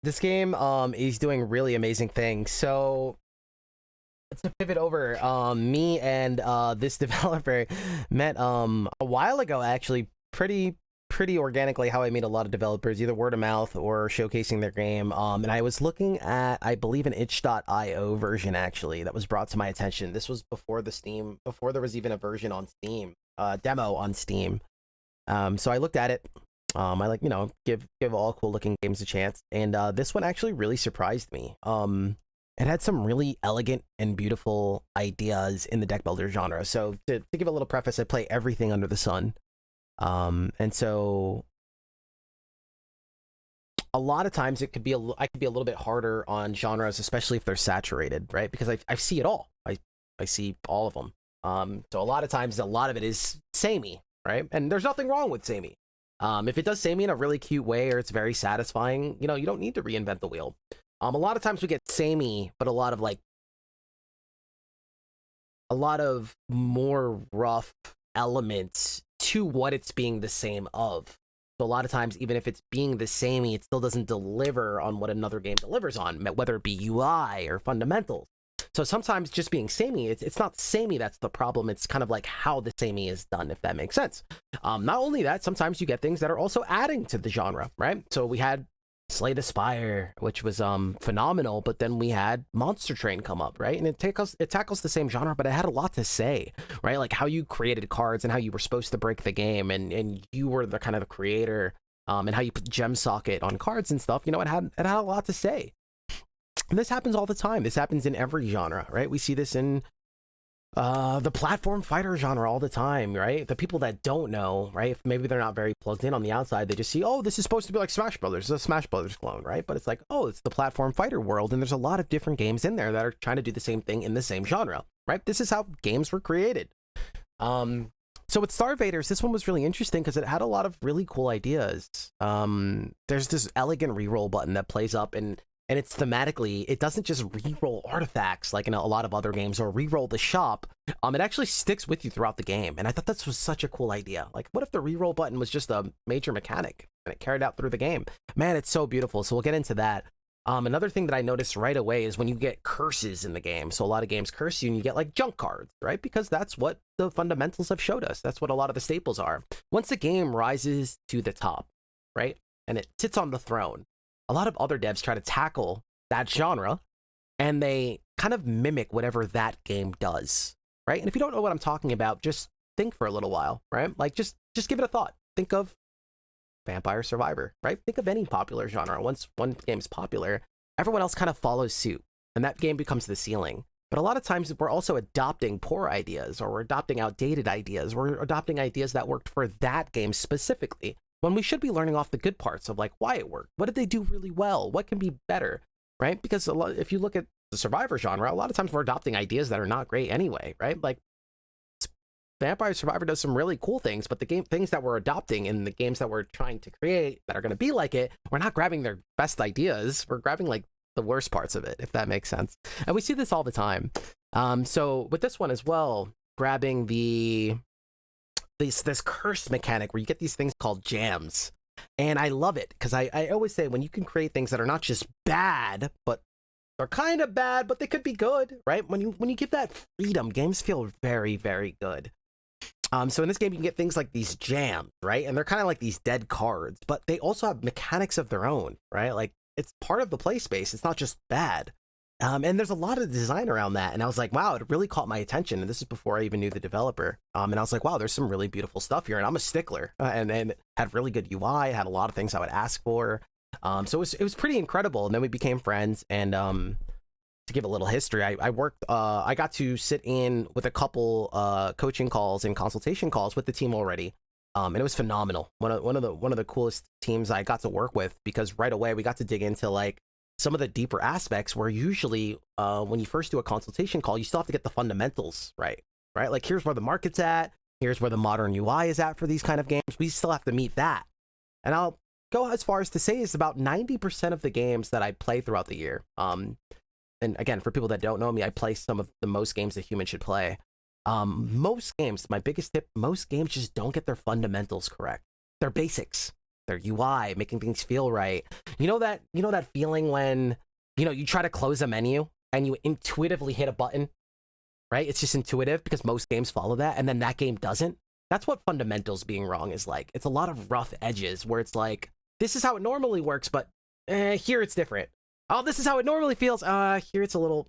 This game is doing really amazing things. So let's pivot over. Me and this developer met a while ago, actually, pretty organically. How I meet a lot of developers, either word of mouth or showcasing their game. And I was looking at, I believe, an itch.io version actually that was brought to my attention. This was before before there was even a version on Steam, demo on Steam. So I looked at it. I like, give all cool looking games a chance, and this one actually really surprised me. It had some really elegant and beautiful ideas in the deck builder genre. So to give a little preface, I play everything under the sun, and so a lot of times it could be I could be a little bit harder on genres, especially if they're saturated, right? Because I see it all. I see all of them. So a lot of times, a lot of it is samey, right? And there's nothing wrong with samey. If it does samey in a really cute way or it's very satisfying, you don't need to reinvent the wheel. A lot of times we get samey, but a lot of more rough elements to what it's being the same of. So a lot of times, even if it's being the samey, it still doesn't deliver on what another game delivers on, whether it be UI or fundamentals. So sometimes just being samey, it's not samey that's the problem. It's kind of like how the samey is done, if that makes sense. Not only that, sometimes you get things that are also adding to the genre, right? So we had Slay the Spire, which was phenomenal, but then we had Monster Train come up, right? And it tackles the same genre, but it had a lot to say, right? Like how you created cards and how you were supposed to break the game, and you were the kind of the creator, and how you put gem socket on cards and stuff. It had a lot to say. And this happens all the time. This happens in every genre, right? We see this in the platform fighter genre all the time, right? The people that don't know, right? If maybe they're not very plugged in on the outside, they just see, oh, this is supposed to be like Smash Brothers. It's a Smash Brothers clone, right? But it's like, oh, it's the platform fighter world, and there's a lot of different games in there that are trying to do the same thing in the same genre, right? This is how games were created. So with Star Vaders, this one was really interesting because it had a lot of really cool ideas. There's this elegant reroll button that plays up, and it's thematically, it doesn't just reroll artifacts like in a lot of other games or reroll the shop. It actually sticks with you throughout the game. And I thought this was such a cool idea. Like, what if the reroll button was just a major mechanic and it carried out through the game? Man, it's so beautiful. So we'll get into that. Another thing that I noticed right away is when you get curses in the game. So a lot of games curse you and you get like junk cards, right? Because that's what the fundamentals have showed us. That's what a lot of the staples are. Once the game rises to the top, right? And it sits on the throne, a lot of other devs try to tackle that genre and they kind of mimic whatever that game does, right? And if you don't know what I'm talking about, just think for a little while, right? Like just give it a thought. Think of Vampire Survivor, right? Think of any popular genre. Once one game's popular, everyone else kind of follows suit and that game becomes the ceiling. But a lot of times we're also adopting poor ideas, or we're adopting outdated ideas. We're adopting ideas that worked for that game specifically, when we should be learning off the good parts of like why it worked. What did they do really well? What can be better, right? Because if you look at the Survivor genre, a lot of times we're adopting ideas that are not great anyway, right? Like Vampire Survivor does some really cool things, but the things that we're adopting in the games that we're trying to create that are going to be like it, we're not grabbing their best ideas. We're grabbing like the worst parts of it, if that makes sense. And we see this all the time. So with this one as well, grabbing this curse mechanic where you get these things called jams. And I love it because I always say when you can create things that are not just bad, but they're kind of bad, but they could be good, right? When you give that freedom, games feel very, very good. So in this game, you can get things like these jams, right? And they're kind of like these dead cards, but they also have mechanics of their own, right? Like it's part of the play space. It's not just bad. And there's a lot of design around that. And I was like, wow, it really caught my attention. And this is before I even knew the developer. And I was like, wow, there's some really beautiful stuff here. And I'm a stickler. And it had really good UI. It had a lot of things I would ask for. So it was pretty incredible. And then we became friends. And to give a little history, I worked, I got to sit in with a couple coaching calls and consultation calls with the team already. And it was phenomenal. One of the coolest teams I got to work with, because right away we got to dig into like some of the deeper aspects where usually when you first do a consultation call, you still have to get the fundamentals right? Like here's where the market's at, here's where the modern UI is at for these kind of games. We still have to meet that. And I'll go as far as to say is about 90% of the games that I play throughout the year. And again, for people that don't know me, I play some of the most games that humans should play. Most games, my biggest tip, most games just don't get their fundamentals correct. Their basics. their UI, making things feel right. You know that feeling when, you try to close a menu and you intuitively hit a button, right? It's just intuitive because most games follow that, and then that game doesn't. That's what fundamentals being wrong is like. It's a lot of rough edges where it's like, this is how it normally works, but here it's different. Oh, this is how it normally feels. Here it's a little...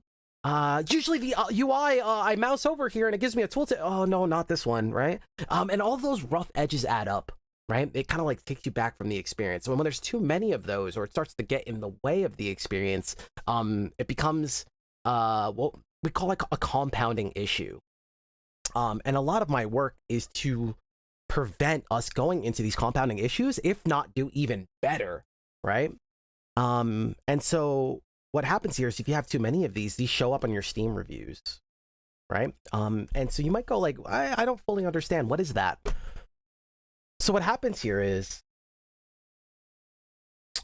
usually the UI, I mouse over here and it gives me a tooltip. Oh, no, not this one, right? And all those rough edges add up, right? It kind of like takes you back from the experience. So when there's too many of those, or it starts to get in the way of the experience, it becomes, what we call like a compounding issue. And a lot of my work is to prevent us going into these compounding issues, if not do even better, right? And so what happens here is if you have too many of these show up on your Steam reviews, right? And so you might go like, I don't fully understand. What is that? So what happens here is,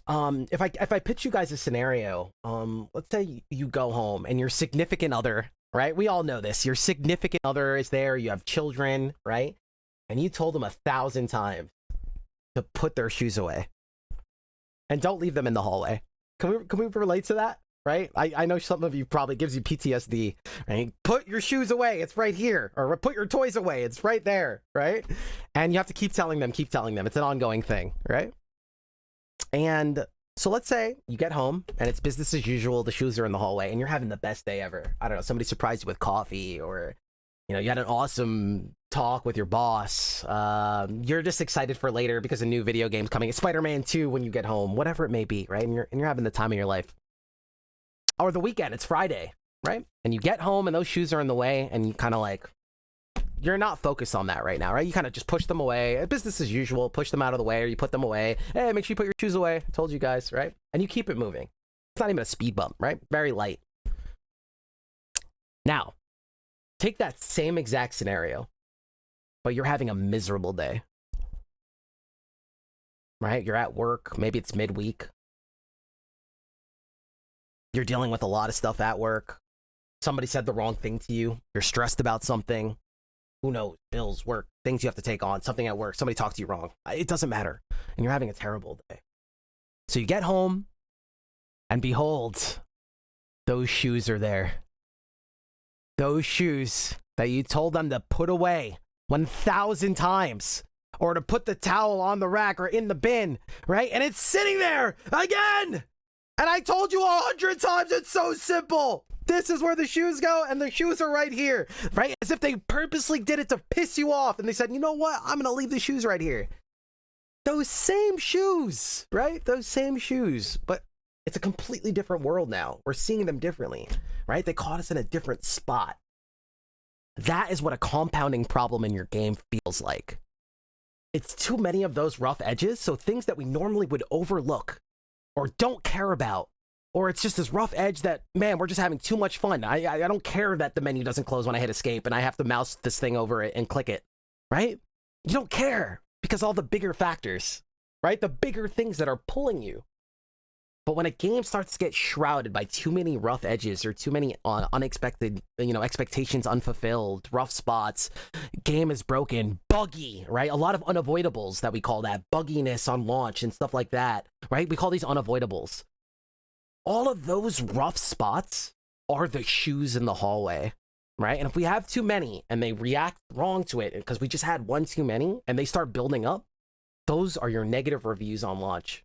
if I pitch you guys a scenario, let's say you go home and your significant other, right? We all know this. Your significant other is there. You have children, right? And you told them 1,000 times to put their shoes away and don't leave them in the hallway. Can we relate to that? Right? I know some of you probably gives you PTSD, right? Put your shoes away. It's right here. Or put your toys away. It's right there, right? And you have to keep telling them. It's an ongoing thing, right? And so let's say you get home and it's business as usual. The shoes are in the hallway and you're having the best day ever. I don't know. Somebody surprised you with coffee, or, you had an awesome talk with your boss. You're just excited for later because a new video game's coming. It's Spider-Man 2 when you get home, whatever it may be, right? And you're having the time of your life. Or the weekend, it's Friday, right? And you get home and those shoes are in the way and you kind of like, you're not focused on that right now, right? You kind of just push them away. Business as usual, push them out of the way, or you put them away. Hey, make sure you put your shoes away. I told you guys, right? And you keep it moving. It's not even a speed bump, right? Very light. Now, take that same exact scenario, but you're having a miserable day, right? You're at work. Maybe it's midweek. You're dealing with a lot of stuff at work. Somebody said the wrong thing to you. You're stressed about something. Who knows? Bills, work, things you have to take on, something at work. Somebody talked to you wrong. It doesn't matter. And you're having a terrible day. So you get home, and behold, those shoes are there. Those shoes that you told them to put away 1,000 times, or to put the towel on the rack or in the bin, right? And it's sitting there again. And I told you 100 times, it's so simple. This is where the shoes go, and the shoes are right here, right? As if they purposely did it to piss you off. And they said, you know what? I'm going to leave the shoes right here. Those same shoes, right? Those same shoes. But it's a completely different world now. We're seeing them differently, right? They caught us in a different spot. That is what a compounding problem in your game feels like. It's too many of those rough edges, so things that we normally would overlook or don't care about, or it's just this rough edge that, man, we're just having too much fun. I don't care that the menu doesn't close when I hit escape and I have to mouse this thing over it and click it, right? You don't care because all the bigger factors, right? The bigger things that are pulling you. But when a game starts to get shrouded by too many rough edges or too many unexpected, expectations unfulfilled, rough spots, game is broken, buggy, right? A lot of unavoidables that we call that, bugginess on launch and stuff like that, right? We call these unavoidables. All of those rough spots are the shoes in the hallway, right? And if we have too many and they react wrong to it because we just had one too many and they start building up, those are your negative reviews on launch.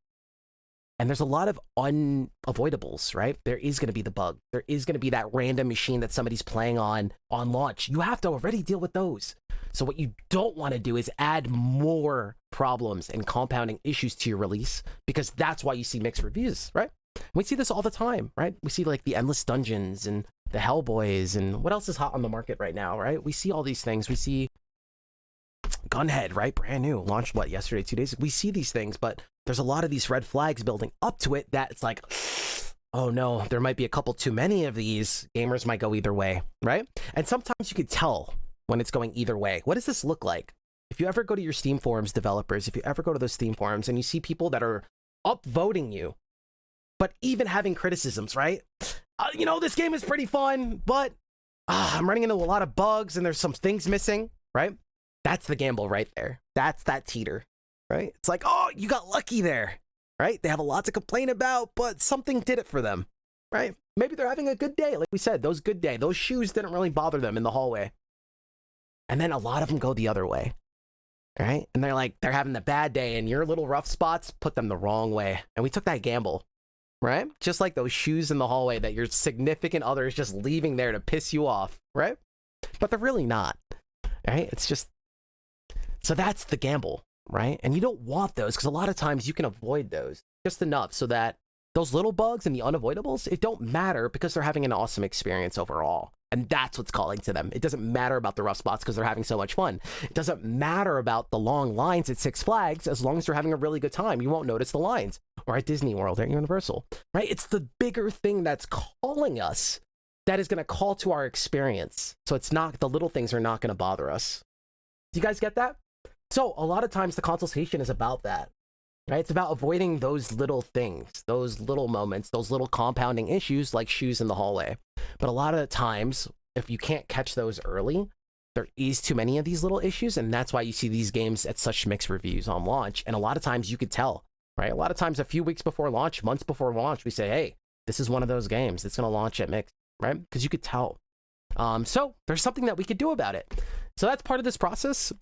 And there's a lot of unavoidables, right? There is going to be the bug. There is going to be that random machine that somebody's playing on launch. You have to already deal with those. So what you don't want to do is add more problems and compounding issues to your release, because that's why you see mixed reviews, right? We see this all the time, right? We see like the Endless Dungeons and the Hellboys and what else is hot on the market right now, right? We see all these things. We see Gunhead, right? Brand new, launched what, yesterday, 2 days. We see these things, but there's a lot of these red flags building up to it that it's like, oh no, there might be a couple too many of these. Gamers might go either way, right? And sometimes you could tell when it's going either way. What does this look like? If you ever go to your Steam forums, developers, if you ever go to those Steam forums and you see people that are upvoting you, but even having criticisms, right? This game is pretty fun, but I'm running into a lot of bugs and there's some things missing, right? That's the gamble right there. That's that teeter, right? It's like, oh, you got lucky there, right? They have a lot to complain about, but something did it for them, right? Maybe they're having a good day. Like we said, those shoes didn't really bother them in the hallway. And then a lot of them go the other way, right? And they're having the bad day, and your little rough spots put them the wrong way. And we took that gamble, right? Just like those shoes in the hallway that your significant other is just leaving there to piss you off, right? But they're really not, right? It's just, so that's the gamble, right? And you don't want those, because a lot of times you can avoid those just enough so that those little bugs and the unavoidables, it don't matter, because they're having an awesome experience overall. And that's what's calling to them. It doesn't matter about the rough spots because they're having so much fun. It doesn't matter about the long lines at Six Flags as long as they're having a really good time. You won't notice the lines. Or at Disney World or at Universal, right? It's the bigger thing that's calling us that is going to call to our experience. So it's not, the little things are not going to bother us. Do you guys get that? So a lot of times the consultation is about that, right? It's about avoiding those little things, those little moments, those little compounding issues like shoes in the hallway. But a lot of the times, if you can't catch those early, there is too many of these little issues. And that's why you see these games at such mixed reviews on launch. And a lot of times you could tell, right? A lot of times a few weeks before launch, months before launch, we say, hey, this is one of those games that's going to launch at mixed, right? Because you could tell. So there's something that we could do about it. So that's part of this process.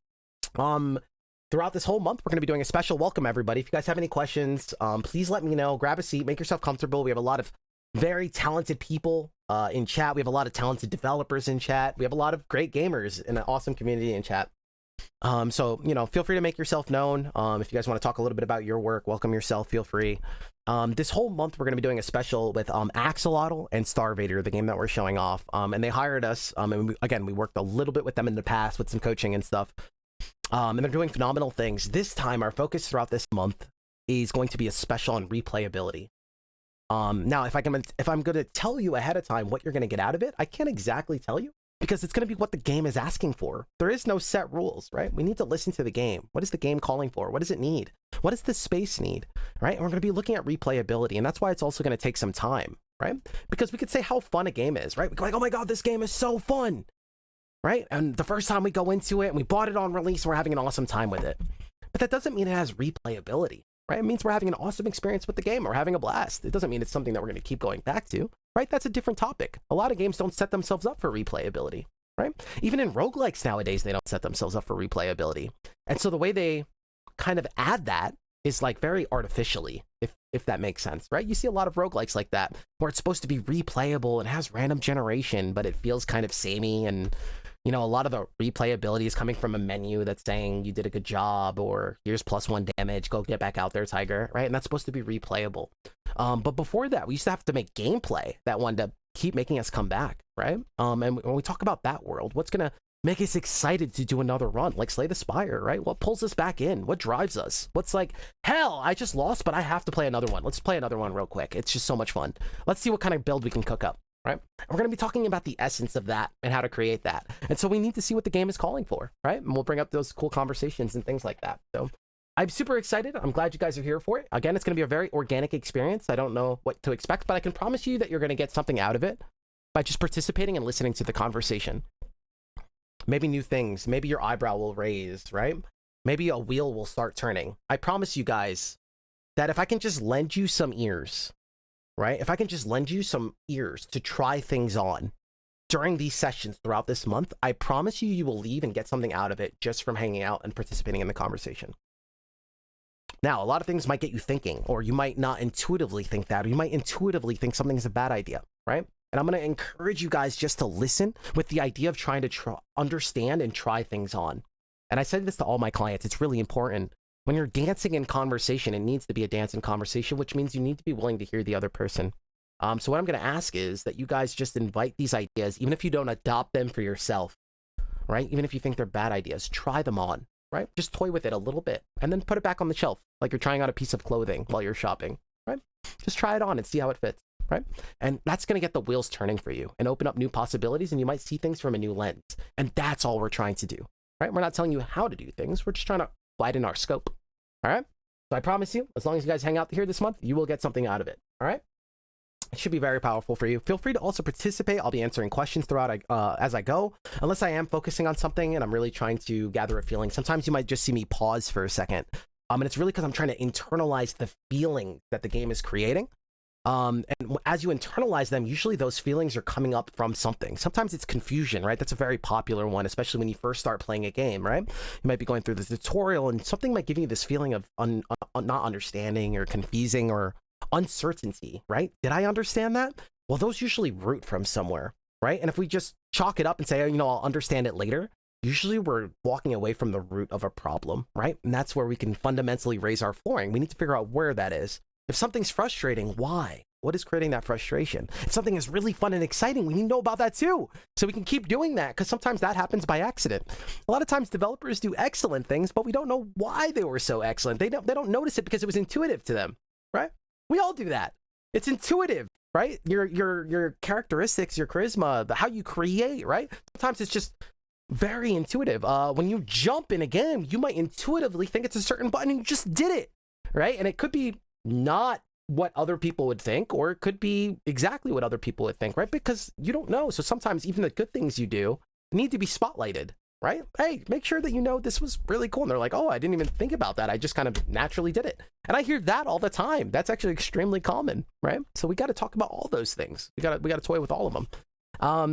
Throughout this whole month, we're going to be doing a special welcome, everybody. If you guys have any questions, please let me know. Grab a seat, make yourself comfortable. We have a lot of very talented people in chat. We have a lot of talented developers in chat. We have a lot of great gamers in an awesome community in chat. So, you know, feel free to make yourself known. If you guys want to talk a little bit about your work, welcome yourself, feel free. This whole month, we're going to be doing a special with Axolotl and Star Vader, the game that we're showing off. And they hired us. And we worked a little bit with them in the past with some coaching and stuff. And they're doing phenomenal things. This time, our focus throughout this month is going to be a special on replayability. Now, if I'm going to tell you ahead of time what you're going to get out of it, I can't exactly tell you, because it's going to be what the game is asking for. There is no set rules, right? We need to listen to the game. What is the game calling for? What does it need? What does the space need, right? And we're going to be looking at replayability, and that's why it's also going to take some time, right? Because we could say how fun a game is, right? We go like, oh my God, this game is so fun, right? And the first time we go into it and we bought it on release, we're having an awesome time with it. But that doesn't mean it has replayability, right? It means we're having an awesome experience with the game. We're having a blast. It doesn't mean it's something that we're going to keep going back to, right? That's a different topic. A lot of games don't set themselves up for replayability, right? Even in roguelikes nowadays, they don't set themselves up for replayability. And so the way they kind of add that is like very artificially, if that makes sense, right? You see a lot of roguelikes like that, where it's supposed to be replayable and has random generation, but it feels kind of samey. And, you know, a lot of the replayability is coming from a menu that's saying you did a good job, or here's +1 damage, go get back out there, Tiger, right? And that's supposed to be replayable. But before that, we used to have to make gameplay that wanted to keep making us come back, right? And when we talk about that world, what's going to make us excited to do another run, like Slay the Spire, right? What pulls us back in? What drives us? What's like, hell, I just lost, but I have to play another one. Let's play another one real quick. It's just so much fun. Let's see what kind of build we can cook up, right? We're going to be talking about the essence of that and how to create that. And so we need to see what the game is calling for, right? And we'll bring up those cool conversations and things like that. So I'm super excited. I'm glad you guys are here for it. Again, it's going to be a very organic experience. I don't know what to expect, but I can promise you that you're going to get something out of it by just participating and listening to the conversation. Maybe new things. Maybe your eyebrow will raise, right? Maybe a wheel will start turning. I promise you guys that if I can just lend you some ears, right? If I can just lend you some ears to try things on during these sessions throughout this month, I promise you, you will leave and get something out of it just from hanging out and participating in the conversation. Now, a lot of things might get you thinking, or you might not intuitively think that, or you might intuitively think something is a bad idea, right? And I'm going to encourage you guys just to listen with the idea of trying to understand and try things on. And I said this to all my clients. It's really important. When you're dancing in conversation, it needs to be a dance in conversation, which means you need to be willing to hear the other person. So what I'm going to ask is that you guys just invite these ideas, even if you don't adopt them for yourself, right? Even if you think they're bad ideas, try them on, right? Just toy with it a little bit and then put it back on the shelf like you're trying on a piece of clothing while you're shopping, right? Just try it on and see how it fits. Right? And that's going to get the wheels turning for you and open up new possibilities, and you might see things from a new lens. And that's all we're trying to do, right? We're not telling you how to do things. We're just trying to widen our scope. All right. So I promise you, as long as you guys hang out here this month, you will get something out of it. All right. It should be very powerful for you. Feel free to also participate. I'll be answering questions throughout as I go, unless I am focusing on something and I'm really trying to gather a feeling. Sometimes you might just see me pause for a second And it's really because I'm trying to internalize the feeling that the game is creating. And as you internalize them, usually those feelings are coming up from something. Sometimes it's confusion, right? That's a very popular one, especially when you first start playing a game, right? You might be going through the tutorial and something might give you this feeling of not understanding or confusing or uncertainty, right? Did I understand that? Well, those usually root from somewhere, right? And if we just chalk it up and say, you know, I'll understand it later, usually we're walking away from the root of a problem, right? And that's where we can fundamentally raise our flooring. We need to figure out where that is. If something's frustrating, why? What is creating that frustration? If something is really fun and exciting, we need to know about that too, so we can keep doing that, because sometimes that happens by accident. A lot of times developers do excellent things, but we don't know why they were so excellent. They don't notice it because it was intuitive to them, right? We all do that. It's intuitive, right? Your characteristics, your charisma, how you create, right? Sometimes it's just very intuitive. When you jump in a game, you might intuitively think it's a certain button and you just did it, right? And it could be not what other people would think, or it could be exactly what other people would think, right? Because you don't know. So sometimes even the good things you do need to be spotlighted, right? Hey, make sure that you know this was really cool. And they're like, oh, I didn't even think about that. I just kind of naturally did it. And I hear that all the time. That's actually extremely common, right? So we got to talk about all those things. We got to toy with all of them.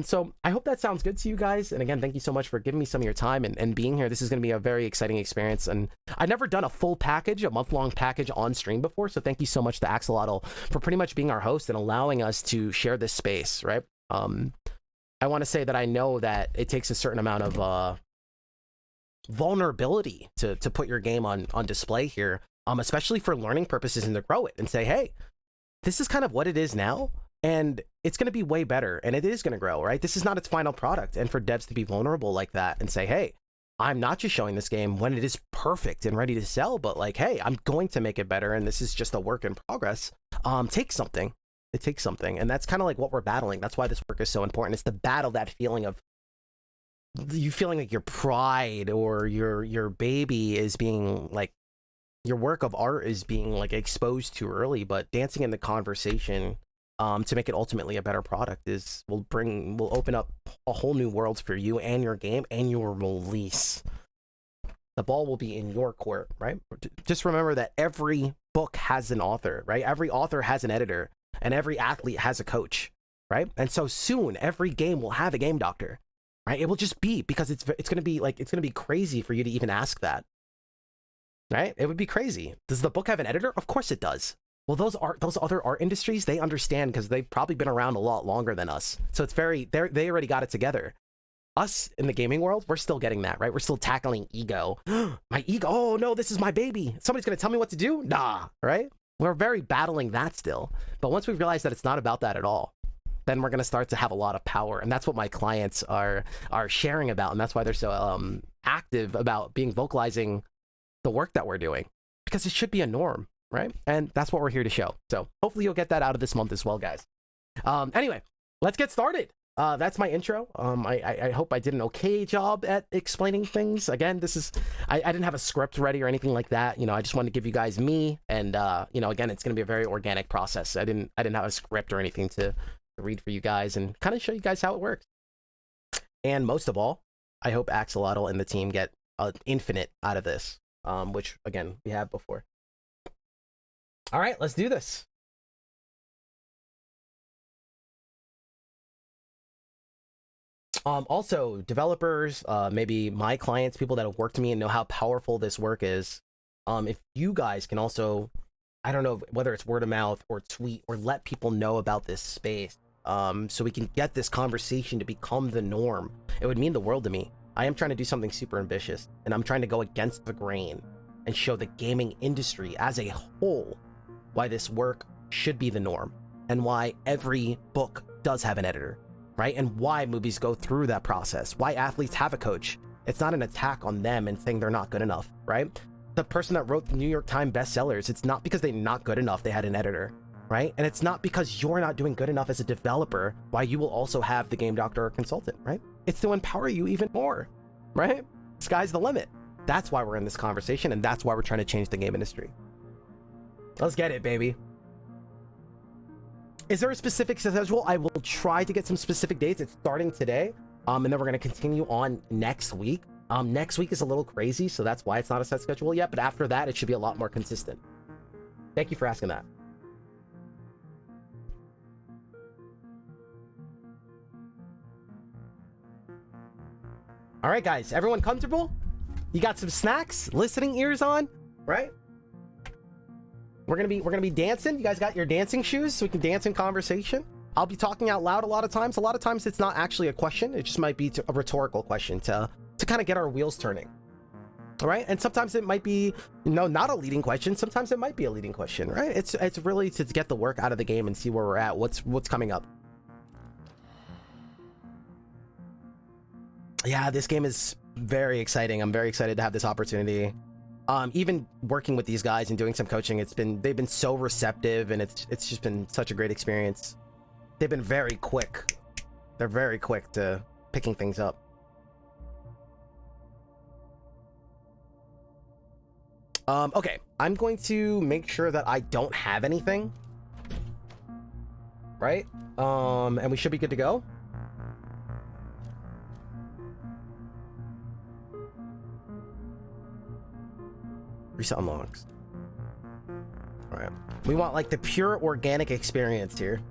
So I hope that sounds good to you guys. And again, thank you so much for giving me some of your time and being here. This is going to be a very exciting experience. And I've never done a full package, a month-long package on stream before. So thank you so much to Axolotl for pretty much being our host and allowing us to share this space, right? I want to say that I know that it takes a certain amount of vulnerability to put your game on display here, especially for learning purposes and to grow it and say, hey, this is kind of what it is now. And it's going to be way better, and it is going to grow, right? This is not its final product. And for devs to be vulnerable like that and say, hey, I'm not just showing this game when it is perfect and ready to sell, but like, hey, I'm going to make it better, and this is just a work in progress, takes something. It takes something. And that's kind of like what we're battling. That's why this work is so important. It's to battle that feeling of you feeling like your pride or your baby is being like, your work of art is being like exposed too early, but dancing in the conversation to make it ultimately a better product will open up a whole new world for you and your game and your release. The ball will be in your court, right? Just remember that every book has an author, right? Every author has an editor, and every athlete has a coach, right? And so soon every game will have a game doctor, right? It will just be, because it's going to be crazy for you to even ask that, right? It would be crazy. Does the book have an editor? Of course it does. Well, those other art industries, they understand because they've probably been around a lot longer than us. So it's they already got it together. Us in the gaming world, we're still getting that, right? We're still tackling ego. My ego, oh no, this is my baby. Somebody's gonna tell me what to do? Nah, right? We're very battling that still. But once we realize that it's not about that at all, then we're gonna start to have a lot of power. And that's what my clients are sharing about. And that's why they're so active about vocalizing the work that we're doing, because it should be a norm. Right? And that's what we're here to show. So hopefully you'll get that out of this month as well, guys. Anyway, let's get started. That's my intro. I hope I did an okay job at explaining things. Again, I didn't have a script ready or anything like that. You know, I just wanted to give you guys me. And, you know, again, it's going to be a very organic process. I didn't have a script or anything to read for you guys and kind of show you guys how it works. And most of all, I hope Axolotl and the team get infinite out of this, which, again, we have before. All right, let's do this. Also, developers, maybe my clients, people that have worked with me and know how powerful this work is. If you guys can also, I don't know whether it's word of mouth or tweet or let people know about this space, so we can get this conversation to become the norm. It would mean the world to me. I am trying to do something super ambitious, and I'm trying to go against the grain and show the gaming industry as a whole why this work should be the norm, and why every book does have an editor, right? And why movies go through that process, why athletes have a coach. It's not an attack on them and saying they're not good enough, right? The person that wrote the New York Times bestsellers, it's not because they're not good enough they had an editor, right? And it's not because you're not doing good enough as a developer why you will also have the game doctor or consultant, right? It's to empower you even more, right? Sky's the limit. That's why we're in this conversation, and that's why we're trying to change the game industry. Let's get it, baby. Is there a specific schedule? I will try to get some specific dates. It's starting today, and then we're going to continue on next week. Next week is a little crazy, so that's why it's not a set schedule yet, but after that, it should be a lot more consistent. Thank you for asking that. All right, guys, everyone comfortable? You got some snacks, listening ears on, right? We're gonna be dancing. You guys got your dancing shoes so we can dance in conversation. I'll be talking out loud a lot of times. A lot of times it's not actually a question. It just might be a rhetorical question to kind of get our wheels turning. All right, and sometimes it might be, you know, not a leading question. Sometimes it might be a leading question, right? It's really to get the work out of the game and see where we're at. What's coming up. Yeah, this game is very exciting. I'm very excited to have this opportunity. Even working with these guys and doing some coaching, they've been so receptive, and it's just been such a great experience. They've been very quick. They're very quick to picking things up. Okay, I'm going to make sure that I don't have anything. Right? And we should be good to go. Reset unlocks. All right. We want like the pure organic experience here.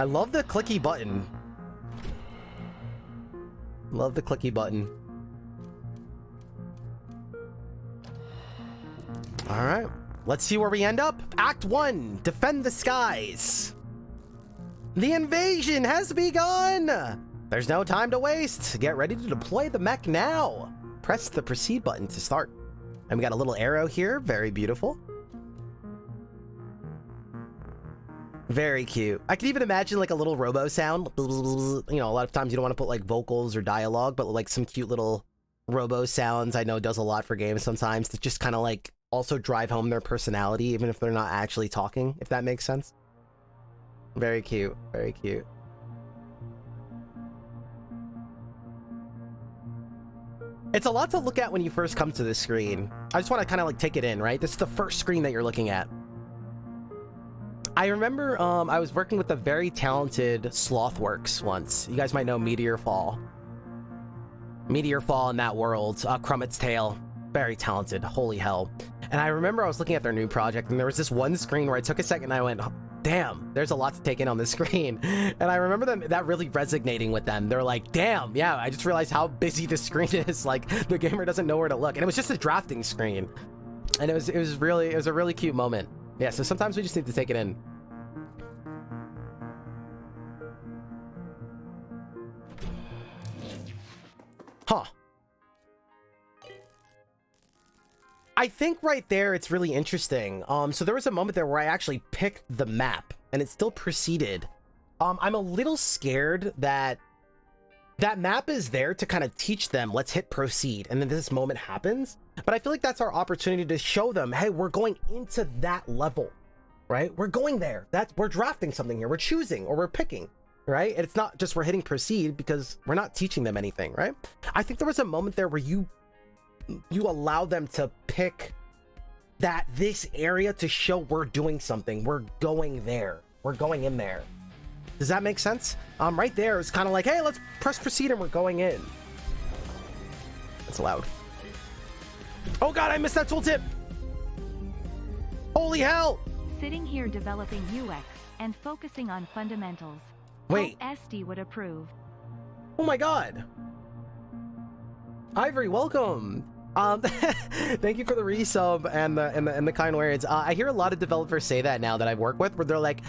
I love the clicky button. Love the clicky button. All right. Let's see where we end up. Act 1. Defend the skies. The invasion has begun. There's no time to waste. Get ready to deploy the mech now. Press the proceed button to start. And we got a little arrow here. Very beautiful. Very cute. I can even imagine like a little robo sound. You know, a lot of times you don't want to put like vocals or dialogue, but like some cute little robo sounds I know does a lot for games sometimes to just kind of like also drive home their personality, even if they're not actually talking, if that makes sense. Very cute. Very cute. It's a lot to look at when you first come to this screen. I just want to kind of like take it in, right? This is the first screen that you're looking at. I remember I was working with a very talented Slothworks once. You guys might know Meteor Fall. Meteor Fall in that world. Crummets Tale. Very talented. Holy hell. And I remember I was looking at their new project, and there was this one screen where I took a second and I went, damn, there's a lot to take in on this screen. And I remember that really resonating with them. They're like, damn, yeah, I just realized how busy this screen is. Like, the gamer doesn't know where to look. And it was just a drafting screen. And it was a really cute moment. Yeah, so sometimes we just need to take it in. Huh. I think right there it's really interesting. So there was a moment there where I actually picked the map and it still proceeded. I'm a little scared that that map is there to kind of teach them, let's hit proceed, and then this moment happens. But I feel like that's our opportunity to show them, hey, we're going into that level, right? We're going there. We're drafting something here. We're choosing or we're picking, right? And it's not just we're hitting proceed because we're not teaching them anything, right? I think there was a moment there where you allow them to pick this area to show we're doing something. We're going there. We're going in there. Does that make sense? Right there is kind of like, hey, let's press proceed and we're going in. That's loud. Oh God, I missed that tooltip. Holy hell. Sitting here developing UX and focusing on fundamentals. Wait. Esty would approve. Oh my God. Ivory, welcome. Thank you for the resub and the kind words. I hear a lot of developers say that now that I work with, where they're like,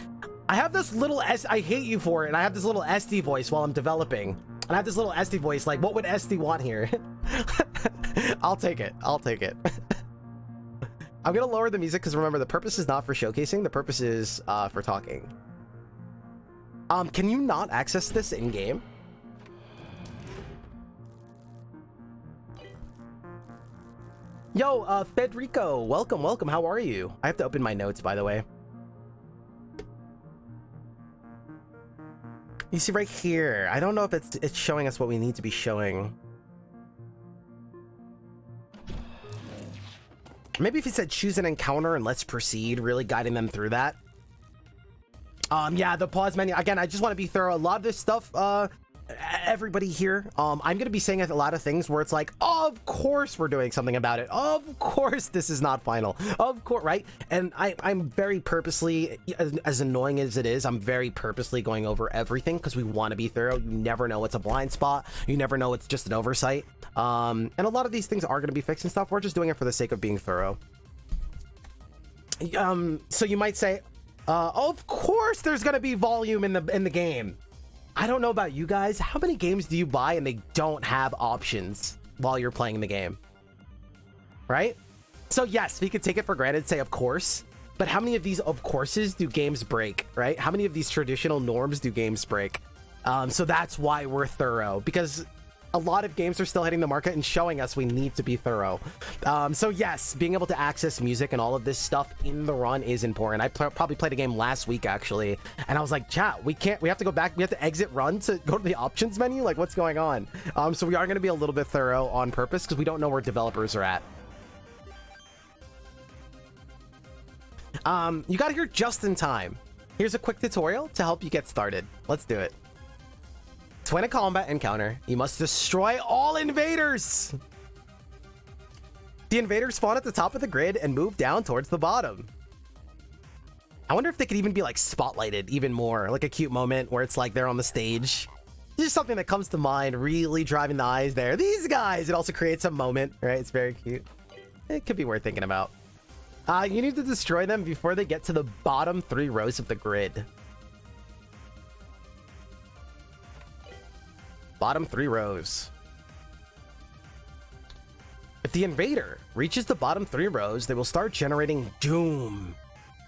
I have this little I hate you for it, and I have this little Esty voice while I'm developing. And I have this little Esty voice, like, what would Esty want here? I'll take it. I'll take it. I'm gonna lower the music because remember, the purpose is not for showcasing, the purpose is for talking. Can you not access this in-game? Yo, Federico, welcome. How are you? I have to open my notes, by the way. You see right here. I don't know if it's showing us what we need to be showing. Maybe if it said choose an encounter and let's proceed, really guiding them through that. Yeah, the pause menu. Again, I just want to be thorough. A lot of this stuff, everybody here, I'm going to be saying a lot of things where it's like, of course we're doing something about it. Of course this is not final. Of course, right? And I'm very purposely, as annoying as it is, I'm very purposely going over everything because we want to be thorough. You never know what's a blind spot. You never know it's just an oversight. And a lot of these things are going to be fixed and stuff. We're just doing it for the sake of being thorough. So you might say, of course there's gonna be volume in the game. I don't know about you guys. How many games do you buy and they don't have options while you're playing the game? Right? So yes, we could take it for granted, say of course, but how many of these of courses do games break, right? How many of these traditional norms do games break? So that's why we're thorough, because a lot of games are still hitting the market and showing us we need to be thorough. So yes, being able to access music and all of this stuff in the run is important. I probably played a game last week actually, and I was like, chat, we have to go back, we have to exit run to go to the options menu, like what's going on? So we are going to be a little bit thorough on purpose because we don't know where developers are at. You got here just in time. Here's a quick tutorial to help you get started. Let's do it. To win a combat encounter, you must destroy all invaders. The invaders spawn at the top of the grid and move down towards the bottom. I wonder if they could even be like spotlighted even more, like a cute moment where it's like they're on the stage. Just something that comes to mind, really driving the eyes there. These guys, it also creates a moment, right? It's very cute. It could be worth thinking about. You need to destroy them before they get to the bottom 3 rows of the grid. Bottom 3 rows. If the invader reaches the bottom 3 rows, they will start generating doom.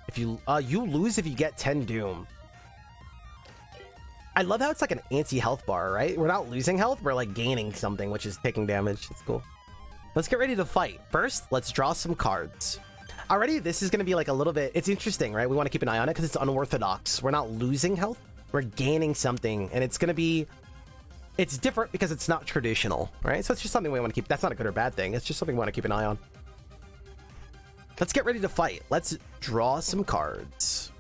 If you lose if you get 10 doom. I love how it's like an anti-health bar, right? We're not losing health, we're like gaining something, which is taking damage. It's cool. Let's get ready to fight. First, let's draw some cards. Already, this is going to be like a little bit... It's interesting, right? We want to keep an eye on it because it's unorthodox. We're not losing health. We're gaining something. And it's going to be... It's different because it's not traditional, right? So it's just something we want to keep. That's not a good or bad thing. It's just something we want to keep an eye on. Let's get ready to fight. Let's draw some cards.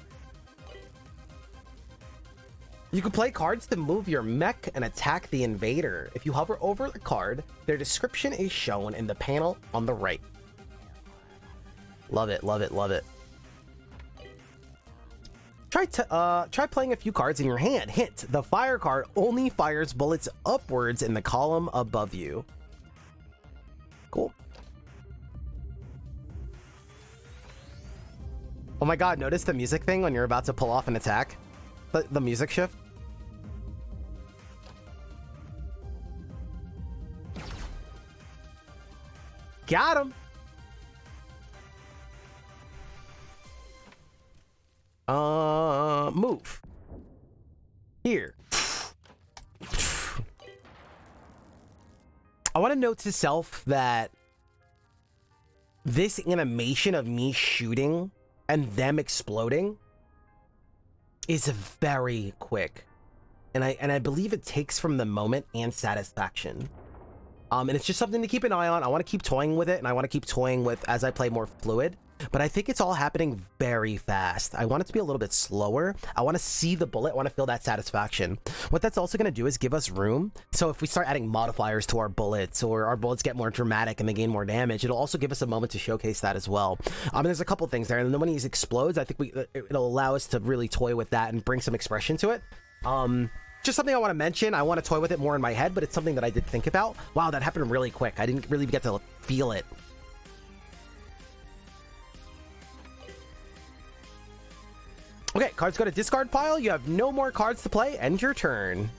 You can play cards to move your mech and attack the invader. If you hover over the card, their description is shown in the panel on the right. Love it, love it, love it. Try playing a few cards in your hand. Hint, the fire card only fires bullets upwards in the column above you. Cool. Oh my god, notice the music thing when you're about to pull off an attack? The music shift? Got him! Move. Here. I want to note to self that this animation of me shooting and them exploding is very quick. And I believe it takes from the moment and satisfaction. And it's just something to keep an eye on. I want to keep toying with it, and I want to keep toying with as I play more fluid. But I think it's all happening very fast. I want it to be a little bit slower. I want to see the bullet. I want to feel that satisfaction. What that's also going to do is give us room. So if we start adding modifiers to our bullets, or our bullets get more dramatic and they gain more damage, it'll also give us a moment to showcase that as well. And there's a couple things there. And then when he explodes, I think it'll allow us to really toy with that and bring some expression to it. Just something I want to mention. I want to toy with it more in my head, but it's something that I did think about. Wow, that happened really quick. I didn't really get to feel it. Okay, cards go to discard pile. You have no more cards to play. End your turn.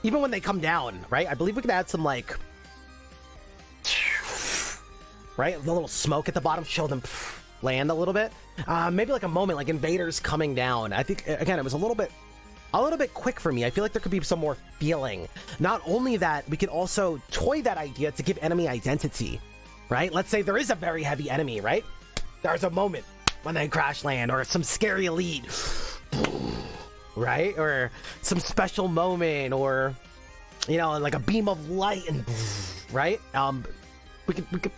Even when they come down, right? I believe we can add some, like... Right? The little smoke at the bottom. Show them land a little bit. Maybe like a moment, like invaders coming down. I think, again, it was a little bit quick for me. I feel like there could be some more feeling. Not only that, we can also toy that idea to give enemy identity. Right? Let's say there is a very heavy enemy, right? There's a moment when they crash land, or some scary elite, right? Or some special moment, or, you know, like a beam of light, and right? We could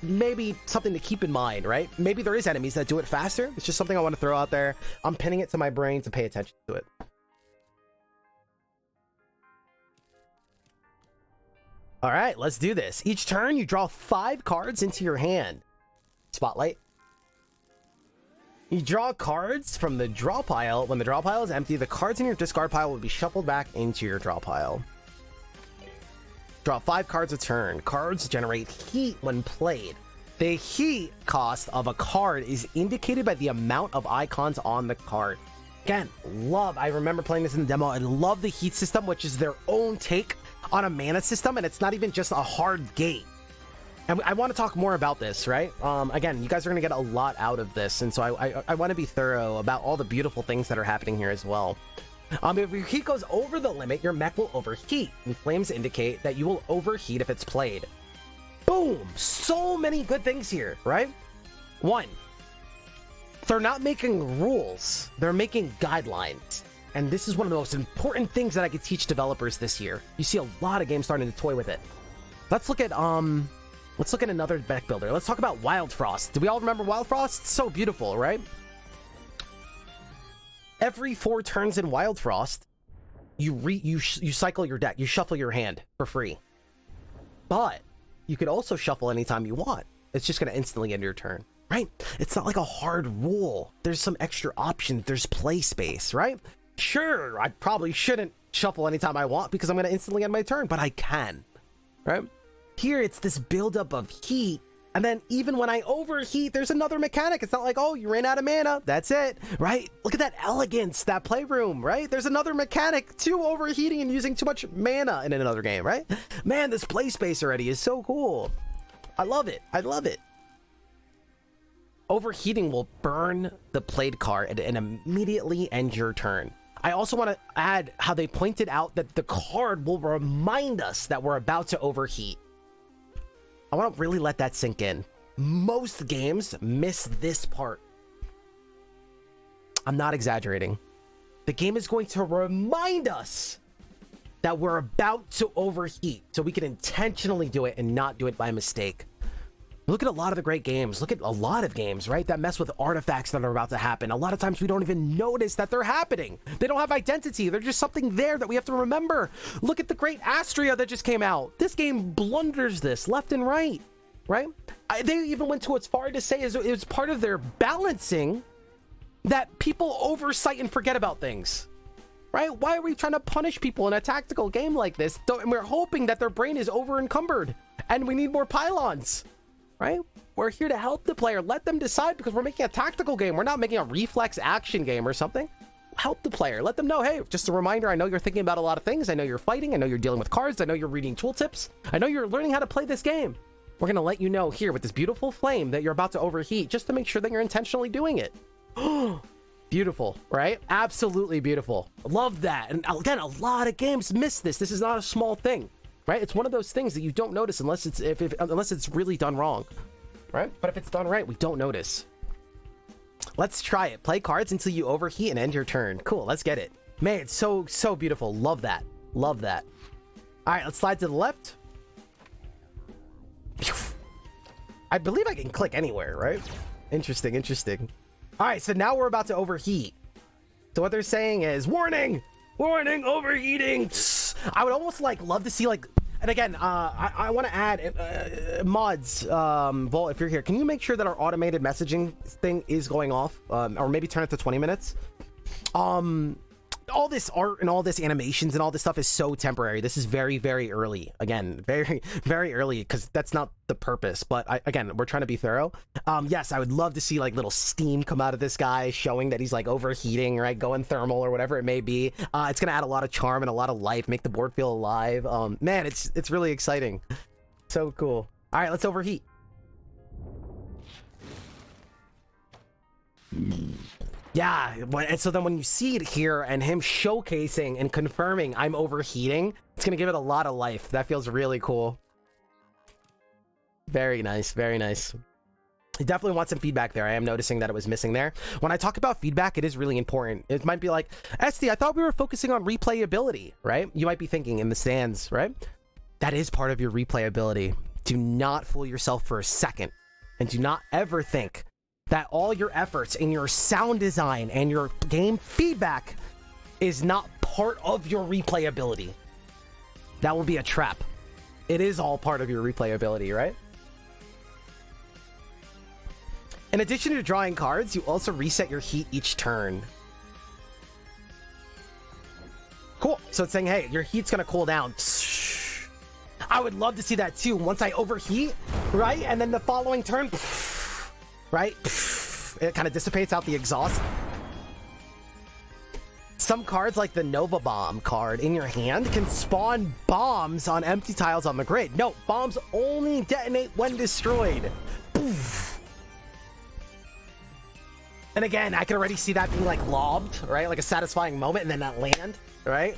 maybe something to keep in mind, right? Maybe there is enemies that do it faster. It's just something I want to throw out there. I'm pinning it to my brain to pay attention to it. All right, let's do this. Each turn, you draw 5 cards into your hand. Spotlight. You draw cards from the draw pile. When the draw pile is empty, the cards in your discard pile will be shuffled back into your draw pile. Draw 5 cards a turn. Cards generate heat when played. The heat cost of a card is indicated by the amount of icons on the card. Again, I remember playing this in the demo. I love the heat system, which is their own take on a mana system, and it's not even just a hard gate. And I want to talk more about this, right? Again, you guys are going to get a lot out of this, and so I want to be thorough about all the beautiful things that are happening here as well. If your heat goes over the limit, your mech will overheat, and flames indicate that you will overheat if it's played. Boom! So many good things here, right? 1, they're not making rules, they're making guidelines. And this is one of the most important things that I could teach developers this year. You see a lot of games starting to toy with it. Let's look at another deck builder. Let's talk about Wild Frost. Do we all remember Wild Frost? So beautiful, right? Every 4 turns in Wild Frost, you cycle your deck. You shuffle your hand for free. But you could also shuffle anytime you want. It's just going to instantly end your turn, right? It's not like a hard rule. There's some extra options. There's play space, right? Sure, I probably shouldn't shuffle anytime I want because I'm going to instantly end my turn, but I can, right? Here, it's this buildup of heat, and then even when I overheat, there's another mechanic. It's not like, oh, you ran out of mana, that's it, right? Look at that elegance, that playroom, right? There's another mechanic to overheating and using too much mana in another game, right? Man, this play space already is so cool. I love it. I love it. Overheating will burn the played card and immediately end your turn. I also want to add how they pointed out that the card will remind us that we're about to overheat. I want to really let that sink in. Most games miss this part. I'm not exaggerating. The game is going to remind us that we're about to overheat, so we can intentionally do it and not do it by mistake. Look at a lot of the great games. Look at a lot of games, right, that mess with artifacts that are about to happen. A lot of times we don't even notice that they're happening. They don't have identity. They're just something there that we have to remember. Look at the great Astria that just came out. This game blunders this left and right, right? They even went to as far to say it was part of their balancing that people oversight and forget about things, right? Why are we trying to punish people in a tactical game like this? And we're hoping that their brain is over encumbered and we need more pylons. Right? We're here to help the player. Let them decide because we're making a tactical game. We're not making a reflex action game or something. Help the player. Let them know, hey, just a reminder, I know you're thinking about a lot of things. I know you're fighting. I know you're dealing with cards. I know you're reading tooltips. I know you're learning how to play this game. We're going to let you know here with this beautiful flame that you're about to overheat just to make sure that you're intentionally doing it. Beautiful, right? Absolutely beautiful. Love that. And again, a lot of games miss this. This is not a small thing. Right? It's one of those things that you don't notice unless it's really done wrong, right? But if it's done right, we don't notice. Let's try it. Play cards until you overheat and end your turn. Cool, let's get it. Man, it's so beautiful. Love that. Love that. All right, let's slide to the left. I believe I can click anywhere, right? Interesting. All right, so now we're about to overheat. So what they're saying is, warning, overheating. I would almost love to see and again, I want to add mods. Vol, if you're here, can you make sure that our automated messaging thing is going off, or maybe turn it to 20 minutes? All this art and all this animations and all this stuff is so temporary. This is very, very early. Again, very, very early because that's not the purpose. But again, we're trying to be thorough. Yes, I would love to see little steam come out of this guy showing that he's overheating, right? Going thermal or whatever it may be. It's going to add a lot of charm and a lot of life, make the board feel alive. Man, it's really exciting. So cool. All right, let's overheat. Yeah, and so then when you see it here and him showcasing and confirming I'm overheating, it's gonna give it a lot of life. That feels really cool. Very nice, very nice. I definitely want some feedback there. I am noticing that it was missing there. When I talk about feedback, it is really important. It might be like, Esty, I thought we were focusing on replayability, right? You might be thinking in the stands, right? That is part of your replayability. Do not fool yourself for a second. And do not ever think that all your efforts in your sound design and your game feedback is not part of your replayability. That will be a trap. It is all part of your replayability, right? In addition to drawing cards, you also reset your heat each turn. Cool. So it's saying, hey, your heat's gonna cool down. I would love to see that too. Once I overheat, right? And then the following turn, right? It kind of dissipates out the exhaust. Some cards, like the Nova Bomb card in your hand, can spawn bombs on empty tiles on the grid. No, bombs only detonate when destroyed. And again, I can already see that being like lobbed, right? Like a satisfying moment, and then that land, right?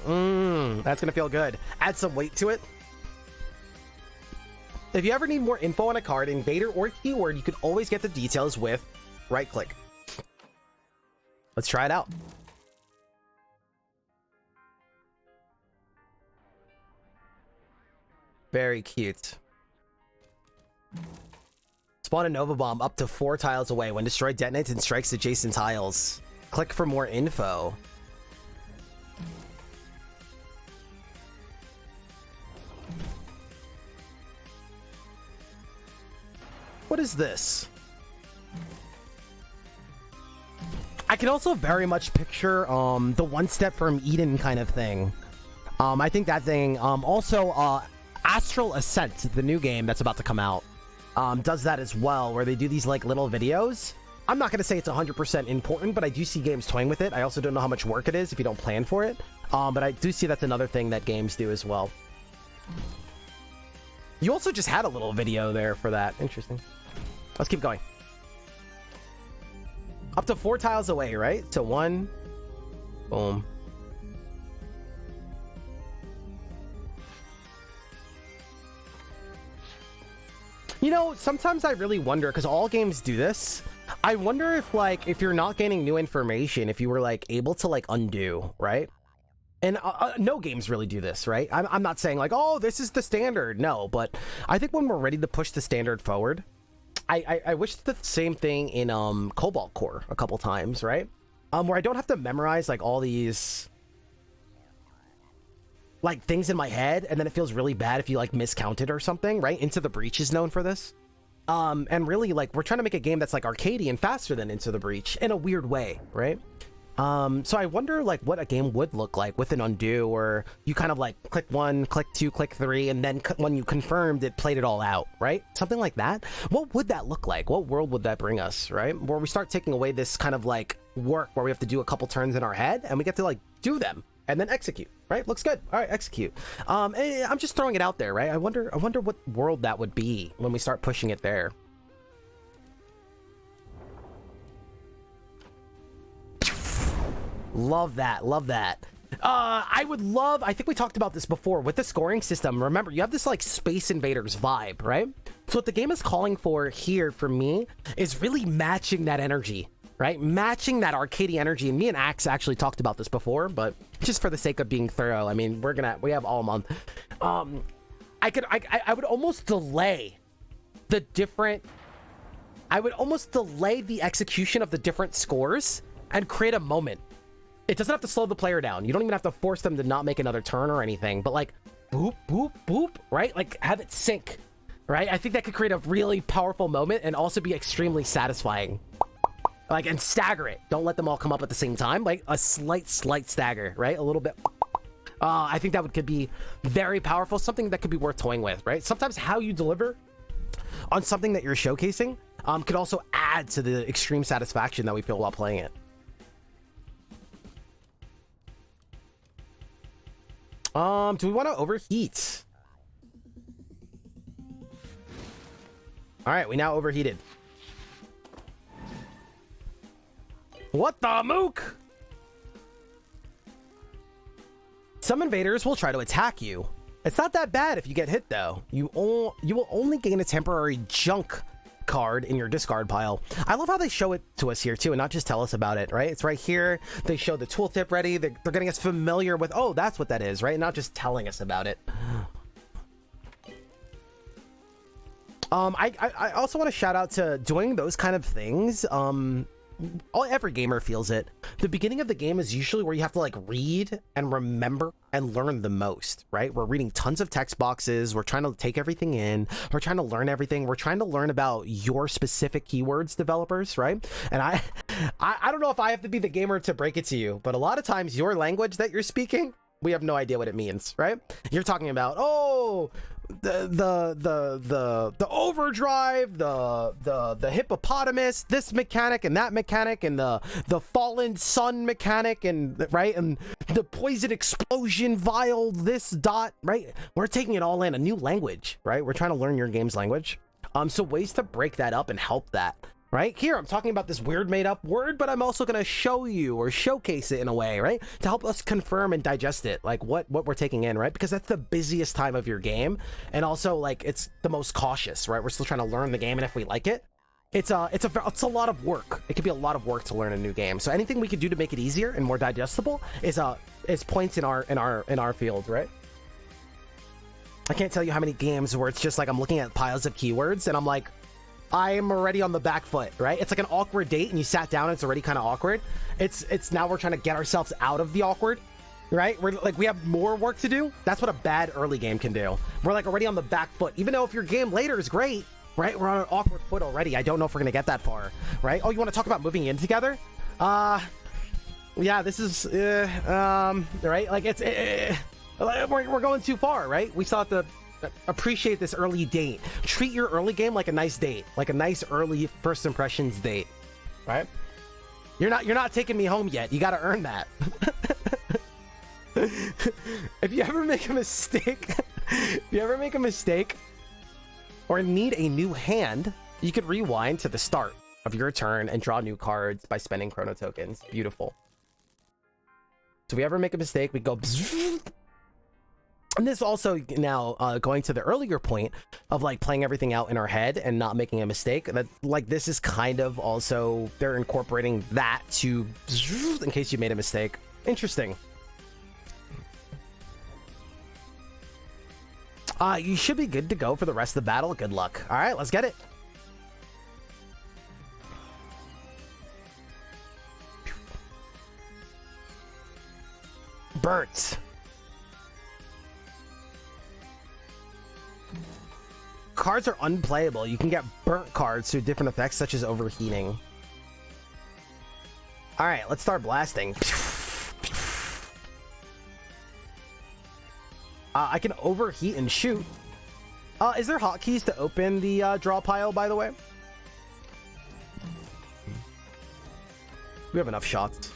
That's gonna feel good. Add some weight to it. If you ever need more info on a card, invader, or keyword, you can always get the details with right click. Let's try it out. Very cute. Spawn a Nova Bomb up to 4 tiles away. When destroyed, detonates and strikes adjacent tiles. Click for more info. What is this? I can also very much picture the One Step from Eden kind of thing. I think that thing also Astral Ascent, the new game that's about to come out, does that as well, where they do these like little videos. I'm not going to say it's 100% important, but I do see games toying with it. I also don't know how much work it is if you don't plan for it, but I do see that's another thing that games do as well. You also just had a little video there for that. Interesting. Let's keep going. Up to 4 tiles away, right? So 1. Boom. You know, sometimes I really wonder, because all games do this. I wonder if, like, if you're not gaining new information, if you were, like, able to, like, undo, right? And no games really do this, right? I'm not saying, like, oh, this is the standard. No, but I think when we're ready to push the standard forward, I wish the same thing in Cobalt Core a couple times, right? Where I don't have to memorize, like, all these, like, things in my head, and then it feels really bad if you, like, miscounted or something, right? Into the Breach is known for this. And really, like, we're trying to make a game that's, like, arcadey and faster than Into the Breach in a weird way, right? So I wonder, like, what a game would look like with an undo, or you kind of, like, click 1, click 2, click 3, and then when you confirmed, it played it all out, right? Something like that. What would that look like? What world would that bring us, right? Where we start taking away this kind of, like, work where we have to do a couple turns in our head, and we get to, like, do them, and then execute, right? Looks good. All right, execute. I'm just throwing it out there, right? I wonder what world that would be when we start pushing it there. Love that. Love that. I would love, I think we talked about this before with the scoring system. Remember, you have this like Space Invaders vibe, right? So what the game is calling for here for me is really matching that energy, right? Matching that arcadey energy. And me and Axe actually talked about this before, but just for the sake of being thorough, I mean, we have all month. I would almost delay the different, I would almost delay the execution of the different scores and create a moment. It doesn't have to slow the player down. You don't even have to force them to not make another turn or anything, but like boop, boop, boop, right? Like have it sync, right? I think that could create a really powerful moment and also be extremely satisfying. Like, and stagger it. Don't let them all come up at the same time. Like a slight stagger, right? A little bit. I think that could be very powerful. Something that could be worth toying with, right? Sometimes how you deliver on something that you're showcasing could also add to the extreme satisfaction that we feel while playing it. Do we want to overheat? All right, we now overheated. What the mook? Some invaders will try to attack you. It's not that bad if you get hit, though. You will only gain a temporary junk card in your discard pile. I love how they show it to us here too, and not just tell us about it, right? It's right here. They show the tooltip ready. They're getting us familiar with, oh, that's what that is, right? Not just telling us about it. I also want to shout out to doing those kind of things. Every gamer feels it. The beginning of the game is usually where you have to like read and remember and learn the most, right? We're reading tons of text boxes. We're trying to take everything in. We're trying to learn everything. We're trying to learn about your specific keywords, developers, right? And I don't know if I have to be the gamer to break it to you, but a lot of times your language that you're speaking, we have no idea what it means, right? You're talking about, oh, the overdrive, the hippopotamus, this mechanic and that mechanic, and the fallen sun mechanic, and right, and the poison explosion vial, this dot, right? We're taking it all in, a new language, right? We're trying to learn your game's language. So ways to break that up and help that. Right here, I'm talking about this weird made up word, but I'm also going to show you or showcase it in a way, right? To help us confirm and digest it, like what we're taking in, right? Because that's the busiest time of your game. And also like, it's the most cautious, right? We're still trying to learn the game. And if we like it, it's a lot of work. It could be a lot of work to learn a new game. So anything we could do to make it easier and more digestible is points in our field, right? I can't tell you how many games where it's just like, I'm looking at piles of keywords and I'm like, I am already on the back foot, right? It's like an awkward date and you sat down and it's already kind of awkward. It's now we're trying to get ourselves out of the awkward, right? We're like, we have more work to do. That's what a bad early game can do. We're like already on the back foot, even though if your game later is great, right? We're on an awkward foot already. I don't know if we're going to get that far, right? Oh, you want to talk about moving in together? Yeah, this is, right? Like we're going too far, right? We still have to appreciate this early date. Treat your early game like a nice date, like a nice early first impressions date, right? You're not taking me home yet. You got to earn that. If you ever make a mistake, or need a new hand, you could rewind to the start of your turn and draw new cards by spending chrono tokens. Beautiful. So if we ever make a mistake, we go. And this also now going to the earlier point of like playing everything out in our head and not making a mistake. That like this is kind of also they're incorporating that to in case you made a mistake. Interesting. You should be good to go for the rest of the battle. Good luck. All right, let's get it. Burnt. Cards are unplayable. You can get burnt cards through different effects such as overheating. All right, let's start blasting. I can overheat and shoot. Is there hotkeys to open the draw pile, by the way? We have enough shots.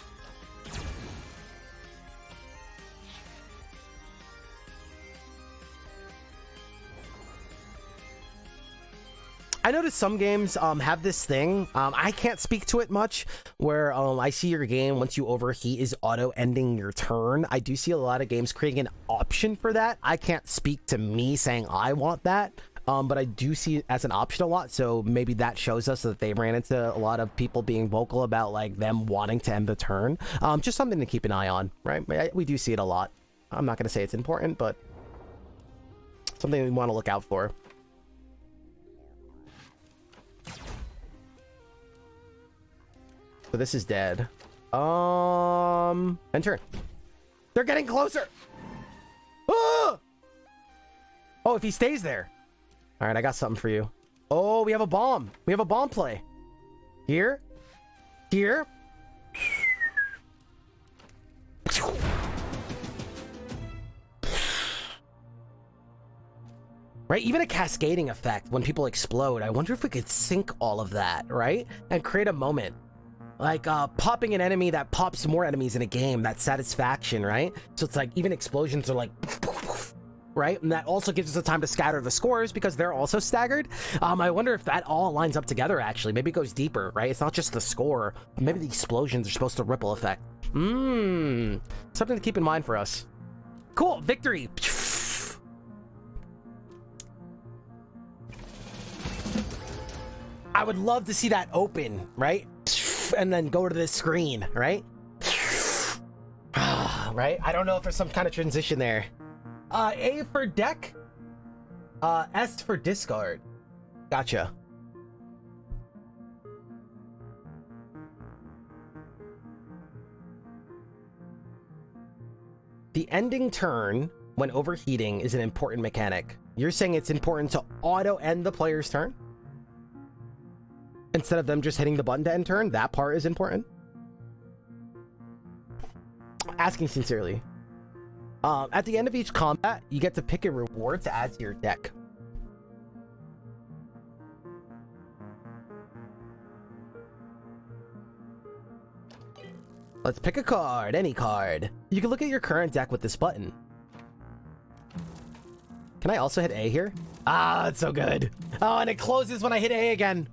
I noticed some games have this thing. I can't speak to it much, where I see your game, once you overheat, is auto-ending your turn. I do see a lot of games creating an option for that. I can't speak to me saying I want that, but I do see it as an option a lot, so maybe that shows us that they ran into a lot of people being vocal about like them wanting to end the turn. Just something to keep an eye on, right? We do see it a lot. I'm not going to say it's important, but something we want to look out for. So this is dead. Enter. They're getting closer. Oh! Oh, if he stays there. All right, I got something for you. Oh, we have a bomb. We have a bomb play. Here. Here. Right, even a cascading effect when people explode. I wonder if we could sync all of that, right? And create a moment. Like popping an enemy that pops more enemies in a game, that satisfaction, right? So it's like even explosions are like, right? And that also gives us the time to scatter the scores because they're also staggered. I wonder if that all lines up together, actually. Maybe it goes deeper, right? It's not just the score. Maybe the explosions are supposed to ripple effect. Something to keep in mind for us. Cool, victory. I would love to see that open, right? And then go to this screen, right? Right? I don't know if there's some kind of transition there. A for deck, S for discard. Gotcha. The ending turn when overheating is an important mechanic. You're saying it's important to auto end the player's turn? Instead of them just hitting the button to end turn? That part is important? Asking sincerely. At the end of each combat, you get to pick a reward to add to your deck. Let's pick a card, any card. You can look at your current deck with this button. Can I also hit A here? Ah, it's so good. Oh, and it closes when I hit A again.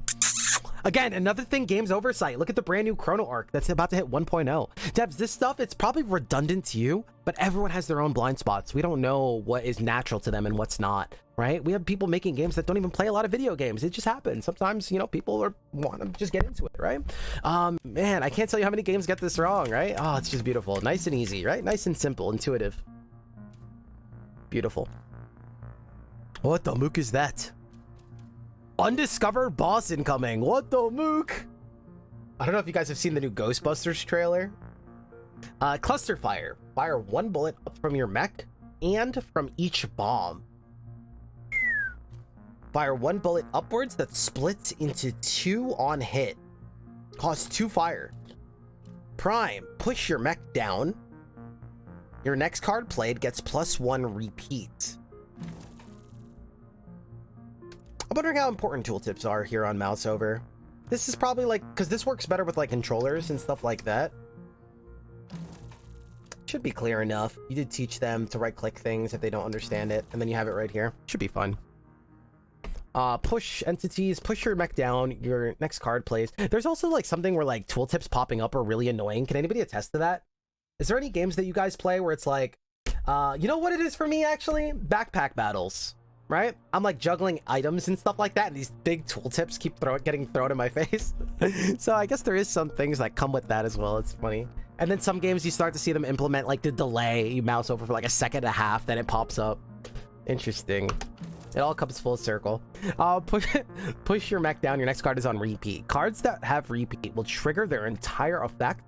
Again, another thing, game's oversight. Look at the brand new Chrono Arc that's about to hit 1.0. Devs, this stuff, it's probably redundant to you, but everyone has their own blind spots. We don't know what is natural to them and what's not, right? We have people making games that don't even play a lot of video games. It just happens. Sometimes, you know, people want to just get into it, right? Man, I can't tell you how many games get this wrong, right? Oh, it's just beautiful. Nice and easy, right? Nice and simple, intuitive. Beautiful. What the mook is that? Undiscovered boss incoming. What the mook? I don't know if you guys have seen the new Ghostbusters trailer. Cluster fire. Fire one bullet up from your mech and from each bomb. Fire one bullet upwards that splits into 2 on hit. Costs 2 fire. Prime. Push your mech down. Your next card played gets +1 repeat. I'm wondering how important tooltips are here on Mouse Over. This is probably like, because this works better with like controllers and stuff like that. Should be clear enough. You did teach them to right click things if they don't understand it, and then you have it right here. Should be fun. Push entities, push your mech down, your next card plays. There's also like something where like tooltips popping up are really annoying. Can anybody attest to that? Is there any games that you guys play where it's like, you know what it is for me actually? Backpack battles. Right? I'm like juggling items and stuff like that, and these big tooltips keep getting thrown in my face. So I guess there is some things that come with that as well. It's funny. And then some games you start to see them implement like the delay. You mouse over for like a second and a half, then it pops up. Interesting. It all comes full circle. Push your mech down. Your next card is on repeat. Cards that have repeat will trigger their entire effect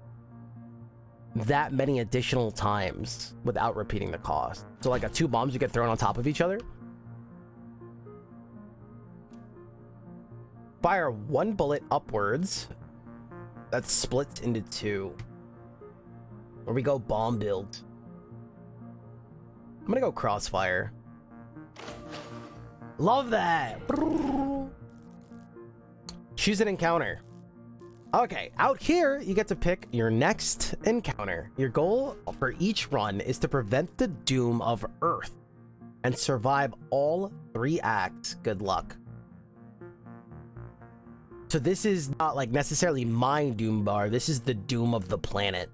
that many additional times without repeating the cost. So like 2 bombs you get thrown on top of each other. Fire 1 bullet upwards that splits into 2. Or we go bomb build. I'm gonna go crossfire. Love that. Choose an encounter. Okay, out here you get to pick your next encounter. Your goal for each run is to prevent the doom of Earth and survive all 3 acts. Good luck. So this is not like necessarily my doom bar. This is the doom of the planet.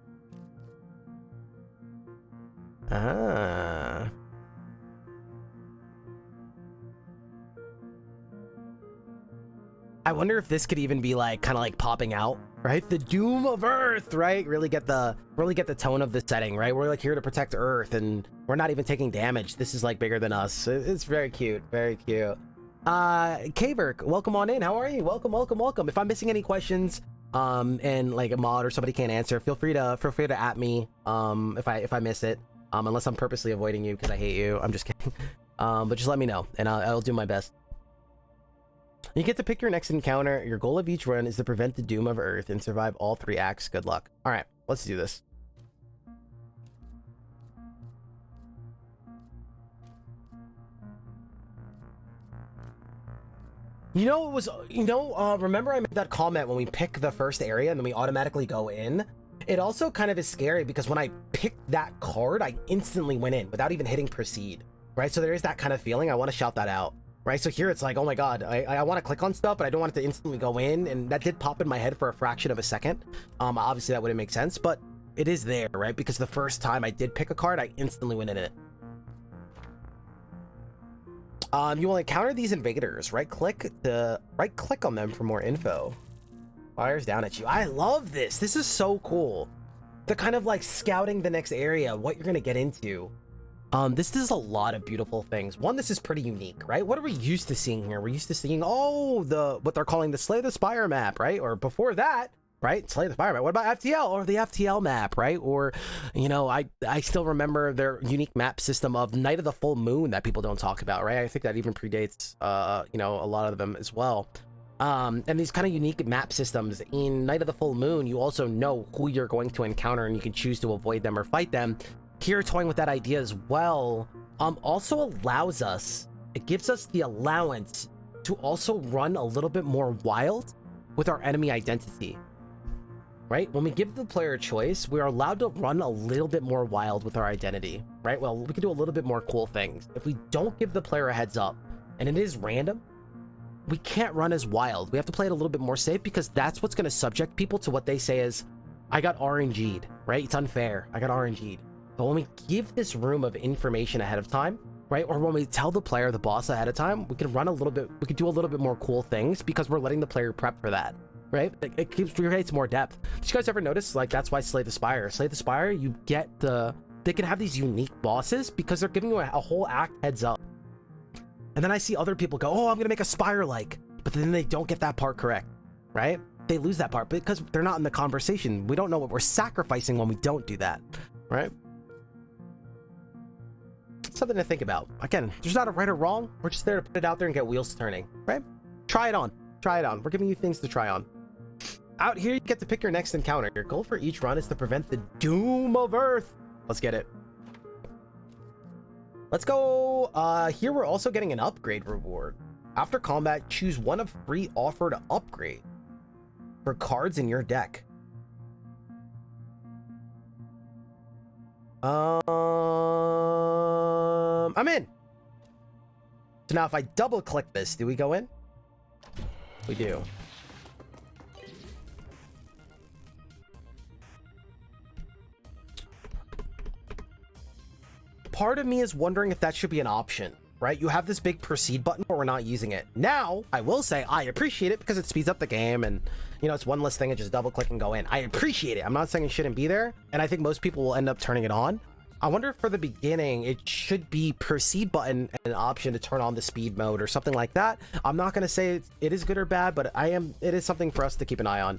Ah. I wonder if this could even be like kind of like popping out, right? The doom of Earth, right? Really get the tone of the setting, right? We're like here to protect Earth, and we're not even taking damage. This is like bigger than us. It's very cute, very cute. Kaverk, welcome on in. How are you? Welcome, welcome, welcome. If I'm missing any questions, and like a mod or somebody can't answer, feel free to at me, if I miss it, unless I'm purposely avoiding you because I hate you. I'm just kidding. But just let me know, and I'll do my best. You get to pick your next encounter. Your goal of each run is to prevent the doom of Earth and survive all 3 acts. Good luck. All right, let's do this. Remember I made that comment when we pick the first area and then we automatically go in? It also kind of is scary because when I picked that card, I instantly went in without even hitting proceed, right? So there is that kind of feeling. I want to shout that out, right? So here it's like, oh my God, I want to click on stuff, but I don't want it to instantly go in. And that did pop in my head for a fraction of a second. Obviously that wouldn't make sense, but it is there, right? Because the first time I did pick a card, I instantly went in it. You will encounter these invaders. Right click on them for more info. Fires down at you. I love this. This is so cool. They're kind of like scouting the next area, what you're gonna get into. This does a lot of beautiful things. One, this is pretty unique, right? What are we used to seeing here? We're used to seeing, what they're calling the Slay the Spire map, right? Or before that, right? Slay the Spire map. What about FTL or the FTL map, right? Or, you know, I still remember their unique map system of Night of the Full Moon that people don't talk about, right? I think that even predates, you know, a lot of them as well. And these kind of unique map systems in Night of the Full Moon, you also know who you're going to encounter and you can choose to avoid them or fight them. Here, toying with that idea as well, also allows us, it gives us the allowance to also run a little bit more wild with our enemy identity, right? When we give the player a choice, we're allowed to run a little bit more wild with our identity, right? Well, we can do a little bit more cool things. If we don't give the player a heads up and it is random, we can't run as wild. We have to play it a little bit more safe because that's what's going to subject people to what they say is, I got RNG'd, right? It's unfair. I got RNG'd. But when we give this room of information ahead of time, right? Or when we tell the player, the boss ahead of time, we can run a little bit, we can do a little bit more cool things because we're letting the player prep for that, right? It creates more depth. Did you guys ever notice, like, that's why Slay the Spire, you get they can have these unique bosses because they're giving you a whole act heads up. And then I see other people go, oh, I'm gonna make a Spire-like, but then they don't get that part correct, right? They lose that part because they're not in the conversation. We don't know what we're sacrificing when we don't do that, right? Something to think about. Again, there's not a right or wrong. We're just there to put it out there and get wheels turning, right? Try it on. Try it on. We're giving you things to try on. Out here, you get to pick your next encounter. Your goal for each run is to prevent the doom of Earth. Let's get it. Let's go. Here we're also getting an upgrade reward. After combat, choose one of 3 offered to upgrade for cards in your deck. I'm in. So now if I double click this, do we go in? We do. Part of me is wondering if that should be an option, right? You have this big proceed button, but we're not using it. Now, I will say I appreciate it because it speeds up the game and, you know, it's one less thing and just double click and go in. I appreciate it. I'm not saying it shouldn't be there. And I think most people will end up turning it on. I wonder if for the beginning, it should be proceed button and an option to turn on the speed mode or something like that. I'm not going to say it is good or bad, but it is something for us to keep an eye on.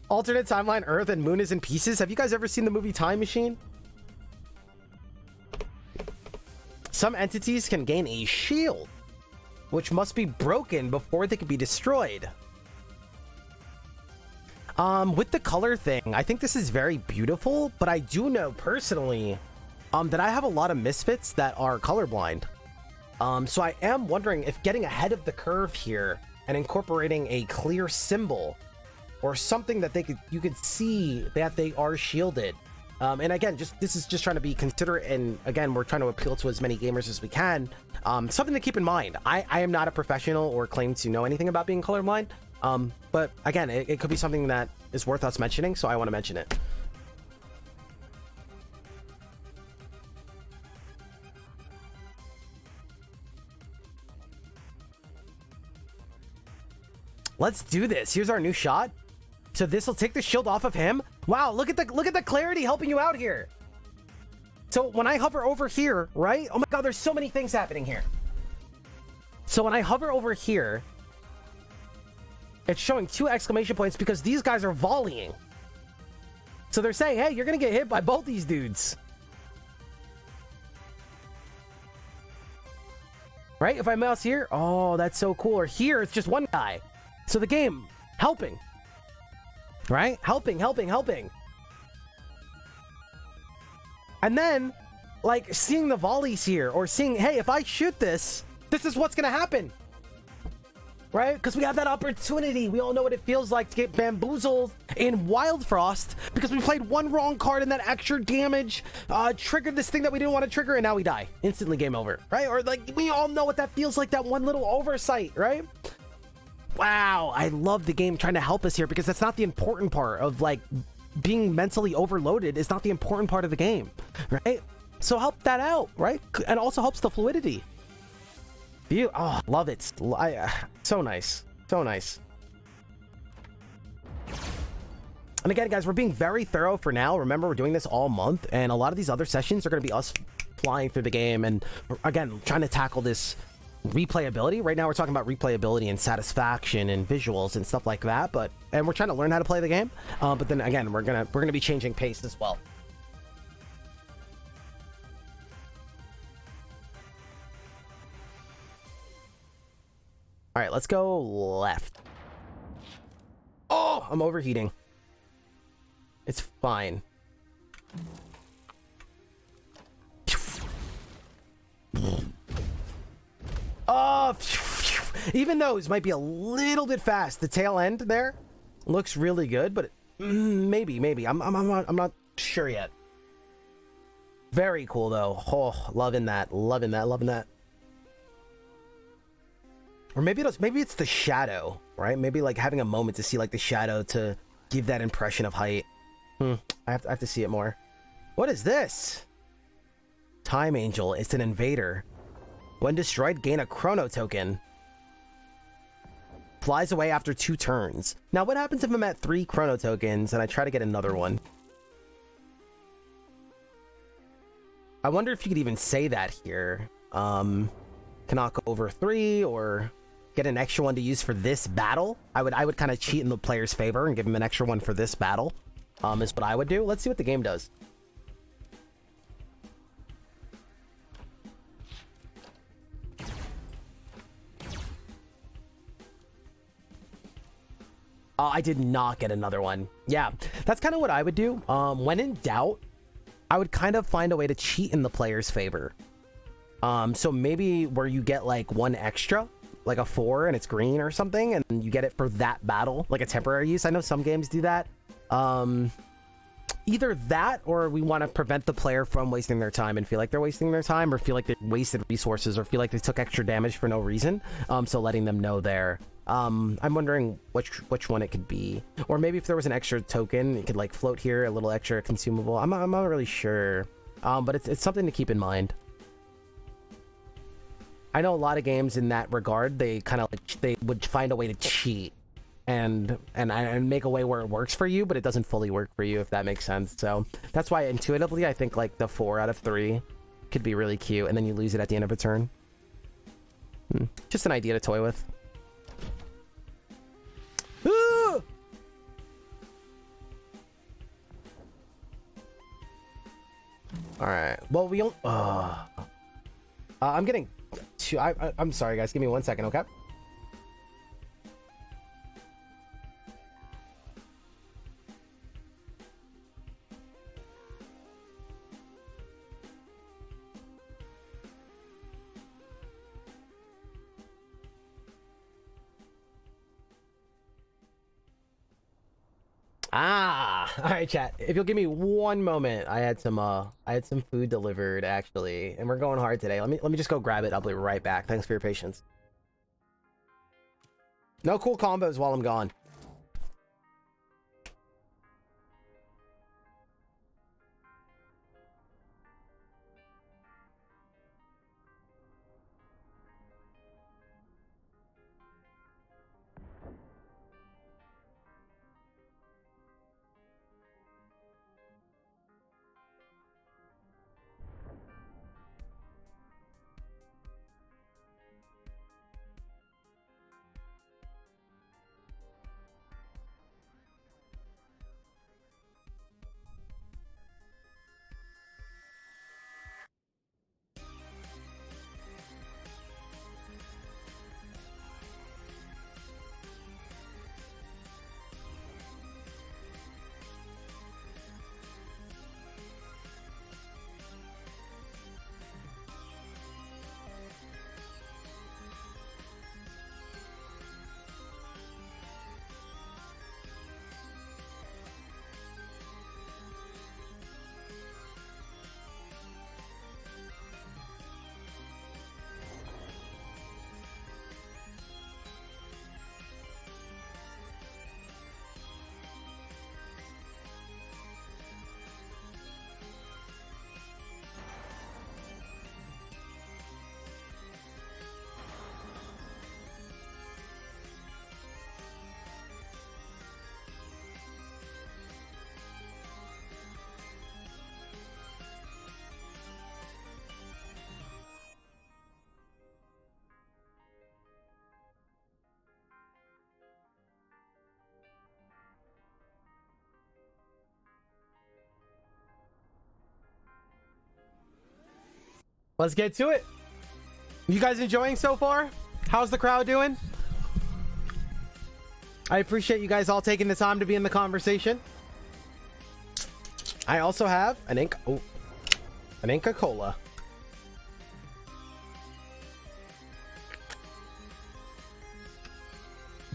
Alternate timeline, Earth and Moon is in pieces. Have you guys ever seen the movie Time Machine? Some entities can gain a shield, which must be broken before they can be destroyed. With the color thing, I think this is very beautiful, but I do know personally, that I have a lot of misfits that are colorblind. So I am wondering if getting ahead of the curve here and incorporating a clear symbol or something that you could see that they are shielded. And again, this is just trying to be considerate, and again, we're trying to appeal to as many gamers as we can. Something to keep in mind. I am not a professional or claim to know anything about being colorblind. But again, it could be something that is worth us mentioning, so I want to mention it. Let's do this. Here's our new shot. So this will take the shield off of him. Wow, look at the clarity helping you out here. So when I hover over here, right? Oh my god, there's so many things happening here. So when I hover over here, it's showing 2 exclamation points because these guys are volleying. So they're saying, hey, you're gonna get hit by both these dudes. Right? If I mouse here, oh, that's so cool. Or here, it's just one guy. So the game, helping. Right? Helping. And then, like, seeing the volleys here, or seeing, hey, if I shoot this is what's gonna happen. Right? Because we have that opportunity. We all know what it feels like to get bamboozled in Wild Frost because we played one wrong card and that extra damage triggered this thing that we didn't want to trigger, and now we die. Instantly game over. Right? Or, like, we all know what that feels like, that one little oversight, right? Wow, I love the game trying to help us here because that's not the important part of, like, being mentally overloaded is not the important part of the game, right? So help that out, right? And also helps the fluidity. Oh, love it. So nice. So nice. And again, guys, we're being very thorough for now. Remember, we're doing this all month, and a lot of these other sessions are going to be us flying through the game and, again, trying to tackle this replayability. Right now, we're talking about replayability and satisfaction and visuals and stuff like that. And we're trying to learn how to play the game. But then again, we're gonna be changing pace as well. All right, let's go left. Oh, I'm overheating. It's fine. Oh, even those might be a little bit fast. The tail end there looks really good, but maybe. I'm not sure yet. Very cool though. Oh, loving that. Or maybe it's the shadow, right? Maybe like having a moment to see like the shadow to give that impression of height. I have to see it more. What is this? Time Angel. It's an invader. When destroyed, gain a chrono token. Flies away after 2 turns. Now, what happens if I'm at 3 chrono tokens and I try to get another one? I wonder if you could even say that here. Cannot go over 3 or get an extra one to use for this battle. I would kind of cheat in the player's favor and give him an extra one for this battle. Is what I would do. Let's see what the game does. I did not get another one. Yeah, that's kind of what I would do. When in doubt, I would kind of find a way to cheat in the player's favor. So maybe where you get like 1 extra, like a 4 and it's green or something, and you get it for that battle, like a temporary use. I know some games do that. Either that, or we want to prevent the player from wasting their time and feel like they're wasting their time, or feel like they wasted resources, or feel like they took extra damage for no reason. So letting them know there. I'm wondering which one it could be, or maybe if there was an extra token, it could like float here, a little extra consumable. I'm not really sure, but it's something to keep in mind. I know a lot of games in that regard, they kind of like, they would find a way to cheat and make a way where it works for you, but it doesn't fully work for you, if that makes sense. So that's why intuitively I think like the 4 out of 3 could be really cute, and then you lose it at the end of a turn. Just an idea to toy with. All right. Well, we don't. I'm getting. I'm sorry, guys. Give me 1 second, okay? All right, chat. If you'll give me 1 moment, I had some food delivered actually, and we're going hard today. Let me just go grab it. I'll be right back. Thanks for your patience. No cool combos while I'm gone. Let's get to it. You guys enjoying so far? How's the crowd doing? I appreciate you guys all taking the time to be in the conversation. I also have an Inca Cola.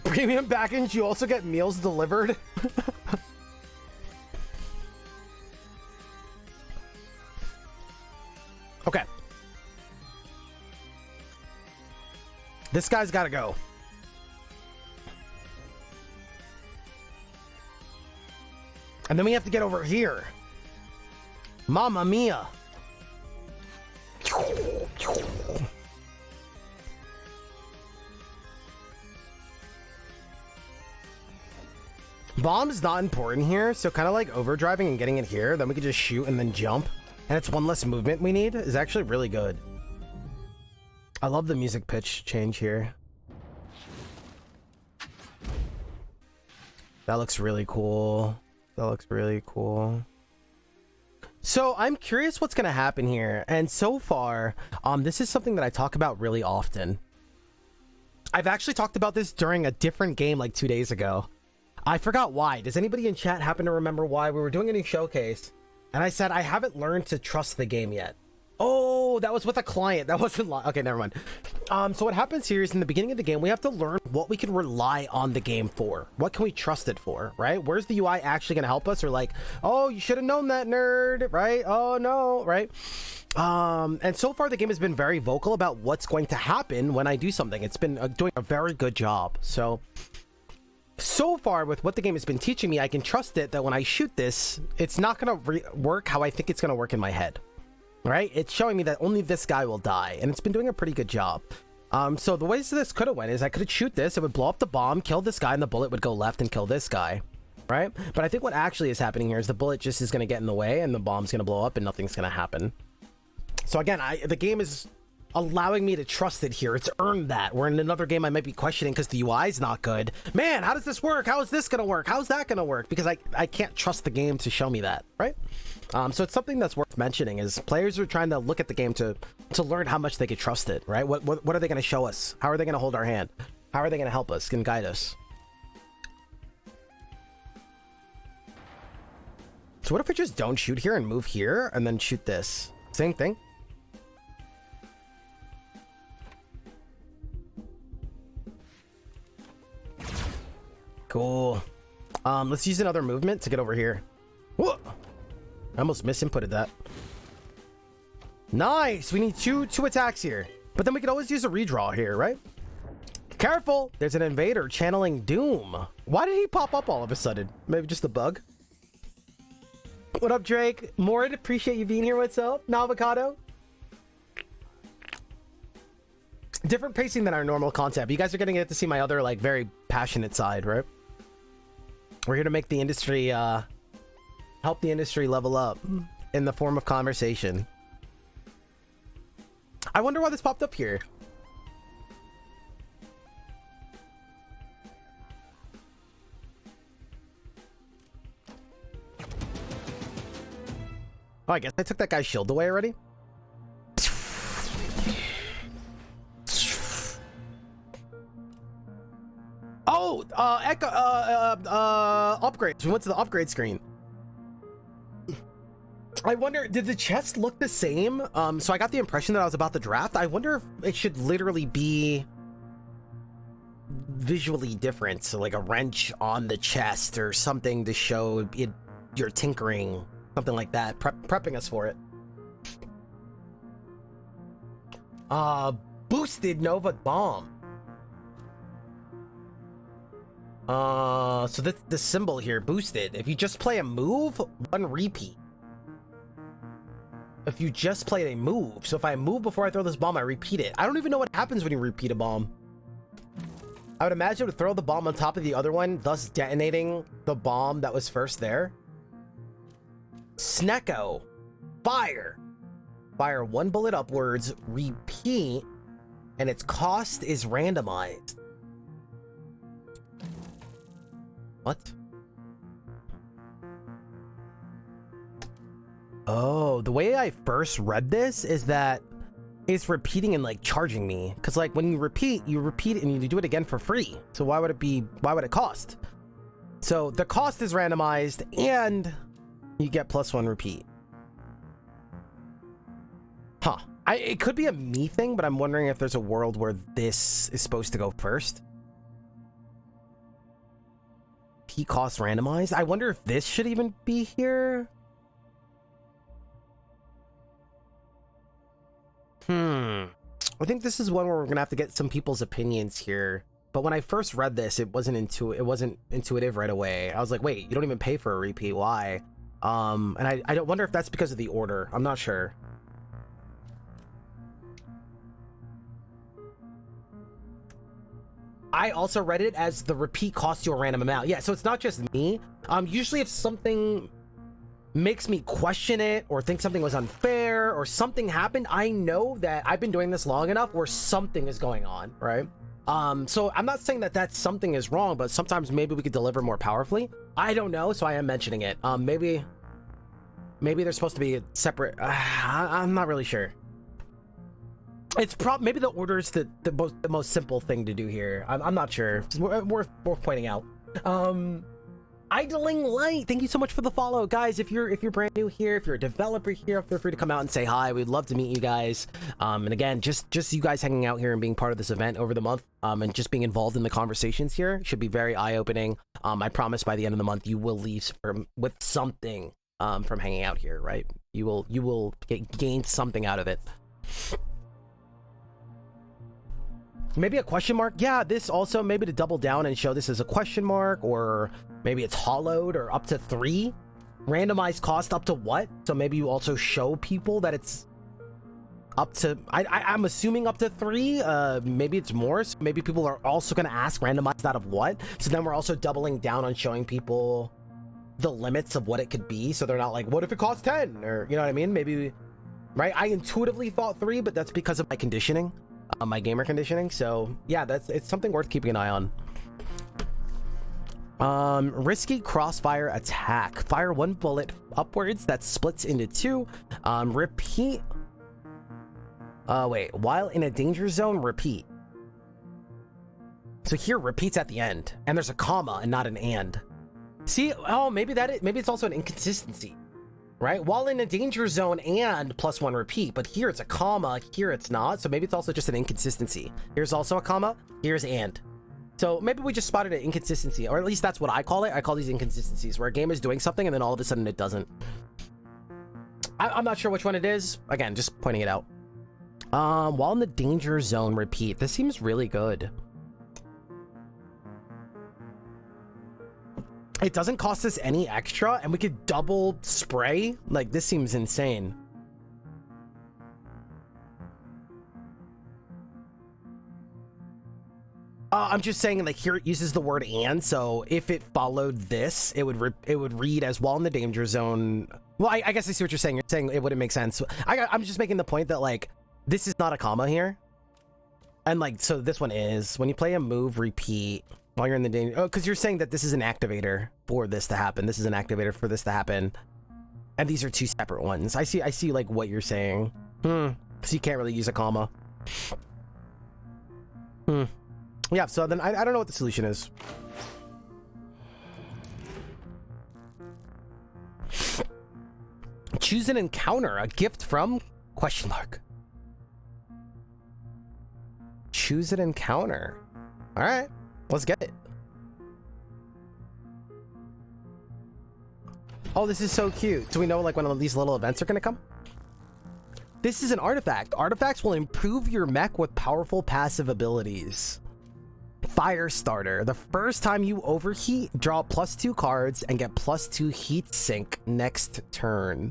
Premium package, you also get meals delivered. Okay. This guy's gotta go. And then we have to get over here. Mamma mia. Bomb's not important here, so kind of like overdriving and getting it here, then we can just shoot and then jump. And it's one less movement we need is actually really good. I love the music pitch change here. That looks really cool. That looks really cool. So I'm curious what's going to happen here. And so far, this is something that I talk about really often. I've actually talked about this during a different game like 2 days ago. I forgot why. Does anybody in chat happen to remember why? We were doing a new showcase and I said I haven't learned to trust the game yet. Oh, that was with a client. That wasn't okay, never mind. So what happens here is in the beginning of the game, we have to learn what we can rely on the game for. What can we trust it for, right? Where's the UI actually going to help us? Or like, oh, you should have known that, nerd, right? Oh, no, right? And so far, the game has been very vocal about what's going to happen when I do something. It's been doing a very good job. So far, with what the game has been teaching me, I can trust it that when I shoot this, it's not going to work how I think it's going to work in my head. Right? It's showing me that only this guy will die, and it's been doing a pretty good job. So the ways this could have went is I could shoot this, it would blow up the bomb, kill this guy, and the bullet would go left and kill this guy. Right? But I think what actually is happening here is the bullet just is going to get in the way, and the bomb's going to blow up, and nothing's going to happen. So again, the game is allowing me to trust it here. It's earned that. Where in another game I might be questioning because the UI is not good. Man, how does this work? How is this going to work? How's that going to work? Because I can't trust the game to show me that, right? So it's something that's worth mentioning is players are trying to look at the game to learn how much they can trust it, right? What are they going to show us? How are they going to hold our hand? How are they going to help us and guide us? So what if we just don't shoot here and move here and then shoot this? Same thing. Cool. Let's use another movement to get over here. Whoa! I almost misinputted that. Nice! We need two attacks here. But then we could always use a redraw here, right? Careful! There's an invader channeling doom. Why did he pop up all of a sudden? Maybe just a bug? What up, Drake? Mord, appreciate you being here. What's up? Navocado? Different pacing than our normal content. But you guys are going to get to see my other, like, very passionate side, right? We're here to make the industry, help the industry level up in the form of conversation. I wonder why this popped up here. Oh, I guess I took that guy's shield away already. Oh, upgrades. We went to the upgrade screen. I wonder, did the chest look the same? So I got the impression that I was about to draft. I wonder if it should literally be visually different. So like a wrench on the chest or something to show it, you're tinkering, something like that, prepping us for it. Boosted Nova Bomb. So that's the symbol here, boosted. If you just play a move, one repeat. If you just play a move. So if I move before I throw this bomb, I repeat it. I don't even know what happens when you repeat a bomb. I would imagine it would throw the bomb on top of the other one, thus detonating the bomb that was first there. Snecko. Fire. Fire one bullet upwards, repeat, and its cost is randomized. What? Oh, the way I first read this is that is repeating and like charging me, because like when you repeat it and you do it again for free. So why would it cost? So the cost is randomized and you get +1 repeat. Huh. It could be a me thing, but I'm wondering if there's a world where this is supposed to go first. P cost randomized. I wonder if this should even be here. I think this is one where we're gonna have to get some people's opinions here. But when I first read this, it wasn't intuitive right away. I was like, wait, you don't even pay for a repeat. Why? And I don't wonder if that's because of the order. I'm not sure. I also read it as the repeat costs you a random amount. Yeah, so it's not just me. Usually if something makes me question it or think something was unfair or something happened, I know that I've been doing this long enough where something is going on, right? So I'm not saying that something is wrong, but sometimes maybe we could deliver more powerfully. I don't know, so I am mentioning it. Maybe there's supposed to be a separate. I'm not really sure. It's maybe the order is the most simple thing to do here. I'm not sure. It's worth pointing out. Idling Light, thank you so much for the follow, guys. If you're brand new here, if you're a developer here, feel free to come out and say hi. We'd love to meet you guys. And again, just you guys hanging out here and being part of this event over the month, and just being involved in the conversations here should be very eye-opening. I promise by the end of the month you will leave with something from hanging out here, right? You will gain something out of it. Maybe a question mark. Yeah, this also maybe to double down and show this as a question mark, or maybe it's hollowed, or up to 3 randomized cost up to what? So maybe you also show people that it's up to I'm assuming up to 3. Maybe it's more, so maybe people are also going to ask randomized out of what. So then we're also doubling down on showing people the limits of what it could be, so they're not like, what if it costs 10? Or you know what I mean? Maybe, right? I intuitively thought 3, but that's because of my conditioning. My gamer conditioning. So yeah, it's something worth keeping an eye on. Risky crossfire attack. Fire 1 bullet upwards that splits into 2. Repeat. Wait, while in a danger zone, repeat. So here repeats at the end, and there's a comma and not an and. See, oh, maybe it's also an inconsistency. Right? While in a danger zone and +1 repeat, but here it's a comma, here it's not. So maybe it's also just an inconsistency. Here's also a comma, here's and. So maybe we just spotted an inconsistency, or at least that's what I call it. I call these inconsistencies, where a game is doing something and then all of a sudden it doesn't. I'm not sure which one it is. Again, just pointing it out. While in the danger zone, repeat. This seems really good. It doesn't cost us any extra, and we could double spray. Like, this seems insane. I'm just saying, like, here it uses the word and, so if it followed this, it would read as while in the danger zone. Well, I guess I see what you're saying. You're saying it wouldn't make sense. I'm just making the point that, like, this is not a comma here. And, like, so this one is. When you play a move, repeat. While you're in the danger... Oh, because you're saying that this is an activator for this to happen. This is an activator for this to happen. And these are 2 separate ones. I see, like, what you're saying. So you can't really use a comma. Yeah, so then I don't know what the solution is. Choose an encounter. A gift from... Question mark. Choose an encounter. Alright. Let's get it. Oh, this is so cute. Do we know, like, when these little events are going to come? This is an artifact. Artifacts will improve your mech with powerful passive abilities. Fire starter. The first time you overheat, draw +2 cards and get +2 heat sink next turn.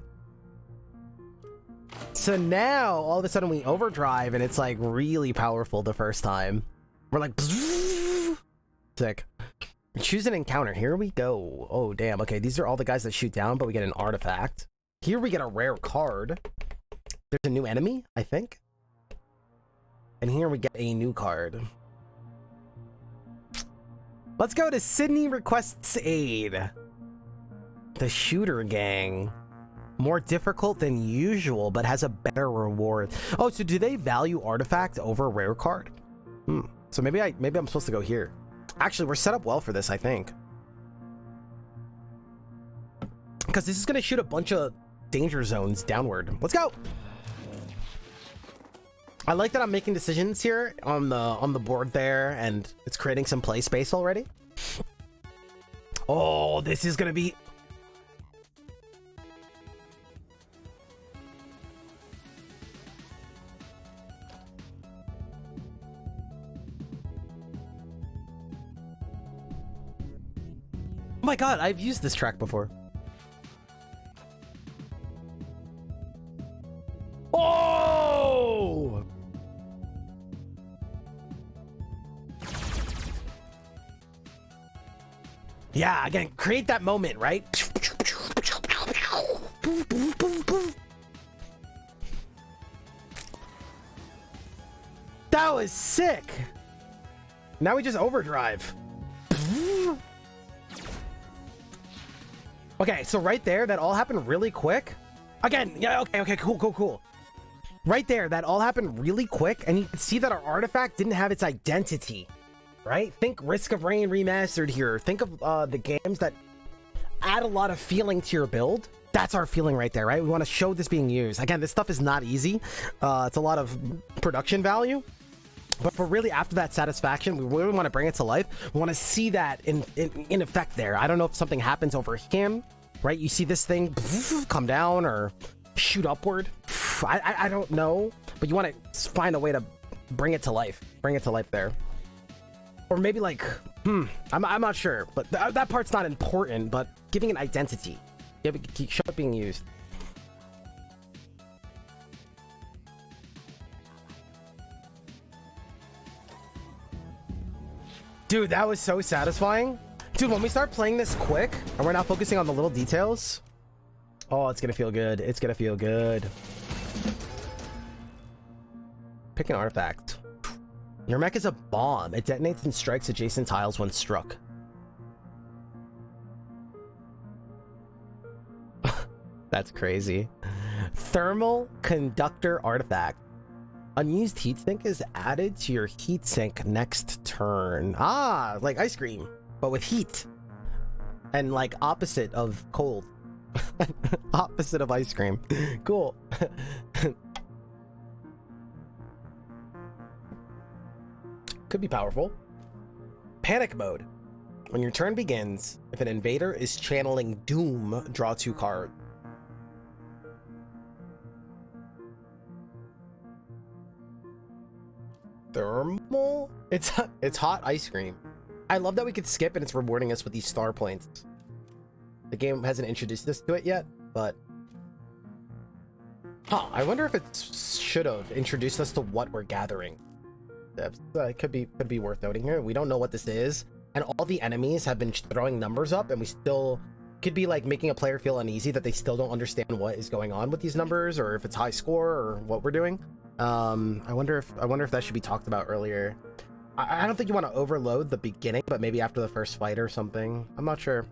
So now, all of a sudden, we overdrive, and it's, like, really powerful the first time. We're like... Sick. Choose an encounter. Here we go. Oh, damn. Okay, these are all the guys that shoot down, but we get an artifact. Here we get a rare card. There's a new enemy, I think. And here we get a new card. Let's go to Sydney Requests Aid. The Shooter Gang. More difficult than usual, but has a better reward. Oh, so do they value artifact over rare card? So maybe I'm supposed to go here. Actually, we're set up well for this, I think. Because this is going to shoot a bunch of danger zones downward. Let's go. I like that I'm making decisions here on the board there, and it's creating some play space already. Oh, this is going to be... Oh my god, I've used this track before. Oh! Yeah, again, create that moment, right? That was sick. Now we just overdrive. Okay, so right there, that all happened really quick. Again, yeah, okay, cool. Right there, that all happened really quick, and you can see that our artifact didn't have its identity, right? Think Risk of Rain Remastered here. Think of the games that add a lot of feeling to your build. That's our feeling right there, right? We want to show this being used. Again, this stuff is not easy. It's a lot of production value. But for really after that satisfaction, we really want to bring it to life. We want to see that in effect there. I don't know if something happens over him, right? You see this thing come down or shoot upward. I don't know, but you want to find a way to bring it to life. Bring it to life there. Or maybe like, I'm not sure, but that part's not important, but giving an identity. Yeah, show it being used. Dude, that was so satisfying. Dude, when we start playing this quick and we're not focusing on the little details, oh, it's gonna feel good. It's gonna feel good. Pick an artifact. Your mech is a bomb. It detonates and strikes adjacent tiles when struck. That's crazy. Thermal conductor artifact. Unused heatsink is added to your heatsink next turn. Ah, like ice cream, but with heat. And like opposite of cold. Opposite of ice cream. Cool. Could be powerful. Panic mode. When your turn begins, if an invader is channeling doom, draw 2 cards. Thermal? It's hot ice cream. I love that we could skip and it's rewarding us with these star points. The game hasn't introduced us to it yet, but I wonder if it should have introduced us to what we're gathering. It could be worth noting here. We don't know what this is, and all the enemies have been throwing numbers up, and we still could be like making a player feel uneasy that they still don't understand what is going on with these numbers, or if it's high score or what we're doing. I wonder if that should be talked about earlier. I don't think you want to overload the beginning, but maybe after the first fight or something. I'm not sure.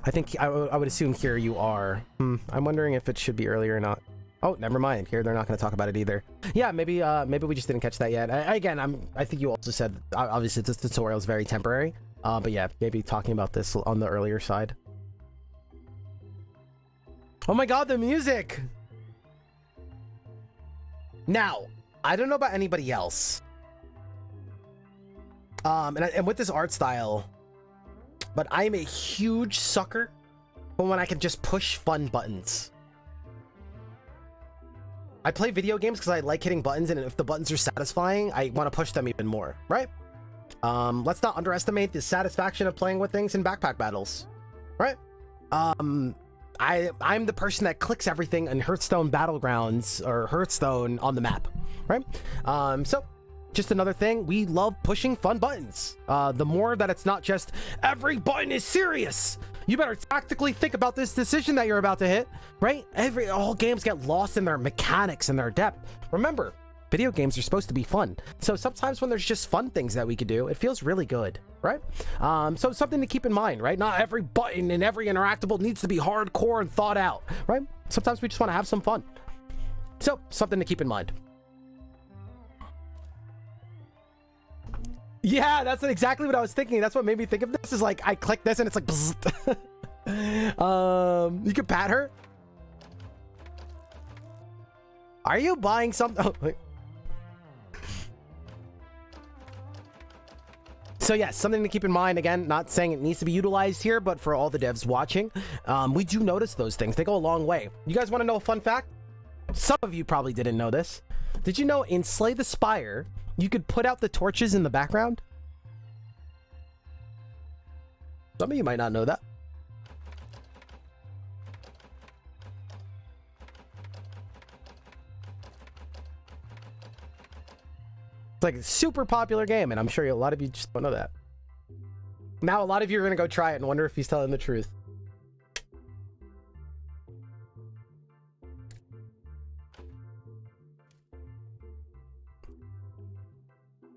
I think I would assume here you are. I'm wondering if it should be earlier or not. Oh, never mind. Here they're not going to talk about it either. Yeah, maybe we just didn't catch that yet. I think you also said obviously this tutorial is very temporary. But yeah, maybe talking about this on the earlier side. Oh my god, the music! Now, I don't know about anybody else. And with this art style, but I'm a huge sucker for when I can just push fun buttons. I play video games because I like hitting buttons, and if the buttons are satisfying, I want to push them even more, right? Let's not underestimate the satisfaction of playing with things in backpack battles, right? I'm the person that clicks everything in Hearthstone Battlegrounds or Hearthstone on the map, right? So just another thing, we love pushing fun buttons. The more that it's not just every button is serious. You better tactically think about this decision that you're about to hit, right? All games get lost in their mechanics and their depth. Remember, Video games are supposed to be fun. So sometimes when there's just fun things that we could do, it feels really good, right? So something to keep in mind, right? Not every button and every interactable needs to be hardcore and thought out, right? Sometimes we just want to have some fun. So something to keep in mind. Yeah, that's exactly what I was thinking. That's what made me think of this. Is like I click this and it's like bzzzt. You can pat her. Are you buying something? Oh, wait. So yes, something to keep in mind. Again, not saying it needs to be utilized here, but for all the devs watching, we do notice those things. They go a long way. You guys want to know a fun fact? Some of you probably didn't know this. Did you know in Slay the Spire, you could put out the torches in the background? Some of you might not know that. It's like a super popular game, and I'm sure a lot of you just don't know that. Now, a lot of you are going to go try it and wonder if he's telling the truth.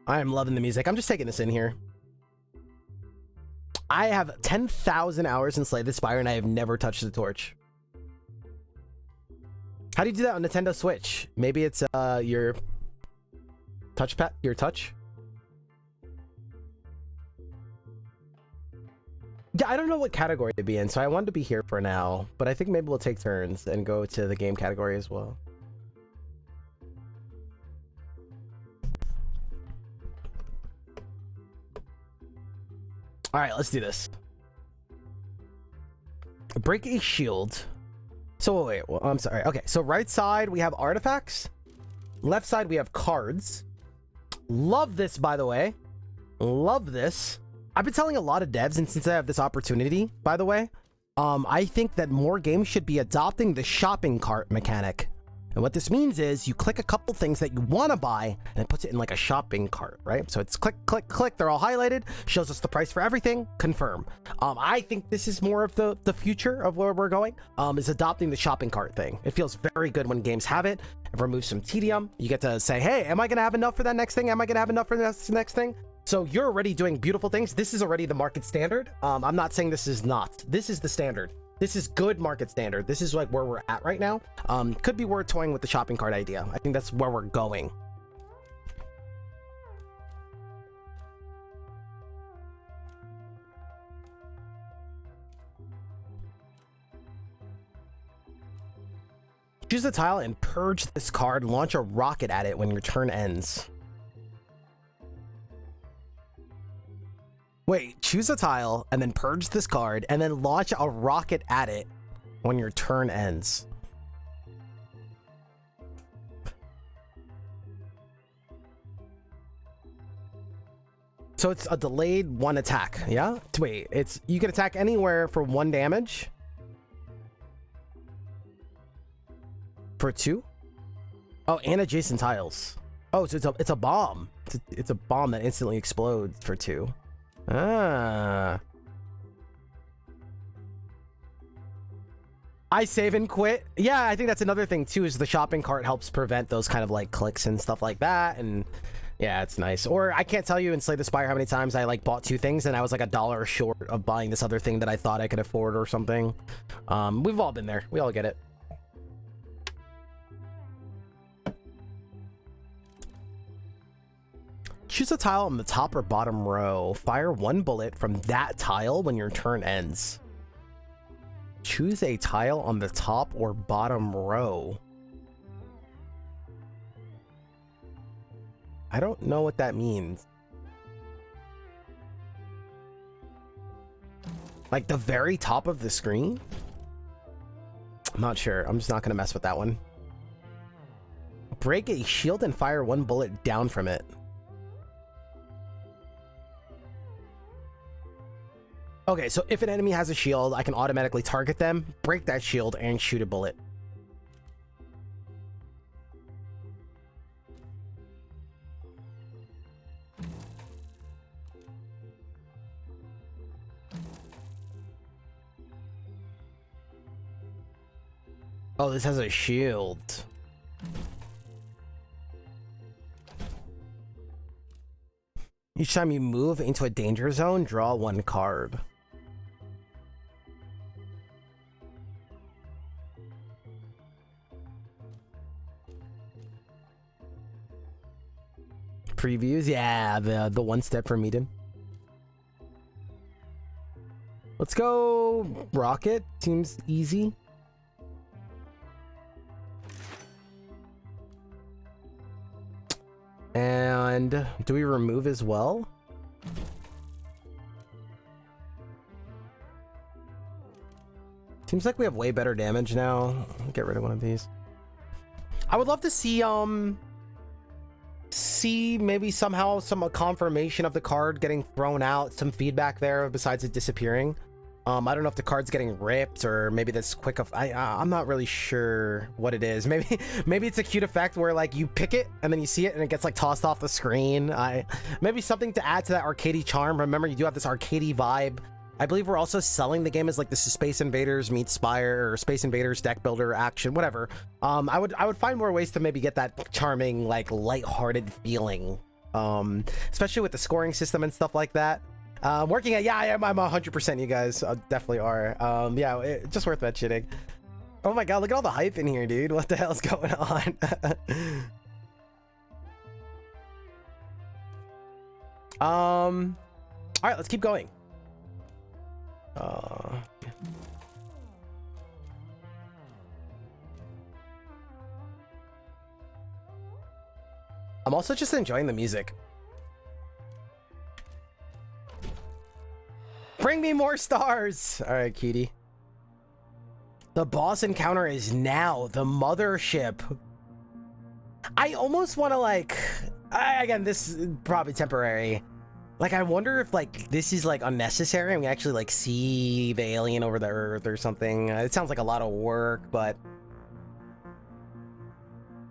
I am loving the music. I'm just taking this in here. I have 10,000 hours in Slay the Spire, and I have never touched the torch. How do you do that on Nintendo Switch? Maybe it's your touchpad, your touch. Yeah, I don't know what category to be in, so I wanted to be here for now, but I think maybe we'll take turns and go to the game category as well. All right, let's do this. Break a shield. So wait, well, I'm sorry. Okay, so right side we have artifacts. Left side we have cards. Love this, by the way. Love this. I've been telling a lot of devs, and since I have this opportunity, by the way, I think that more games should be adopting the shopping cart mechanic. And what this means is you click a couple things that you want to buy, and it puts it in like a shopping cart, right? So it's click, click, click. They're all highlighted, shows us the price for everything, confirm. I think this is more of the future of where we're going, is adopting the shopping cart thing. It feels very good when games have it. It removes some tedium. You get to say, hey, am I going to have enough for that next thing? Am I going to have enough for this next thing? So you're already doing beautiful things. This is already the market standard. I'm not saying this is not. This is the standard. This is good market standard. This is like where we're at right now. Could be worth toying with the shopping cart idea. I think that's where we're going. Choose a tile and purge this card. Launch a rocket at it when your turn ends. Wait, choose a tile and then purge this card and then launch a rocket at it when your turn ends. So it's a delayed one attack, yeah? Wait, it's you can attack anywhere for 1 damage. For 2? Oh, and adjacent tiles. Oh, so it's a bomb. It's a bomb that instantly explodes for 2. Ah. I save and quit. Yeah, I think that's another thing too, is the shopping cart helps prevent those kind of like clicks and stuff like that. And yeah, it's nice. Or I can't tell you in Slay the Spire how many times I like bought 2 things and I was like $1 short of buying this other thing that I thought I could afford or something. We've all been there. We all get it. Choose a tile on the top or bottom row. Fire 1 bullet from that tile when your turn ends. Choose a tile on the top or bottom row. I don't know what that means. Like the very top of the screen? I'm not sure. I'm just not going to mess with that one. Break a shield and fire 1 bullet down from it. Okay, so if an enemy has a shield, I can automatically target them, break that shield, and shoot a bullet. Oh, this has a shield. Each time you move into a danger zone, draw 1 card. Previews, yeah, the 1 step from Eden. Let's go Rocket. Seems easy. And do we remove as well? Seems like we have way better damage now. Get rid of one of these. I would love to see maybe somehow some confirmation of the card getting thrown out, some feedback there besides it disappearing. I don't know if the card's getting ripped or maybe this quick of I'm not really sure what it is. Maybe it's a cute effect where like you pick it and then you see it and it gets like tossed off the screen. Maybe something to add to that arcadey charm. Remember, you do have this arcadey vibe. I believe we're also selling the game as like this is Space Invaders meets Spire or Space Invaders deck builder action, whatever. I would find more ways to maybe get that charming, like lighthearted feeling, especially with the scoring system and stuff like that. Working at, yeah, I'm 100%, you guys definitely are. Yeah, just worth mentioning. Oh my god, look at all the hype in here, dude. What the hell's going on? All right, let's keep going. I'm also just enjoying the music. Bring me more stars! All right, cutie. The boss encounter is now the mothership. I almost want to like... again, this is probably temporary. Like, I wonder if, like, this is, like, unnecessary and we actually, like, see the alien over the Earth or something. It sounds like a lot of work, but...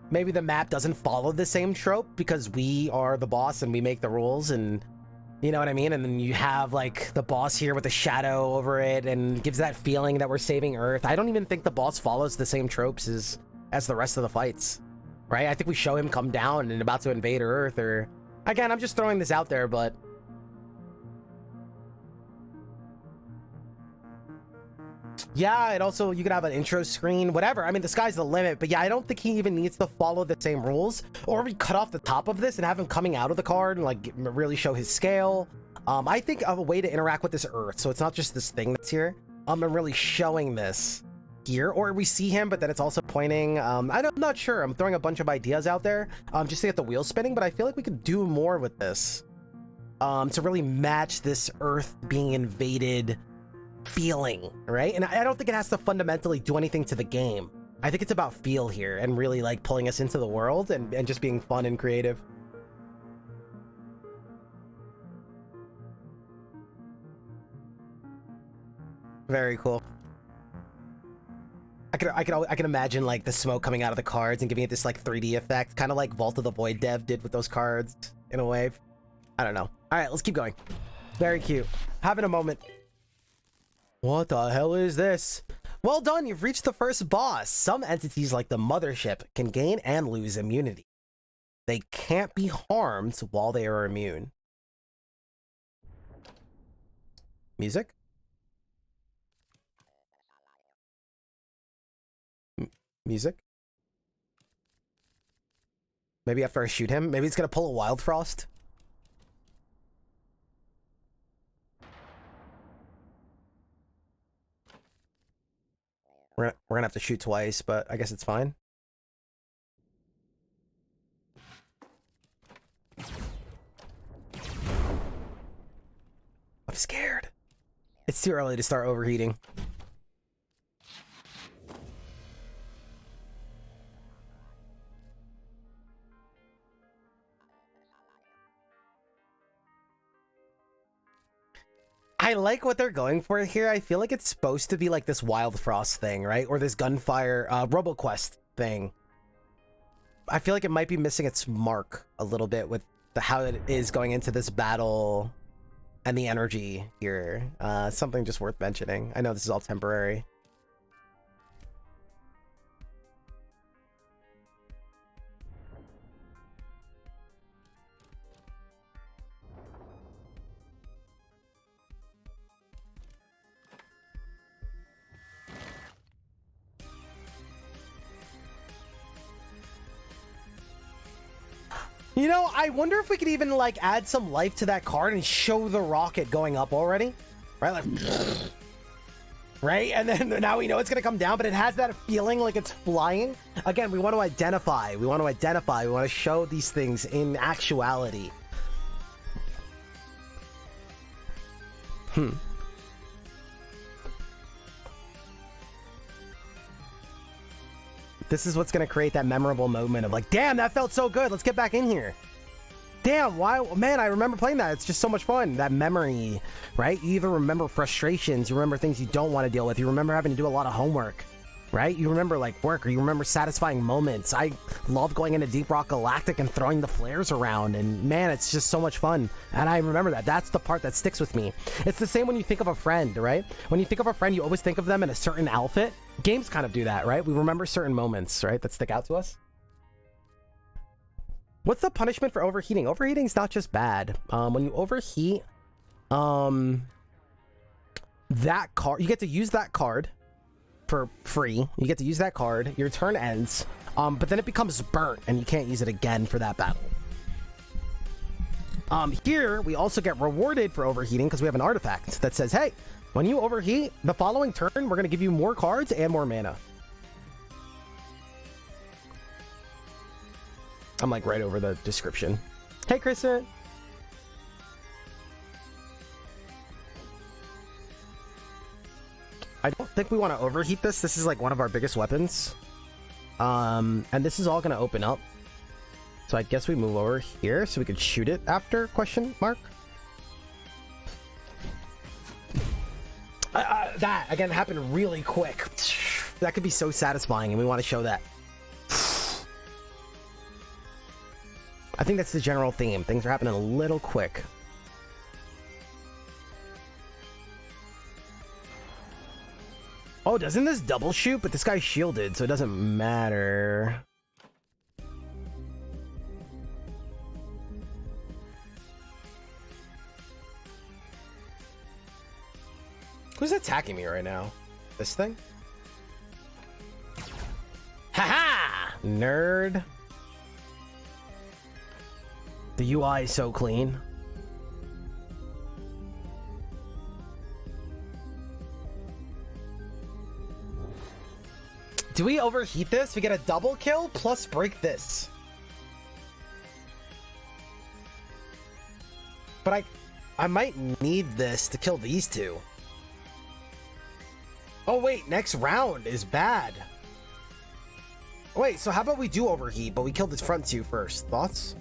maybe the map doesn't follow the same trope because we are the boss and we make the rules and... you know what I mean? And then you have, like, the boss here with a shadow over it and gives that feeling that we're saving Earth. I don't even think the boss follows the same tropes as the rest of the fights, right? I think we show him come down and about to invade Earth or... again, I'm just throwing this out there, but... yeah, it also, you could have an intro screen, whatever. I mean, the sky's the limit, but yeah, I don't think he even needs to follow the same rules. Or we cut off the top of this and have him coming out of the card and like really show his scale. I think of a way to interact with this Earth, so it's not just this thing that's here. I'm really showing this here, or we see him, but then it's also pointing. I'm not sure. I'm throwing a bunch of ideas out there just to get the wheels spinning, but I feel like we could do more with this to really match this Earth being invaded feeling, right? And I don't think it has to fundamentally do anything to the game. I think it's about feel here and really like pulling us into the world and just being fun and creative. Very cool. I can imagine like the smoke coming out of the cards and giving it this like 3D effect, kind of like Vault of the Void dev did with those cards in a way. I don't know. All right, let's keep going. Very cute. Having a moment. What the hell is this? Well done, you've reached the first boss. Some entities like the mothership can gain and lose immunity. They can't be harmed while they are immune. Music? Music? Maybe after I shoot him, maybe it's gonna pull a Wild Frost. We're gonna have to shoot twice, but I guess it's fine. I'm scared. It's too early to start overheating. I like what they're going for here. I feel like it's supposed to be like this Wild Frost thing, right? Or this Gunfire, RoboQuest thing. I feel like it might be missing its mark a little bit with how it is going into this battle and the energy here. Something just worth mentioning. I know this is all temporary. You know, I wonder if we could even, like, add some life to that card and show the rocket going up already. Right? Like, right? And then now we know it's going to come down, but it has that feeling like it's flying. Again, we want to identify. We want to show these things in actuality. This is what's going to create that memorable moment of like, damn, that felt so good. Let's get back in here. Damn, why? Man, I remember playing that. It's just so much fun. That memory, right? You either remember frustrations, you remember things you don't want to deal with, you remember having to do a lot of homework, right? You remember like work, or you remember satisfying moments. I love going into Deep Rock Galactic and throwing the flares around, and man, it's just so much fun. And I remember that. That's the part that sticks with me. It's the same when you think of a friend, right? When you think of a friend, you always think of them in a certain outfit. Games kind of do that, right? We remember certain moments, right, that stick out to us. What's the punishment for overheating? Overheating is not just bad. When you overheat, that card, you get to use that card for free. You get to use that card. Your turn ends, but then it becomes burnt, and you can't use it again for that battle. Here, we also get rewarded for overheating because we have an artifact that says, hey, when you overheat, the following turn, we're going to give you more cards and more mana. I'm like right over the description. Hey, Kristen. I don't think we want to overheat this. This is like one of our biggest weapons. And this is all going to open up. So I guess we move over here so we could shoot it after, question mark. That, again, happened really quick. That could be so satisfying, and we want to show that. I think that's the general theme. Things are happening a little quick. Oh, doesn't this double shoot? But this guy's shielded, so it doesn't matter. Who's attacking me right now? This thing? Haha! Nerd. The UI is so clean. Do we overheat this? We get a double kill plus break this. But I might need this to kill these two. Oh wait, next round is bad. Wait, so how about we do overheat, but we kill this front two first? Thoughts?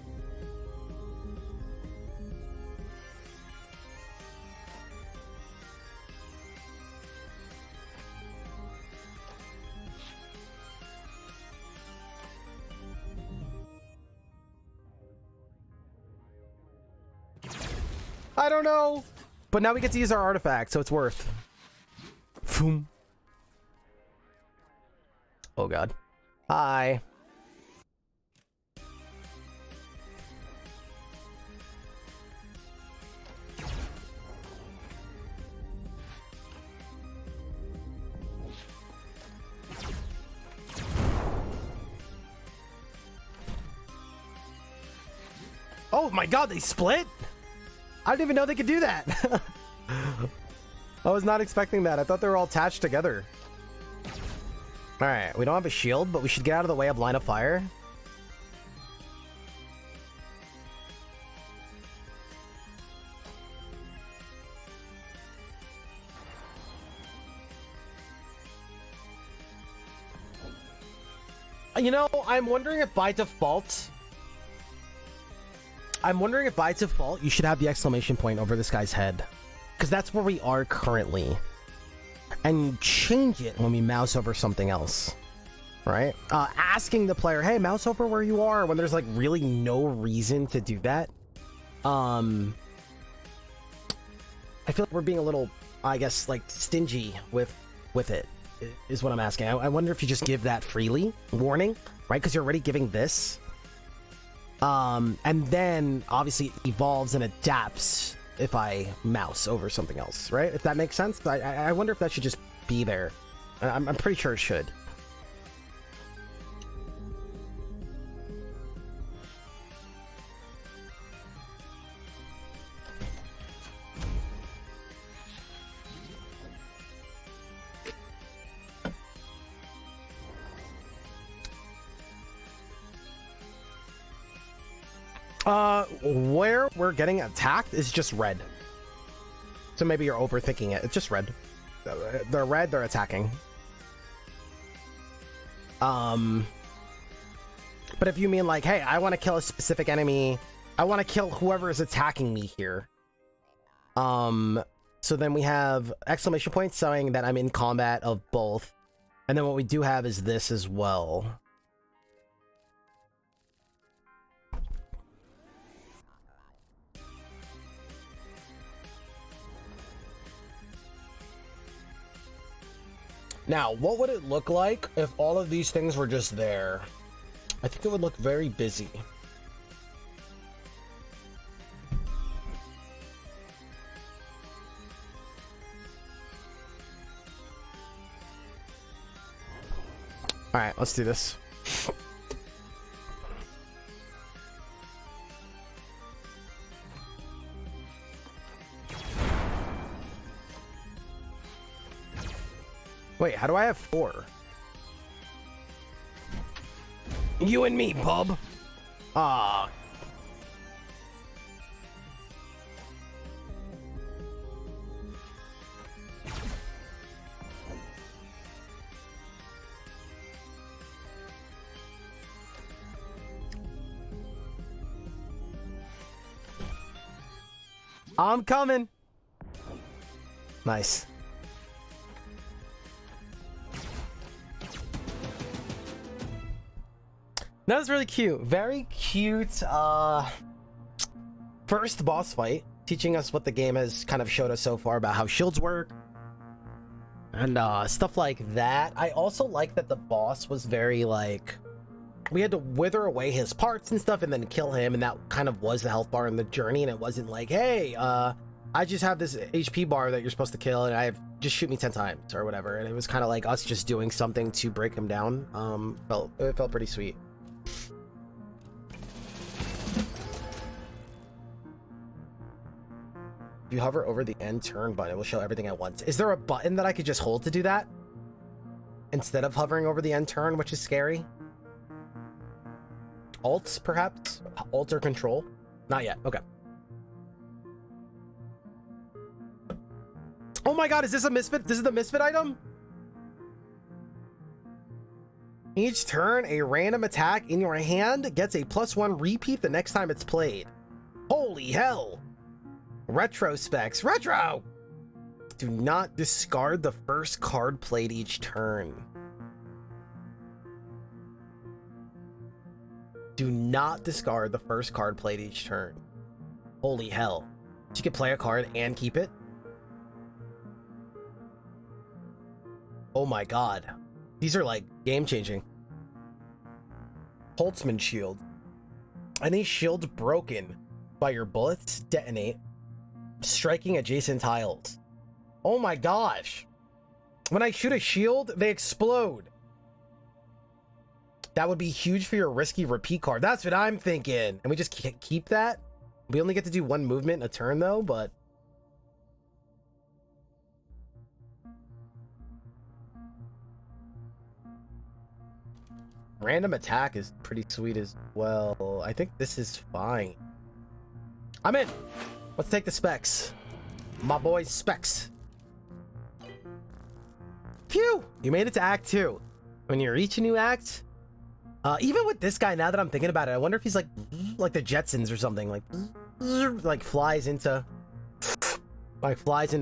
I don't know. But now we get to use our artifact, so it's worth. Boom. Oh god. Hi. Oh my god, they split? I didn't even know they could do that. I was not expecting that. I thought they were all attached together. Alright, we don't have a shield, but we should get out of the way of line of fire. You know, I'm wondering if by default you should have the exclamation point over this guy's head. Because that's where we are currently. And you change it when we mouse over something else. Right? Asking the player, hey, mouse over where you are, when there's like really no reason to do that. I feel like we're being a little, I guess, like stingy with it, is what I'm asking. I wonder if you just give that freely, warning, right? Because you're already giving this. And then obviously it evolves and adapts if I mouse over something else, right? If that makes sense. I wonder if that should just be there. I'm pretty sure it should. Where we're getting attacked is just red. So maybe you're overthinking it. It's just red. They're red, they're attacking. But if you mean like, hey, I want to kill a specific enemy, I want to kill whoever is attacking me here. So then we have exclamation points showing that I'm in combat of both. And then what we do have is this as well. Now, what would it look like if all of these things were just there? I think it would look very busy. All right, let's do this. Wait, how do I have 4? You and me, bub. Ah. I'm coming. Nice. That was really cute. Very cute. First boss fight, teaching us what the game has kind of showed us so far about how shields work and stuff like that. I also like that the boss was very like, we had to wither away his parts and stuff and then kill him, and that kind of was the health bar in the journey, and it wasn't like, hey, I just have this HP bar that you're supposed to kill and I have just shoot me 10 times or whatever. And it was kind of like us just doing something to break him down. It felt pretty sweet. If you hover over the end turn button, it will show everything at once. Is there a button that I could just hold to do that? Instead of hovering over the end turn, which is scary? Alt, perhaps? Alt or control? Not yet. Okay. Oh my god, is this a misfit? This is the misfit item? Each turn, a random attack in your hand gets a +1 repeat the next time it's played. Holy hell! Retrospects. Retro! Do not discard the first card played each turn. Do not discard the first card played each turn. Holy hell. So you can play a card and keep it? Oh my god. These are like game-changing. Holtzman shield. Any shield broken by your bullets detonate, striking adjacent tiles. Oh my gosh. When I shoot a shield, they explode. That would be huge for your risky repeat card. That's what I'm thinking. And we just can't keep that? We only get to do 1 movement a turn though, but... Random attack is pretty sweet as well. I think this is fine. I'm in. Let's take the specs. My boy's specs. Phew! You made it to Act 2. When you reach a new act, even with this guy, now that I'm thinking about it, I wonder if he's like the Jetsons or something, like flies into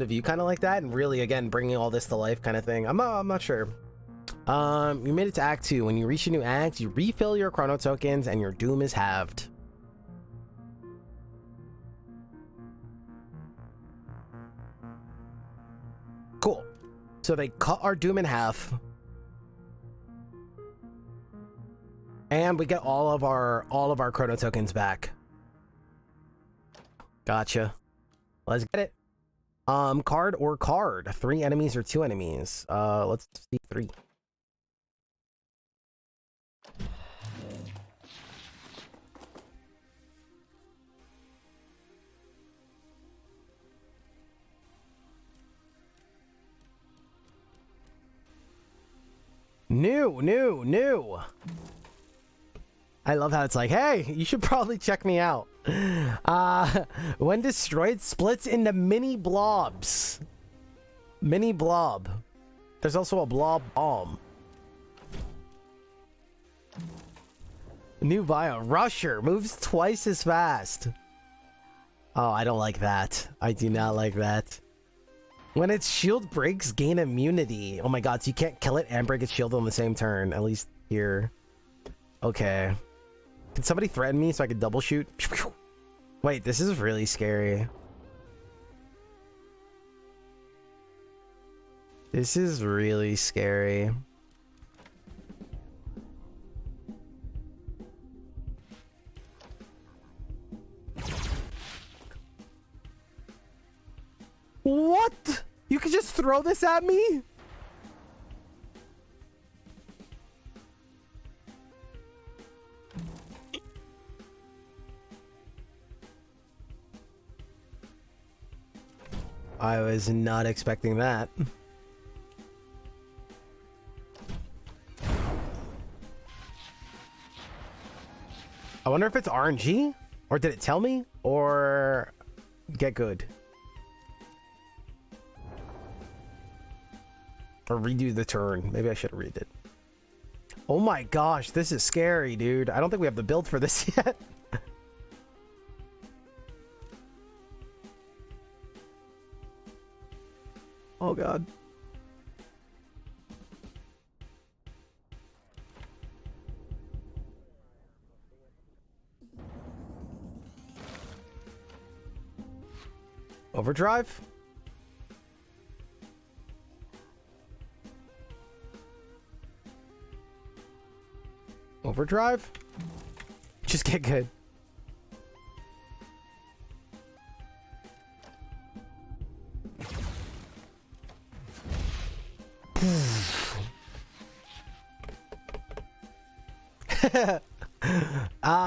view, kind of like that, and really again bringing all this to life, kind of thing. I'm not sure. You made it to Act 2. When you reach a new act, you refill your chrono tokens, and your doom is halved. Cool. So they cut our doom in half. And we get all of our chrono tokens back. Gotcha. Let's get it. Card or card. 3 enemies or 2 enemies. Let's see 3. New. I love how it's like, hey, you should probably check me out. When destroyed, splits into mini blobs. Mini blob. There's also a blob bomb. New bio. Rusher moves twice as fast. Oh, I don't like that. I do not like that. When its shield breaks, gain immunity. Oh my god, so you can't kill it and break its shield on the same turn. At least here. Okay. Can somebody threaten me so I can double shoot? Wait, this is really scary. This is really scary. What? You could just throw this at me? I was not expecting that. I wonder if it's RNG? Or did it tell me? Or get good? Or redo the turn. Maybe I should read it. Oh my gosh, this is scary, dude. I don't think we have the build for this yet. Oh god. Overdrive? Overdrive? Just get good.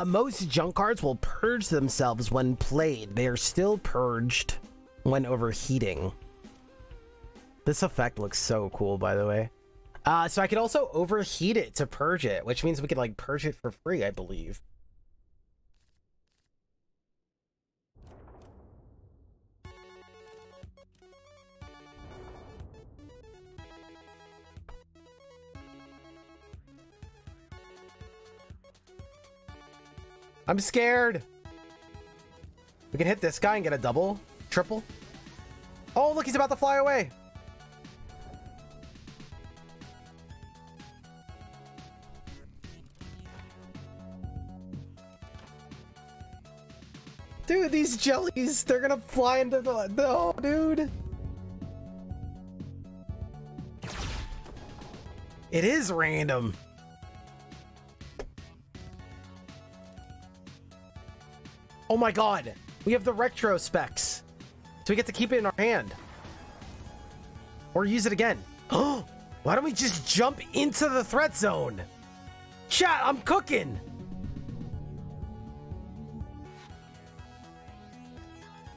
Most junk cards will purge themselves when played. They are still purged when overheating. This effect looks so cool, by the way. So I could also overheat it to purge it, which means we could like purge it for free, I believe. I'm scared. We can hit this guy and get a double, triple. Oh, look, he's about to fly away. Dude, these jellies, they're gonna fly into the... No, dude. It is random. Oh my god. We have the retro specs. So we get to keep it in our hand. Or use it again. Oh, why don't we just jump into the threat zone? Chat, I'm cooking.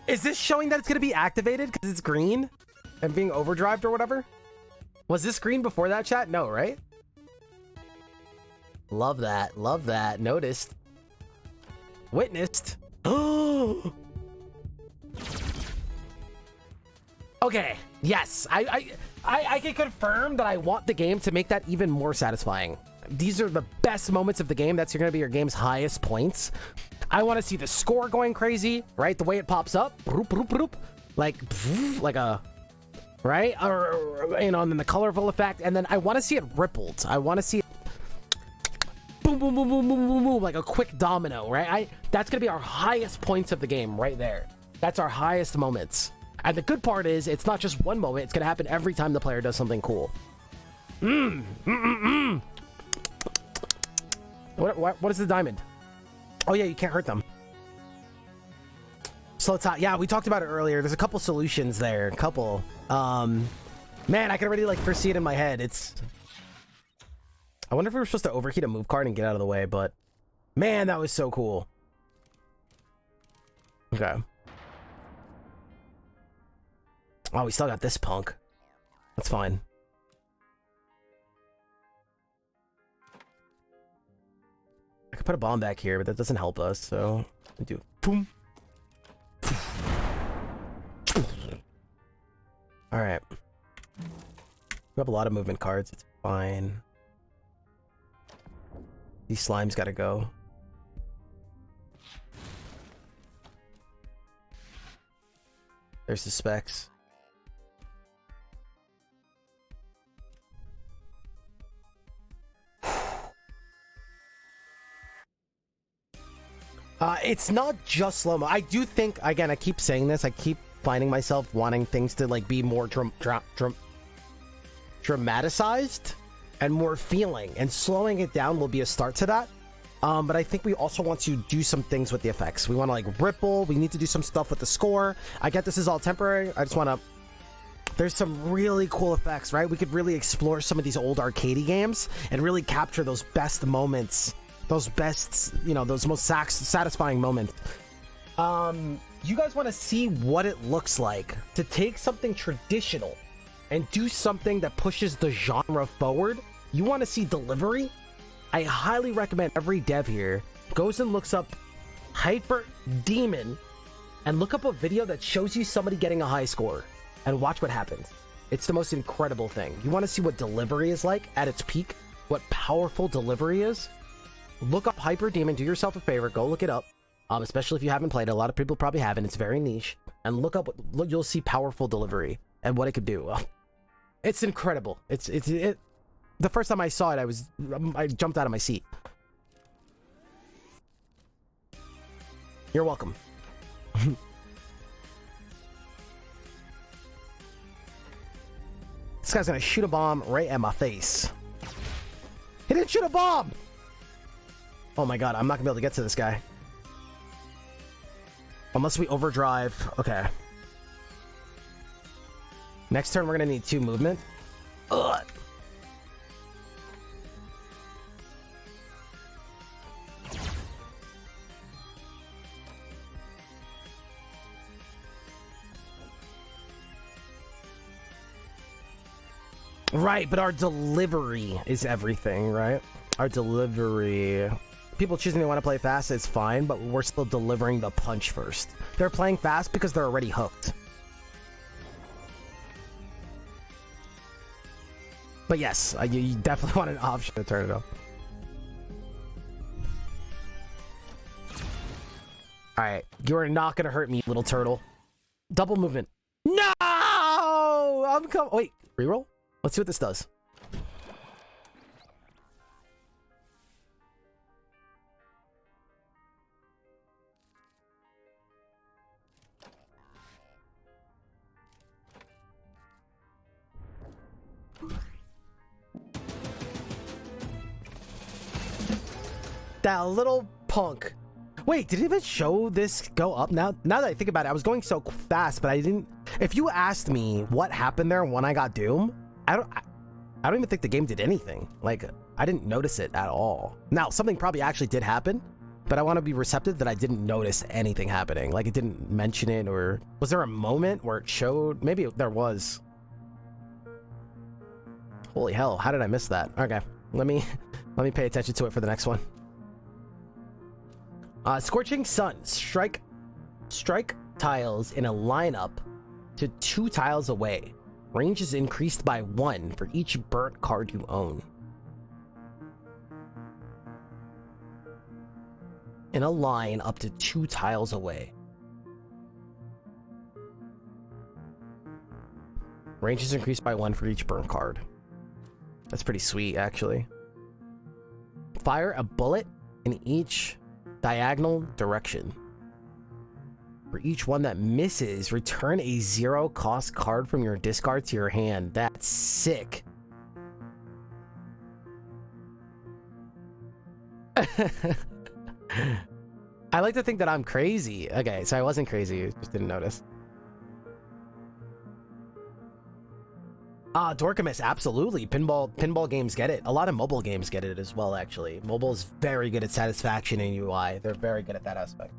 Is this showing that it's going to be activated because it's green and being overdrived or whatever? Was this green before that, chat? No, right? Love that. Love that. Noticed. Witnessed. Oh. Okay. Yes. I can confirm that I want the game to make that even more satisfying. These are the best moments of the game. That's going to be your game's highest points. I want to see the score going crazy, right? The way it pops up, like a, right? Or, you know, and then the colorful effect. And then I want to see it rippled. I want to see it boom, boom, boom, boom, boom, boom, boom, like a quick domino, right? That's going to be our highest points of the game right there. That's our highest moments. And the good part is it's not just one moment. It's going to happen every time the player does something cool. What is the diamond? Oh yeah, you can't hurt them. Slow top. Yeah, we talked about it earlier. There's a couple solutions there. A couple. Man, I can already like foresee it in my head. It's... I wonder if we were supposed to overheat a move card and get out of the way, but... Man, that was so cool. Okay. Oh, we still got this punk. That's fine. I could put a bomb back here, but that doesn't help us, so we do boom. Alright. We have a lot of movement cards, it's fine. These slimes gotta go. There's the specs. It's not just slow-mo. I do think, again, I keep saying this, I keep finding myself wanting things to like be more dramatized and more feeling, and slowing it down will be a start to that. But I think we also want to do some things with the effects. We want to like ripple, we need to do some stuff with the score. I get this is all temporary, I just want to... There's some really cool effects, right? We could really explore some of these old arcadey games and really capture those best moments, those best, you know, those most satisfying moments. You guys want to see what it looks like to take something traditional and do something that pushes the genre forward? You want to see delivery? I highly recommend every dev here goes and looks up Hyper Demon and look up a video that shows you somebody getting a high score and watch what happens. It's the most incredible thing. You want to see what delivery is like at its peak, what powerful delivery is? Look up Hyper Demon, do yourself a favor, go look it up. Especially if you haven't played it. A lot of people probably haven't. It's very niche. And look up, you'll see powerful delivery and what it could do. It's incredible. The first time I saw it, I jumped out of my seat. You're welcome. This guy's gonna shoot a bomb right at my face. He didn't shoot a bomb! Oh my god, I'm not gonna be able to get to this guy. Unless we overdrive. Okay. Next turn, we're gonna need 2 movement. Ugh. Right, but our delivery is everything, right? Our delivery... People choosing they want to play fast is fine, but we're still delivering the punch first. They're playing fast because they're already hooked. But yes, you definitely want an option to turn it off. Alright, you are not going to hurt me, little turtle. Double movement. No! I'm coming. Wait, reroll? Let's see what this does. That little punk. Wait, did it even show this go up? Now that I think about it, I was going so fast, but I didn't... If you asked me what happened there when I got Doom, I don't even think the game did anything. Like, I didn't notice it at all. Now, something probably actually did happen, but I want to be receptive that I didn't notice anything happening. Like, it didn't mention it, or... Was there a moment where it showed? Maybe there was. Holy hell, how did I miss that? Okay, let me pay attention to it for the next one. Scorching Sun. Strike tiles in a lineup to 2 tiles away. Range is increased by 1 for each burnt card you own. In a line up to 2 tiles away. Range is increased by 1 for each burnt card. That's pretty sweet, actually. Fire a bullet in each diagonal direction. For each one that misses, return a 0-cost card from your discard to your hand. That's sick. I like to think that I'm crazy. Okay, so I wasn't crazy, just didn't notice. Dorkamus, absolutely. Pinball games get it. A lot of mobile games get it as well, actually. Mobile is very good at satisfaction in UI. They're very good at that aspect.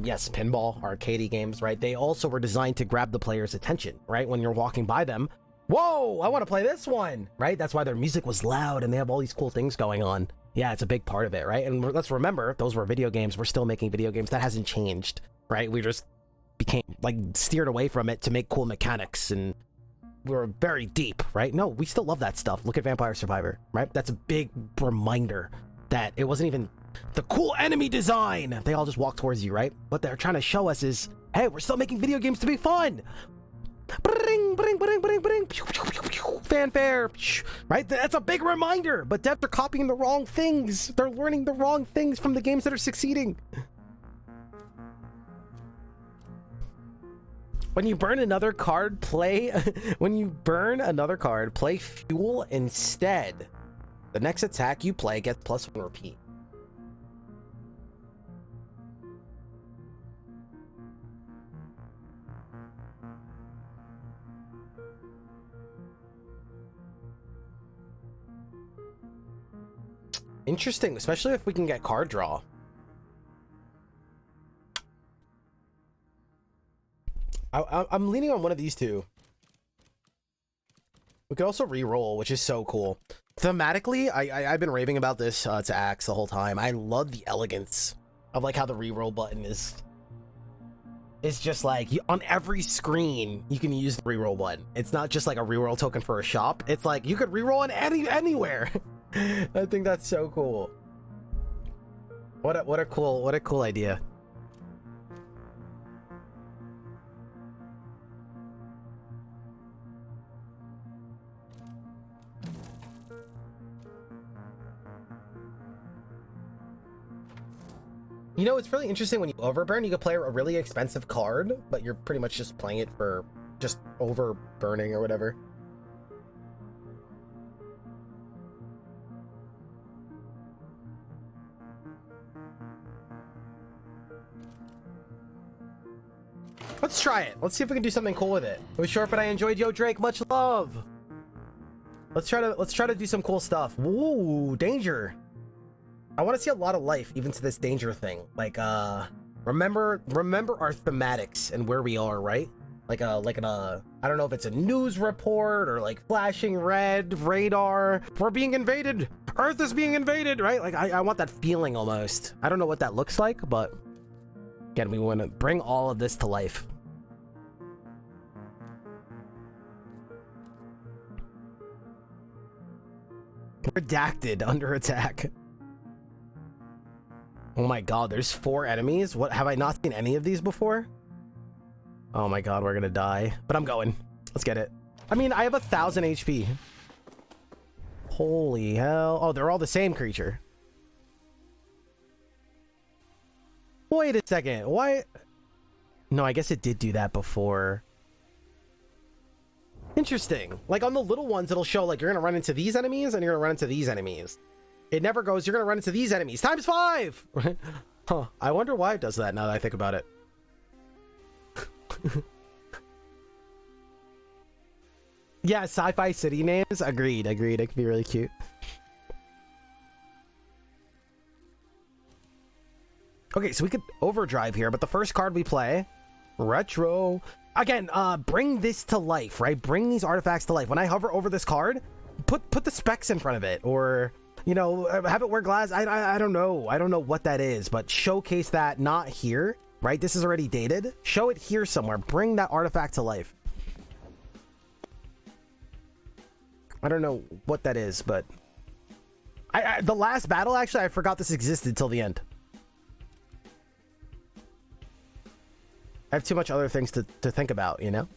Yes, pinball, arcade games, right? They also were designed to grab the player's attention, right? When you're walking by them, whoa, I want to play this one, right? That's why their music was loud and they have all these cool things going on. Yeah, it's a big part of it, right? And let's remember, those were video games. We're still making video games. That hasn't changed, right? We just became, like, steered away from it to make cool mechanics, and we were very deep, right? No, we still love that stuff. Look at Vampire Survivor, right? That's a big reminder that it wasn't even the cool enemy design. They all just walk towards you, right? What they're trying to show us is, hey, we're still making video games to be fun. Bring, bring, bring, bring, bring. Fanfare, right? That's a big reminder. But devs are copying the wrong things. They're learning the wrong things from the games that are succeeding. When you burn another card, play. When you burn another card, play fuel instead. The next attack you play gets +1 repeat. Interesting, especially if we can get card draw. I'm leaning on one of these two. We could also re-roll, which is so cool. Thematically, I've been raving about this to Axe the whole time. I love the elegance of like how the re-roll button is. It's just like on every screen you can use the re-roll button. It's not just like a re-roll token for a shop. It's like you could re-roll on anywhere. I think that's so cool. What a cool idea. You know, it's really interesting when you overburn, you can play a really expensive card, but you're pretty much just playing it for just overburning or whatever. Let's try it. Let's see if we can do something cool with it. It was short, but I enjoyed. Yo, Drake, much love. Let's try to do some cool stuff. Woo, danger. I want to see a lot of life, even to this danger thing. Like, remember our thematics and where we are, right? Like I don't know if it's a news report or like flashing red radar. We're being invaded. Earth is being invaded, right? Like I want that feeling almost. I don't know what that looks like, but again, we want to bring all of this to life. Redacted, under attack. Oh my god, there's 4 enemies? What, have I not seen any of these before? Oh my god, we're gonna die. But I'm going. Let's get it. I mean, I have 1,000 HP. Holy hell. Oh, they're all the same creature. Wait a second. Why? No, I guess it did do that before. Interesting. Like on the little ones, it'll show like you're gonna run into these enemies and you're gonna run into these enemies. It never goes, you're gonna run into these enemies times 5. Huh. I wonder why it does that now that I think about it. Yeah, sci-fi city names. Agreed. It could be really cute. Okay, so we could overdrive here, but the first card we play, retro. Again, bring this to life, right? Bring these artifacts to life. When I hover over this card, put the specs in front of it, or you know, have it wear glass. I don't know. I don't know what that is, but showcase that not here, right? This is already dated. Show it here somewhere. Bring that artifact to life. I don't know what that is, but the last battle, actually, I forgot this existed till the end. I have too much other things to think about, you know?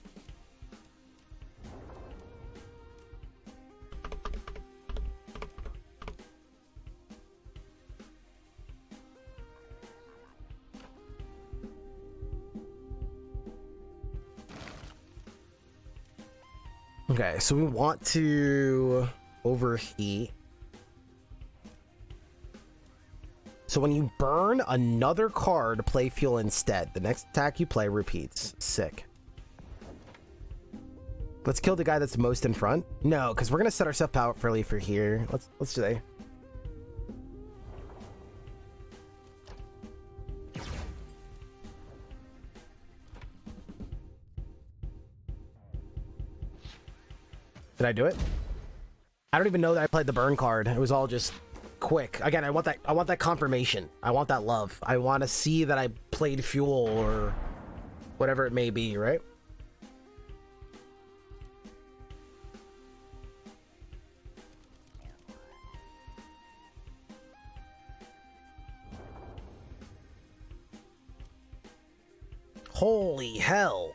Okay, so we want to overheat. So when you burn another card, play fuel instead. The next attack you play repeats. Sick. Let's kill the guy that's most in front. No, because we're gonna set ourselves powerfully for here. Let's say. Did I do it? I don't even know that I played the burn card. It was all just quick. Again, I want that confirmation. I want that love. I want to see that I played Fuel or whatever it may be, right? Holy hell.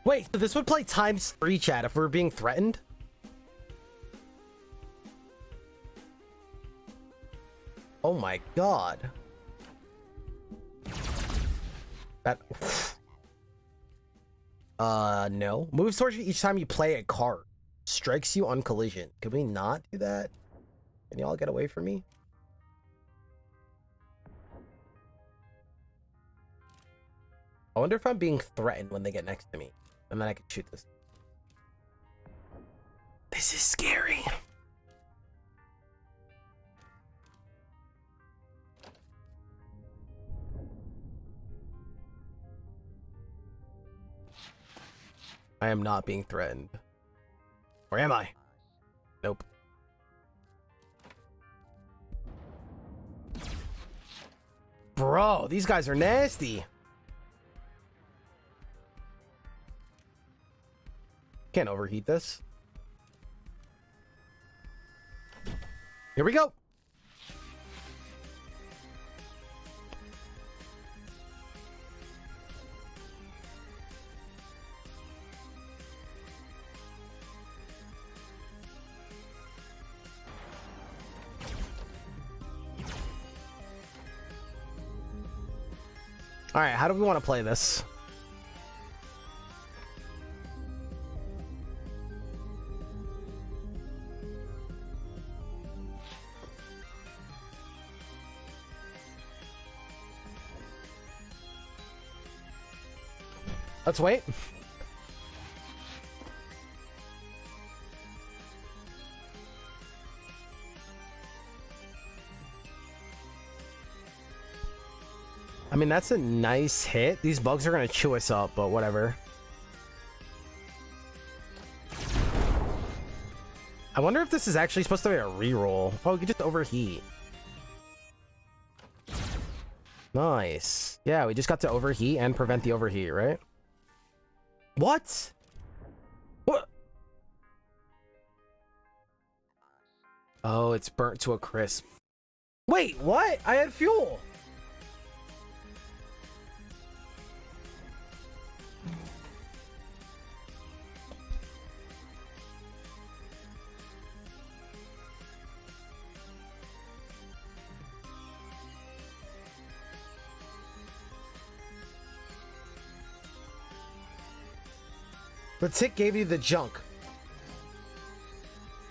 Wait, so this would play ×3 chat if we were being threatened? Oh my god. That... no. Moves towards you each time you play a card. Strikes you on collision. Could we not do that? Can y'all get away from me? I wonder if I'm being threatened when they get next to me. And then I can shoot this. This is scary. I am not being threatened. Or am I? Nope. Bro, these guys are nasty. Can't overheat this. Here we go. All right, how do we want to play this? Let's wait. I mean, that's a nice hit. These bugs are gonna chew us up, but whatever. I wonder if this is actually supposed to be a reroll. Oh, you can just overheat. Nice. Yeah, we just got to overheat and prevent the overheat, right? What? What? Oh, it's burnt to a crisp. Wait, what? I had fuel. The tick gave you the junk.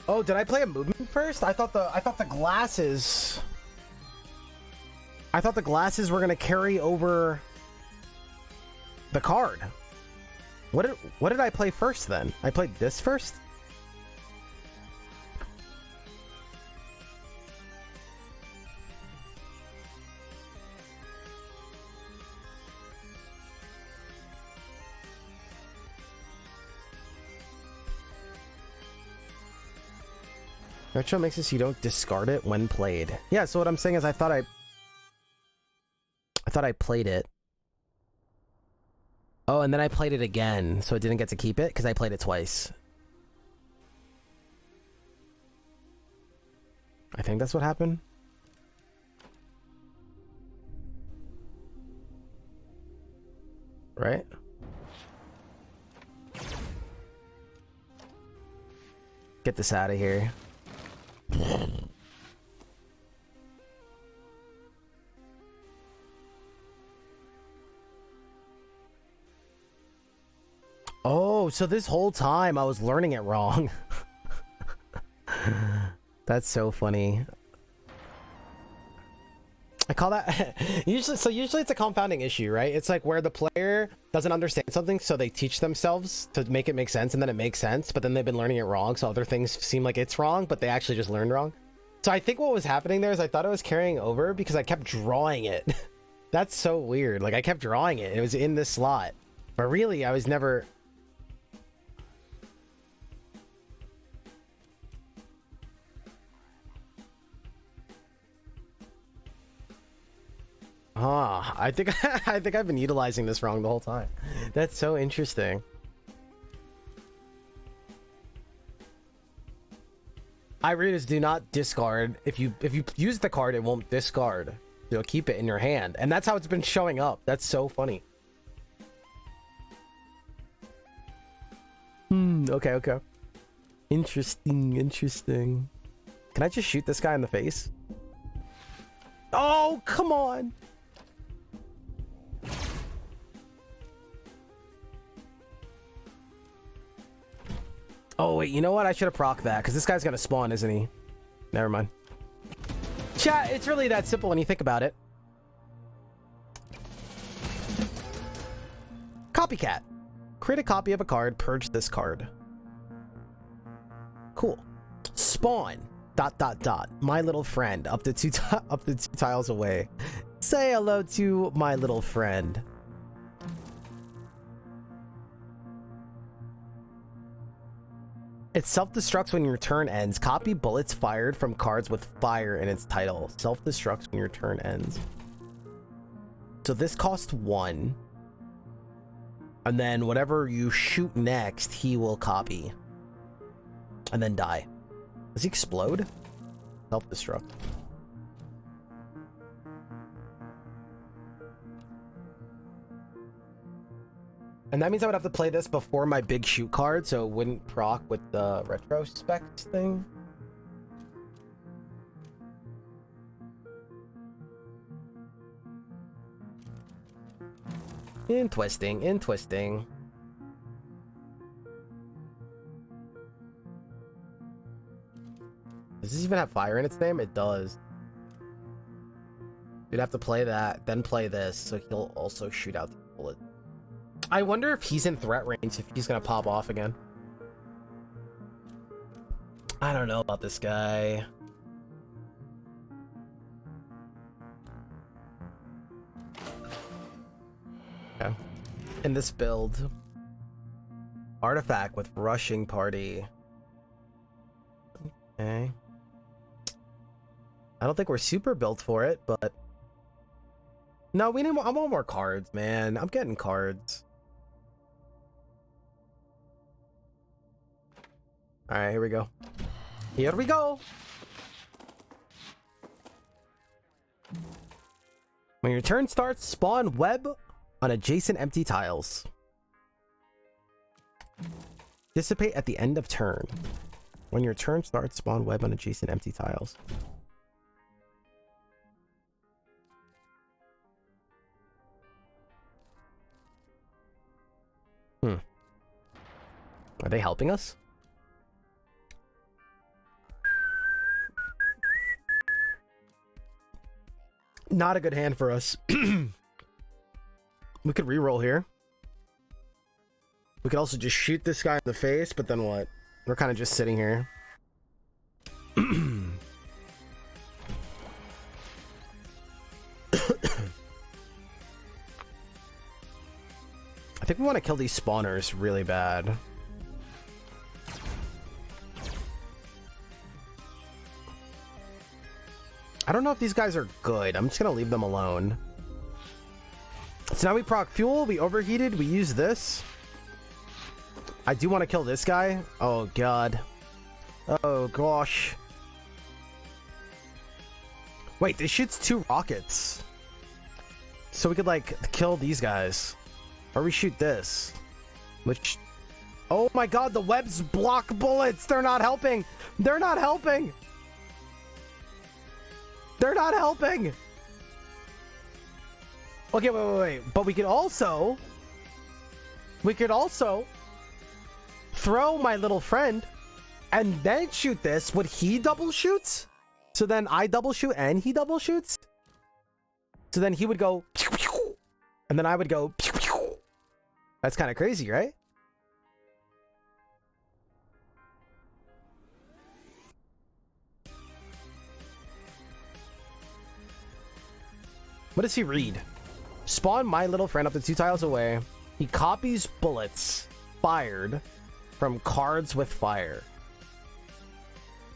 Oh, did I play a movement first? I thought the glasses. I thought the glasses were gonna carry over the card. What did I play first then? I played this first? Retro makes it so you don't discard it when played. Yeah, so what I'm saying is I thought I played it. Oh, and then I played it again, so it didn't get to keep it because I played it twice. I think that's what happened. Right? Get this out of here. Oh, so this whole time I was learning it wrong. That's so funny. I call that usually it's a confounding issue, right? It's like where the player doesn't understand something, so they teach themselves to make it make sense, and then it makes sense, but then they've been learning it wrong, so other things seem like it's wrong, but they actually just learned wrong. So I think what was happening there is I thought I was carrying over because I kept drawing it. That's so weird. Like I kept drawing it. It was in this slot, but really I was never. Ah, I think I think I've been utilizing this wrong the whole time. That's so interesting. Readers do not discard. If you use the card, it won't discard. You'll keep it in your hand, and that's how it's been showing up. That's so funny. Okay, okay. Interesting, interesting. Can I just shoot this guy in the face? Oh, come on. Oh, wait, you know what? I should have proc that, because this guy's going to spawn, isn't he? Never mind. Chat, it's really that simple when you think about it. Copycat. Create a copy of a card, purge this card. Cool. Spawn. ... My little friend. Up to two tiles away. Say hello to my little friend. It self-destructs when your turn ends. Copy bullets fired from cards with fire in its title. Self-destructs when your turn ends. So this costs 1. And then whatever you shoot next, he will copy. And then die. Does he explode? Self-destruct. And that means I would have to play this before my big shoot card, so it wouldn't proc with the retrospect thing. Interesting, interesting. Does this even have fire in its name? It does. You'd have to play that, then play this, so he'll also shoot out the bullet. I wonder if he's in threat range, if he's gonna pop off again. I don't know about this guy. Okay. In this build, artifact with rushing party. Okay. I don't think we're super built for it, but no, we need more. I want more cards, man. I'm getting cards. All right, here we go. Here we go. When your turn starts, spawn web on adjacent empty tiles. Dissipate at the end of turn. When your turn starts, spawn web on adjacent empty tiles. Are they helping us? Not a good hand for us. We could reroll here. We could also just shoot this guy in the face, but then what? We're kind of just sitting here. I think we want to kill these spawners really bad. I don't know if these guys are good. I'm just gonna leave them alone. So now we proc fuel, we overheated, we use this. I do want to kill this guy. Oh god. Oh gosh. Wait, this shoots 2 rockets. So we could like kill these guys. Or we shoot this. Which... Oh my god, the webs block bullets! They're not helping! They're not helping! They're not helping! Okay, wait. But we could also... throw my little friend and then shoot this. Would he double shoot? So then I double shoot and he double shoots? So then he would go pew, pew, and then I would go pew, pew. That's kind of crazy, right? What does he read? Spawn my little friend up to 2 tiles away. He copies bullets fired from cards with fire.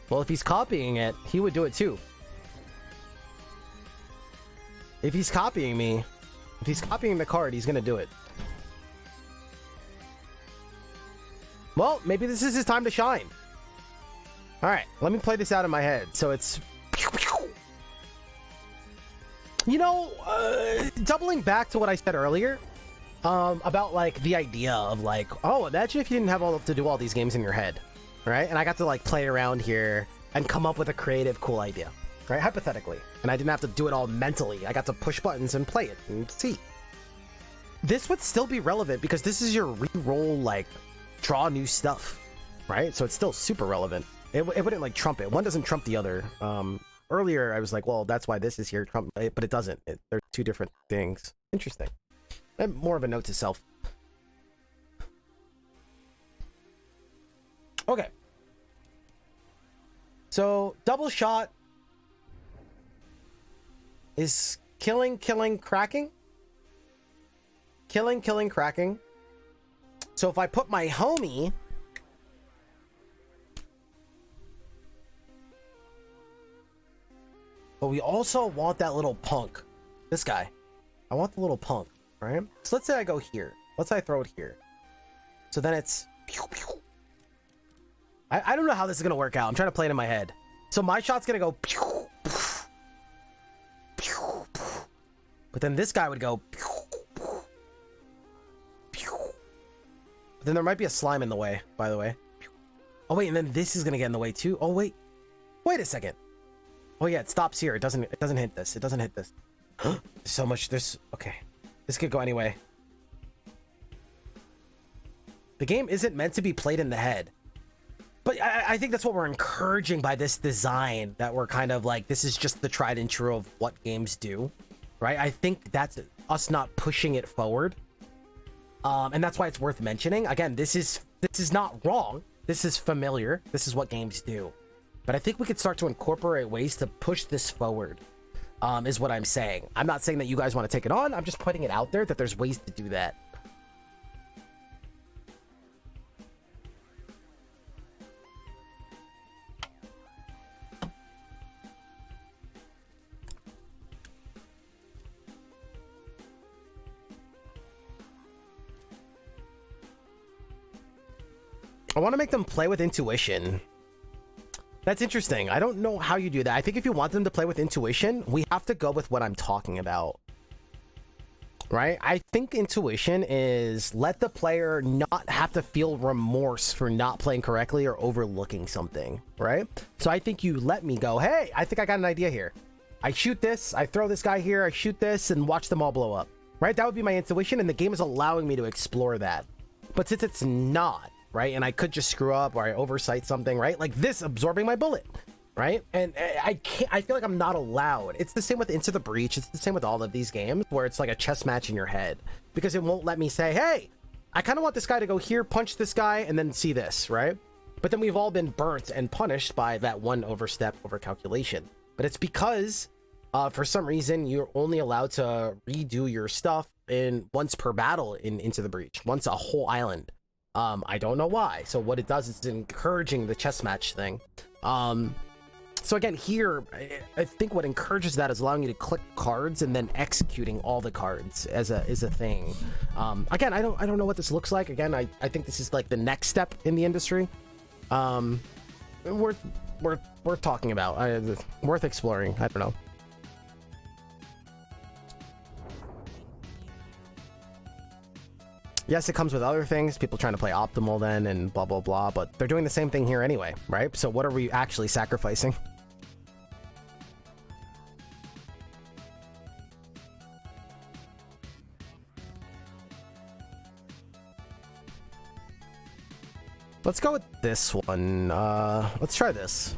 Well, if he's copying it, he would do it too. If he's copying me, if he's copying the card, he's gonna do it. Well, maybe this is his time to shine. All right, let me play this out in my head. So it's, you know, doubling back to what I said earlier, about like the idea of like, oh, imagine if you didn't have all to do all these games in your head, right? And I got to like play around here and come up with a creative, cool idea, right? Hypothetically, and I didn't have to do it all mentally. I got to push buttons and play it and see. This would still be relevant because this is your re-roll, like draw new stuff, right? So it's still super relevant. It wouldn't like trump it. One doesn't trump the other. Earlier I was like, well, that's why this is here, trump, but it doesn't. They're two different things. Interesting. And more of a note to self. Okay. So double shot is killing, cracking. Killing, cracking. So if I put my homie, but we also want that little punk. This guy. I want the little punk, right? So let's say I go here. Let's say I throw it here. So then it's... I don't know how this is going to work out. I'm trying to play it in my head. So my shot's going to go... But then this guy would go... But then there might be a slime in the way, by the way. Oh, wait, and then this is going to get in the way, too. Oh, wait. Wait a second. Oh yeah, it stops here. It doesn't hit this. It doesn't hit this. There's so much. Okay. This could go anyway. The game isn't meant to be played in the head. But I think that's what we're encouraging by this design, that we're kind of like, this is just the tried and true of what games do, right? I think that's us not pushing it forward. And that's why it's worth mentioning. Again, this is not wrong. This is familiar. This is what games do. But I think we could start to incorporate ways to push this forward, is what I'm saying. I'm not saying that you guys want to take it on. I'm just putting it out there that there's ways to do that. I want to make them play with intuition. That's interesting. I don't know how you do that. I think if you want them to play with intuition, we have to go with what I'm talking about. Right? I think intuition is let the player not have to feel remorse for not playing correctly or overlooking something. Right? So I think you let me go, hey, I think I got an idea here. I shoot this, I throw this guy here, I shoot this, and watch them all blow up. Right? That would be my intuition, and the game is allowing me to explore that. But since it's not, right, and I could just screw up or I oversight something, right, like this absorbing my bullet, right, and I feel like I'm not allowed. It's the same with Into the Breach. It's the same with all of these games where it's like a chess match in your head, because it won't let me say, hey, I kind of want this guy to go here, punch this guy, and then see this, right? But then we've all been burnt and punished by that one overstep, over calculation. But it's because for some reason you're only allowed to redo your stuff in once per battle in Into the Breach, once a whole island. I don't know why. So what it does is it's encouraging the chess match thing. So again, here, I think what encourages that is allowing you to click cards and then executing all the cards as a thing. Again, I don't know what this looks like. Again, I think this is like the next step in the industry. Worth talking about. Worth exploring. I don't know. Yes, it comes with other things, people trying to play optimal then and blah, blah, blah, but they're doing the same thing here anyway, right? So what are we actually sacrificing? Let's go with this one. Let's try this.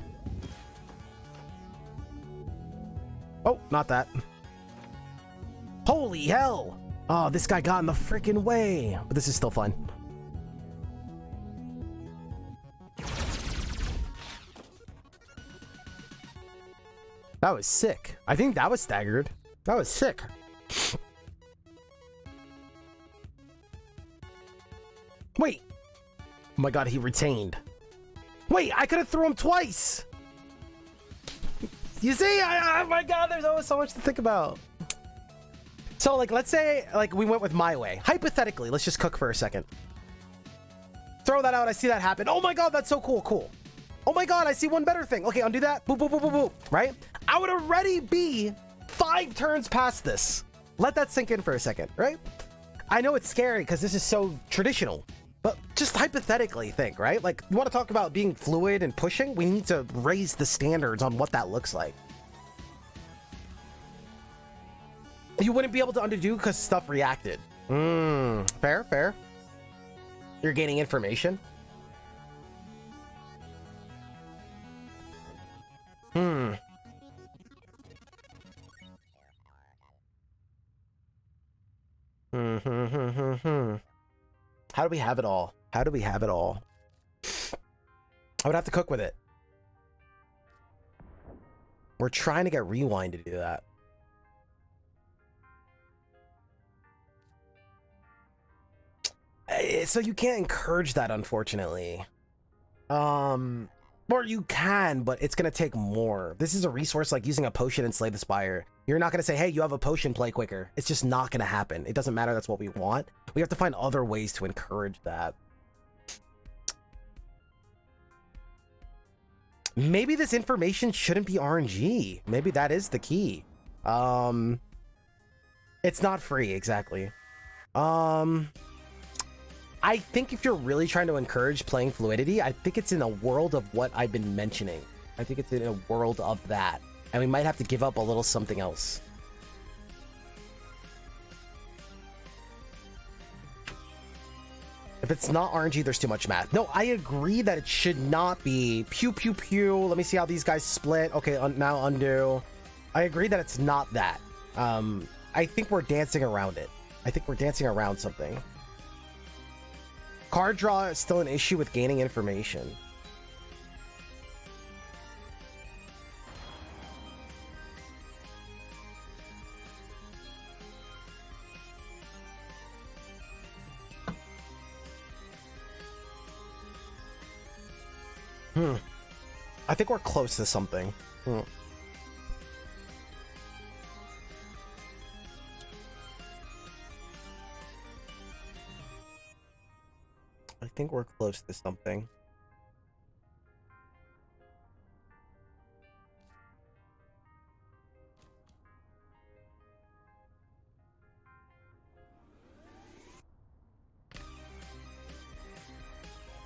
Oh, not that. Holy hell! Oh, this guy got in the freaking way. But this is still fun. That was sick. I think that was staggered. That was sick. Wait. Oh my god, he retained. Wait, I could have thrown him twice. You see? Oh my god, there's always so much to think about. So, like, let's say, like, we went with my way. Hypothetically, let's just cook for a second. Throw that out. I see that happen. Oh my god, that's so cool. Cool. Oh my god, I see one better thing. Okay, undo that. Boop, boop, boop, boop, boop. Right? I would already be 5 turns past this. Let that sink in for a second, right? I know it's scary because this is so traditional, but just hypothetically think, right? Like, you want to talk about being fluid and pushing? We need to raise the standards on what that looks like. You wouldn't be able to undo because stuff reacted. Fair, fair. You're gaining information. How do we have it all? How do we have it all? I would have to cook with it. We're trying to get Rewind to do that. So you can't encourage that, unfortunately. Or you can, but it's gonna take more. This is a resource like using a potion in Slay the Spire. You're not gonna say, hey, you have a potion, play quicker. It's just not gonna happen. It doesn't matter, that's what we want. We have to find other ways to encourage that. Maybe this information shouldn't be RNG. Maybe that is the key. It's not free, exactly. I think if you're really trying to encourage playing fluidity, I think it's in a world of what I've been mentioning. I think it's in a world of that. And we might have to give up a little something else. If it's not RNG, there's too much math. No, I agree that it should not be pew, pew, pew. Let me see how these guys split. Okay, now undo. I agree that it's not that. I think we're dancing around it. I think we're dancing around something. Card draw is still an issue with gaining information. I think we're close to something. I think we're close to something.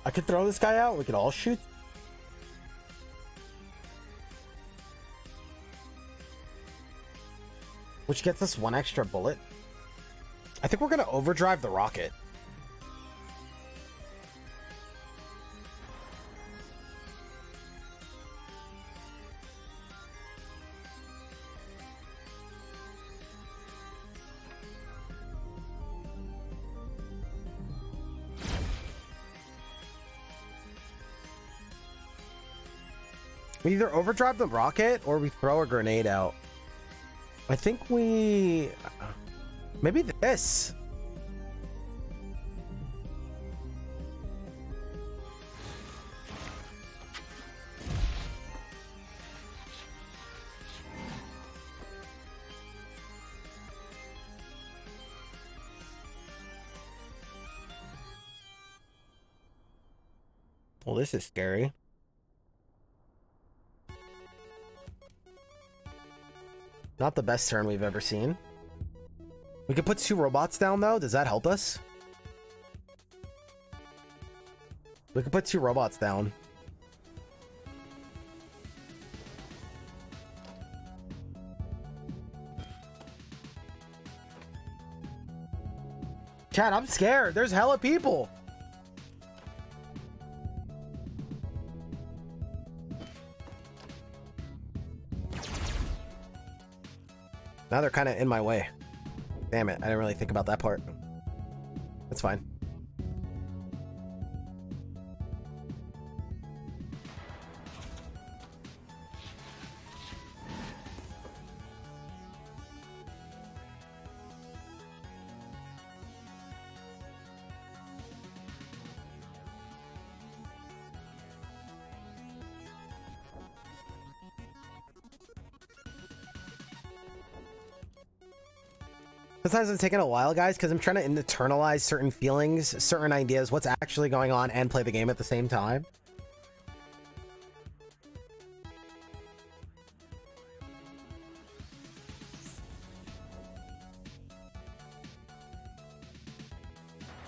I could throw this guy out. We could all shoot. Which gets us 1 extra bullet. I think we're gonna overdrive the rocket. We either overdrive the rocket or we throw a grenade out. I think we... maybe this. Well, this is scary. Not the best turn we've ever seen. We could put 2 robots down, though. Does that help us? We could put 2 robots down. Chat, I'm scared. There's hella people. Now they're kind of in my way. Damn it, I didn't really think about that part. That's fine. Sometimes it's taking a while, guys, because I'm trying to internalize certain feelings, certain ideas, what's actually going on, and play the game at the same time.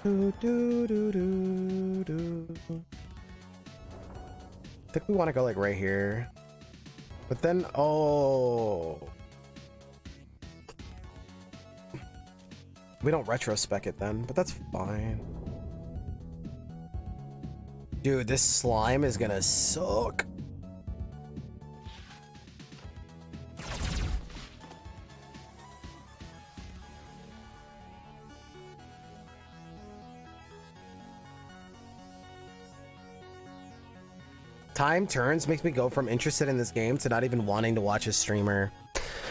I think we want to go like right here, but then we don't retrospec it then, but that's fine. Dude, this slime is gonna suck. Time turns makes me go from interested in this game to not even wanting to watch a streamer.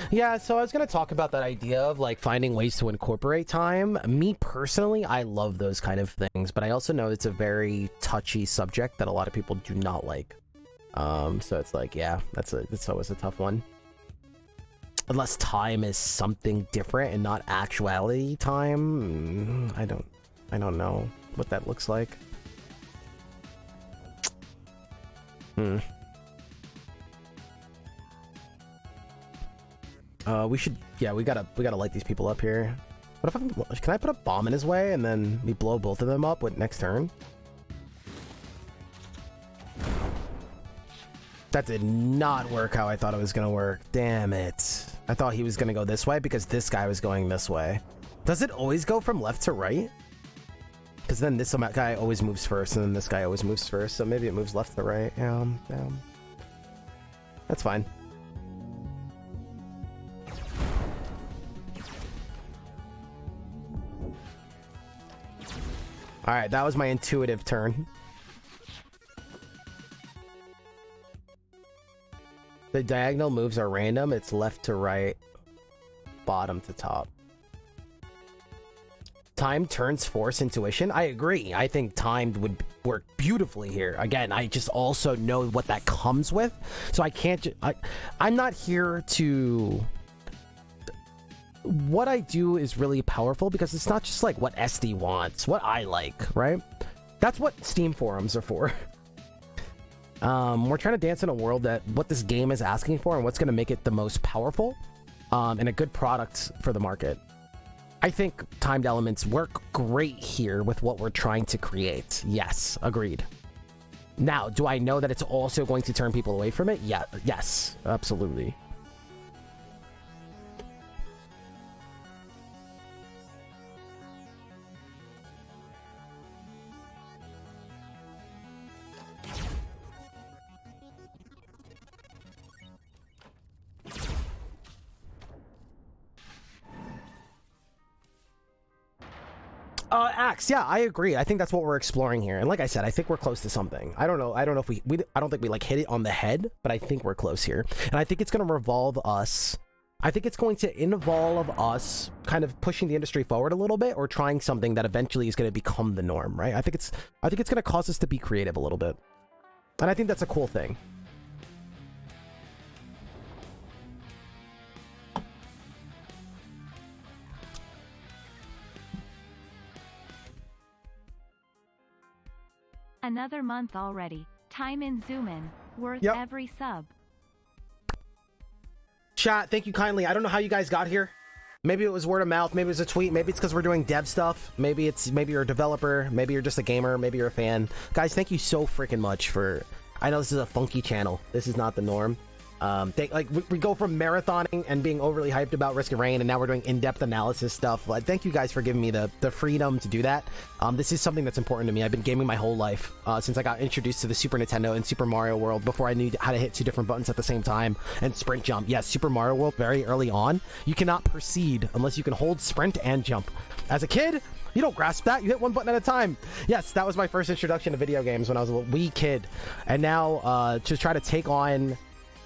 Yeah, so I was going to talk about that idea of like finding ways to incorporate time. Me personally, I love those kind of things, but I also know it's a very touchy subject that a lot of people do not like. So it's like, yeah, that's always a tough one. Unless time is something different and not actuality time, I don't know what that looks like. We should, yeah, we gotta light these people up here. What if can I put a bomb in his way and then we blow both of them up with next turn? That did not work how I thought it was gonna work. Damn it. I thought he was gonna go this way because this guy was going this way. Does it always go from left to right? Because then this guy always moves first, and then this guy always moves first, so maybe it moves left to right. Yeah. That's fine. Alright, that was my intuitive turn. The diagonal moves are random. It's left to right, bottom to top. Time turns force intuition. I agree. I think timed would work beautifully here. Again, I just also know what that comes with. So I can't I'm not here to... What I do is really powerful because it's not just like what Esty wants, what I like, right? That's what Steam forums are for. We're trying to dance in a world that what this game is asking for and what's going to make it the most powerful and a good product for the market. I think timed elements work great here with what we're trying to create. Yes, agreed. Now, do I know that it's also going to turn people away from it? Yeah, yes, absolutely. Axe, yeah, I agree. I think that's what we're exploring here. And like I said, I think we're close to something. I don't know if I don't think we like hit it on the head, but I think we're close here. And I think it's going to revolve us. I think it's going to involve us kind of pushing the industry forward a little bit or trying something that eventually is going to become the norm, right? I think it's going to cause us to be creative a little bit. And I think that's a cool thing. Another month already. Time in zoom in. Worth every sub. Chat, thank you kindly. I don't know how you guys got here. Maybe it was word of mouth. Maybe it was a tweet. Maybe it's because we're doing dev stuff. Maybe you're a developer. Maybe you're just a gamer. Maybe you're a fan. Guys, thank you so freaking much for... I know this is a funky channel. This is not the norm. We go from marathoning and being overly hyped about Risk of Rain, and now we're doing in-depth analysis stuff. Thank you guys for giving me the freedom to do that. This is something that's important to me. I've been gaming my whole life since I got introduced to the Super Nintendo and Super Mario World before I knew how to hit two different buttons at the same time and sprint jump. Yes, Super Mario World very early on. You cannot proceed unless you can hold sprint and jump. As a kid, you don't grasp that. You hit one button at a time. Yes, that was my first introduction to video games when I was a wee kid. And now to try to take on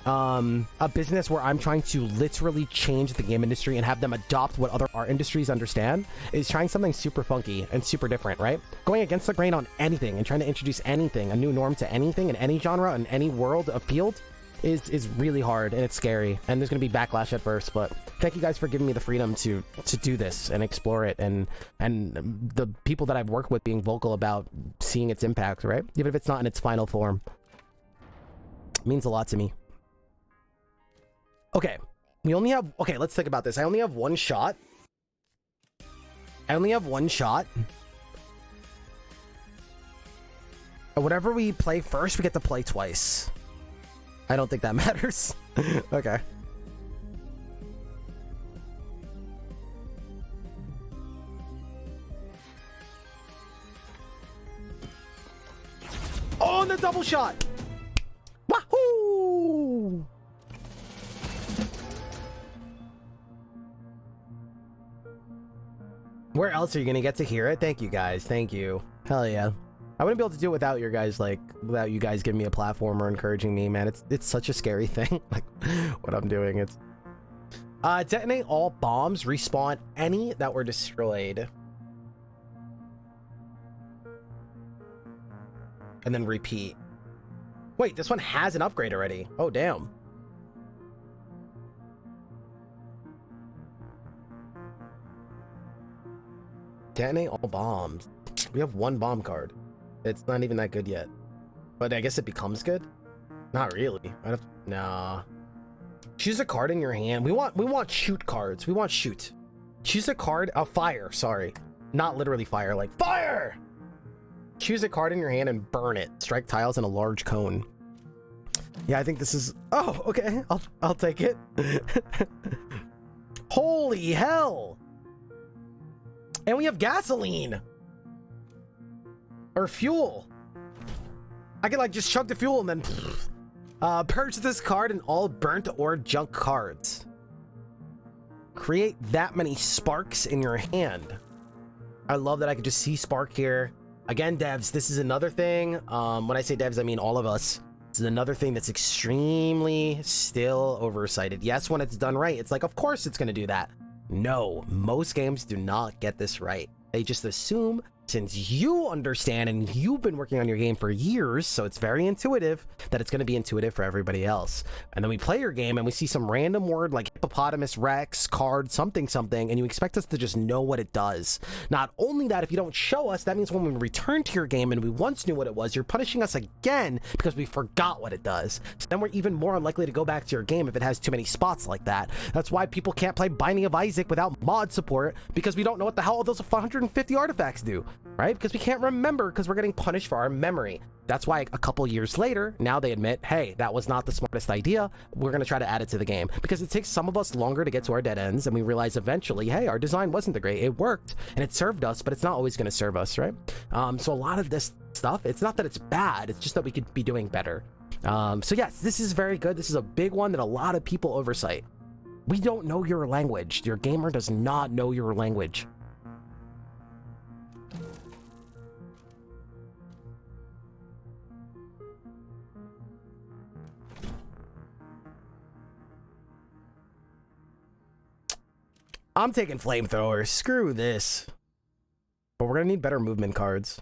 a business where I'm trying to literally change the game industry and have them adopt what other art industries understand is trying something super funky and super different, right? Going against the grain on anything and trying to introduce anything, a new norm to anything in any genre, in any world of field. is really hard, and it's scary, and there's gonna be backlash at first, but thank you guys for giving me the freedom to do this and explore it, and the people that I've worked with being vocal about seeing its impact, right? Even if it's not in its final form. It means a lot to me. Okay, we only have, okay, let's think about this. I only have one shot. Whatever we play first, we get to play twice. I don't think that matters. Okay. Oh, and the double shot! Wahoo! Where else are you gonna get to hear it? Thank you guys. Thank you. Hell yeah. I wouldn't be able to do it without your guys, like, without you guys giving me a platform or encouraging me, man. It's such a scary thing, like, what I'm doing. It's... detonate all bombs, respawn any that were destroyed. And then repeat. Wait, this one has an upgrade already. Oh, damn. Detonate all bombs. We have one bomb card. It's not even that good yet. But I guess it becomes good? Not really. Nah. Choose a card in your hand. We want shoot cards. We want shoot. Choose a card. Fire, sorry. Not literally fire, like fire! Choose a card in your hand and burn it. Strike tiles in a large cone. Yeah, I think this is... Oh, okay. I'll take it. Holy hell! And we have gasoline! Or fuel. I can like just chug the fuel and then purge this card and all burnt or junk cards. Create that many sparks in your hand. I love that I can just see spark here. Again, devs, this is another thing. When I say devs, I mean all of us. This is another thing that's extremely still oversighted. Yes, when it's done right, it's like, of course it's going to do that. No, most games do not get this right. They just assume, since you understand and you've been working on your game for years, so it's very intuitive, that it's going to be intuitive for everybody else. And then we play your game and we see some random word like hippopotamus, rex, card, something, and you expect us to just know what it does. Not only that, if you don't show us, that means when we return to your game and we once knew what it was, you're punishing us again because we forgot what it does. So then we're even more unlikely to go back to your game if it has too many spots like that. That's why people can't play Binding of Isaac without mod support, because we don't know what the hell all those 150 artifacts do. Right? Because we can't remember because we're getting punished for our memory. That's why a couple years later, now they admit, hey, that was not the smartest idea. We're going to try to add it to the game. Because it takes some of us longer to get to our dead ends, and we realize eventually, hey, our design wasn't the great. It worked, and it served us, but it's not always going to serve us, right? So a lot of this stuff, it's not that it's bad, it's just that we could be doing better. So yes, this is very good. This is a big one that a lot of people oversight. We don't know your language. Your gamer does not know your language. I'm taking flamethrowers. Screw this. But we're gonna need better movement cards.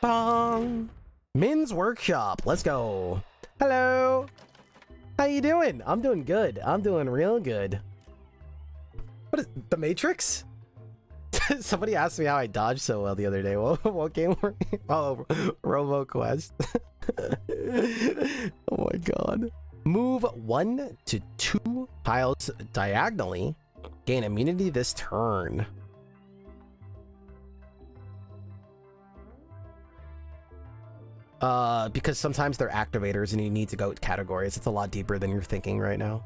Bong! Min's Workshop. Let's go. Hello. How you doing? I'm doing good. I'm doing real good. What is the Matrix? Somebody asked me how I dodged so well the other day. What game were we? Oh, RoboQuest. Oh my god. Move 1 to 2 tiles diagonally. Gain immunity this turn. Because sometimes they're activators and you need to go with categories. It's a lot deeper than you're thinking right now.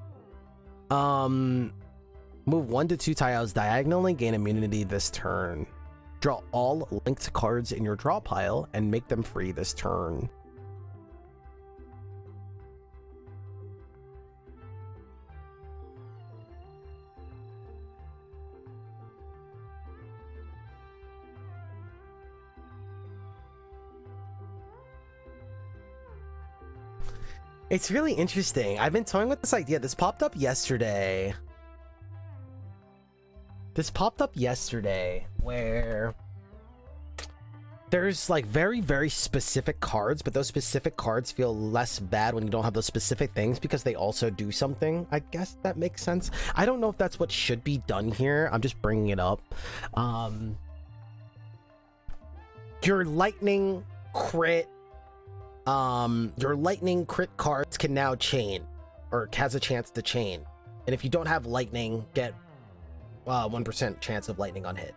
Move 1 to 2 tiles diagonally. Gain immunity this turn. Draw all linked cards in your draw pile and make them free this turn. It's really interesting. I've been toying with this idea. This popped up yesterday. Where there's like very, very specific cards, but those specific cards feel less bad when you don't have those specific things because they also do something. I guess that makes sense. I don't know if that's what should be done here. I'm just bringing it up. Your lightning crit cards can now chain, or has a chance to chain. And if you don't have lightning, get 1% chance of lightning on hit.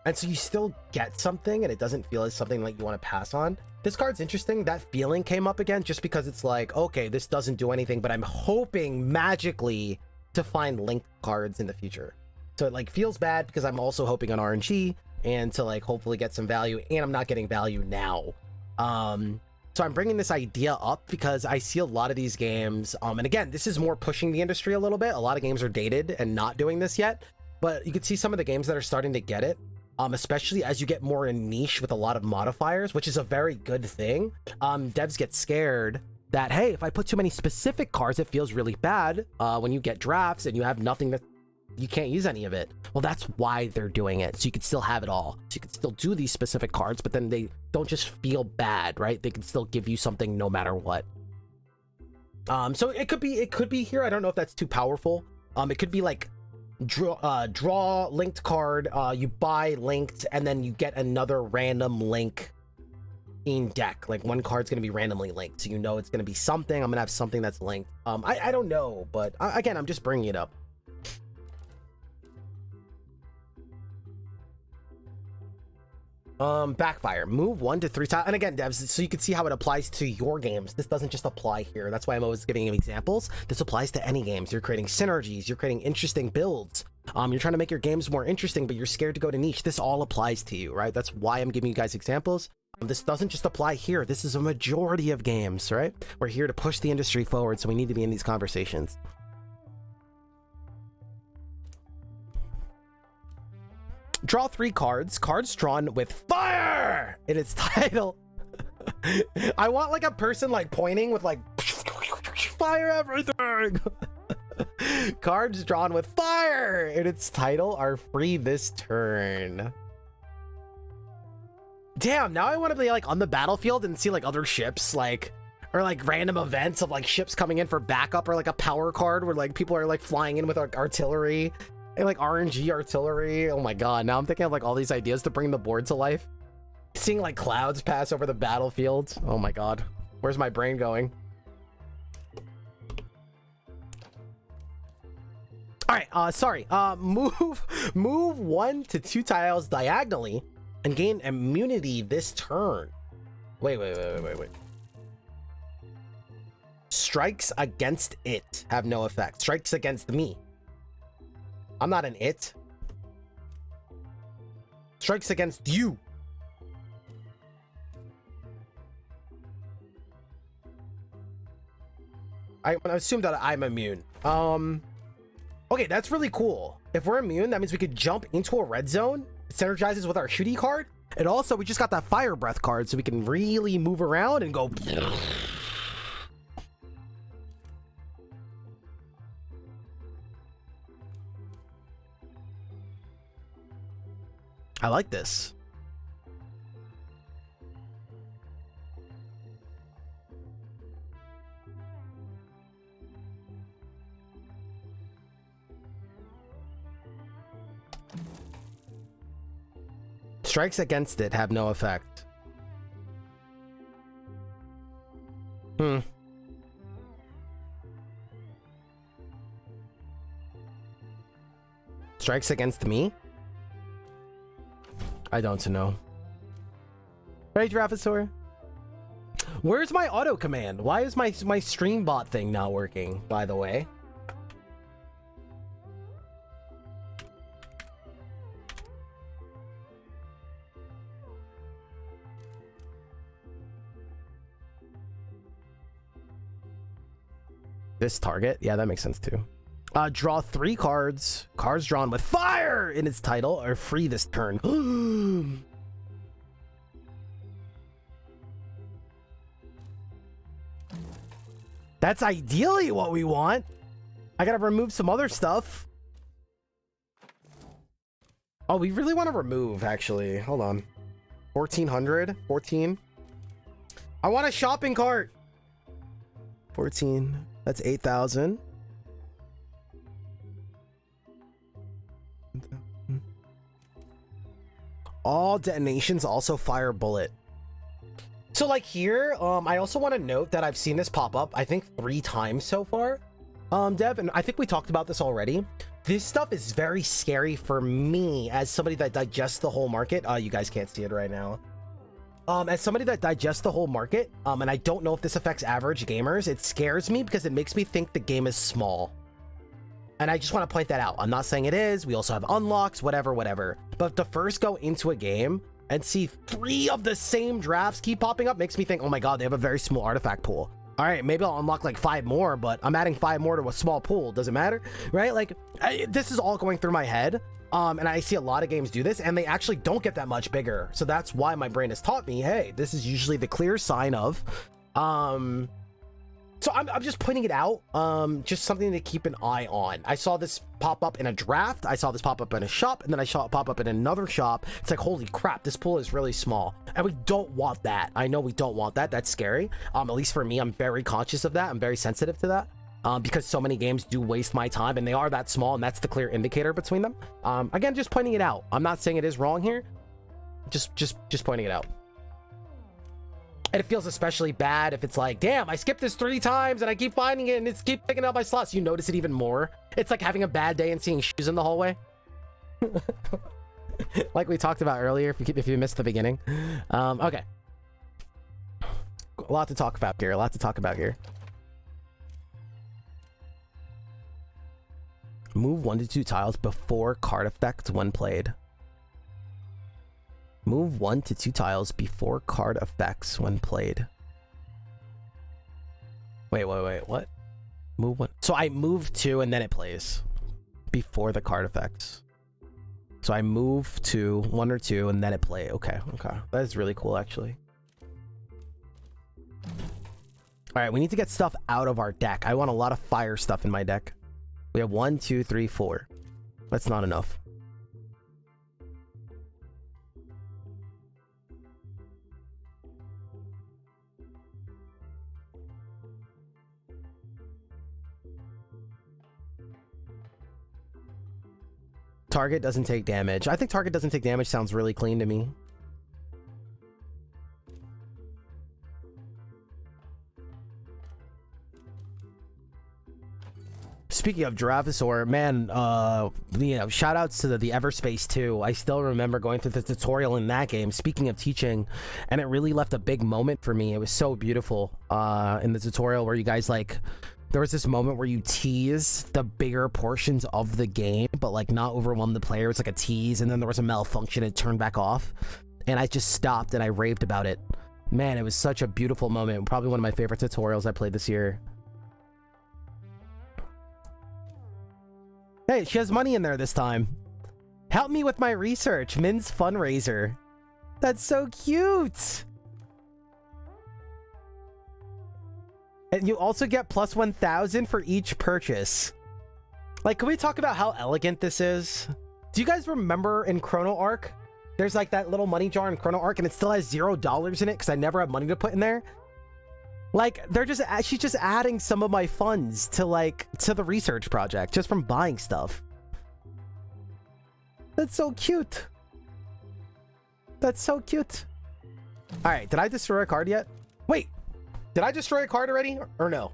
And so you still get something, and it doesn't feel as something like you want to pass on. This card's interesting. That feeling came up again just because it's like, okay, this doesn't do anything, but I'm hoping magically to find linked cards in the future. So it like feels bad because I'm also hoping on RNG and to like hopefully get some value, and I'm not getting value now. So I'm bringing this idea up because I see a lot of these games, and again, this is more pushing the industry a little bit. A lot of games are dated and not doing this yet, but you can see some of the games that are starting to get it. Especially as you get more in niche with a lot of modifiers, which is a very good thing. Devs get scared that, hey, if I put too many specific cards, it feels really bad when you get drafts and you have nothing that you can't use any of it. Well, that's why they're doing it. So you can still have it all. So you can still do these specific cards, but then they don't just feel bad, right? They can still give you something no matter what. So it could be here. I don't know if that's too powerful. It could be like, draw linked card, you buy linked, and then you get another random link in deck. Like one card's gonna be randomly linked, so you know it's gonna be something. I'm gonna have something that's linked. I don't know, but again, I'm just bringing it up. Backfire. Move 1 to 3 tiles. And again, devs, so you can see how it applies to your games. This doesn't just apply here. That's why I'm always giving you examples. This applies to any games. You're creating synergies. You're creating interesting builds. You're trying to make your games more interesting, but you're scared to go to niche. This all applies to you, right? That's why I'm giving you guys examples. This doesn't just apply here. This is a majority of games, right? We're here to push the industry forward, so we need to be in these conversations. Draw 3 cards. Cards drawn with fire in its title. I want like a person like pointing with like fire everything. Cards drawn with fire in its title are free this turn. Damn, now I want to be like on the battlefield and see like other ships, like, or like random events of like ships coming in for backup, or like a power card where like people are like flying in with like artillery. And like RNG artillery. Oh my god, now I'm thinking of like all these ideas to bring the board to life. Seeing like clouds pass over the battlefield. Oh my god, where's my brain going? All right, sorry. Move 1 to 2 tiles diagonally and gain immunity this turn. Wait. Strikes against it have no effect. Strikes against me. I'm not an it. Strikes against you. I assume that I'm immune. Okay, that's really cool. If we're immune, that means we could jump into a red zone. It synergizes with our shooty card. And also, we just got that fire breath card, so we can really move around and go. I like this. Strikes against it have no effect. Strikes against me? I don't know. Right, Giraffosaur? Where's my auto command? Why is my stream bot thing not working, by the way? This target? Yeah, that makes sense too. Draw 3 cards. Cards drawn with fire in its title are free this turn. That's ideally what we want. I gotta remove some other stuff. Oh, we really want to remove, actually. Hold on. 1400? 14? I want a shopping cart. 14. That's 8,000. All detonations also fire bullet. So like here, I also want to note that I've seen this pop up, I think 3 times so far, Dev, and I think we talked about this already. This stuff is very scary for me as somebody that digests the whole market. You guys can't see it right now. As somebody that digests the whole market, and I don't know if this affects average gamers, it scares me because it makes me think the game is small. And I just want to point that out. I'm not saying it is. We also have unlocks, whatever. But to first go into a game and see 3 of the same drafts keep popping up makes me think, oh my god, they have a very small artifact pool. All right, maybe I'll unlock like 5 more, but I'm adding 5 more to a small pool. Does it matter? Right? Like, this is all going through my head. And I see a lot of games do this, and they actually don't get that much bigger. So that's why my brain has taught me, hey, this is usually the clear sign of... So I'm just pointing it out, just something to keep an eye on. I saw this pop up in a draft, I saw this pop up in a shop, and then I saw it pop up in another shop. It's like, holy crap, this pool is really small. And we don't want that. I know we don't want that. That's scary. At least for me, I'm very conscious of that. I'm very sensitive to that. Because so many games do waste my time, and they are that small, and that's the clear indicator between them. Again, just pointing it out. I'm not saying it is wrong here. Just pointing it out. And it feels especially bad if it's like, damn, I skipped this 3 times and I keep finding it and it's keep picking up my slots. You notice it even more. It's like having a bad day and seeing shoes in the hallway. Like we talked about earlier, if you missed the beginning. Okay. A lot to talk about here. Move 1 to 2 tiles before card effects when played. Move 1 to 2 tiles before card effects when played. Wait, what? Move 1. So I move 2 and then it plays before the card effects. So I move to 1 or 2 and then it play. Okay. That is really cool, actually. All right, we need to get stuff out of our deck. I want a lot of fire stuff in my deck. We have 1, 2, 3, 4. That's not enough. Target doesn't take damage. I think target doesn't take damage sounds really clean to me. Speaking of Giraffosaur, man, you know, shout outs to the Everspace 2. I still remember going through the tutorial in that game, speaking of teaching, and it really left a big moment for me. It was so beautiful in the tutorial where you guys, like, there was this moment where you tease the bigger portions of the game, but like not overwhelm the player. It's like a tease, and then there was a malfunction, it turned back off. And I just stopped and I raved about it. Man, it was such a beautiful moment. Probably one of my favorite tutorials I played this year. Hey, she has money in there this time. Help me with my research. Min's fundraiser. That's so cute. And you also get plus 1,000 for each purchase. Like, can we talk about how elegant this is? Do you guys remember in Chrono Arc? There's like that little money jar in Chrono Arc and it still has $0 in it because I never have money to put in there. Like, she's just adding some of my funds to the research project just from buying stuff. That's so cute. That's so cute. All right, did I destroy a card yet? Wait. Did I destroy a card already or no?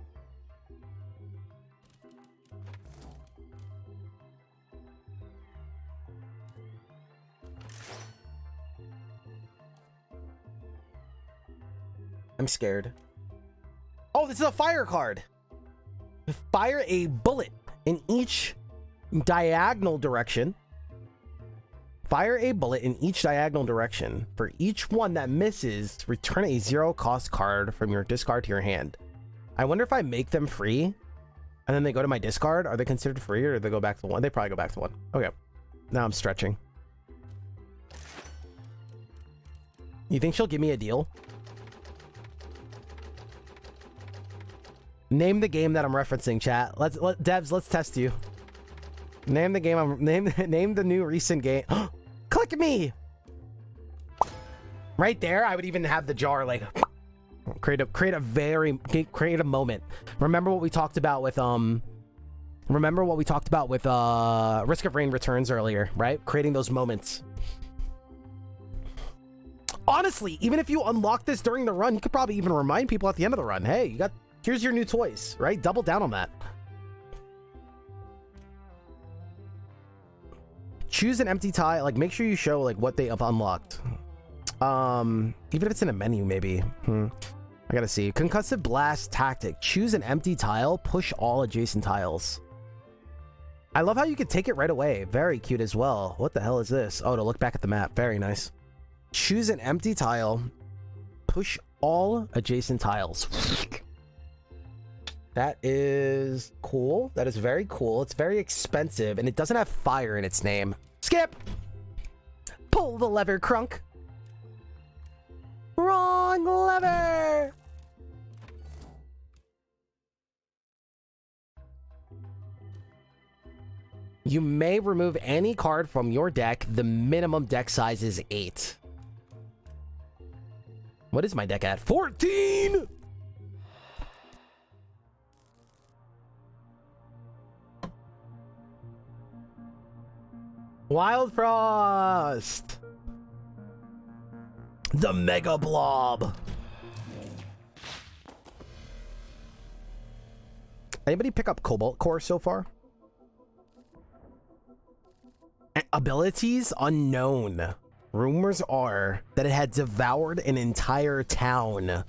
I'm scared. Oh, this is a fire card. Fire a bullet in each diagonal direction. Fire a bullet in each diagonal direction. For each one that misses, return a 0-cost card from your discard to your hand. I wonder if I make them free and then they go to my discard. Are they considered free or do they go back to 1? They probably go back to 1. Okay. Now I'm stretching. You think she'll give me a deal? Name the game that I'm referencing, chat. Devs, let's test you. Name the game name the new recent game. Click me! Right there, I would even have the jar like create a moment. Remember what we talked about with Risk of Rain Returns earlier, right? Creating those moments. Honestly, even if you unlock this during the run, you could probably even remind people at the end of the run, hey, here's your new toys, right? Double down on that. Choose an empty tile, like make sure you show like what they have unlocked. Even if it's in a menu, maybe. I gotta see. Concussive blast tactic. Choose an empty tile, push all adjacent tiles. I love how you can take it right away. Very cute as well. What the hell is this? Oh, to look back at the map. Very nice. Choose an empty tile, push all adjacent tiles. That is cool. That is very cool. It's very expensive, and it doesn't have fire in its name. Skip! Pull the lever, Crunk. Wrong lever! You may remove any card from your deck. The minimum deck size is 8. What is my deck at? 14! Wild Frost! The Mega Blob! Anybody pick up Cobalt Core so far? Abilities unknown. Rumors are that it had devoured an entire town.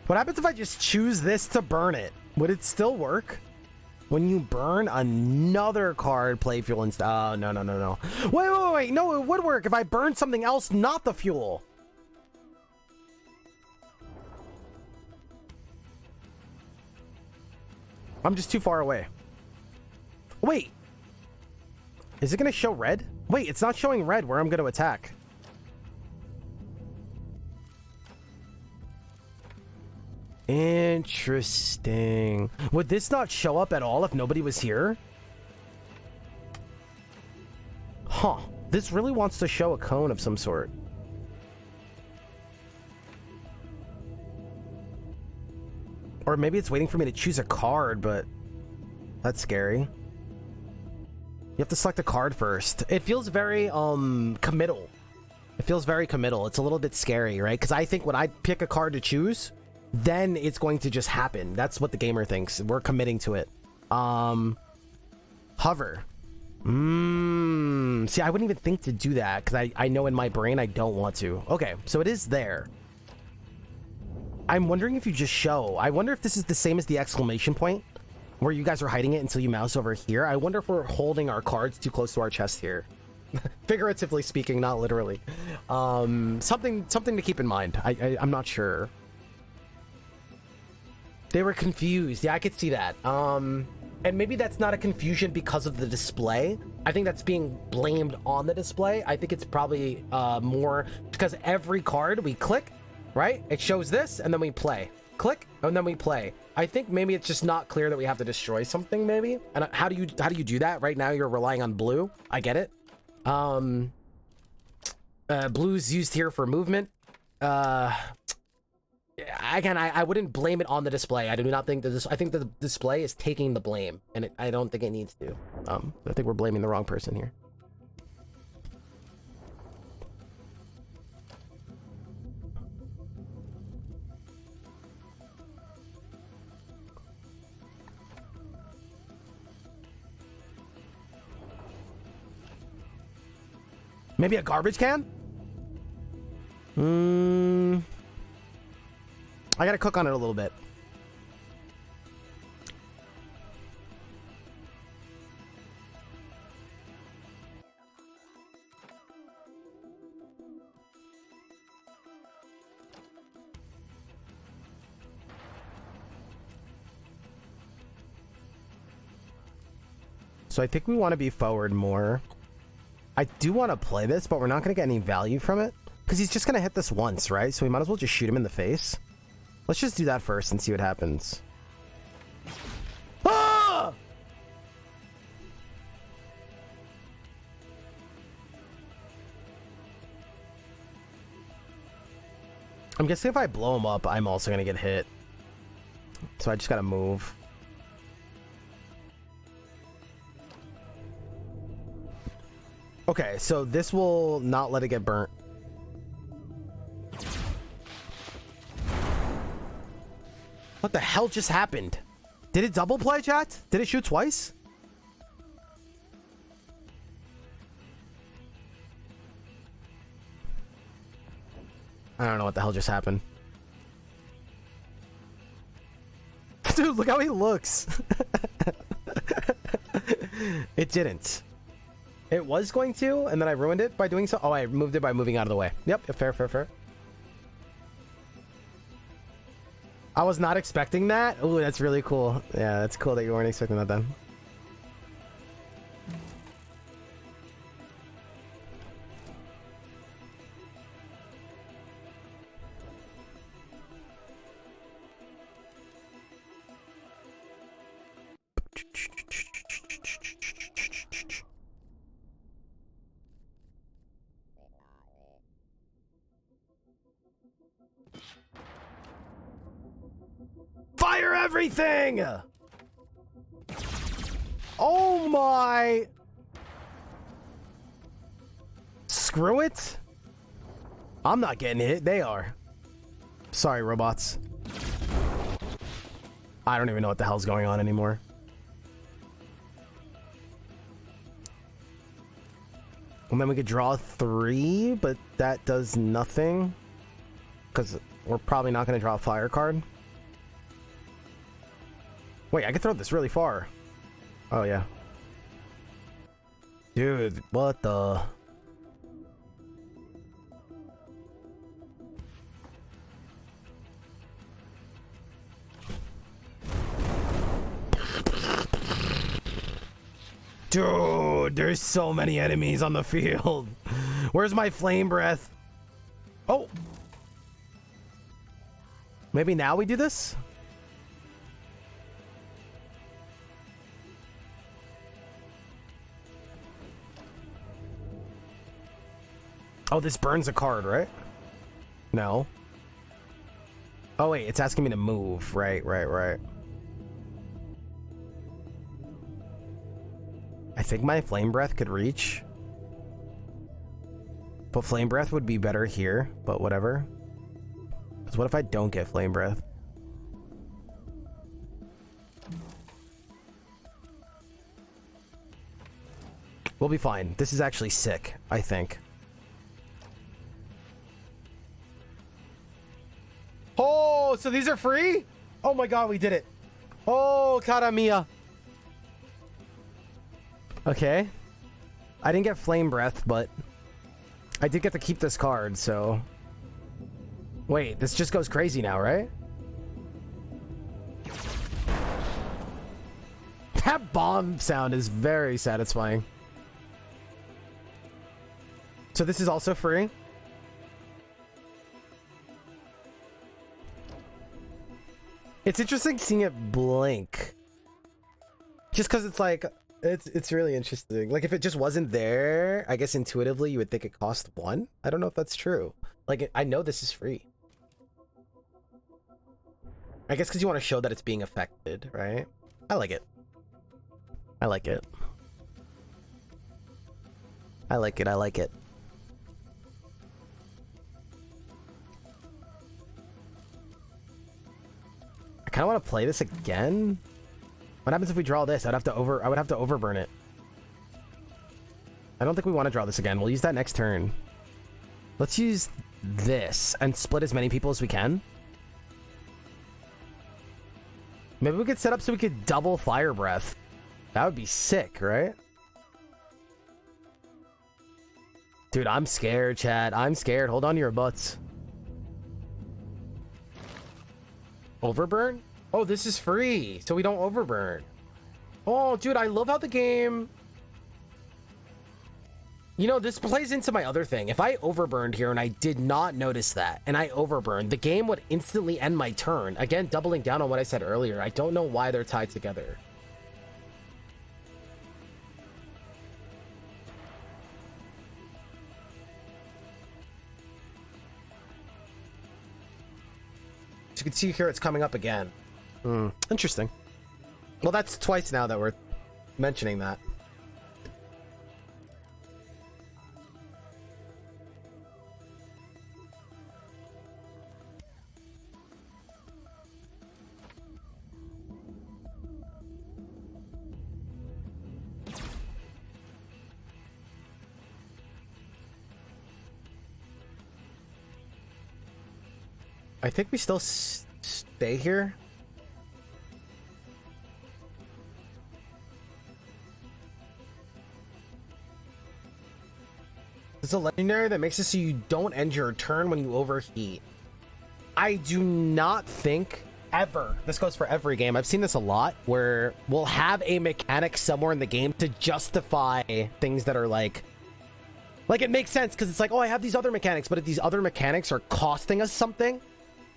What happens if I just choose this to burn it? Would it still work? When you burn another card, play fuel and stuff. Oh, no. Wait. No, it would work if I burn something else, not the fuel. I'm just too far away. Wait. Is it going to show red? Wait, it's not showing red where I'm going to attack. Interesting. Would this not show up at all if nobody was here? Huh. This really wants to show a cone of some sort. Or maybe it's waiting for me to choose a card, but that's scary. You have to select a card first. It feels very committal. It feels very committal. It's a little bit scary, right? Because I think when I pick a card to choose, then it's going to just happen. That's what the gamer thinks. We're committing to it. Hover. See, I wouldn't even think to do that because I know in my brain I don't want to. Okay, so it is there. I'm wondering if you just show. I wonder if this is the same as the exclamation point where you guys are hiding it until you mouse over here. I wonder if we're holding our cards too close to our chest here. Figuratively speaking, not literally. Something to keep in mind. I'm not sure. They were confused. Yeah, I could see that. And maybe that's not a confusion because of the display. I think that's being blamed on the display. I think it's probably more because every card we click, right? It shows this, and then we play. Click, and then we play. I think maybe it's just not clear that we have to destroy something, maybe. And how do you do that? Right now, you're relying on blue. I get it. Blue's used here for movement. Again, I wouldn't blame it on the display. I do not think that I think the display is taking the blame, and I don't think it needs to. I think we're blaming the wrong person here. Maybe a garbage can? I gotta cook on it a little bit. So I think we want to be forward more. I do want to play this, but we're not going to get any value from it. Because he's just going to hit this once, right? So we might as well just shoot him in the face. Let's just do that first and see what happens. Ah! I'm guessing if I blow him up, I'm also going to get hit. So I just got to move. Okay, so this will not let it get burnt. What the hell just happened? Did it double play, chat? Did it shoot twice? I don't know what the hell just happened. Dude, look how he looks. It didn't. It was going to, and then I ruined it by doing so. Oh, I moved it by moving out of the way. Yep, fair, fair, fair. I was not expecting that. Ooh, that's really cool. Yeah, that's cool that you weren't expecting that then. Fire everything! Oh my! Screw it! I'm not getting hit, they are. Sorry, robots. I don't even know what the hell's going on anymore. And then we could draw 3, but that does nothing. Because we're probably not going to draw a fire card. Wait, I can throw this really far. Oh, yeah. Dude, what the... Dude, there's so many enemies on the field. Where's my flame breath? Oh. Maybe now we do this? Oh, this burns a card, right? No. Oh, wait, it's asking me to move. Right. I think my flame breath could reach. But flame breath would be better here, but whatever. Because what if I don't get flame breath? We'll be fine. This is actually sick, I think. Oh, so these are free? Oh my god, we did it. Oh, cara mia. Okay. I didn't get flame breath, but I did get to keep this card, so... Wait, this just goes crazy now, right? That bomb sound is very satisfying. So this is also free? It's interesting seeing it blink. Just because it's like... It's really interesting. Like, if it just wasn't there, I guess intuitively you would think it cost 1. I don't know if that's true. Like, I know this is free. I guess because you want to show that it's being affected, right? I like it. I like it. I like it. I like it. I kind of want to play this again. What happens if we draw this? I would have to overburn it. I don't think we want to draw this again. We'll use that next turn. Let's use this and split as many people as we can. Maybe we could set up so we could double fire breath. That would be sick, right? Dude, I'm scared, chat. I'm scared. Hold on to your butts. Overburn? Oh, this is free, so we don't overburn. Oh, dude, I love how the game... You know, this plays into my other thing. If I overburned here and I did not notice that, and I overburned, the game would instantly end my turn. Again, doubling down on what I said earlier. I don't know why they're tied together. As you can see here, it's coming up again. Interesting. Well, that's twice now that we're mentioning that. I think we still stay here. It's a legendary that makes it so you don't end your turn when you overheat. I do not think ever, this goes for every game, I've seen this a lot, where we'll have a mechanic somewhere in the game to justify things that are like it makes sense because it's like, oh, I have these other mechanics, but if these other mechanics are costing us something,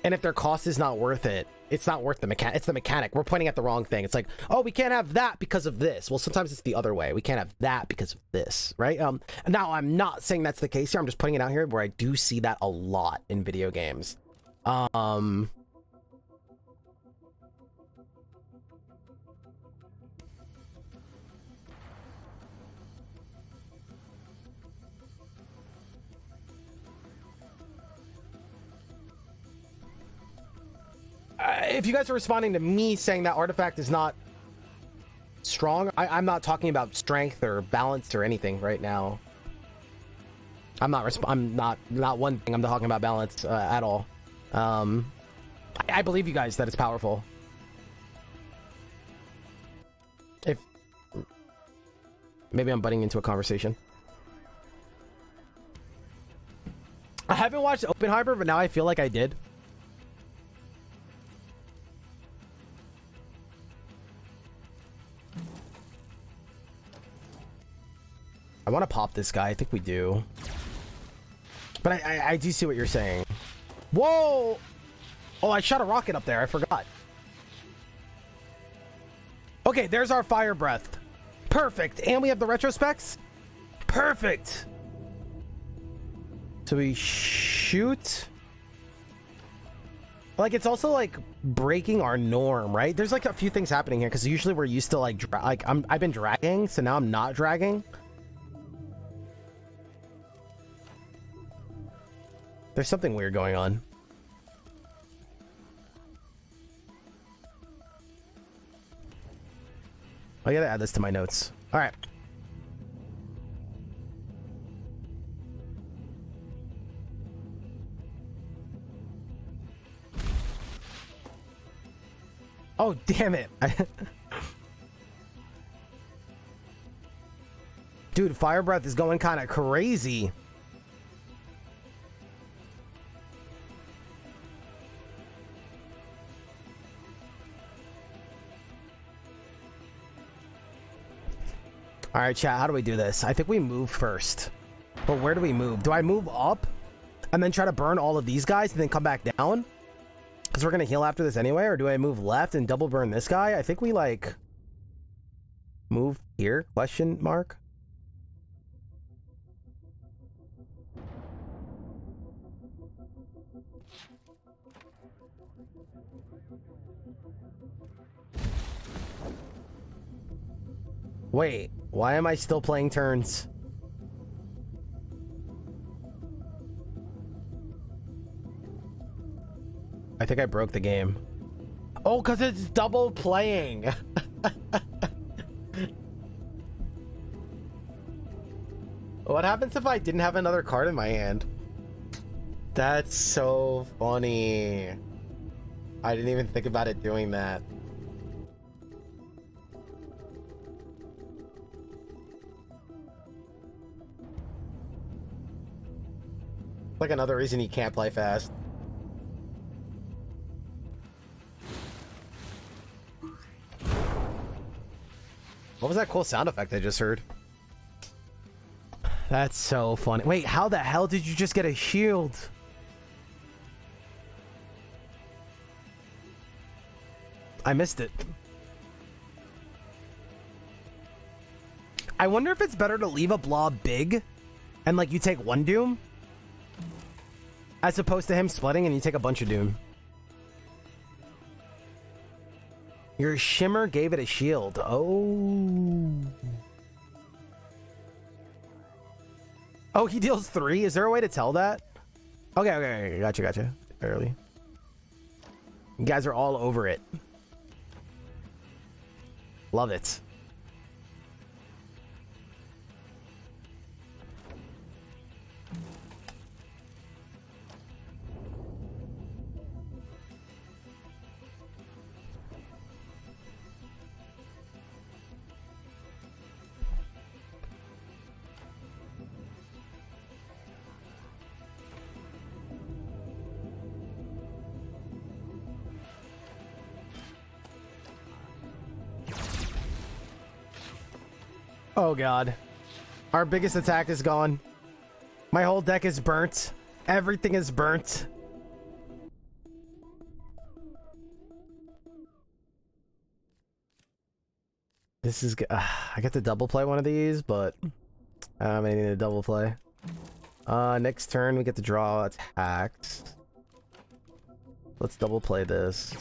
and if their cost is not worth it, it's not worth the mechanic. It's the mechanic. We're pointing at the wrong thing. It's like, oh, we can't have that because of this. Well, sometimes it's the other way. We can't have that because of this, right? Now, I'm not saying that's the case here. I'm just putting it out here where I do see that a lot in video games. If you guys are responding to me saying that artifact is not strong, I'm not talking about strength or balance or anything right now. I'm not one thing. I'm talking about balance at all. I believe you guys that it's powerful. If maybe I'm butting into a conversation. I haven't watched Oppenheimer, but now I feel like I did. I want to pop this guy. I think we do. But I do see what you're saying. Whoa! Oh, I shot a rocket up there. I forgot. Okay, there's our fire breath. Perfect. And we have the retrospecs. Perfect. So we shoot. Like, it's also like breaking our norm, right? There's like a few things happening here because usually we're used to like I've been dragging, so now I'm not dragging. There's something weird going on. I gotta add this to my notes. All right. Oh, damn it. Dude, fire breath is going kind of crazy. All right, chat, how do we do this? I think we move first. But where do we move? Do I move up and then try to burn all of these guys and then come back down? Because we're going to heal after this anyway. Or do I move left and double burn this guy? I think we, like, move here? Question mark? Wait, why am I still playing turns? I think I broke the game. Oh, because it's double playing. What happens if I didn't have another card in my hand? That's so funny. I didn't even think about it doing that. Like another reason you can't play fast. What was that cool sound effect I just heard? That's so funny. Wait, how the hell did you just get a shield? I missed it. I wonder if it's better to leave a blob big and like you take one doom as opposed to him splitting and you take a bunch of doom. Your shimmer gave it a shield. Oh. Oh, he deals 3? Is there a way to tell that? Okay. Gotcha. Early. You guys are all over it. Love it. Oh god. Our biggest attack is gone. My whole deck is burnt. Everything is burnt. This is good. I get to double play one of these, but I don't have anything to double play. Next turn we get to draw attacks. Let's double play this.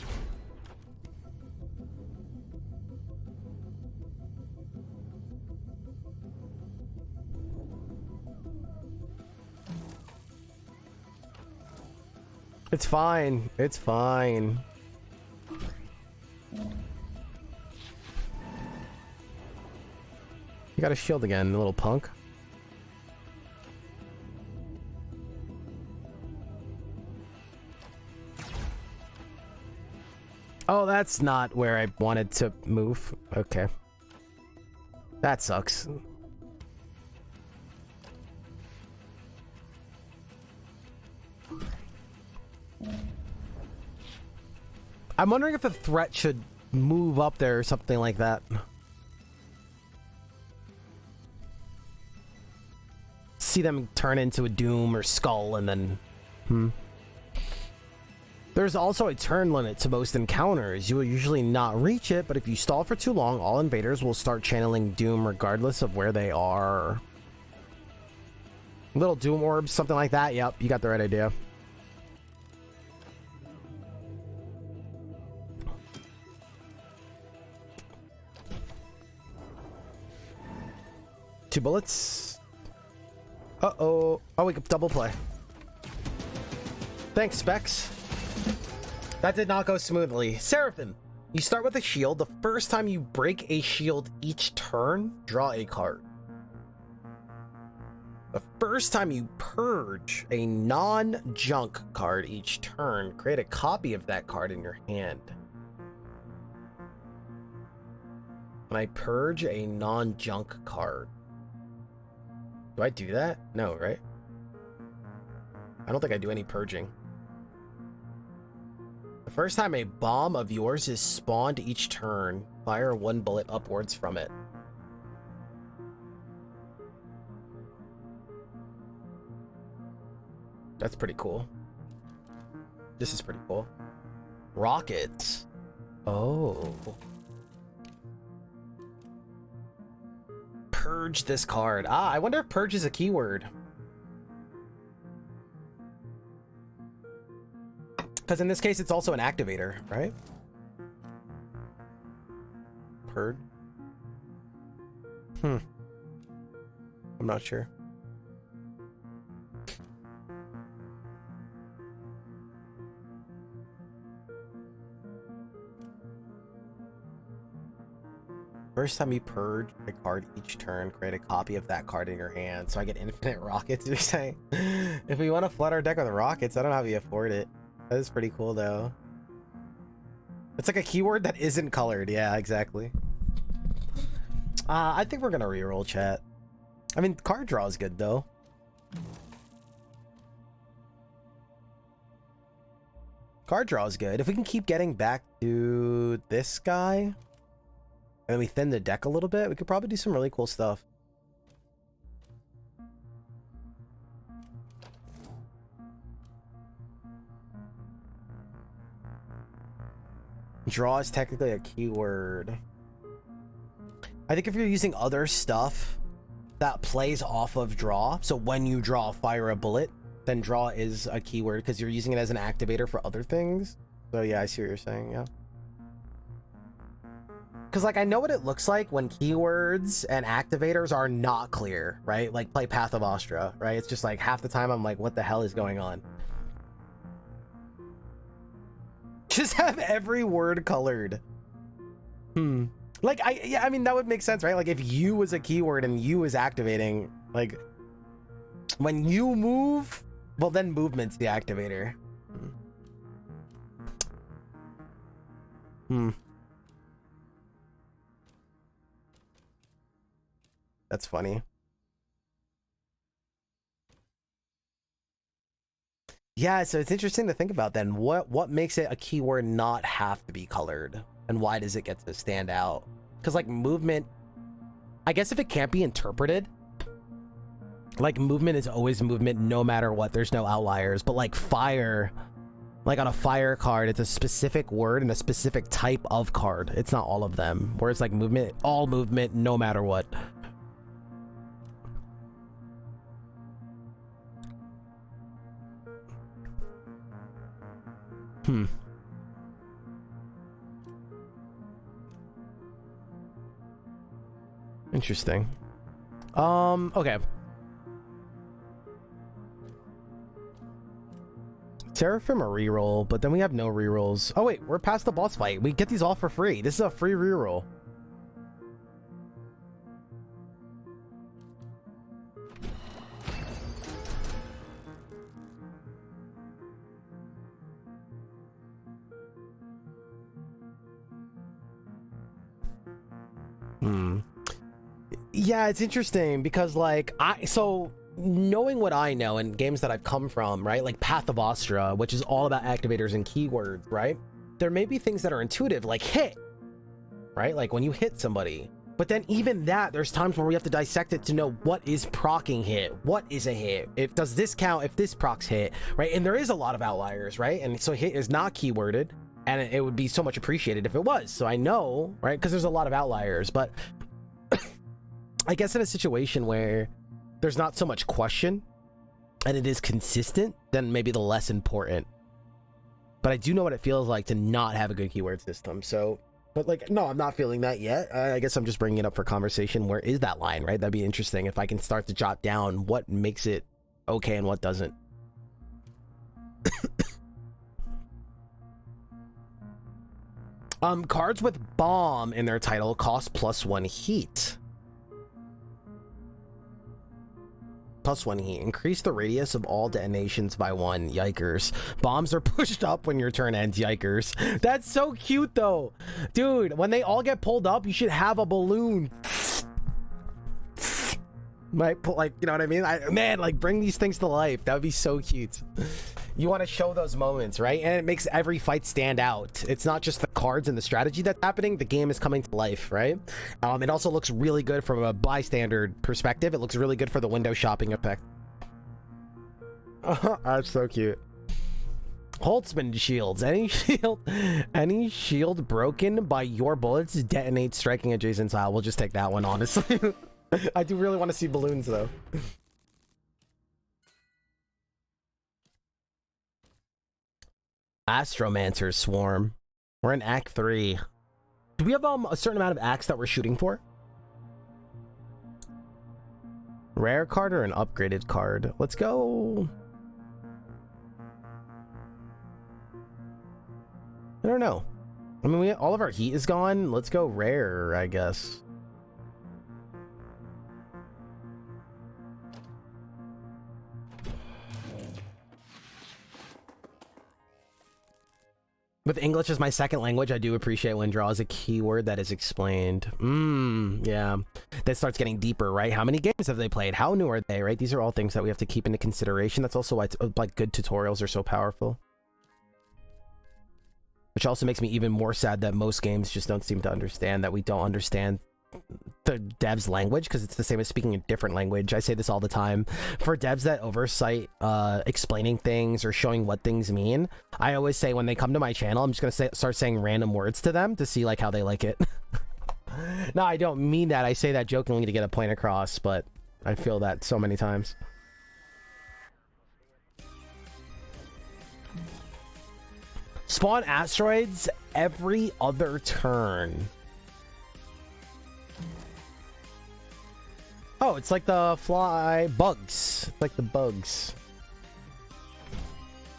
It's fine. It's fine. You got a shield again, little punk. Oh, that's not where I wanted to move. Okay. That sucks. I'm wondering if the threat should move up there or something like that. See them turn into a Doom or Skull and then... There's also a turn limit to most encounters. You will usually not reach it, but if you stall for too long, all invaders will start channeling Doom regardless of where they are. Little Doom orbs, something like that. Yep, you got the right idea. Two bullets. Uh-oh. Oh, we can double play. Thanks, Specs. That did not go smoothly. Seraphim, you start with a shield. The first time you break a shield each turn, draw a card. The first time you purge a non-junk card each turn, create a copy of that card in your hand. When I purge a non-junk card. Do I do that? No, right? I don't think I do any purging. The first time a bomb of yours is spawned each turn, fire one bullet upwards from it. That's pretty cool. This is pretty cool. Rockets. Oh. Purge this card. Ah, I wonder if purge is a keyword. Because in this case, it's also an activator, right? Purge. I'm not sure. First time you purge a card each turn, create a copy of that card in your hand. So I get infinite rockets, you're saying? If we want to flood our deck with rockets, I don't know how we afford it. That is pretty cool, though. It's like a keyword that isn't colored. Yeah, exactly. I think we're going to reroll, chat. I mean, card draw is good, though. Card draw is good. If we can keep getting back to this guy... and we thin the deck a little bit, we could probably do some really cool stuff. draw is technically a keyword. I think if you're using other stuff that plays off of draw, so when you draw, fire a bullet, then draw is a keyword because you're using it as an activator for other things. So yeah, I see what you're saying, yeah. Because like I know what it looks like when keywords and activators are not clear, right? Like play Path of Astra, right? It's just like half the time I'm like, what the hell is going on? Just have every word colored. Like I mean that would make sense, right? Like if you was a keyword and you was activating, like when you move, well then movement's the activator. That's funny. Yeah, so it's interesting to think about then. What makes it a keyword not have to be colored? And why does it get to stand out? Because like movement, I guess if it can't be interpreted, like movement is always movement no matter what. There's no outliers. But like fire, like on a fire card, it's a specific word and a specific type of card. It's not all of them. Whereas like movement, all movement no matter what. Interesting. Okay. Seraphim a reroll, but then we have no rerolls. Oh wait, we're past the boss fight. We get these all for free. This is a free reroll. Yeah, it's interesting because like so knowing what I know and games that I've come from, right? Like Path of Astra, which is all about activators and keywords, right? There may be things that are intuitive, like hit, right? Like when you hit somebody. But then even that, there's times where we have to dissect it to know what is procking hit, what is a hit, if does this count if this procs hit, right? And there is a lot of outliers, right? And so hit is not keyworded, and it would be so much appreciated if it was. So I know, right? Because there's a lot of outliers, but I guess in a situation where there's not so much question and it is consistent, then maybe the less important. But I do know what it feels like to not have a good keyword system. So, but like, no, I'm not feeling that yet. I guess I'm just bringing it up for conversation. Where is that line, right? That'd be interesting if I can start to jot down what makes it okay and what doesn't. Cards with bomb in their title cost +1 heat. +1 heat. Increase the radius of all detonations by 1. Yikers. Bombs are pushed up when your turn ends. Yikers. That's so cute though. Dude, when they all get pulled up, you should have a balloon. Might put, like, you know what I mean? Man, like, bring these things to life. That would be so cute. You want to show those moments, right? And it makes every fight stand out. It's not just the cards and the strategy that's happening. The game is coming to life, right? It also looks really good from a bystander perspective. It looks really good for the window shopping effect. That's so cute. Holtzman shields. Any shield broken by your bullets detonate striking adjacent tile. We'll just take that one, honestly. I do really want to see balloons though. Astromancer's Swarm. We're in Act 3. Do we have a certain amount of acts that we're shooting for? Rare card or an upgraded card? Let's go. I don't know. I mean, all of our heat is gone. Let's go rare, I guess. With English as my second language, I do appreciate when draw is a keyword that is explained. Yeah. That starts getting deeper, right? How many games have they played? How new are they, right? These are all things that we have to keep into consideration. That's also why like good tutorials are so powerful. Which also makes me even more sad that most games just don't seem to understand that we don't understand the devs language, because it's the same as speaking a different language. I say this all the time. For devs that oversight explaining things or showing what things mean, I always say when they come to my channel, I'm just gonna start saying random words to them to see like how they like it. No, I don't mean that. I say that jokingly to get a point across, but I feel that so many times. Spawn asteroids every other turn. Oh, it's like the fly bugs. It's like the bugs.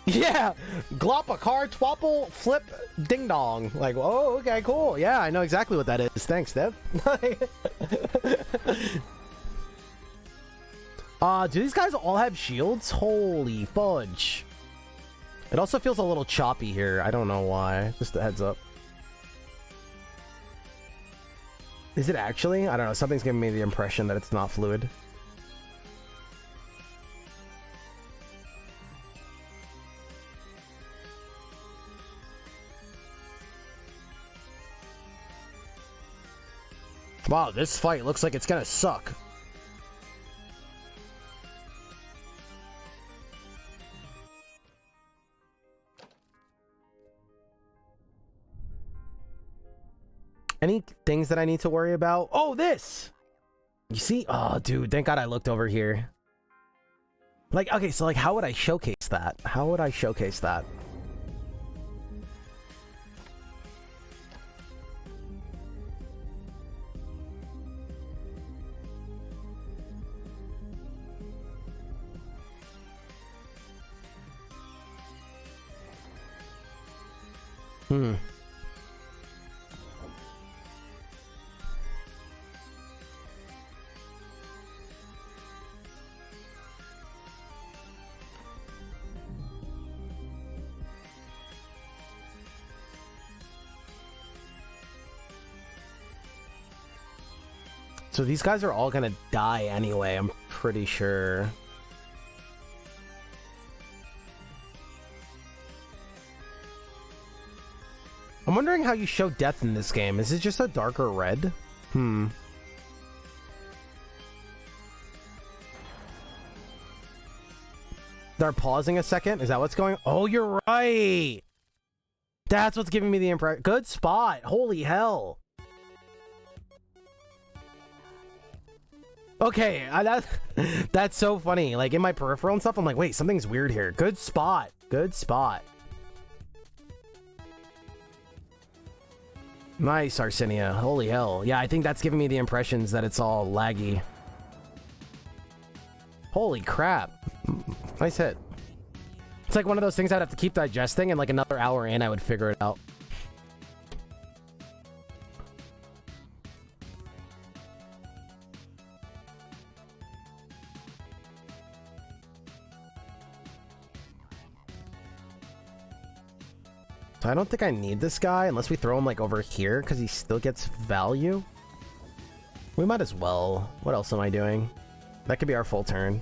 Yeah! Glop a car, twapple, flip, ding dong. Like, oh, okay, cool. Yeah, I know exactly what that is. Thanks, Dev. Do these guys all have shields? Holy fudge. It also feels a little choppy here. I don't know why. Just a heads up. Is it actually? I don't know. Something's giving me the impression that it's not fluid. Wow, this fight looks like it's gonna suck. Any things that I need to worry about? Oh, this! You see? Oh, dude, thank God I looked over here. Like, okay, so like, how would I showcase that? How would I showcase that? So these guys are all gonna die anyway, I'm pretty sure. I'm wondering how you show death in this game. Is it just a darker red? They're pausing a second? Is that what's going on? Oh, you're right! That's what's giving me the impression. Good spot! Holy hell! Okay, that's so funny. Like, in my peripheral and stuff, I'm like, wait, something's weird here. Good spot. Good spot. Nice, Arsinia. Holy hell. Yeah, I think that's giving me the impressions that it's all laggy. Holy crap. Nice hit. It's like one of those things I'd have to keep digesting, and like another hour in, I would figure it out. I don't think I need this guy unless we throw him like over here because he still gets value. We might as well. What else am I doing? That could be our full turn.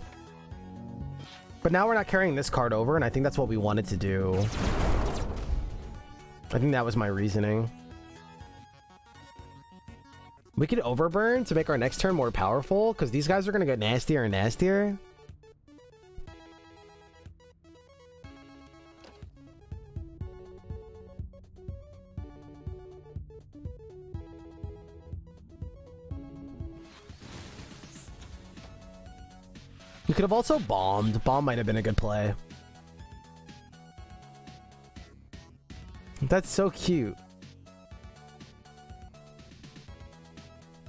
But now we're not carrying this card over, and I think that's what we wanted to do. I think that was my reasoning. We could overburn to make our next turn more powerful because these guys are going to get nastier and nastier. You could have also bombed. Bomb might have been a good play. That's so cute.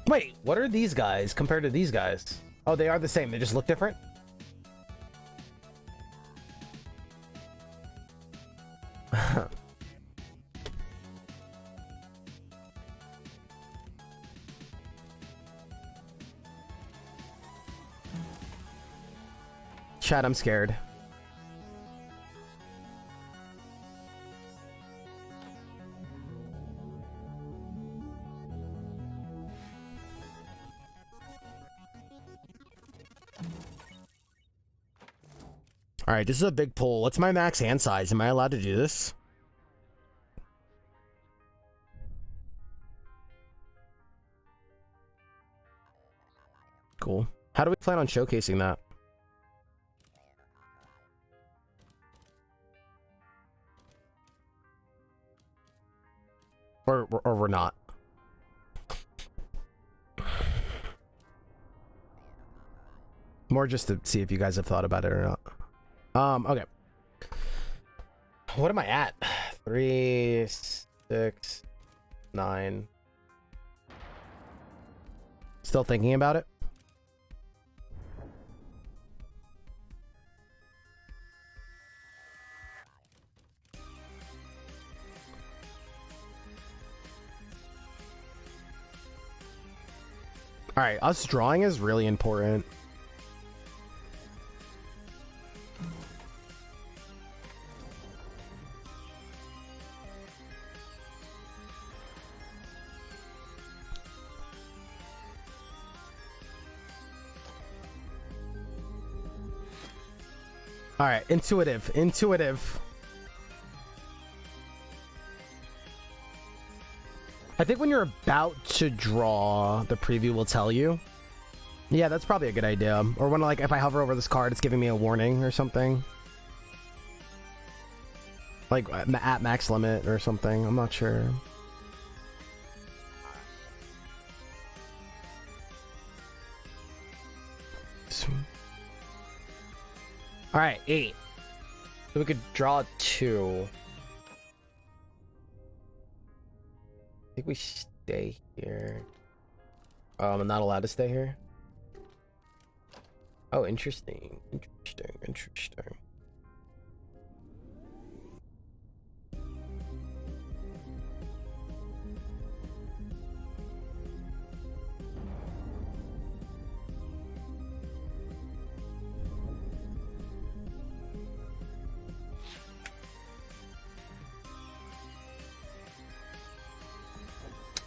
Wait, what are these guys compared to these guys? Oh, they are the same. They just look different? Chat, I'm scared. Alright, this is a big pull. What's my max hand size? Am I allowed to do this? Cool. How do we plan on showcasing that? Or we're not. More just to see if you guys have thought about it or not. Okay. What am I at? 3, 6, 9. Still thinking about it? All right, us drawing is really important. All right, intuitive. I think when you're about to draw, the preview will tell you. Yeah, that's probably a good idea. Or when, like, if I hover over this card, it's giving me a warning or something. Like, at max limit or something. I'm not sure. Alright, 8. So we could draw 2. I think we stay here. I'm not allowed to stay here. Oh, interesting.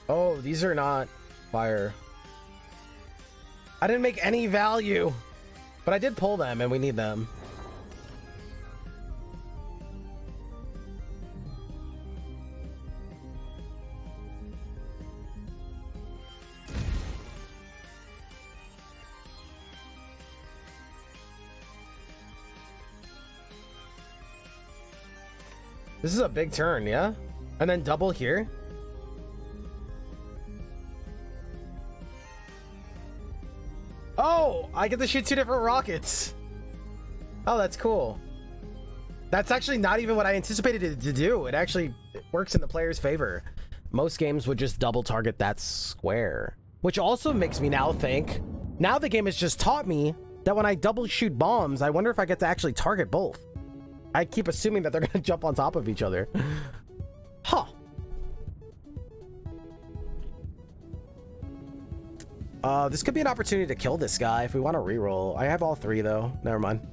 Oh, these are not fire. I didn't make any value, but I did pull them and we need them. This is a big turn, yeah? And then double here? Oh, I get to shoot 2 different rockets. Oh, that's cool. That's actually not even what I anticipated it to do. It actually works in the player's favor. Most games would just double target that square, which also makes me now think, now the game has just taught me that when I double shoot bombs, I wonder if I get to actually target both. I keep assuming that they're going to jump on top of each other. Huh. This could be an opportunity to kill this guy if we want to reroll. I have all 3 though. Never mind.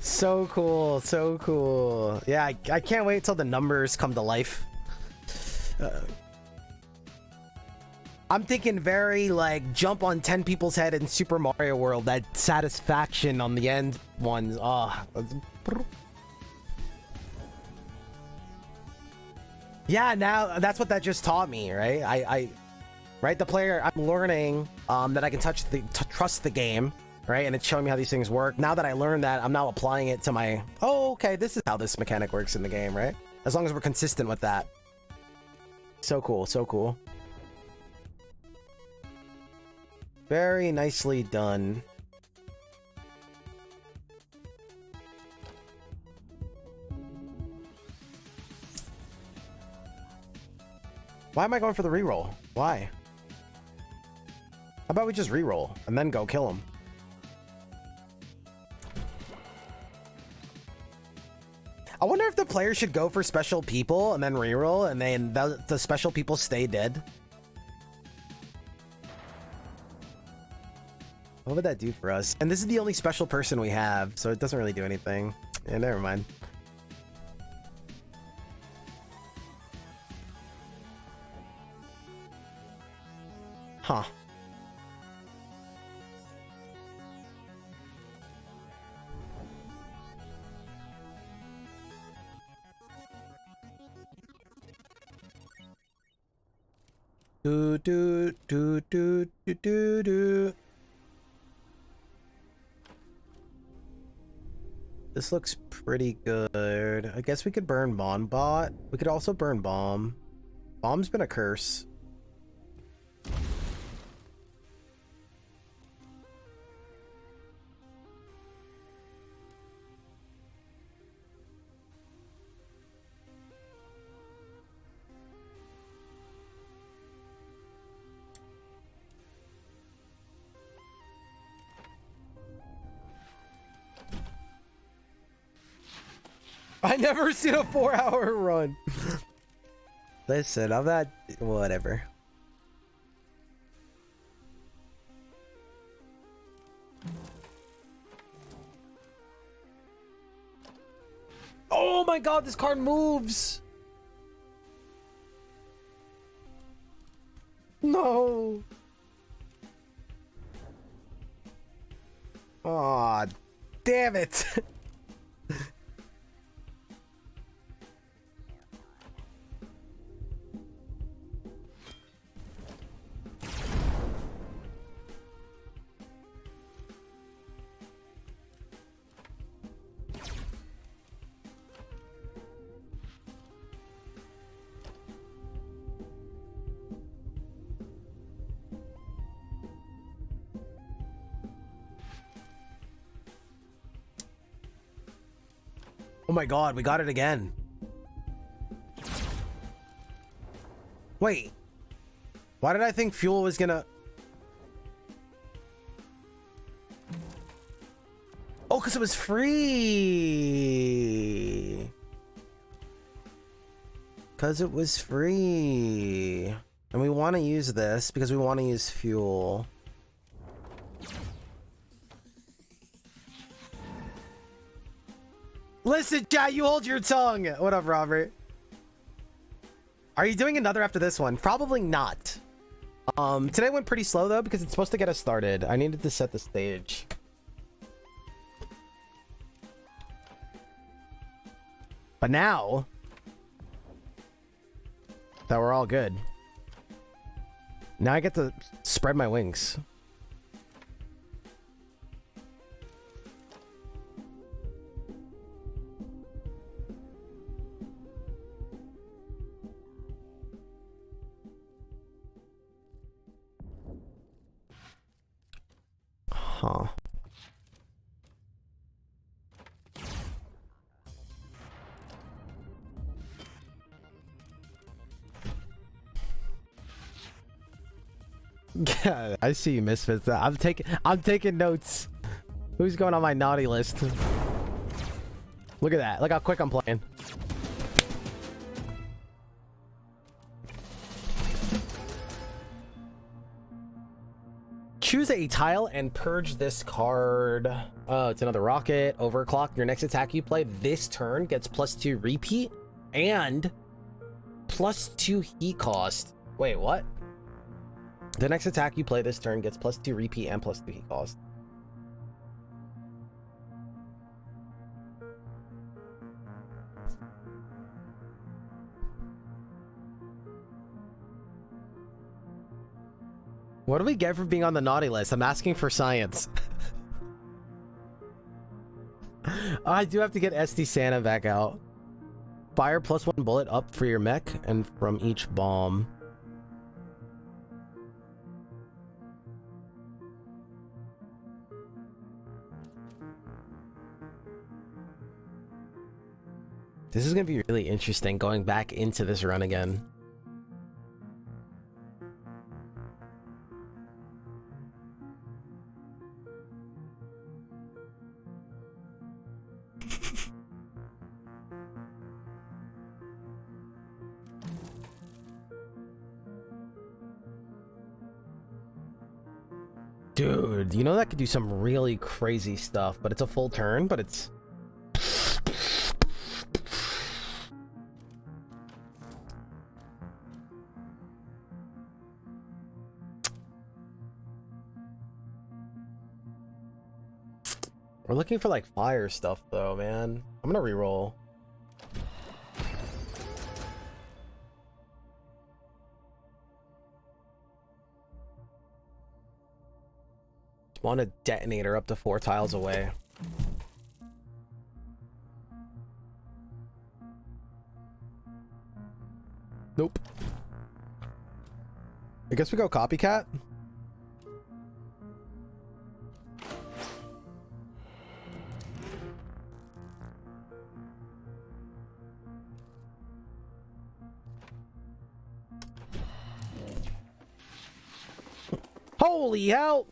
So cool, so cool. Yeah, I can't wait till the numbers come to life. I'm thinking very like jump on 10 people's head in Super Mario World. That satisfaction on the end ones. Oh. Yeah, now that's what that just taught me, right? Right, the player, I'm learning that I can trust the game, right? And it's showing me how these things work. Now that I learned that, I'm now applying it to my, oh, okay, this is how this mechanic works in the game, right? As long as we're consistent with that. So cool, so cool. Very nicely done. Why am I going for the reroll? Why? How about we just reroll and then go kill him? I wonder if the player should go for special people and then reroll and then the special people stay dead. What would that do for us? And this is the only special person we have, so it doesn't really do anything. Yeah, never mind. Huh. Do do do do do do do. This looks pretty good. I guess we could burn Bombot. We could also burn Bomb. Bomb's been a curse. I never seen a 4-hour run. Listen, I'm not... Whatever. Oh my god, this card moves! No! Aw, damn it! Oh my god, we got it again. Wait. Why did I think fuel was gonna... Oh, because it was free. Because it was free. And we want to use this because we want to use fuel. Listen, chat, you hold your tongue. What up, Robert? Are you doing another after this one? Probably not. Today went pretty slow though because it's supposed to get us started. I needed to set the stage. But now that we're all good, now I get to spread my wings. Huh. Yeah, I see you, Misfits. I'm taking notes. Who's going on my naughty list? Look at that. Look how quick I'm playing. Choose a tile and purge this card. Oh, it's another rocket. Overclock. Your next attack you play this turn gets +2 repeat and +2 heat cost. Wait, what? The next attack you play this turn gets +2 repeat and +2 heat cost. What do we get for being on the naughty list? I'm asking for science. I do have to get Esty8nine back out. Fire +1 bullet up for your mech and from each bomb. This is going to be really interesting going back into this run again. Dude, you know that could do some really crazy stuff, but it's a full turn, but it's... We're looking for like fire stuff though, man. I'm gonna reroll. Want a detonator up to 4 tiles away. Nope. I guess we go copycat. Holy hell!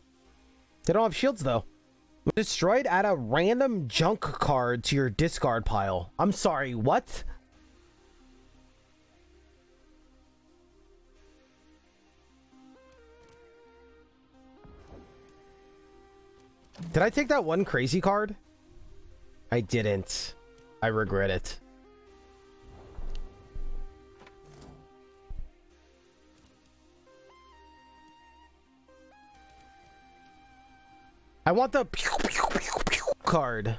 They don't have shields though. Destroyed, add a random junk card to your discard pile. I'm sorry, what? Did I take that one crazy card? I didn't. I regret it. I want the pew, pew, pew, pew card,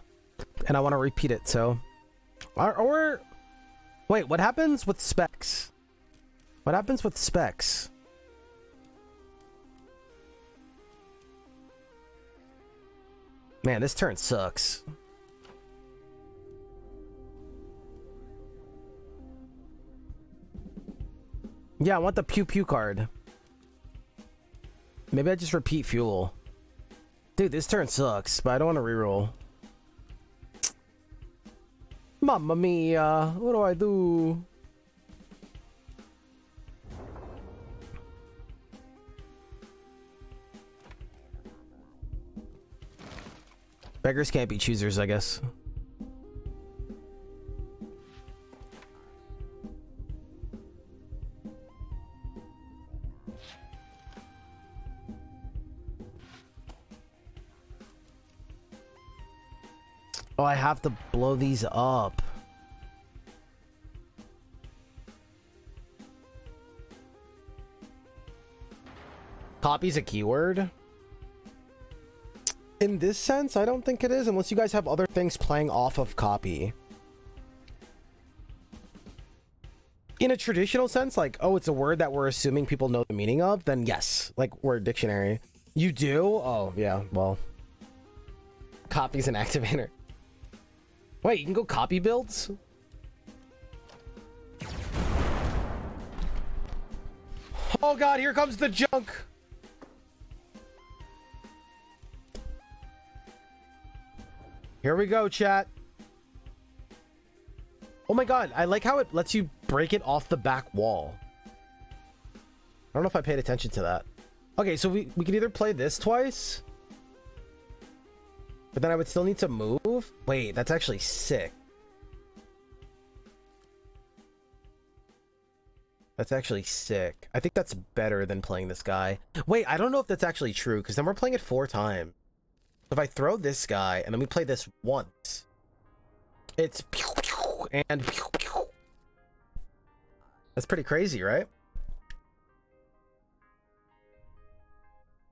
and I want to repeat it. So, or wait, what happens with specs? What happens with specs? Man, this turn sucks. Yeah, I want the pew pew card. Maybe I just repeat fuel. Dude, this turn sucks, but I don't want to reroll. Mamma mia, what do I do? Beggars can't be choosers, I guess. Oh, I have to blow these up. Copy's a keyword? In this sense, I don't think it is, unless you guys have other things playing off of copy. In a traditional sense, like, oh, it's a word that we're assuming people know the meaning of, then yes, like word dictionary. You do? Oh, yeah, well. Copy's an activator. Wait, you can go copy builds? Oh god, here comes the junk! Here we go, chat. Oh my god, I like how it lets you break it off the back wall. I don't know if I paid attention to that. Okay, so we can either play this twice, but then I would still need to move. Wait, that's actually sick. That's actually sick. I think that's better than playing this guy. Wait, I don't know if that's actually true, because then we're playing it 4 times. If I throw this guy, and then we play this once, it's pew, pew, and pew, pew. That's pretty crazy, right?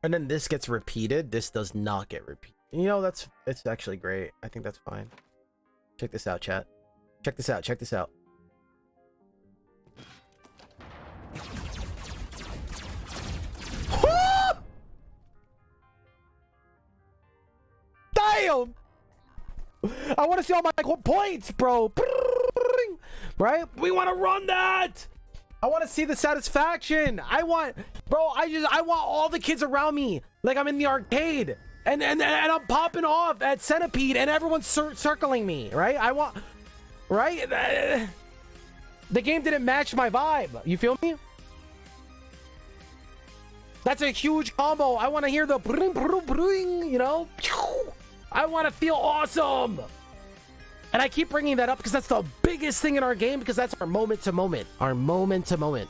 And then this gets repeated. This does not get repeated. You know, it's actually great. I think that's fine. Check this out, chat. Check this out. Check this out. Damn! I want to see all my points, bro. Right? We want to run that. I want to see the satisfaction. I want all the kids around me like I'm in the arcade. And I'm popping off at Centipede and everyone's circling me, right? I want, right? The game didn't match my vibe. You feel me? That's a huge combo. I want to hear the bring, bring, bring, you know? I want to feel awesome. And I keep bringing that up because that's the biggest thing in our game, because that's our moment to moment. Our moment to moment.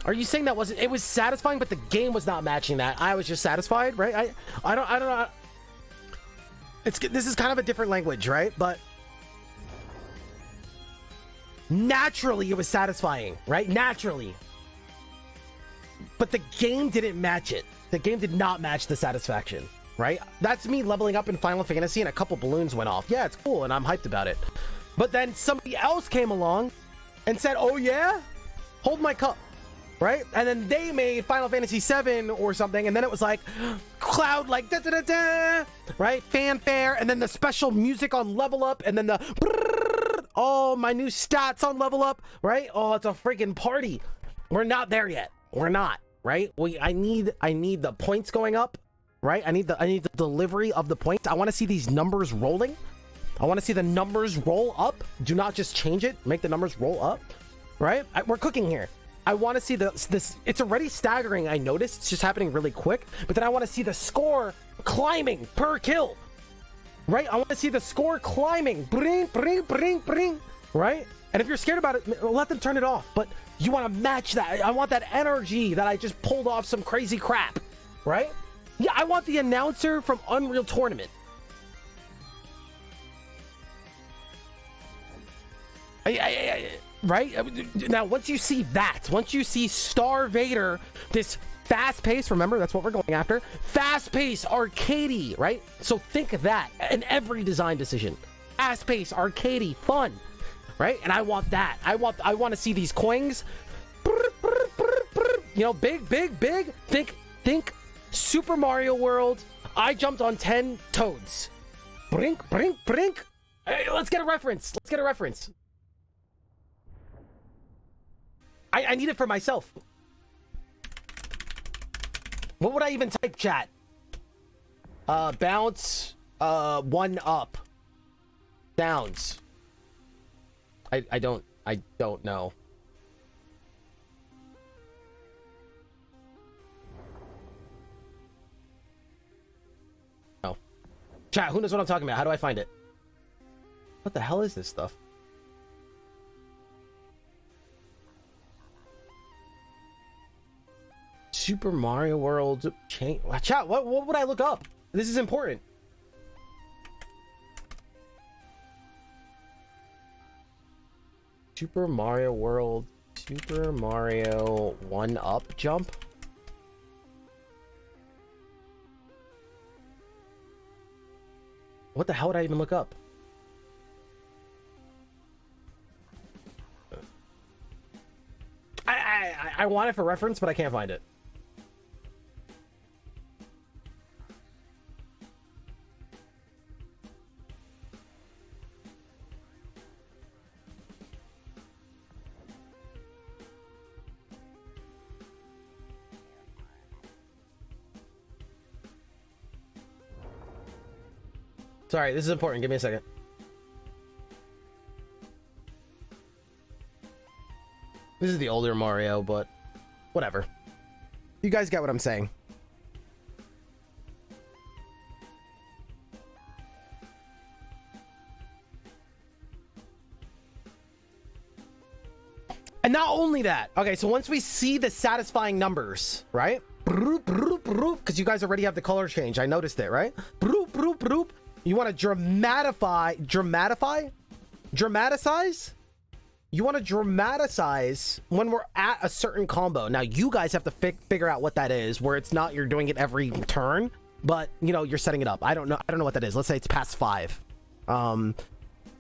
Are you saying that wasn't, it was satisfying, but the game was not matching that? I was just satisfied, right? I don't know. This is kind of a different language, right? But naturally it was satisfying, right? Naturally. But the game didn't match it. The game did not match the satisfaction, right? That's me leveling up in Final Fantasy and a couple balloons went off. Yeah, it's cool and I'm hyped about it. But then somebody else came along and said, oh yeah? Hold my cup. right? And then they made Final Fantasy VII or something, and then it was like Cloud, like da da da da, right? Fanfare, and then the special music on Level Up, and then the oh, my new stats on Level Up, right? Oh, it's a freaking party. We're not there yet. We're not, right? I need the points going up, right? I need the delivery of the points. I want to see these numbers rolling. I want to see the numbers roll up. Do not just change it. Make the numbers roll up, right? We're cooking here. I want to see this. It's already staggering. I noticed it's just happening really quick, but then I want to see the score climbing per kill, right? I want to see the score climbing, bring, bring, bring, bring, right? And if you're scared about it, let them turn it off. But you want to match that. I want that energy that I just pulled off some crazy crap, right? Yeah, I want the announcer from Unreal Tournament. Right? Now, once you see that, once you see Star Vader, this fast pace, remember, that's what we're going after. Fast pace, arcadey, right? So think of that in every design decision. Fast pace, arcadey, fun, right? And I want that. I want to see these coins, you know, big, big, big. Think Super Mario World. I jumped on 10 toads. Brink, brink, brink. Hey, let's get a reference. Let's get a reference. I need it for myself. What would I even type, chat? Bounce, 1 up. Downs. I don't know. Oh. Chat, who knows what I'm talking about? How do I find it? What the hell is this stuff? Super Mario World change. Chat, what would I look up? This is important. Super Mario World, Super Mario 1 up jump. What the hell would I even look up? I want it for reference, but I can't find it. Sorry, this is important. Give me a second. This is the older Mario, but whatever. You guys get what I'm saying. And not only that. Okay, so once we see the satisfying numbers, right? Because you guys already have the color change. I noticed it, right? You want to dramatize? You want to dramatize when we're at a certain combo. Now, you guys have to figure out what that is, where it's not you're doing it every turn, but, you know, you're setting it up. I don't know what that is. Let's say it's past 5. And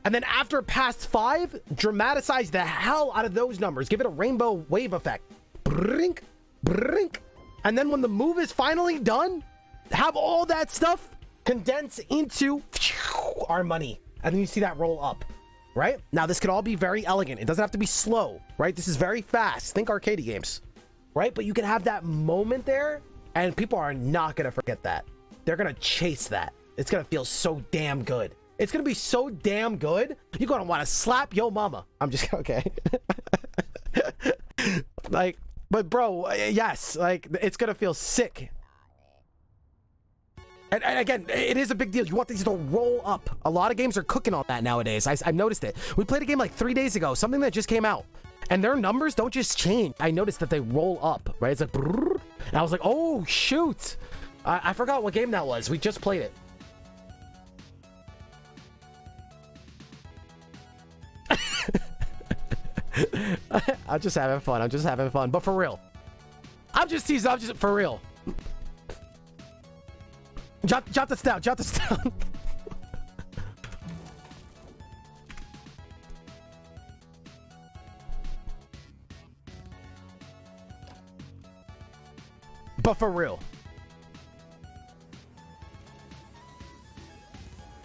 then after past 5, dramatize the hell out of those numbers. Give it a rainbow wave effect. Brink, brink. And then when the move is finally done, have all that stuff condense into our money. And then you see that roll up. Right? Now, this could all be very elegant. It doesn't have to be slow, right? This is very fast. Think arcade games, right? But you can have that moment there, and people are not going to forget that. They're going to chase that. It's going to feel so damn good. It's going to be so damn good. You're going to want to slap yo mama. I'm just, okay. Like, but bro, yes, like, it's going to feel sick. And again, it is a big deal. You want these to roll up. A lot of games are cooking on that nowadays. I've noticed it. We played a game like 3 days ago, something that just came out. And their numbers don't just change. I noticed that they roll up, right? It's like, brrr, and I was like, oh, shoot. I forgot what game that was. We just played it. I'm just having fun. I'm just having fun. But for real. I'm just teasing. I'm just for real. Jot this down. Jot this down. But for real.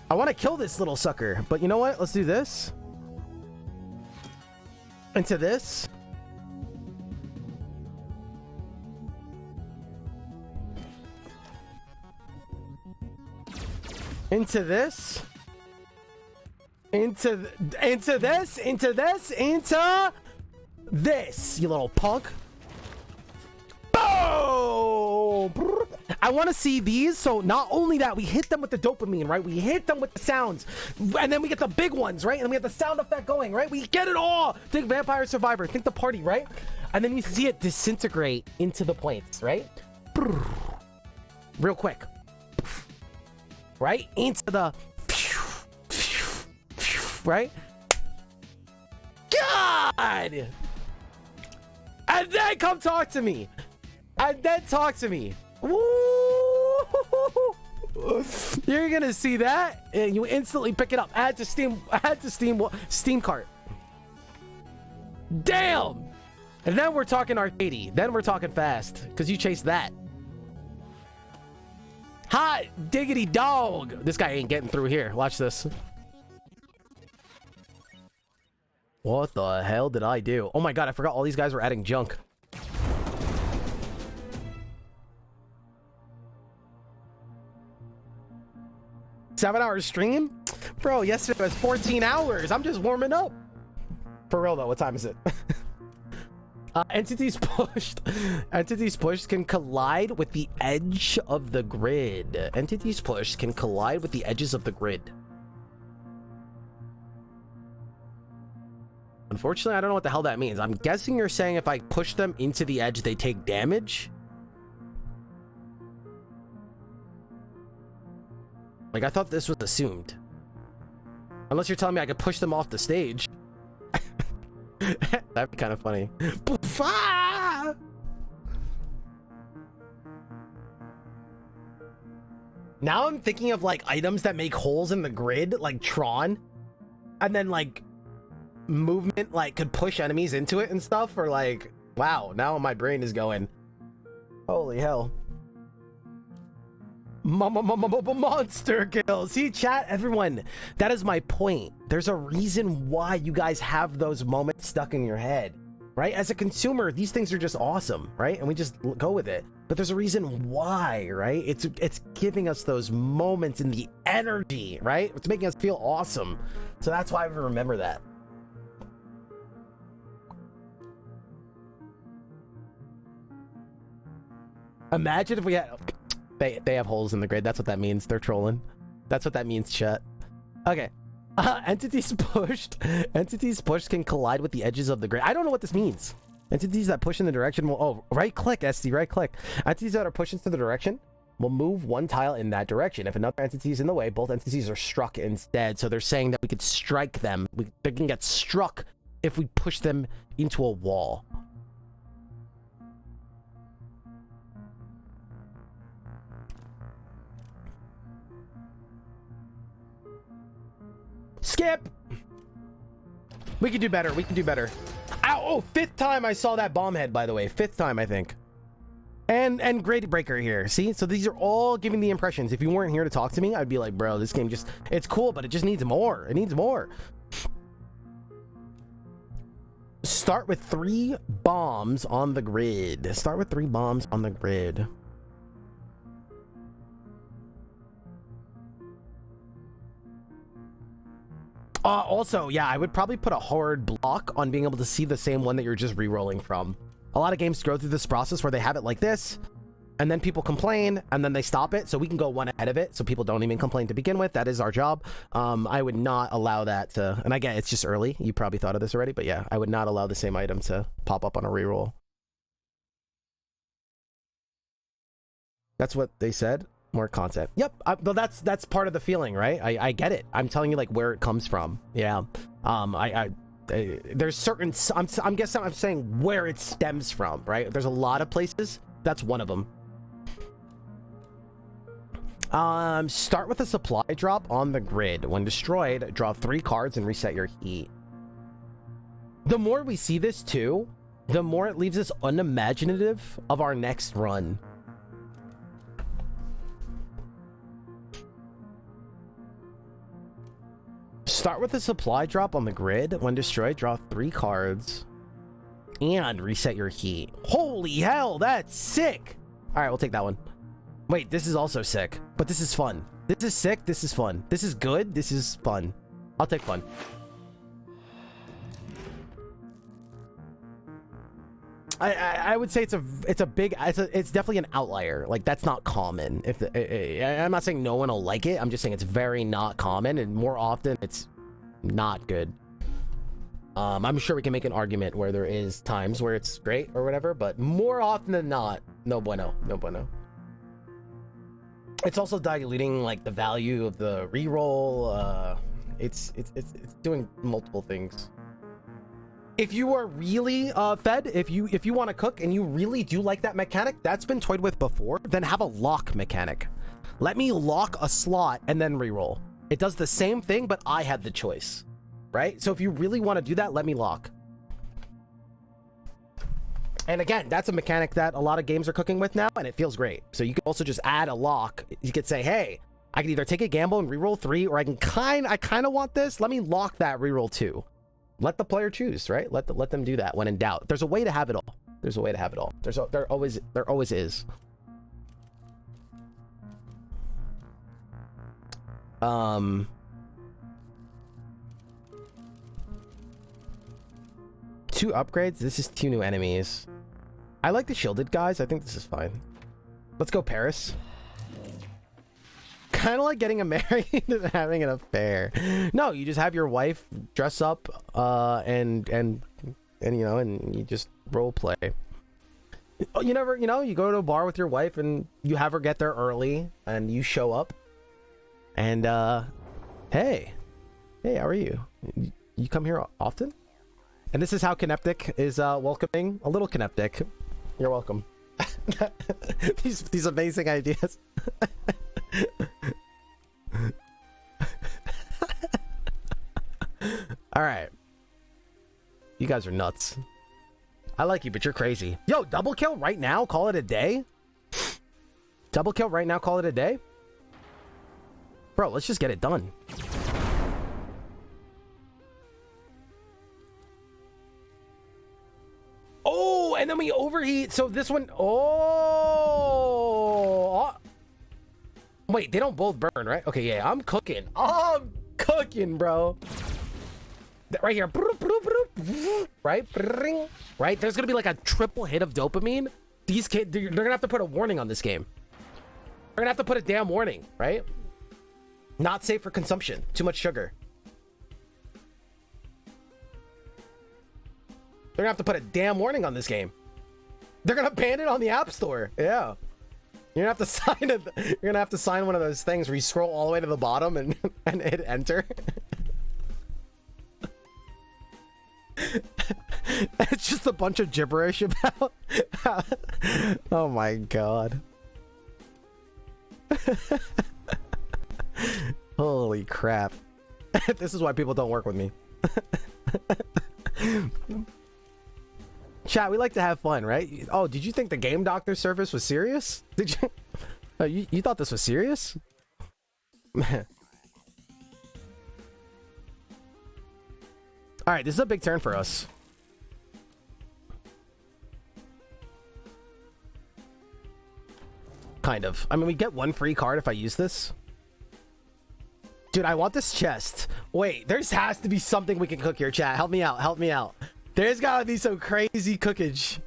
I want to kill this little sucker, but you know what? Let's do this. Into this. Into this. Into this. Into this. Into this, you little punk. Boom! I want to see these, so not only that, we hit them with the dopamine, right? We hit them with the sounds, and then we get the big ones, right? And we have the sound effect going, right? We get it all. Think Vampire Survivor, think the party, right? And then you see it disintegrate into the points, right? Real quick. Right? Into the... Right? God! And then come talk to me. And then talk to me. Woo! You're gonna see that, and you instantly pick it up. Add to Steam cart. Damn! And then we're talking arcadey. Then we're talking fast, because you chased that. Hot diggity dog! This guy ain't getting through here. Watch this. What the hell did I do? Oh my god, I forgot all these guys were adding junk. Seven-hour stream? Bro, yesterday was 14 hours. I'm just warming up. For real though, what time is it? Entities pushed. Entities pushed can collide with the edge of the grid. Entities pushed can collide with the edges of the grid. Unfortunately, I don't know what the hell that means. I'm guessing you're saying if I push them into the edge, they take damage? Like, I thought this was assumed. Unless you're telling me I could push them off the stage. That'd be kind of funny. Now I'm thinking of, like, items that make holes in the grid, like Tron. And then, like... movement like could push enemies into it and stuff, or like, wow, now my brain is going, holy hell. Monster kills. See, chat, everyone, that is my point. There's a reason why you guys have those moments stuck in your head, right? As a consumer, these things are just awesome, right? And we just go with it. But there's a reason why, right? It's giving us those moments and the energy, right? It's making us feel awesome. So that's why we remember that. Imagine if we had... They have holes in the grid. That's what that means. They're trolling. That's what that means, chat. Okay. Entities pushed. Entities pushed can collide with the edges of the grid. I don't know what this means. Entities that push in the direction will... Oh, right-click, Esty, right-click. Entities that are pushed into the direction will move one tile in that direction. If another entity is in the way, both entities are struck instead. So they're saying that we could strike them. They can get struck if we push them into a wall. Skip! We can do better. We can do better. Ow! Oh, fifth time I saw that bomb head, by the way. Fifth time, I think. And Grade Breaker here. See? So these are all giving the impressions. If you weren't here to talk to me, I'd be like, bro, this game just... It's cool, but it just needs more. It needs more. Start with 3 bombs on the grid. Start with 3 bombs on the grid. Also, yeah, I would probably put a hard block on being able to see the same one that you're just re-rolling from. A lot of games go through this process where they have it like this, and then people complain, and then they stop it, so we can go one ahead of it, so people don't even complain to begin with. That is our job. I would not allow that to... And again, it's just early. You probably thought of this already, but yeah, I would not allow the same item to pop up on a re-roll. That's what they said. More content. Yep. Well, that's part of the feeling, right? I get it. I'm telling you like where it comes from. Yeah. There's certain... I'm guessing I'm saying where it stems from, right? There's a lot of places. That's one of them. Start with a supply drop on the grid. When destroyed, draw 3 cards and reset your heat. The more we see this too, the more it leaves us unimaginative of our next run. Start with a supply drop on the grid. When destroyed, draw 3 cards and reset your heat. Holy hell, that's sick. All right, we'll take that one. Wait, this is also sick, but this is fun. This is sick. This is fun. This is good. This is fun. I'll take fun. I would say it's definitely an outlier. Like, that's not common. I'm not saying no one will like it. I'm just saying it's very not common, and more often it's not good. I'm sure we can make an argument where there is times where it's great or whatever, but more often than not, no bueno, no bueno. It's also diluting like the value of the reroll. It's doing multiple things. If you are really fed, if you want to cook and you really do like that mechanic that's been toyed with before, then have a lock mechanic. Let me lock a slot and then reroll. It does the same thing, but I had the choice, right? So if you really want to do that, let me lock. And again, that's a mechanic that a lot of games are cooking with now, and it feels great. So you can also just add a lock. You could say, hey, I can either take a gamble and reroll 3, or I kind of want this. Let me lock that reroll 2. Let the player choose, right? Let them do that when in doubt. There's a way to have it all. There's a way to have it all. There always is. 2 upgrades. This is 2 new enemies. I like the shielded guys. I think this is fine. Let's go Paris. Kind of like getting married and having an affair. No, you just have your wife dress up and you know, and you just role play. You never, you know, you go to a bar with your wife and you have her get there early and you show up and hey, how are you? You come here often? And this is how Kineptic is welcoming a little Kineptic. You're welcome. these amazing ideas. All right, you guys are nuts. I like you, but you're crazy. Yo, double kill right now, call it a day. Double kill right now, call it a day. Bro, let's just get it done. Oh, and then we overheat. So this one, oh. Wait, they don't both burn, right? Okay, yeah, I'm cooking. I'm cooking, bro. Right here. Right? Right? There's going to be like a triple hit of dopamine. These kids, they're going to have to put a warning on this game. They're going to have to put a damn warning, right? Not safe for consumption. Too much sugar. They're going to have to put a damn warning on this game. They're going to ban it on the App Store. Yeah. You're gonna have to sign it. You're gonna have to sign one of those things where you scroll all the way to the bottom and hit enter. It's just a bunch of gibberish about. Oh my god. Holy crap. This is why people don't work with me. Chat, we like to have fun, right? Oh, did you think the game doctor service was serious? Did you? Oh, you thought this was serious? All right, this is a big turn for us. Kind of. I mean, we get 1 free card if I use this. Dude, I want this chest. Wait, there has to be something we can cook here, chat. Help me out. Help me out. There's gotta be some crazy cookage.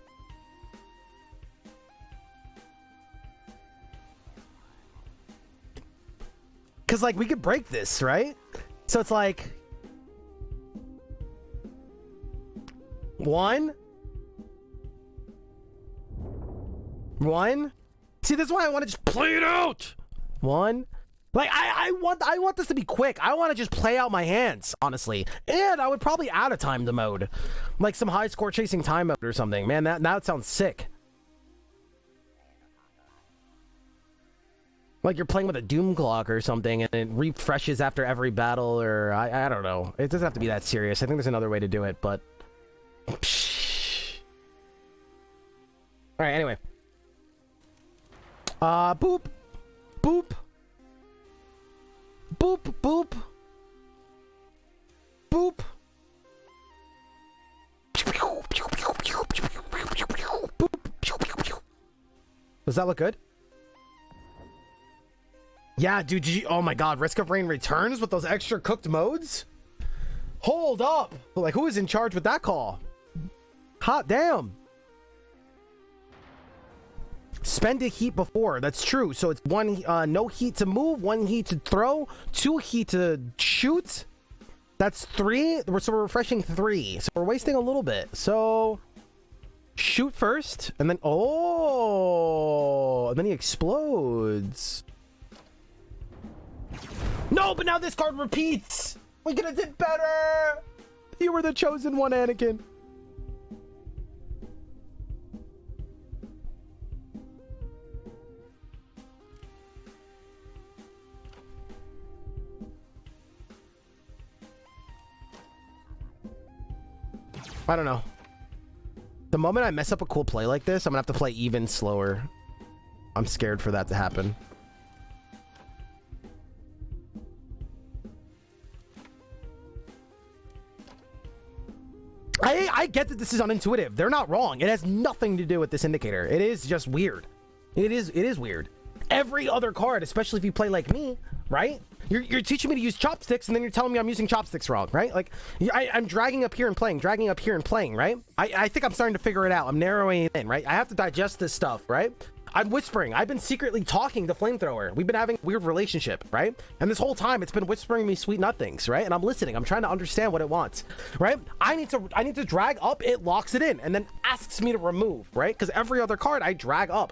Cause like we could break this, right? So it's like 1. See, this is why I want to just play it out. 1. Like I want this to be quick. I want to just play out my hands, honestly. And I would probably add a time to mode. Like some high score chasing time mode or something. Man, that sounds sick. Like you're playing with a doom clock or something and it refreshes after every battle, or I don't know. It doesn't have to be that serious. I think there's another way to do it, but Alright, anyway. Boop. Boop. Boop, boop. Does that look good? Yeah, dude. Oh my god, Risk of Rain returns with those extra cooked modes? Hold up. Like, who is in charge with that call? Hot damn. Spend a heat before. That's true. So it's one no heat to move, one heat to throw, 2 heat to shoot. That's 3. So we're refreshing 3. So we're wasting a little bit. So shoot first, and then and then he explodes. No, but now this card repeats. We could have did better. You were the chosen one, Anakin. I don't know. The moment I mess up a cool play like this, I'm gonna have to play even slower. I'm scared for that to happen. I get that this is unintuitive. They're not wrong. It has nothing to do with this indicator. It is just weird. It is weird. Every other card, especially if you play like me, right? You're teaching me to use chopsticks, and then you're telling me I'm using chopsticks wrong, right? Like, I'm dragging up here and playing, right? I think I'm starting to figure it out. I'm narrowing it in, right? I have to digest this stuff, right? I'm whispering. I've been secretly talking to Flamethrower. We've been having a weird relationship, right? And this whole time, it's been whispering me sweet nothings, right? And I'm listening. I'm trying to understand what it wants, right? I need to drag up. It locks it in, and then asks me to remove, right? Because every other card, I drag up,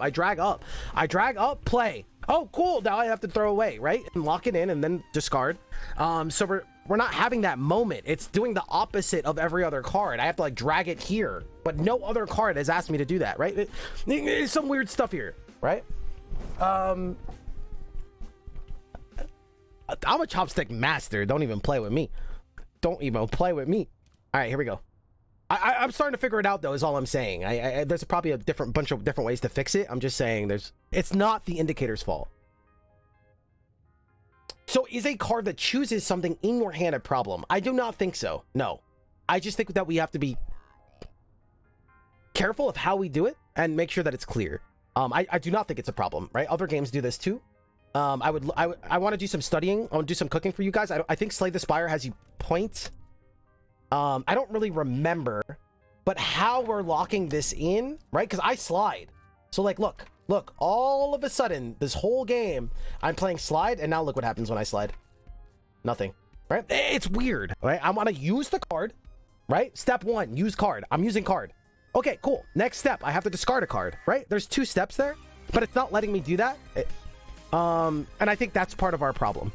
play. Oh, cool. Now I have to throw away, right? And lock it in, and then discard. So we're not having that moment. It's doing the opposite of every other card. I have to like drag it here, but no other card has asked me to do that, right? There's some weird stuff here, right? I'm a chopstick master. Don't even play with me. Don't even play with me. All right, here we go. I'm starting to figure it out, though, is all I'm saying. There's probably a bunch of different ways to fix it. I'm just saying it's not the indicator's fault. So is a card that chooses something in your hand a problem? I do not think so. No. I just think that we have to be careful of how we do it and make sure that it's clear. I do not think it's a problem, right? Other games do this too. I want to do some studying. I want to do some cooking for you guys. I think Slay the Spire has you point. I don't really remember, but how we're locking this in, right? Because I slide. So like, look, all of a sudden, this whole game, I'm playing slide, and now look what happens when I slide. Nothing, right? It's weird, right? I want to use the card, right? Step 1, use card. I'm using card. Okay, cool. Next step, I have to discard a card, right? There's 2 steps there, but it's not letting me do that. And I think that's part of our problem.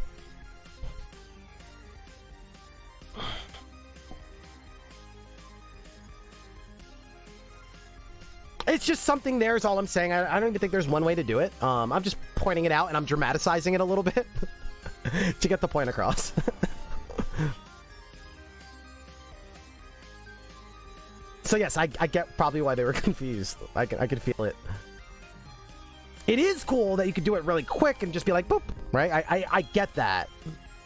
It's just something there is all I'm saying. I don't even think there's one way to do it. I'm just pointing it out, and I'm dramaticizing it a little bit to get the point across. So yes, I get probably why they were confused. I could feel it. It is cool that you could do it really quick and just be like, boop, right? I get that.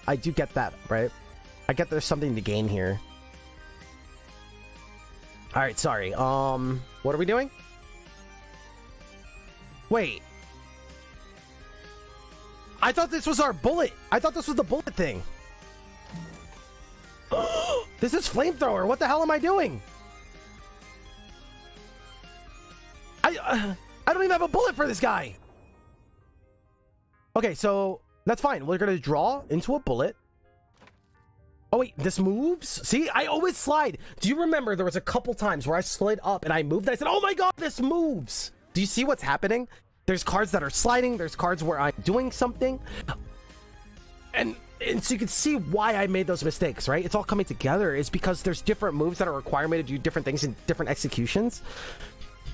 I do get that, right? I get there's something to gain here. All right, sorry. What are we doing? Wait. I thought this was our bullet. I thought this was the bullet thing. This is Flamethrower. What the hell am I doing? I don't even have a bullet for this guy. Okay, so that's fine. We're gonna draw into a bullet. Oh wait, this moves? See, I always slide. Do you remember there was a couple times where I slid up and I moved? I said, oh my god, this moves. Do you see what's happening? There's cards that are sliding. There's cards where I'm doing something. And so you can see why I made those mistakes, right? It's all coming together. It's because there's different moves that are requiring me to do different things in different executions.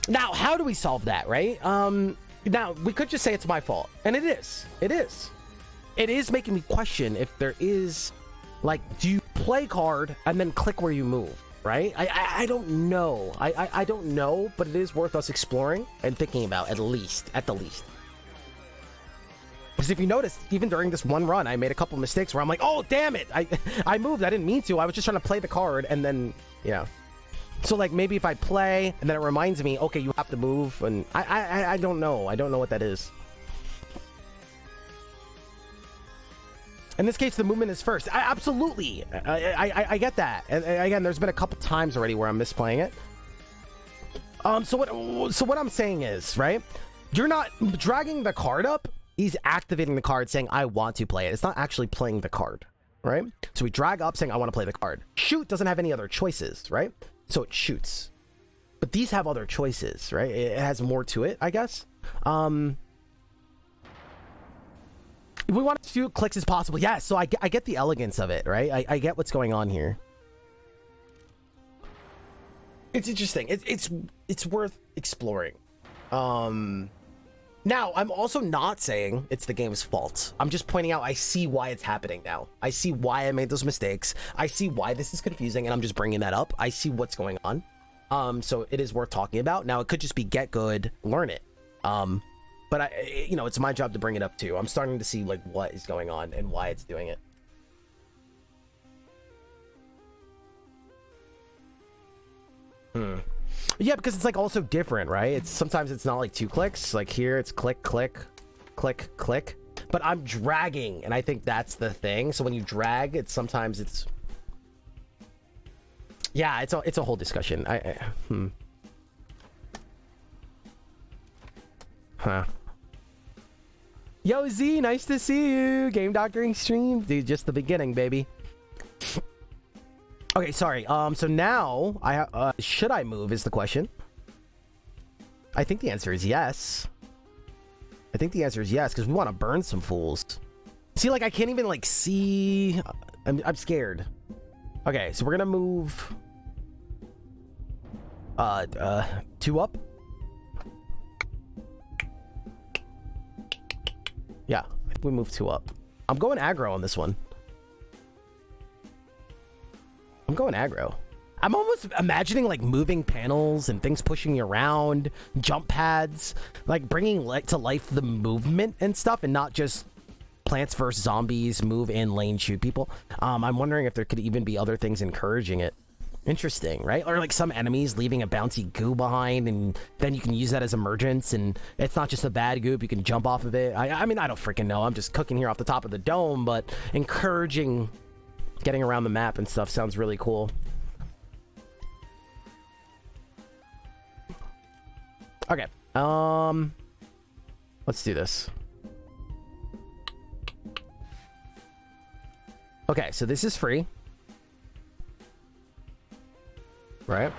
Now, how do we solve that, right? Now, we could just say it's my fault. And it is. It is. It is making me question if there is... Like, do you play card and then click where you move, right? I don't know. I don't know, but it is worth us exploring and thinking about at the least. Because if you notice, even during this one run, I made a couple mistakes where I'm like, oh, damn it. I moved. I didn't mean to. I was just trying to play the card and then, yeah. So like maybe if I play and then it reminds me, okay, you have to move, and I don't know. I don't know what that is. In this case, the movement is first. Absolutely, I get that. And again, there's been a couple times already where I'm misplaying it. So what I'm saying is, right? You're not dragging the card up. He's activating the card, saying I want to play it. It's not actually playing the card, right? So we drag up, saying I want to play the card. Shoot doesn't have any other choices, right? So it shoots. But these have other choices, right? It has more to it, I guess. We want as few clicks as possible. Yeah, so I get the elegance of it, right? I get what's going on here. It's interesting. It's worth exploring. Now, I'm also not saying it's the game's fault. I'm just pointing out I see why it's happening now. I see why I made those mistakes. I see why this is confusing, and I'm just bringing that up. I see what's going on. So it is worth talking about. Now, it could just be get good, learn it. But you know, it's my job to bring it up too. I'm starting to see like what is going on and why it's doing it. Yeah, because it's like also different, right? It's sometimes it's not like 2 clicks. Like here, it's click, click, click, click. But I'm dragging, and I think that's the thing. So when you drag, it's sometimes it's. Yeah, it's a whole discussion. Huh. Yo, Z, nice to see you. Game doctoring stream, dude. Just the beginning, baby. Okay, sorry. So now I should I move is the question. I think the answer is yes. I think the answer is yes because we want to burn some fools. See, like I can't even like see. I'm scared. Okay, so we're gonna move. 2 up. Yeah, I think we move 2 up. I'm going aggro on this one. I'm going aggro. I'm almost imagining like moving panels and things pushing you around, jump pads, like bringing to life the movement and stuff, and not just Plants vs Zombies, move in lane, shoot people. I'm wondering if there could even be other things encouraging it. Interesting, right? Or like some enemies leaving a bouncy goo behind, and then you can use that as emergence, and it's not just a bad goop, you can jump off of it. I mean, I don't freaking know. I'm just cooking here off the top of the dome, but encouraging getting around the map and stuff sounds really cool. Okay, let's do this. Okay, so this is free. Right?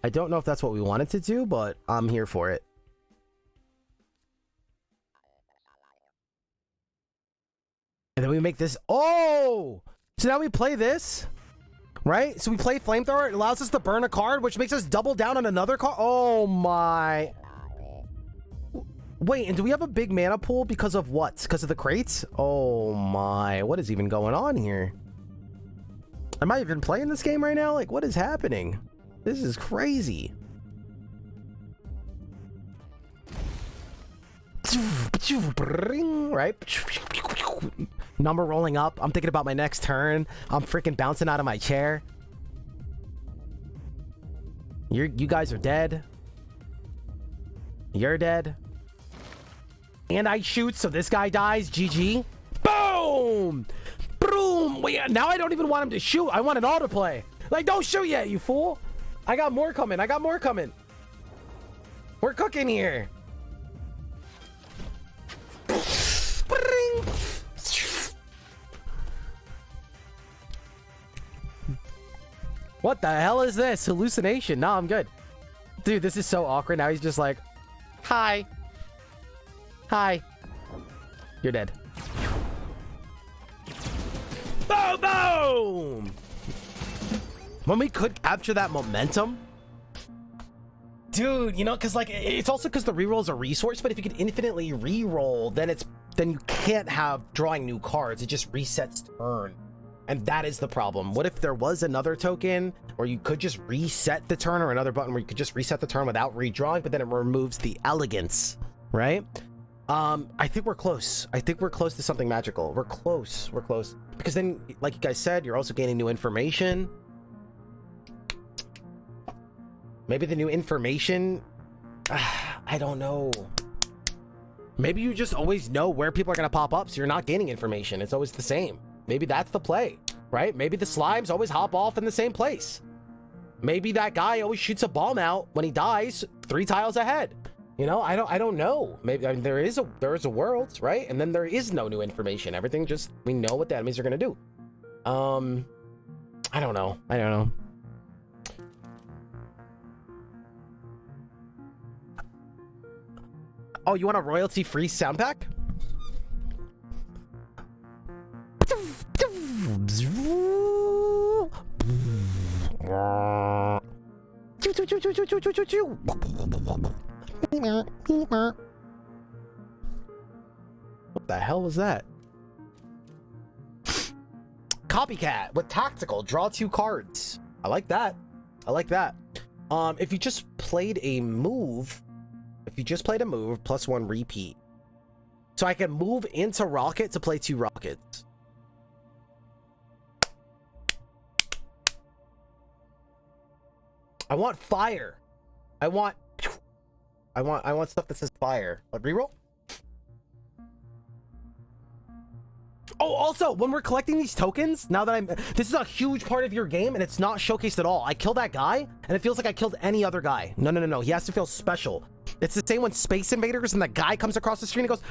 I don't know if that's what we wanted to do, but I'm here for it. And then we make this. Oh! So now we play this. Right? So we play Flamethrower. It allows us to burn a card, which makes us double down on another card. Oh my. Wait, and do we have a big mana pool because of what? Because of the crates? Oh my, what is even going on here? Am I even playing this game right now? Like, what is happening? This is crazy. Right? Number rolling up. I'm thinking about my next turn. I'm freaking bouncing out of my chair. You guys are dead. You're dead. And I shoot, so this guy dies. GG. Boom! Boom! Wait, now I don't even want him to shoot. I want an autoplay. Like, don't shoot yet, you fool. I got more coming. I got more coming. We're cooking here. What the hell is this? Hallucination. No, I'm good. Dude, this is so awkward. Now he's just like, hi. Hi. You're dead. Boom, boom! When we could capture that momentum. Dude, you know, because like, it's also because the reroll is a resource, but if you can infinitely reroll, then you can't have drawing new cards. It just resets turn. And that is the problem. What if there was another token where you could just reset the turn, or another button where you could just reset the turn without redrawing, but then it removes the elegance, right? I think we're close. I think we're close to something magical. We're close. We're close. Because then, like you guys said, you're also gaining new information. Maybe the new information... I don't know. Maybe you just always know where people are going to pop up, so you're not gaining information. It's always the same. Maybe that's the play, right? Maybe the slimes always hop off in the same place. Maybe that guy always shoots a bomb out when he dies 3 tiles ahead. You know, I don't know. Maybe, I mean, there is a world, right? And then there is no new information. Everything just, we know what the enemies are gonna do. I don't know. I don't know. Oh, you want a royalty-free sound pack? What the hell was that? Copycat with tactical. Draw 2 cards. I like that. I like that. If you just played a move, +1 repeat. So I can move into rocket to play 2 rockets. I want fire. I want stuff that says fire. Like reroll. Oh, also, when we're collecting these tokens, now that this is a huge part of your game, and it's not showcased at all. I kill that guy, and it feels like I killed any other guy. No. He has to feel special. It's the same when Space Invaders, and the guy comes across the screen and goes,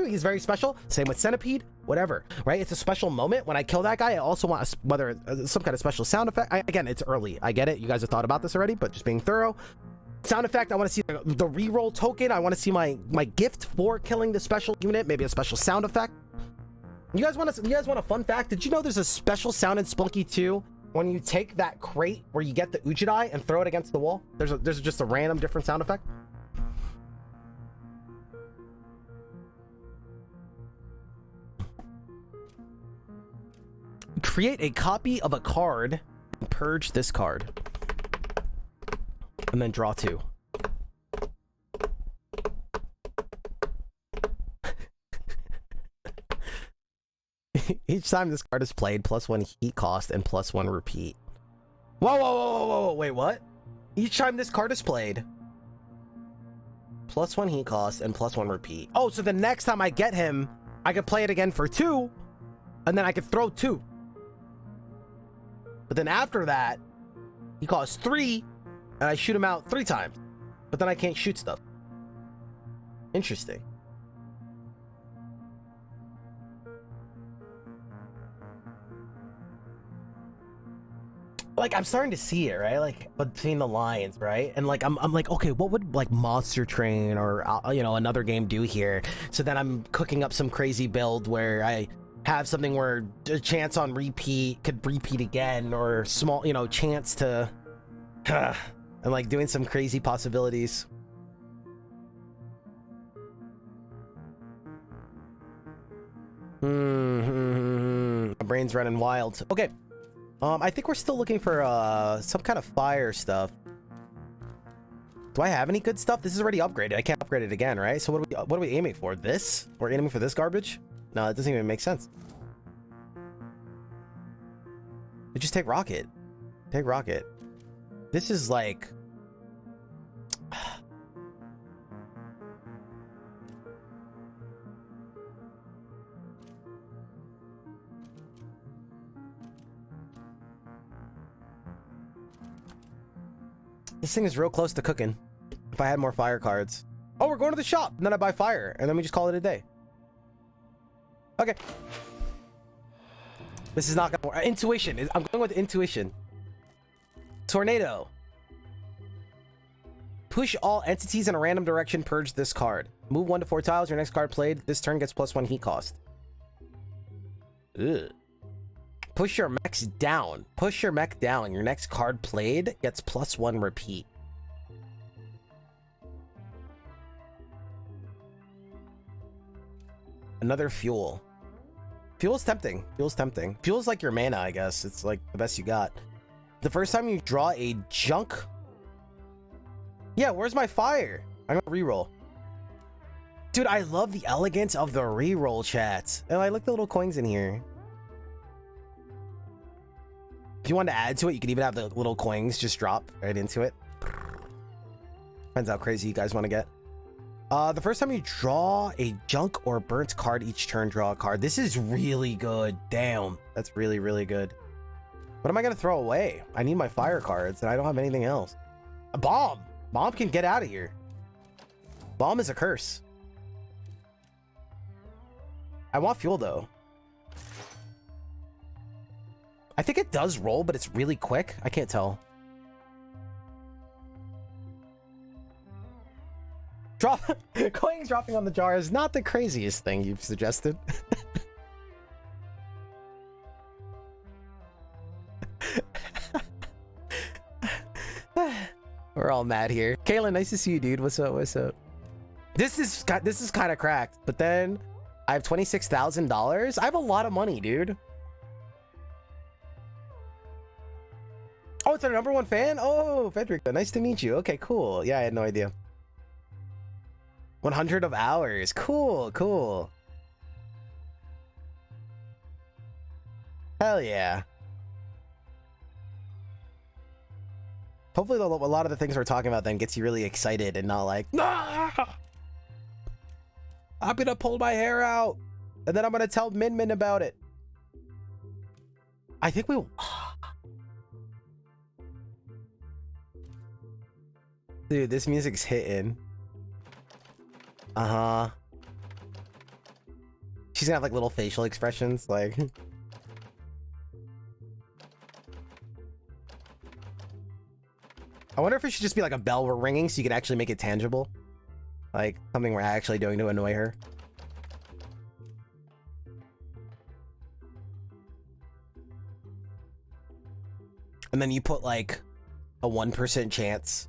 he's very special. Same with Centipede, whatever, right? It's a special moment. When I kill that guy, I also want some kind of special sound effect. Again, it's early. I get it. You guys have thought about this already, but just being thorough. Sound effect, I want to see the reroll token. I want to see my gift for killing the special unit. Maybe a special sound effect. You guys want a fun fact? Did you know there's a special sound in Spelunky 2 when you take that crate where you get the Ujidai and throw it against the wall? There's just a random different sound effect. Create a copy of a card and purge this card. And then draw 2. Each time this card is played, +1 heat cost and +1 repeat. Whoa, wait, what? Each time this card is played, +1 heat cost and +1 repeat. Oh, so the next time I get him, I could play it again for 2, and then I could throw 2. But then after that, he costs 3, and I shoot him out 3 times. But then I can't shoot stuff. Interesting. Like, I'm starting to see it, right? Like, between the lines, right? And like, I'm like, okay, what would like Monster Train or, you know, another game do here? So then I'm cooking up some crazy build where I have something where a chance on repeat could repeat again, or small, you know, chance to, and like doing some crazy possibilities. My brain's running wild. Okay. I think we're still looking for some kind of fire stuff. Do I have any good stuff? This is already upgraded. I can't upgrade it again, right? So what are we aiming for? This? We're aiming for this garbage? No, it doesn't even make sense. Just take rocket. Take rocket. This is like... This thing is real close to cooking. If I had more fire cards. Oh, we're going to the shop. And then I buy fire. And then we just call it a day. Okay. This is not gonna work. Intuition. I'm going with intuition. Tornado. Push all entities in a random direction. Purge this card. Move 1 to 4 tiles. Your next card played this turn gets +1 heat cost. Ugh. Push your mechs down. Push your mech down. Your next card played gets +1 repeat. Another fuel. Fuel's tempting. Fuel's tempting. Fuel's like your mana, I guess. It's like the best you got. The first time you draw a junk... Yeah, where's my fire? I'm gonna reroll. Dude, I love the elegance of the reroll chats. Oh, I like the little coins in here. If you want to add to it, you can even have the little coins just drop right into it. Depends how crazy you guys want to get. The first time you draw a junk or burnt card each turn, draw a card. This is really good. Damn, that's really, really good. What am I going to throw away? I need my fire cards and I don't have anything else. A bomb. Bomb can get out of here. Bomb is a curse. I want fuel though. I think it does roll, but it's really quick. I can't tell. Drop coins dropping on the jar is not the craziest thing you've suggested. We're all mad here. Kaylin, nice to see you, dude. What's up? What's up? This is kind of cracked, but then I have $26,000. I have a lot of money, dude. Oh, it's our #1 fan? Oh, Federica, nice to meet you. Okay, cool. Yeah, I had no idea. 100 of hours. Cool, cool. Hell yeah. Hopefully a lot of the things we're talking about then gets you really excited and not like, ah! I'm gonna pull my hair out and then I'm gonna tell Min about it. I think we will. Dude, this music's hitting. Uh-huh. She's gonna have like little facial expressions, like. I wonder if it should just be like a bell we're ringing so you can actually make it tangible. Like something we're actually doing to annoy her. And then you put like a 1% chance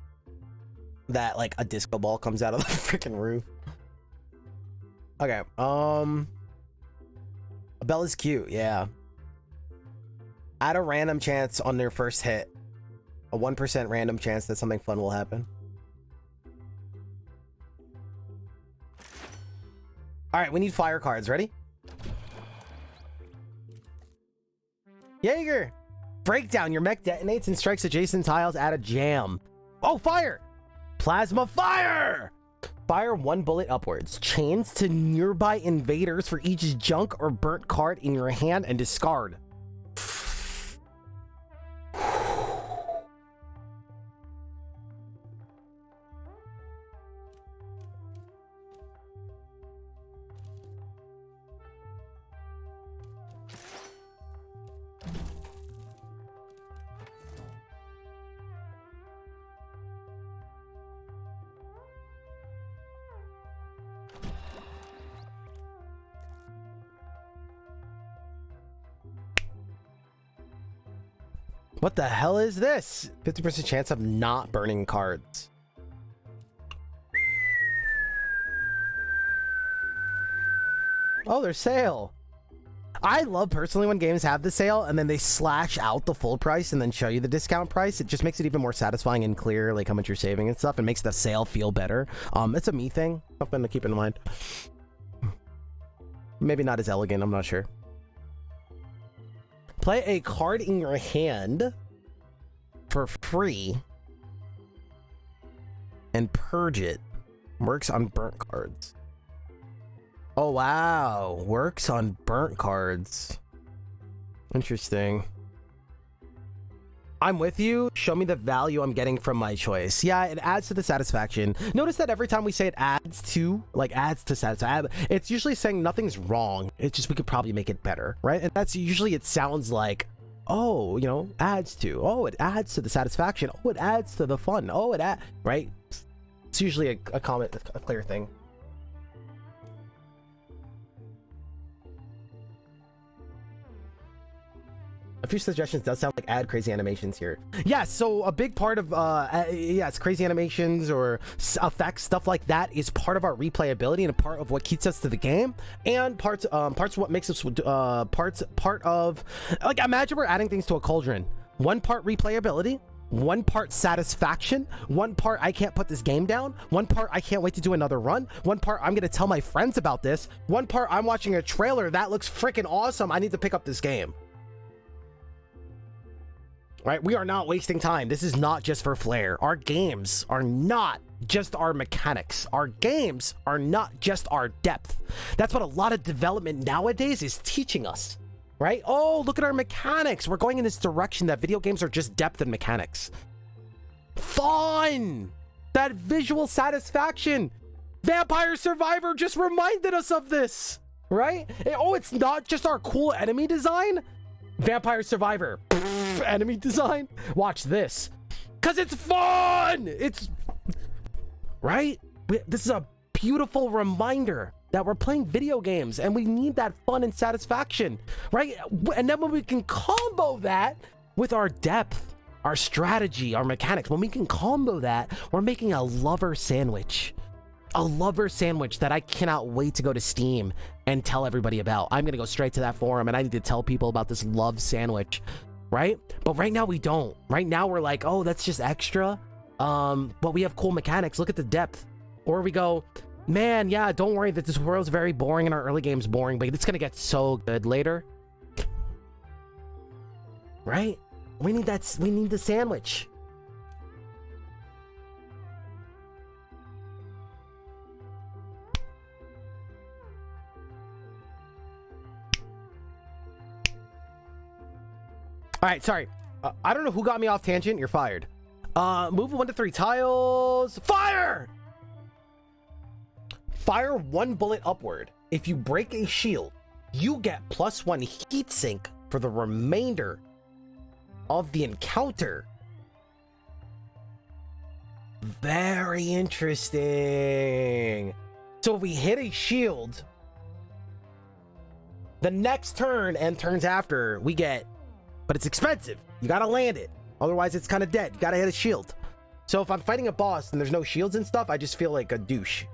that like a disco ball comes out of the freaking roof. Okay, a bell is cute, yeah. Add a random chance on their first hit. A 1% random chance that something fun will happen. All right, we need fire cards. Ready? Jaeger! Breakdown. Your mech detonates and strikes adjacent tiles. Add a jam. Oh, fire! Plasma fire! Fire 1 bullet upwards. Chains to nearby invaders for each junk or burnt card in your hand and discard. What the hell is this? 50% chance of not burning cards. Oh, there's sale. I love personally when games have the sale and then they slash out the full price and then show you the discount price. It just makes it even more satisfying and clear, like how much you're saving and stuff. It makes the sale feel better. It's a me thing. Something to keep in mind. Maybe not as elegant, I'm not sure. Play a card in your hand for free and purge it. Works on burnt cards. Oh, wow. Works on burnt cards. Interesting. I'm with you. Show me the value I'm getting from my choice. Yeah, it adds to the satisfaction. Notice that every time we say it adds to satisfaction, it's usually saying nothing's wrong. It's just we could probably make it better, right? And that's usually, it sounds like, oh, you know, adds to. Oh, it adds to the satisfaction. Oh, it adds to the fun. Oh, it adds, right? It's usually a comment, a clear thing. A few suggestions does sound like add crazy animations here. Yeah, so a big part of it's crazy animations or effects, stuff like that is part of our replayability and a part of what keeps us to the game, and parts of what makes us part of, like, imagine we're adding things to a cauldron. 1 part replayability, One part satisfaction, one part I can't put this game down, one part I can't wait to do another run, one part I'm gonna tell my friends about this, one part I'm watching a trailer that looks freaking awesome, I need to pick up this game. Right? We are not wasting time. This is not just for flair. Our games are not just our mechanics. Our games are not just our depth. That's what a lot of development nowadays is teaching us. Right? Oh, look at our mechanics. We're going in this direction that video games are just depth and mechanics. Fun! That visual satisfaction. Vampire Survivor just reminded us of this. Right? Oh, it's not just our cool enemy design. Vampire Survivor. Pfft, enemy design. Watch this. Because it's fun! It's... Right? This is a beautiful reminder that we're playing video games and we need that fun and satisfaction, right? And then when we can combo that with our depth, our strategy, our mechanics, when we can combo that, we're making a lover sandwich. A lover sandwich that I cannot wait to go to Steam and tell everybody about. I'm gonna go straight to that forum and I need to tell people about this love sandwich, right? But right now we don't. Right now we're like, oh, that's just extra. But we have cool mechanics. Look at the depth. Or we go, man, yeah, don't worry that this world's very boring and our early game's boring, but it's gonna get so good later. Right? We need that. We need the sandwich. All right, sorry. I don't know who got me off tangent. You're fired. Move 1 to 3 tiles. Fire! Fire 1 bullet upward. If you break a shield, you get +1 heat sink for the remainder of the encounter. Very interesting. So if we hit a shield, the next turn and turns after, we get... But it's expensive. You gotta land it. Otherwise, it's kind of dead. You gotta hit a shield. So if I'm fighting a boss and there's no shields and stuff, I just feel like a douche.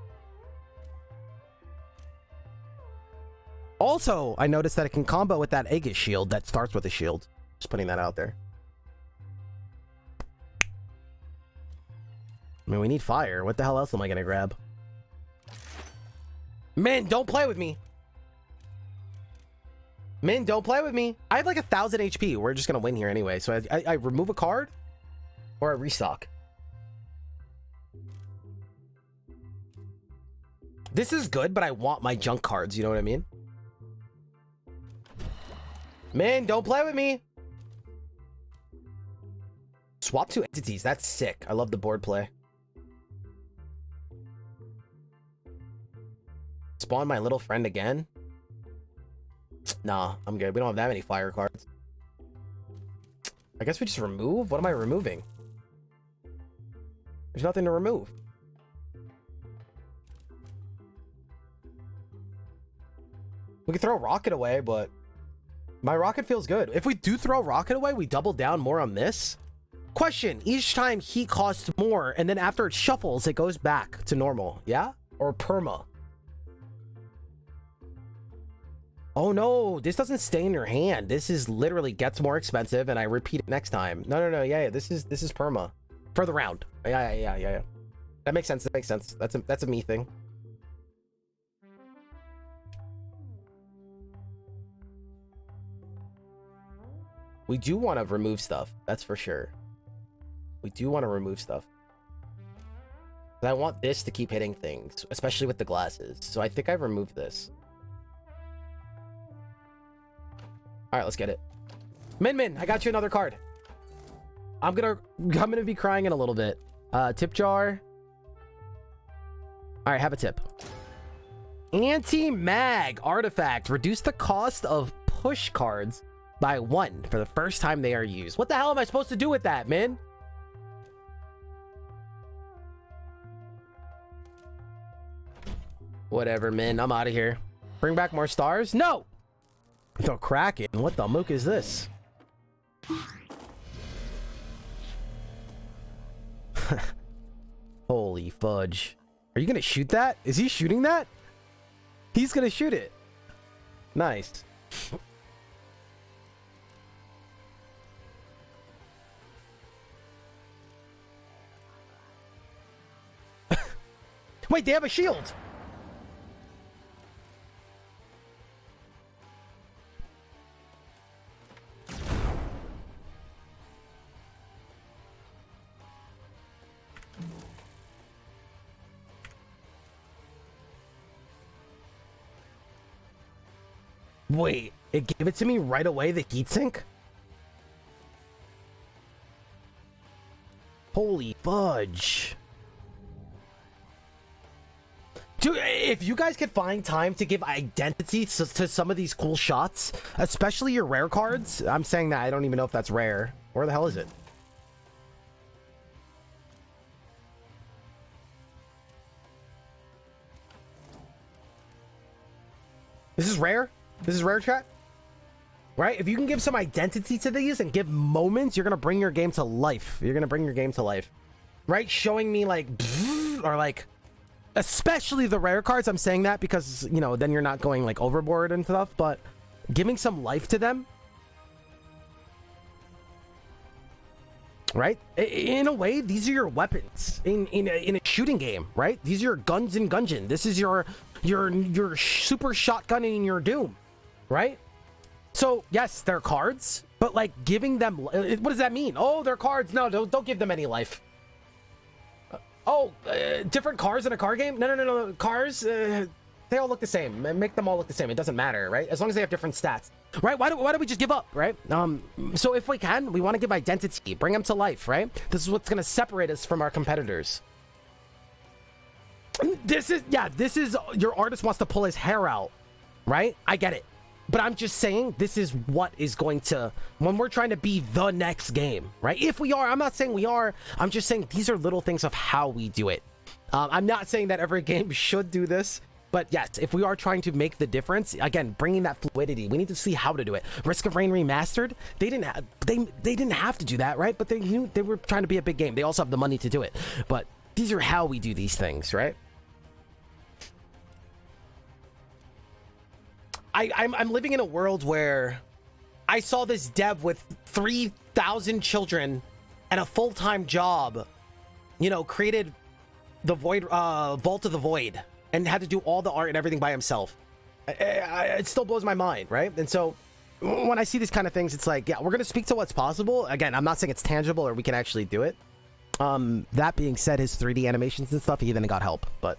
Also, I noticed that it can combo with that Aegis shield that starts with a shield. Just putting that out there. I mean, we need fire. What the hell else am I gonna grab? Man, don't play with me. Min, don't play with me. I have like 1,000 HP. We're just gonna win here anyway. So I remove a card or I restock. This is good, but I want my junk cards. You know what I mean? Min, don't play with me. Swap 2 entities. That's sick. I love the board play. Spawn my little friend again. Nah, I'm good. We don't have that many fire cards. I guess we just remove? What am I removing? There's nothing to remove. We can throw Rocket away, but my Rocket feels good. If we do throw Rocket away, we double down more on this. Question, each time heat costs more, and then after it shuffles, it goes back to normal, yeah? Or perma? Oh no, this doesn't stay in your hand. This is literally gets more expensive and I repeat it next time. No, yeah, this is perma. For the round. Yeah. That makes sense, That's a me thing. We do want to remove stuff, that's for sure. We do want to remove stuff. But I want this to keep hitting things, especially with the glasses. So I think I've removed this. All right, let's get it. Min, I got you another card. I'm gonna be crying in a little bit. Tip jar. All right, have a tip. Anti-mag artifact. Reduce the cost of push cards by 1 for the first time they are used. What the hell am I supposed to do with that, Min? Whatever, Min. I'm out of here. Bring back more stars? No! The Kraken? What the mook is this? Holy fudge. Are you gonna shoot that? Is he shooting that? He's gonna shoot it. Nice. Wait, they have a shield. Wait, it gave it to me right away, the heatsink? Holy fudge. Dude, if you guys could find time to give identity to some of these cool shots, especially your rare cards. I'm saying that, I don't even know if that's rare. Where the hell is it? This is rare? This is rare, chat? Right? If you can give some identity to these and give moments, you're going to bring your game to life. You're going to bring your game to life. Right? Showing me like, or like, especially the rare cards. I'm saying that because, you know, then you're not going like overboard and stuff, but giving some life to them. Right? In a way, these are your weapons in a shooting game, right? These are your guns in Gungeon. This is your super shotgun in your Doom, right? So yes, they're cards, but like giving them, what does that mean? Oh, they're cards. No, don't give them any life. Different cars in a car game? No. Cars, they all look the same. Make them all look the same. It doesn't matter, right? As long as they have different stats, right? Why do we just give up, right? So if we can, we want to give identity, bring them to life, right? This is what's going to separate us from our competitors. This is your artist wants to pull his hair out, right? I get it. But I'm just saying, this is what is going to, when we're trying to be the next game, right? If we are, I'm not saying we are, I'm just saying these are little things of how we do it. I'm not saying that every game should do this, but yes, if we are trying to make the difference, again, bringing that fluidity, we need to see how to do it. Risk of Rain Remastered, they didn't have to do that, right? But they were trying to be a big game. They also have the money to do it. But these are how we do these things, right? I'm living in a world where I saw this dev with 3,000 children and a full-time job, you know, created the Vault of the Void and had to do all the art and everything by himself. It still blows my mind, right? And so when I see these kind of things, it's like, yeah, we're going to speak to what's possible. Again, I'm not saying it's tangible or we can actually do it. That being said, his 3D animations and stuff, he then got help, but...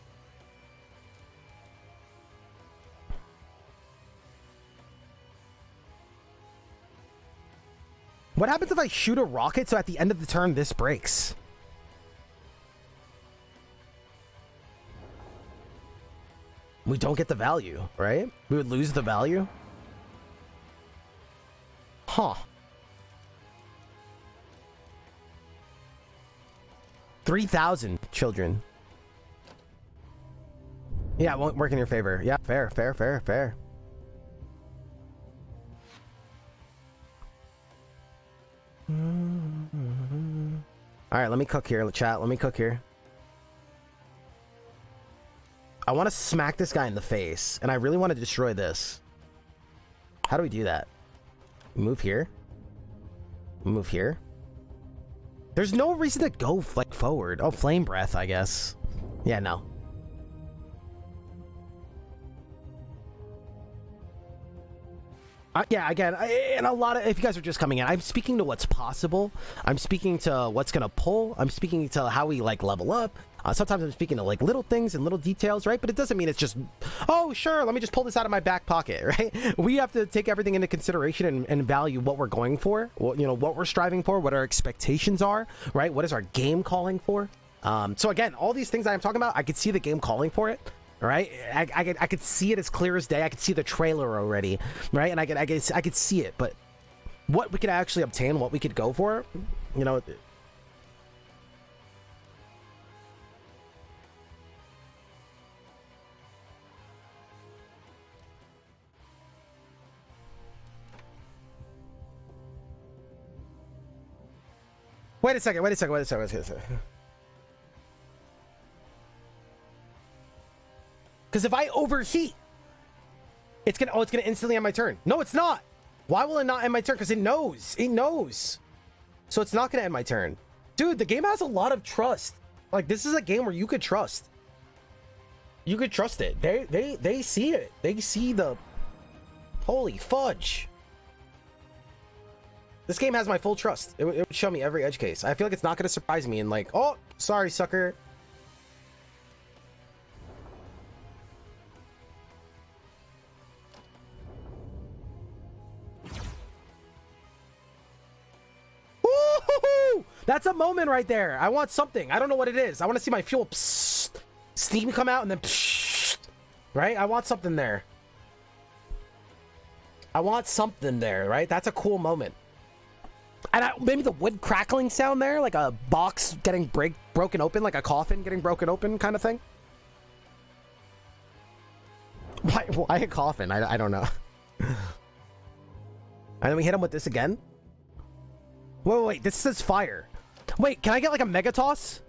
What happens if I shoot a rocket so at the end of the turn this breaks? We don't get the value, right? We would lose the value? Huh. 3,000 children. Yeah, it won't work in your favor. Yeah, fair. All right, let me cook here, chat. Let me cook here. I want to smack this guy in the face, and I really want to destroy this. How do we do that? Move here. Move here. There's no reason to go like forward. Oh, flame breath, I guess. Yeah, no. Yeah, again, and a lot of, if you guys are just coming in, I'm speaking to what's possible. I'm speaking to what's gonna pull. I'm speaking to how we like level up. Sometimes I'm speaking to like little things and little details, right? But it doesn't mean it's just, oh, sure, let me just pull this out of my back pocket, right? We have to take everything into consideration and value what we're going for, what, you know, what we're striving for, what our expectations are, right? What is our game calling for? So again, all these things that I'm talking about, I could see the game calling for it. Right, I could see it as clear as day. I could see the trailer already, right? And I could see it, but what we could actually obtain, what we could go for, you know. Wait a second. Because if I overheat, it's gonna instantly end my turn. No, it's not. Why will it not end my turn? Because it knows. So it's not gonna end my turn. Dude, the game has a lot of trust. Like, this is a game where you could trust. You could trust it. They see it. They see the... Holy fudge. This game has my full trust. It would show me every edge case. I feel like it's not going to surprise me and like, oh, sorry, sucker. Woo-hoo-hoo! That's a moment right there. I want something. I don't know what it is. I want to see my fuel steam come out and then right? I want something there. I want something there, right? That's a cool moment. And maybe the wood crackling sound there, like a box getting broken open, like a coffin getting broken open kind of thing. Why a coffin? I don't know. And then we hit him with this again. Wait, this says fire. Wait, can I get like a mega toss?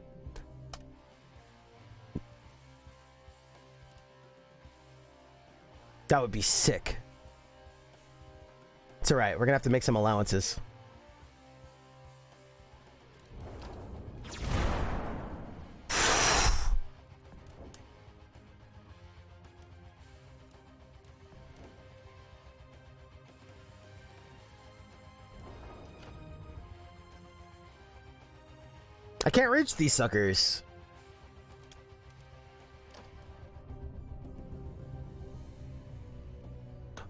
That would be sick. It's alright, we're gonna have to make some allowances. I can't reach these suckers.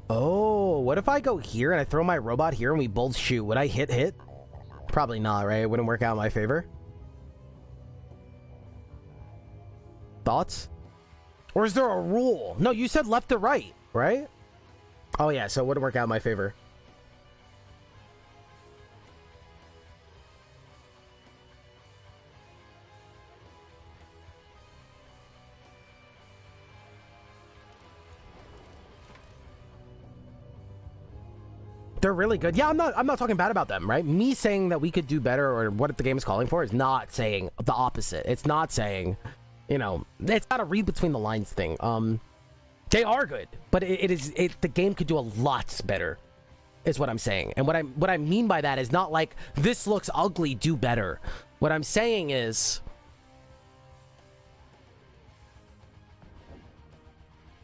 Oh, what if I go here and I throw my robot here and we both shoot? Would I hit? Probably not, right? It wouldn't work out in my favor. Thoughts? Or is there a rule? No, you said left to right, right? Oh yeah, so it wouldn't work out in my favor. They're really good. Yeah, I'm not talking bad about them, right? Me saying that we could do better or what the game is calling for is not saying the opposite. It's not saying, you know, it's not a read between the lines thing. They are good, but the game could do a lot better, is what I'm saying. And what I mean by that is not like this looks ugly, do better. What I'm saying is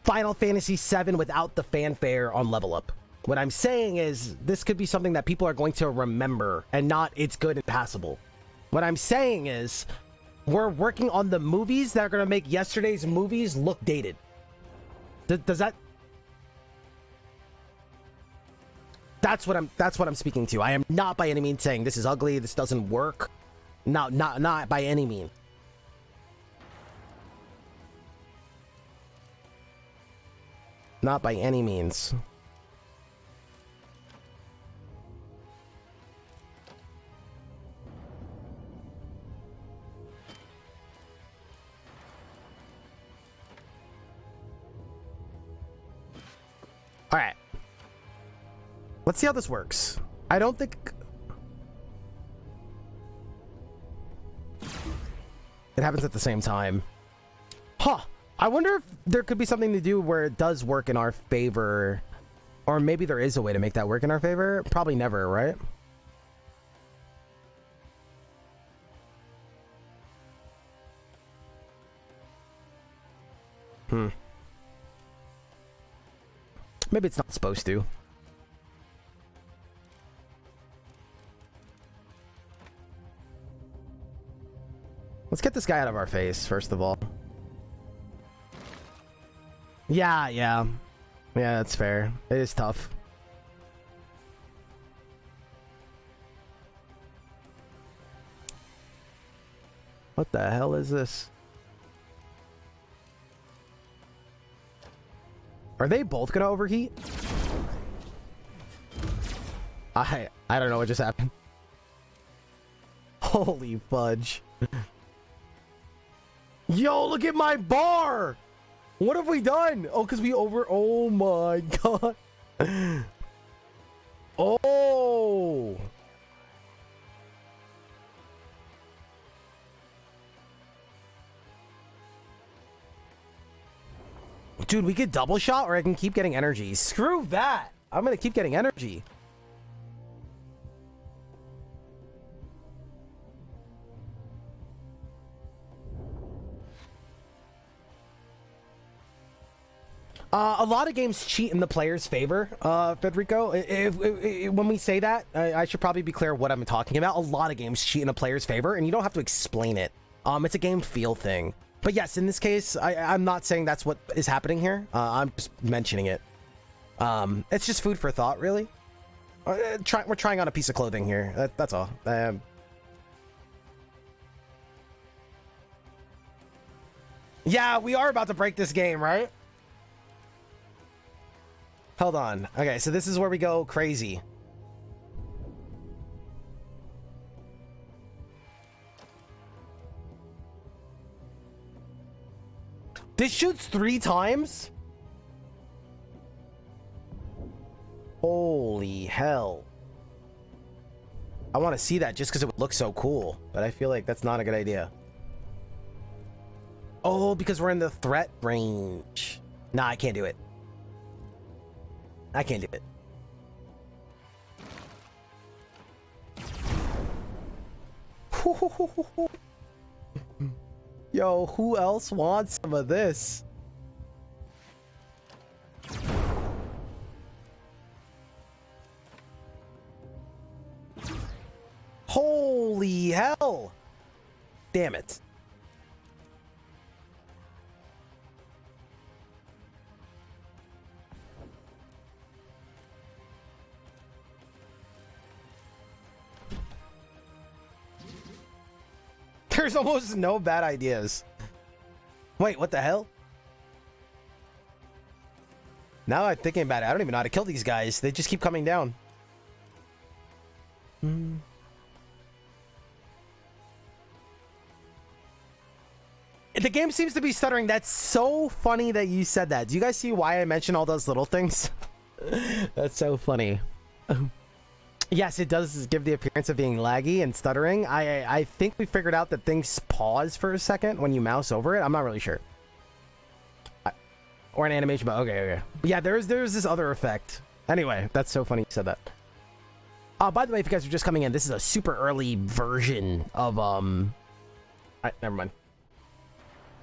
Final Fantasy VII without the fanfare on level up. What I'm saying is this could be something that people are going to remember and not it's good and passable. What I'm saying is we're working on the movies that are going to make yesterday's movies look dated. Does that... That's what I'm speaking to. I am not by any means saying this is ugly, this doesn't work. Not by any means. Not by any means. All right. Let's see how this works. I don't think... It happens at the same time. Huh. I wonder if there could be something to do where it does work in our favor. Or maybe there is a way to make that work in our favor. Probably never, right? Maybe it's not supposed to. Let's get this guy out of our face, first of all. Yeah, that's fair. It is tough. What the hell is this? Are they both gonna overheat? I don't know what just happened. Holy fudge. Yo, look at my bar! What have we done? Oh, because we oh my god. Oh! Dude, we get double shot or I can keep getting energy. Screw that! I'm gonna keep getting energy. A lot of games cheat in the player's favor, Federico. When we say that, I should probably be clear what I'm talking about. A lot of games cheat in a player's favor, and you don't have to explain it. It's a game feel thing. But yes, in this case, I'm not saying that's what is happening here. I'm just mentioning it. It's just food for thought, really. We're trying on a piece of clothing here. That's all. Yeah, we are about to break this game, right? Hold on. Okay, so this is where we go crazy. This shoots 3 times? Holy hell. I want to see that just because it would look so cool, but I feel like that's not a good idea. Oh, because we're in the threat range. Nah, I can't do it. I can't do it. Yo, who else wants some of this? Holy hell! Damn it. There's almost no bad ideas. Wait, what the hell? Now I'm thinking about it, I don't even know how to kill these guys. They just keep coming down. The game seems to be stuttering. That's so funny that you said that. Do you guys see why I mentioned all those little things? That's so funny. Yes, it does give the appearance of being laggy and stuttering. I think we figured out that things pause for a second when you mouse over it. I'm not really sure. Or an animation, but okay. But yeah, there's this other effect. Anyway, that's so funny you said that. By the way, if you guys are just coming in, this is a super early version of never mind.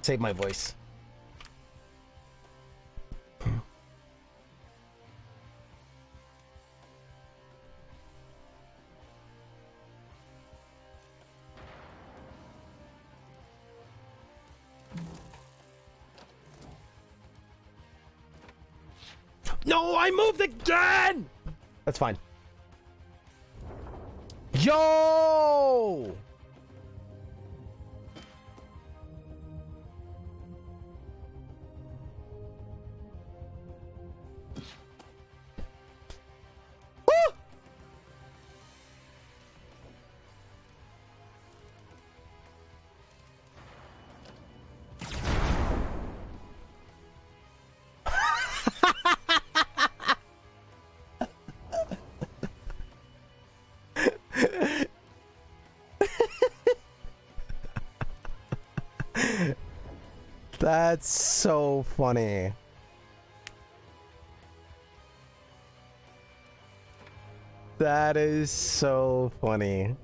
Save my voice. No, I moved again! That's fine. Yo! Woo! That's so funny. That is so funny.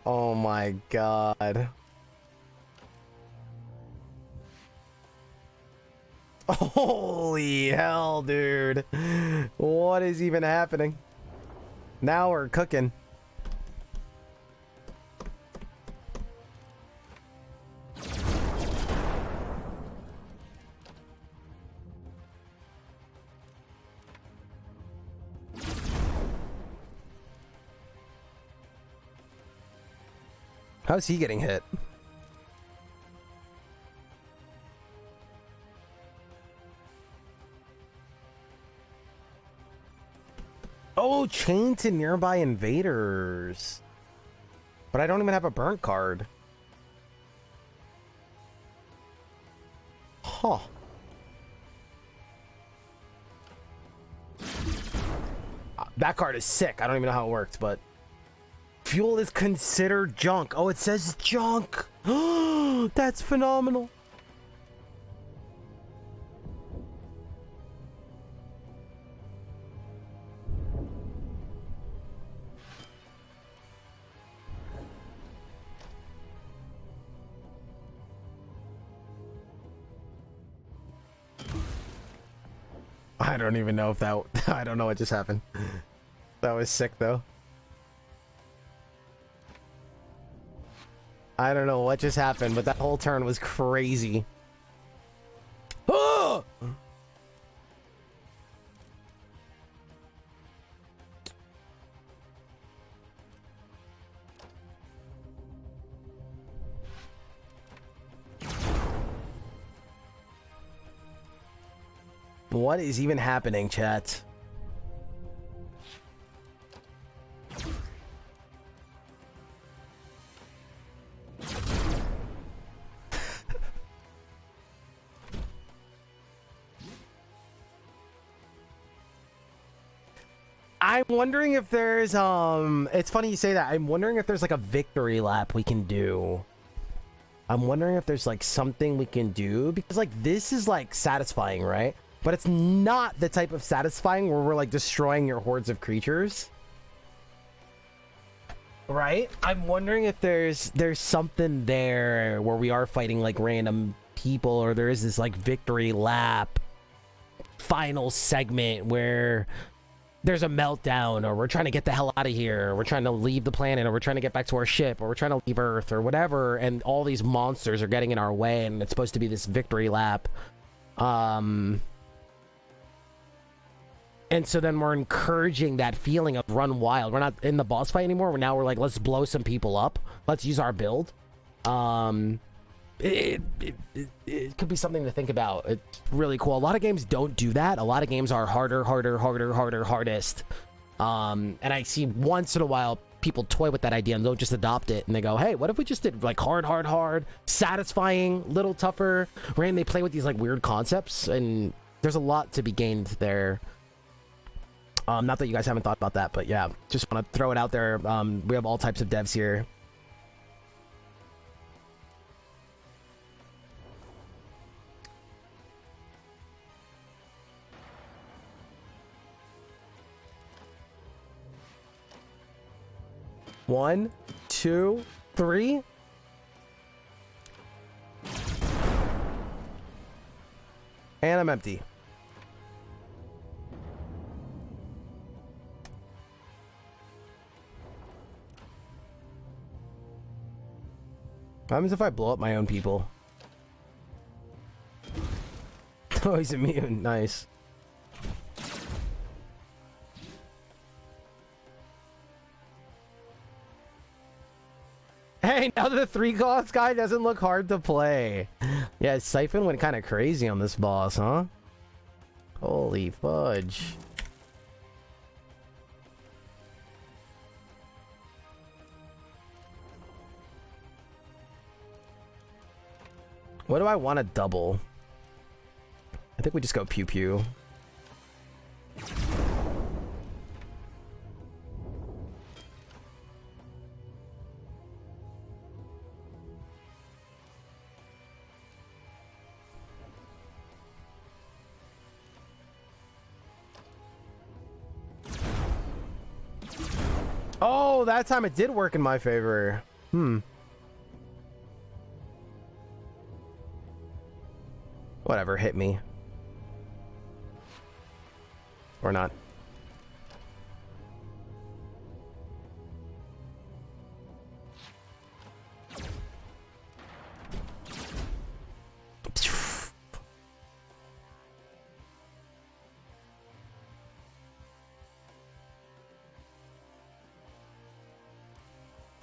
Oh my god. Holy hell, dude. What is even happening? Now we're cooking. How's he getting hit? Oh, chain to nearby invaders. But I don't even have a burnt card. Huh. That card is sick. I don't even know how it works, but... Fuel is considered junk. Oh, it says junk. That's phenomenal. I don't even know if that... I don't know what just happened. That was sick, though. I don't know what just happened, but that whole turn was crazy. Oh! What is even happening, chat? I'm wondering if there's it's funny you say that. I'm wondering if there's like a victory lap we can do. I'm wondering if there's like something we can do, because like this is like satisfying, right? But it's not the type of satisfying where we're like destroying your hordes of creatures. Right? I'm wondering if there's something there where we are fighting like random people, or there is this like victory lap final segment where there's a meltdown, or we're trying to get the hell out of here, or we're trying to leave the planet, or we're trying to get back to our ship, or we're trying to leave Earth, or whatever, and all these monsters are getting in our way, and it's supposed to be this victory lap. And so then we're encouraging that feeling of run wild. We're not in the boss fight anymore. We're like, let's blow some people up. Let's use our build. It could be something to think about. It's really cool. A lot of games don't do that. A lot of games are harder, hardest. And I see once in a while people toy with that idea and they'll just adopt it. And they go, hey, what if we just did like hard, satisfying, little tougher. They play with these like weird concepts, and there's a lot to be gained there. Not that you guys haven't thought about that, but yeah, just want to throw it out there. We have all types of devs here. One, two, three. And I'm empty. What happens if I blow up my own people? Oh, he's immune. Nice. Hey, now the 3 cost guy doesn't look hard to play. Yeah, Siphon went kind of crazy on this boss, huh? Holy fudge. What do I want to double? I think we just go pew pew. Oh, that time it did work in my favor. Whatever, hit me. Or not.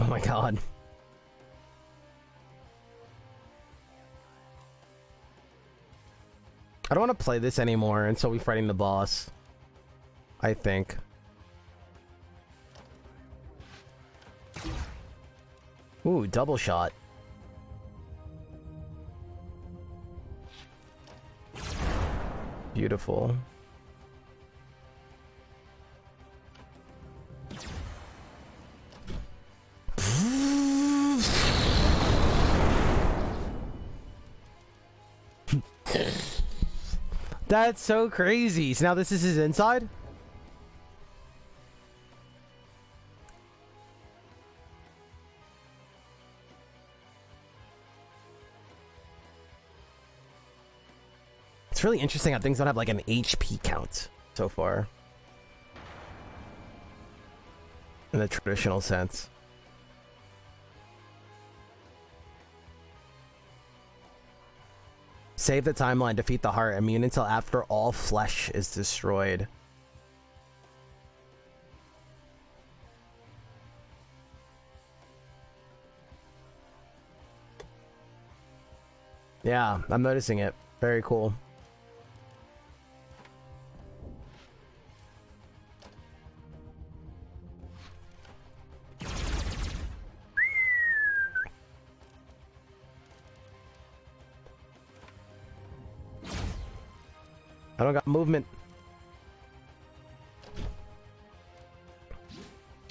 Oh my god. I don't want to play this anymore until we're fighting the boss. I think. Ooh, double shot. Beautiful. That's so crazy. So now this is his inside? It's really interesting how things don't have like an HP count so far. In the traditional sense. Save the timeline, defeat the heart, immune until after all flesh is destroyed. Yeah, I'm noticing it. Very cool. I don't got movement.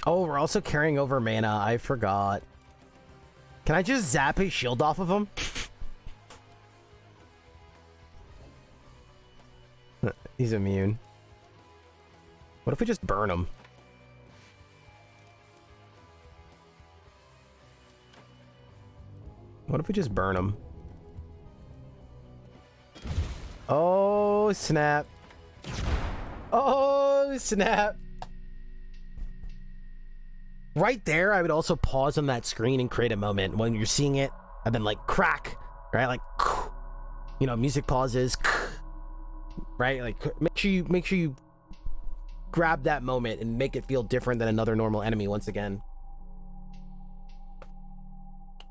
Oh, we're also carrying over mana. I forgot. Can I just zap his shield off of him? He's immune. What if we just burn him? What if we just burn him? Oh, snap. Oh, snap. Right there, I would also pause on that screen and create a moment when you're seeing it, and then like crack, right? Like, you know, music pauses, right? Like make sure you grab that moment and make it feel different than another normal enemy once again.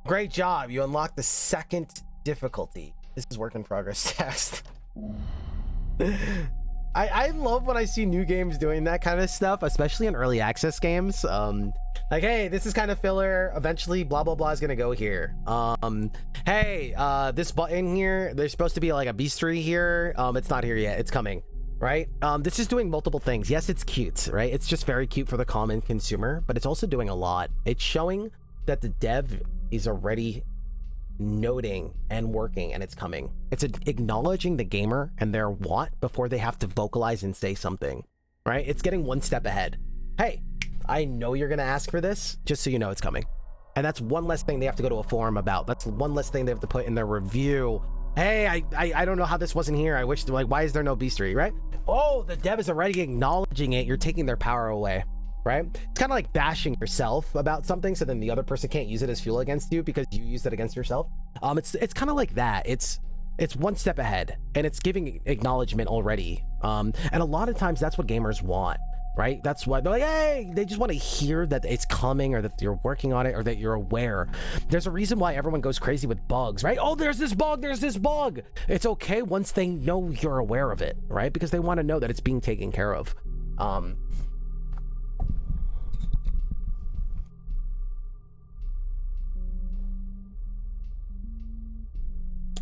Great job. You unlocked the second difficulty. This is work in progress test. I love when I see new games doing that kind of stuff, especially in early access games. Like, hey, this is kind of filler. Eventually, blah blah blah is gonna go here. Hey, this button here, there's supposed to be like a bestiary here. It's not here yet. It's coming, right? This is doing multiple things. Yes, it's cute, right? It's just very cute for the common consumer, but it's also doing a lot. It's showing that the dev is already noting and working, and it's coming. It's acknowledging the gamer and their want before they have to vocalize and say something, right? It's getting one step ahead. Hey, I know you're gonna ask for this, just so you know it's coming. And that's one less thing they have to go to a forum about. That's one less thing they have to put in their review. Hey, I don't know how this wasn't here. I wish, like, why is there no bestiary, right? Oh, the dev is already acknowledging it. You're taking their power away, right? It's kind of like bashing yourself about something so then the other person can't use it as fuel against you because you used it against yourself. It's kind of like that. It's one step ahead, and it's giving acknowledgement already. And a lot of times that's what gamers want, right? That's why they're like, hey, they just want to hear that it's coming, or that you're working on it, or that you're aware. There's a reason why everyone goes crazy with bugs, right? Oh, there's this bug, there's this bug. It's okay once they know you're aware of it, right? Because they want to know that it's being taken care of.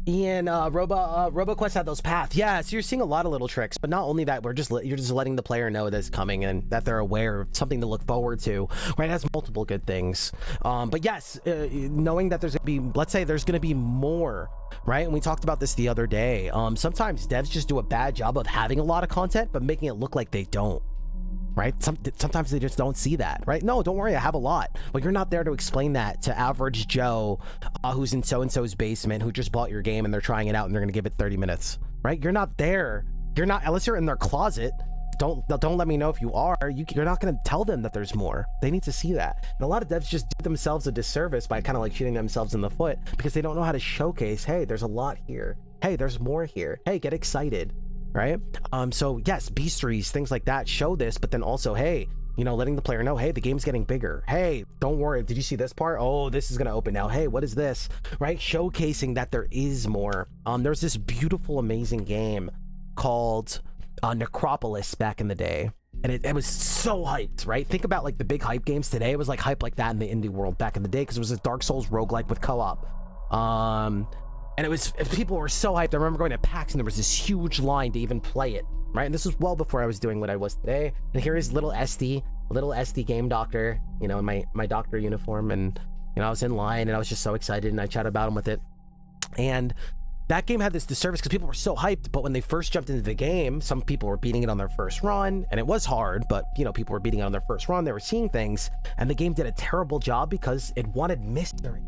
Ian, RoboQuest had those paths. Yeah, so you're seeing a lot of little tricks, but not only that, you're just letting the player know that it's coming and that they're aware of something to look forward to, right? It has multiple good things. But yes, knowing that there's gonna be, let's say there's gonna be more, right? And we talked about this the other day. Sometimes devs just do a bad job of having a lot of content, but making it look like they don't. Right? Sometimes they just don't see that, right? No, don't worry, I have a lot. But you're not there to explain that to average Joe who's in so-and-so's basement, who just bought your game and they're trying it out and they're going to give it 30 minutes, right? You're not there. You're not, unless you're in their closet. Don't let me know if you are. You're not going to tell them that there's more. They need to see that. And a lot of devs just do themselves a disservice by kind of like shooting themselves in the foot because they don't know how to showcase, hey, there's a lot here. Hey, there's more here. Hey, get excited. Right? So yes, bestiaries, things like that show this, but then also, hey, you know, letting the player know, hey, the game's getting bigger. Hey, don't worry, did you see this part? Oh, this is gonna open now. Hey, what is this? Right? Showcasing that there is more. There's this beautiful, amazing game called Necropolis back in the day, and it was so hyped, right? Think about like the big hype games today. It was like hype like that in the indie world back in the day because it was a Dark Souls roguelike with co-op. And people were so hyped. I remember going to PAX and there was this huge line to even play it, right? And this was well before I was doing what I was today. And here is little Esty game doctor, you know, in my doctor uniform. And, you know, I was in line and I was just so excited and I chatted about him with it. And that game had this disservice because people were so hyped. But when they first jumped into the game, some people were beating it on their first run. And it was hard, but, you know, people were beating it on their first run. They were seeing things. And the game did a terrible job because it wanted mystery.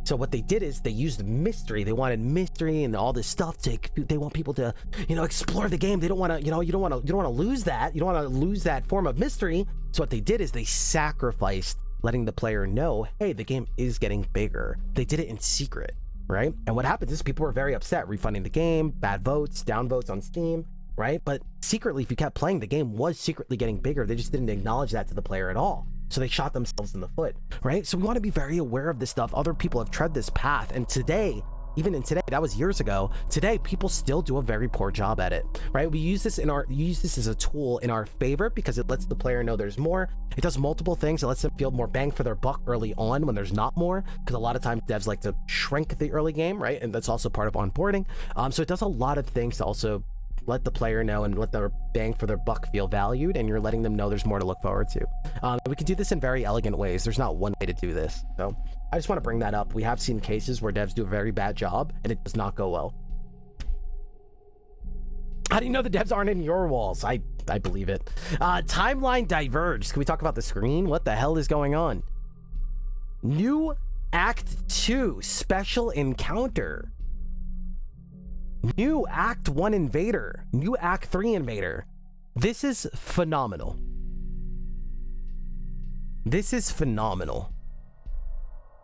So what they did is they used mystery. They wanted mystery and all this stuff to, they want people to, explore the game. They don't want to, you don't want to lose that. You don't want to lose that form of mystery. So what they did is they sacrificed letting the player know, hey, the game is getting bigger. They did it in secret, right? And what happens is people were very upset, refunding the game, bad votes, down votes on Steam, right? But secretly, if you kept playing, the game was secretly getting bigger. They just didn't acknowledge that to the player at all. So they shot themselves in the foot, right? So we want to be very aware of this stuff. Other people have tread this path. And today, even in today, that was years ago, today, people still do a very poor job at it, right? We use this as a tool in our favor because it lets the player know there's more. It does multiple things. It lets them feel more bang for their buck early on when there's not more, because a lot of times devs like to shrink the early game, right? And that's also part of onboarding. So it does a lot of things to also let the player know and let their bang for their buck feel valued, and you're letting them know there's more to look forward to. We can do this in very elegant ways. There's not one way to do this. So I just want to bring that up. We have seen cases where devs do a very bad job and it does not go well. How do you know the devs aren't in your walls? I believe it. Timeline diverged. Can we talk about the screen? What the hell is going on? New Act 2 special encounter. New Act 1 invader. New Act 3 invader. This is phenomenal. This is phenomenal.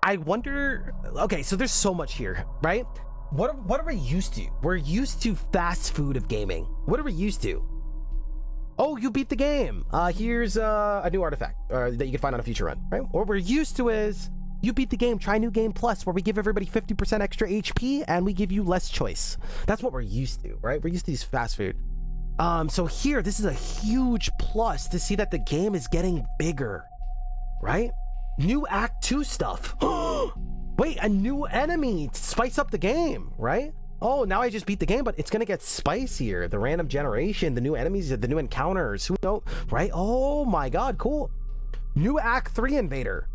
I wonder... Okay, so there's so much here, right? What are we used to? We're used to fast food of gaming. What are we used to? Oh, you beat the game. Here's a new artifact that you can find on a future run, right? What we're used to is... You beat the game, try New Game Plus, where we give everybody 50% extra HP and we give you less choice. That's what we're used to, right? We're used to these fast food. So here, this is a huge plus to see that the game is getting bigger, right? New Act 2 stuff. Wait, a new enemy to spice up the game, right? Oh, now I just beat the game, but it's going to get spicier. The random generation, the new enemies, the new encounters, who knows, right? Oh my God, cool. New Act 3 invader,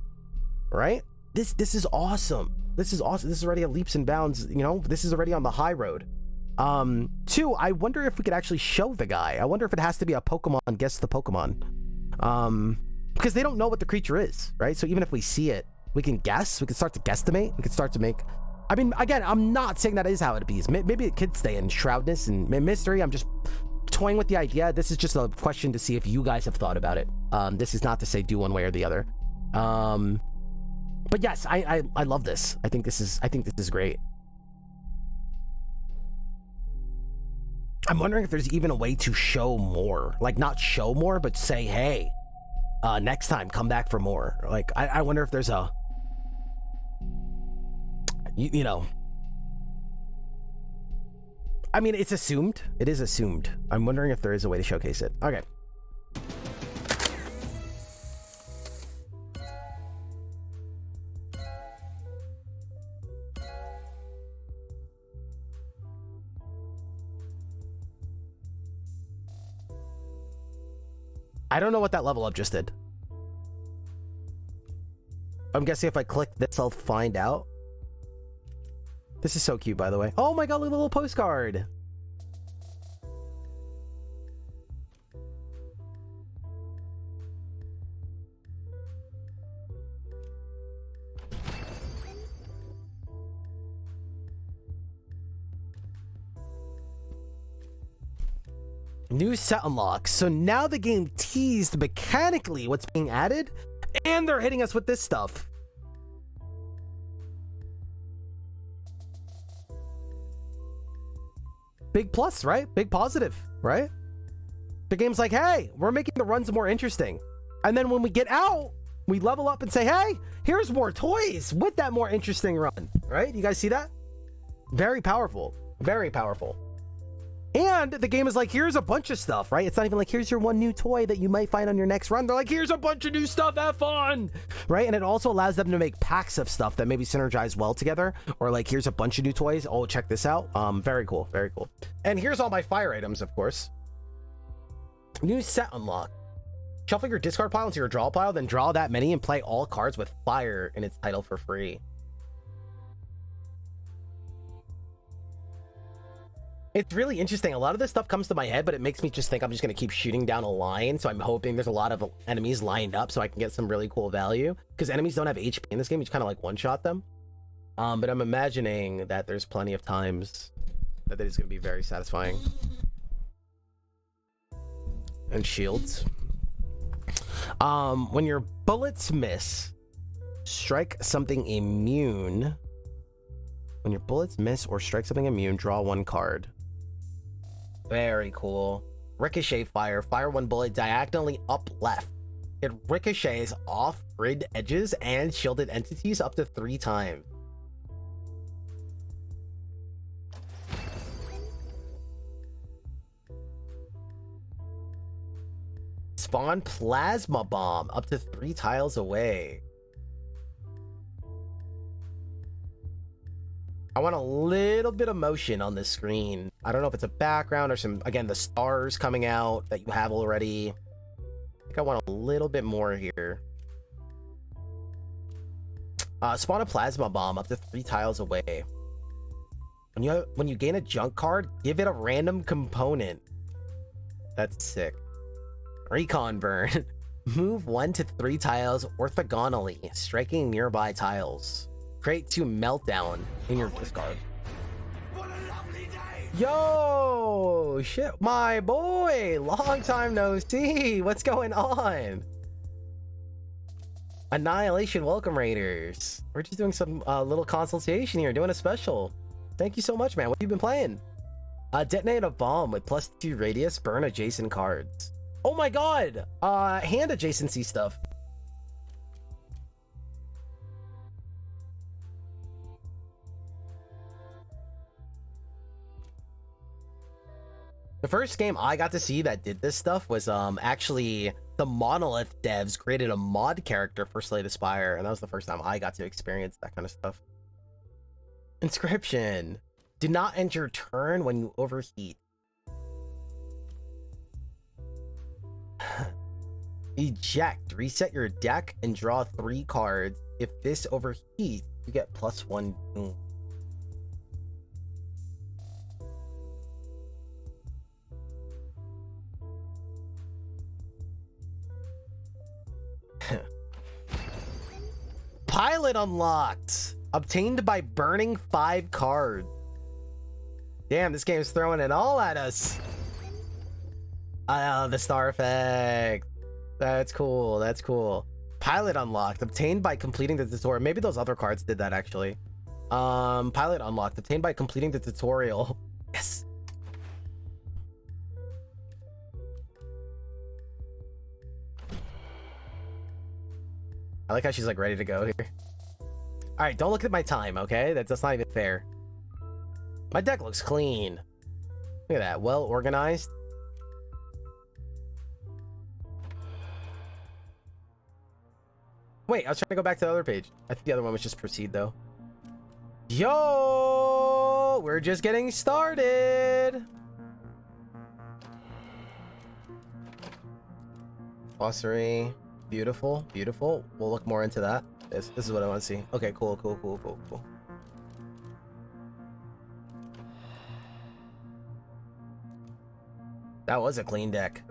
right? This is awesome. This is awesome. This is already a leaps and bounds, this is already on the high road. 2, I wonder if we could actually show the guy. I wonder if it has to be a Pokemon, guess the Pokemon. Because they don't know what the creature is, right? So even if we see it, we can guess, we can start to guesstimate, we can start to make, I mean, again, I'm not saying that is how it be. Maybe it could stay in shroudness and mystery. I'm just toying with the idea. This is just a question to see if you guys have thought about it. This is not to say do one way or the other. But yes, I love this. I think this is great. I'm wondering if there's even a way to show more, like not show more, but say, hey, next time come back for more. Like I wonder if there's a, I mean, it's assumed. It is assumed. I'm wondering if there is a way to showcase it. Okay. I don't know what that level up just did. I'm guessing if I click this, I'll find out. This is so cute, by the way. Oh my God, look at the little postcard. New set unlock. So now the game teased mechanically what's being added, and they're hitting us with this stuff. Big plus, right? Big positive, right? The game's like, hey, we're making the runs more interesting. And then when we get out, we level up and say, hey, here's more toys with that more interesting run, right? You guys see that? Very powerful. Very powerful. And the game is like, here's a bunch of stuff, right? It's not even like, here's your one new toy that you might find on your next run. They're like, here's a bunch of new stuff, have fun, right? And it also allows them to make packs of stuff that maybe synergize well together, or like, here's a bunch of new toys. Oh, check this out. Very cool, very cool. And here's all my fire items, of course. New set unlock. Shuffle your discard pile into your draw pile, then draw that many and play all cards with fire in its title for free. It's really interesting. A lot of this stuff comes to my head, but it makes me just think I'm just going to keep shooting down a line. So I'm hoping there's a lot of enemies lined up so I can get some really cool value. Because enemies don't have HP in this game. You just kind of like one-shot them. But I'm imagining that there's plenty of times that it is going to be very satisfying. And shields. When your bullets miss, strike something immune. When your bullets miss or strike something immune, draw 1 card. Very cool. Ricochet fire. Fire 1 bullet diagonally up left. It ricochets off grid edges and shielded entities up to 3 times. Spawn plasma bomb up to 3 tiles away. I want a little bit of motion on this screen. I don't know if it's a background or some, again, the stars coming out that you have already. I think I want a little bit more here. Spawn a plasma bomb up to 3 tiles away. When you gain a junk card, give it a random component. That's sick. Recon burn. Move 1 to 3 tiles orthogonally, striking nearby tiles. Create 2 meltdown in your discard. What a lovely day! Yo, shit, my boy. Long time no see. What's going on? Annihilation, welcome Raiders. We're just doing some little consultation here, doing a special. Thank you so much, man. What have you been playing? Detonate a bomb with +2 radius, burn adjacent cards. Oh my god! Hand adjacency stuff. The first game I got to see that did this stuff was actually the Monolith devs created a mod character for Slay the Spire, and that was the first time I got to experience that kind of stuff. Inscription. Do not end your turn when you overheat. Eject. Reset your deck and draw 3 cards. If this overheats, you get +1 doom. Pilot unlocked. Obtained by burning 5 cards. Damn, this game's throwing it all at us. Oh, the star effect. That's cool. That's cool. Pilot unlocked. Obtained by completing the tutorial. Maybe those other cards did that, actually. Pilot unlocked. Obtained by completing the tutorial. Yes. I like how she's like ready to go here. All right, don't look at my time, okay? That's not even fair. My deck looks clean. Look at that, well organized. Wait, I was trying to go back to the other page. I think the other one was just proceed though. Yo, we're just getting started. Glossary. Beautiful, beautiful. We'll look more into that. This is what I want to see. Okay, cool. That was a clean deck.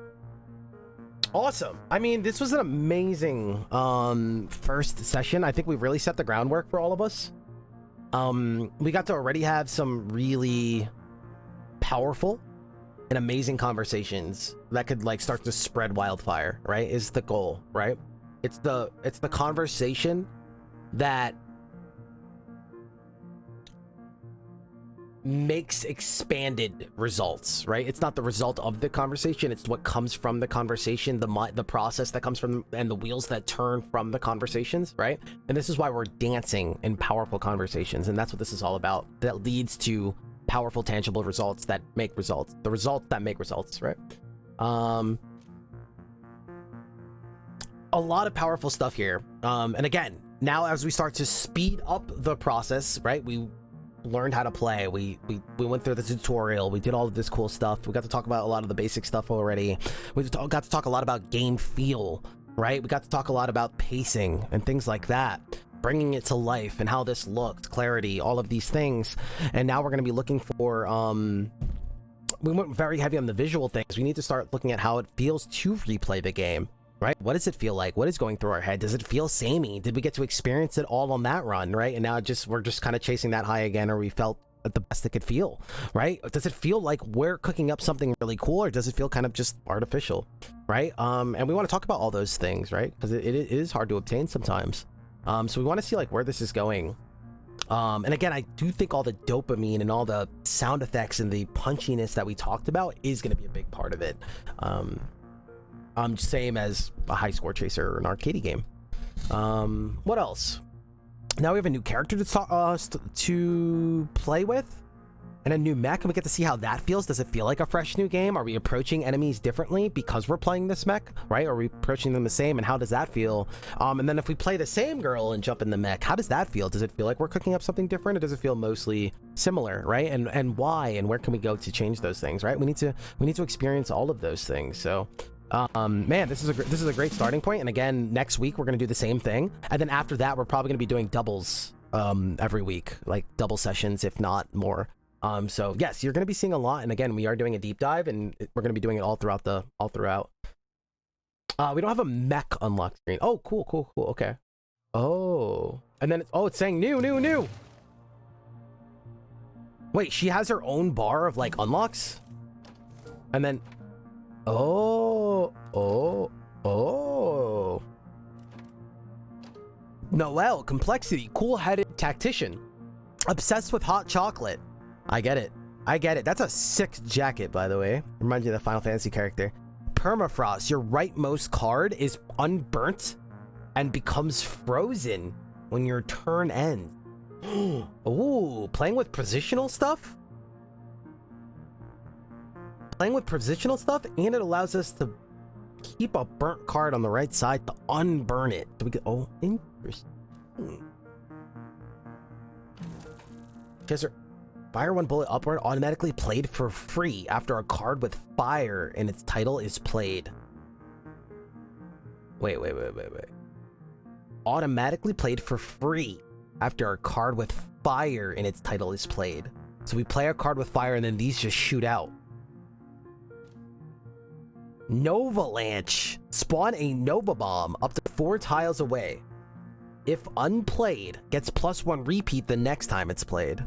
Awesome. I mean, this was an amazing first session. I think we really set the groundwork for all of us. We got to already have some really powerful and amazing conversations that could like start to spread wildfire, right? Is the goal, right? It's the conversation that makes expanded results, right? It's not the result of the conversation, it's what comes from the conversation, the process that comes from, and the wheels that turn from the conversations, right? And this is why we're dancing in powerful conversations, and that's what this is all about. That leads to powerful, tangible results that make results. The results that make results, right? A lot of powerful stuff here. And again, now as we start to speed up the process, right? We learned how to play. We went through the tutorial. We did all of this cool stuff. We got to talk about a lot of the basic stuff already. We got to talk a lot about game feel, right? We got to talk a lot about pacing and things like that. Bringing it to life and how this looked, clarity, all of these things. And now we're going to be looking for we went very heavy on the visual things. We need to start looking at how it feels to replay the game, right? What does it feel like? What is going through our head? Does it feel samey? Did we get to experience it all on that run, right? And now we're just kind of chasing that high again, or we felt the best it could feel, right? Does it feel like we're cooking up something really cool, or does it feel kind of just artificial, right? And we want to talk about all those things, right? Because it is hard to obtain sometimes. So we want to see like where this is going. And again, I do think all the dopamine and all the sound effects and the punchiness that we talked about is going to be a big part of it. Same as a high score chaser or an arcade game. What else? Now we have a new character to play with, and a new mech, and we get to see how that feels. Does it feel like a fresh new game? Are we approaching enemies differently because we're playing this mech, right? Are we approaching them the same, and how does that feel? And then if we play the same girl and jump in the mech, how does that feel? Does it feel like we're cooking up something different, or does it feel mostly similar, right? And why, and where can we go to change those things, right? We need to experience all of those things. So man, this is a great starting point. And again, next week we're going to do the same thing, and then after that we're probably going to be doing doubles every week, like double sessions, if not more. So yes, you're going to be seeing a lot, and again, we are doing a deep dive, and we're going to be doing it all throughout. We don't have a mech unlock screen. Oh, cool. Okay. Oh, and then it's saying new. Wait, she has her own bar of like unlocks, and then oh. Noelle, complexity, cool-headed tactician, obsessed with hot chocolate. I get it. That's a sick jacket, by the way. Reminds me of the Final Fantasy character. Permafrost, your rightmost card is unburnt and becomes frozen when your turn ends. Ooh, playing with positional stuff? And it allows us to keep a burnt card on the right side to unburn it. So we get, oh, interesting. Chaser, fire one bullet upward, automatically played for free after a card with fire in its title is played. Wait. Automatically played for free after a card with fire in its title is played. So we play a card with fire, and then these just shoot out. Novalanche. Spawn a Nova Bomb up to 4 tiles away. If unplayed, gets +1 repeat the next time it's played.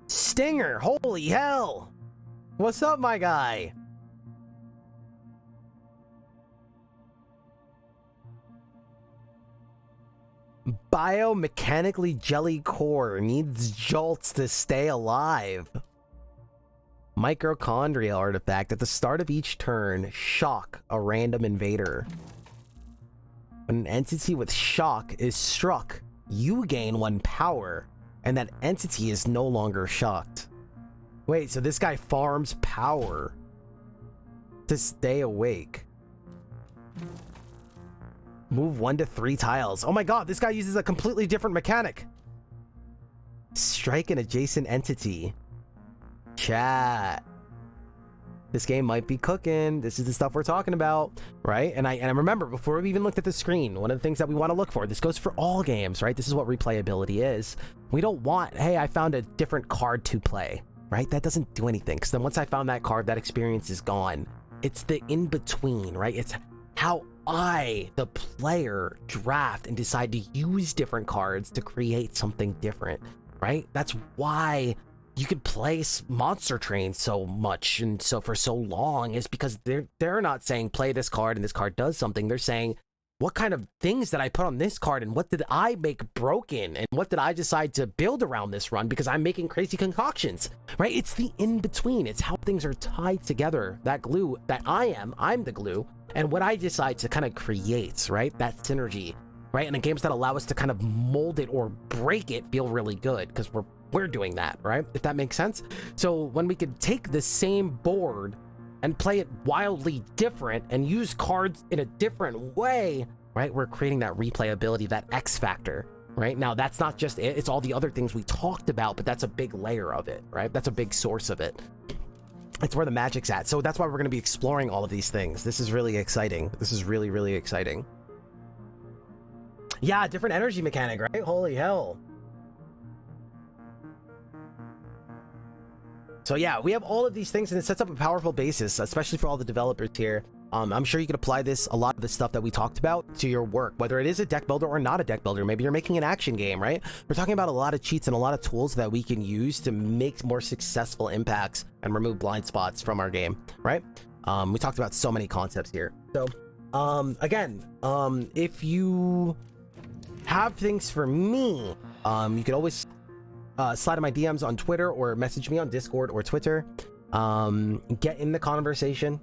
Stinger, holy hell! What's up, my guy? Biomechanically jelly core needs jolts to stay alive. Mitochondrial artifact. At the start of each turn, shock a random invader. When an entity with shock is struck, you gain 1 power, and that entity is no longer shocked. Wait, so this guy farms power to stay awake. Move 1 to 3 tiles. Oh my god, this guy uses a completely different mechanic. Strike an adjacent entity. Chat. This game might be cooking. This is the stuff we're talking about, right? And I remember, before we even looked at the screen, one of the things that we want to look for, this goes for all games, right? This is what replayability is. We don't want, hey, I found a different card to play, right? That doesn't do anything, because then once I found that card, that experience is gone. It's the in-between, right? It's how I, the player, draft and decide to use different cards to create something different, right? That's why you could play Monster Train so much and so for so long, is because they're not saying play this card and this card does something. They're saying, what kind of things did I put on this card, and what did I make broken, and what did I decide to build around this run because I'm making crazy concoctions, right? It's the in-between. It's how things are tied together. That glue that I'm the glue, and what I decide to kind of create, right? That synergy, right? And the games that allow us to kind of mold it or break it feel really good because we're doing that, right? If that makes sense. So when we could take the same board and play it wildly different and use cards in a different way, right? We're creating that replayability, that X factor, right? Now, that's not just it. It's all the other things we talked about, but that's a big layer of it, right? That's a big source of it. It's where the magic's at. So that's why we're going to be exploring all of these things. This is really exciting. This is really, really exciting. Yeah, different energy mechanic, right? Holy hell. So yeah, we have all of these things, and it sets up a powerful basis, especially for all the developers here. I'm sure you could apply a lot of the stuff that we talked about to your work, whether it is a deck builder or not a deck builder. Maybe you're making an action game, right? We're talking about a lot of cheats and a lot of tools that we can use to make more successful impacts and remove blind spots from our game, right? We talked about so many concepts here. So, again, if you have things for me, you could always slide in my DMs on Twitter or message me on Discord or Twitter. Get in the conversation.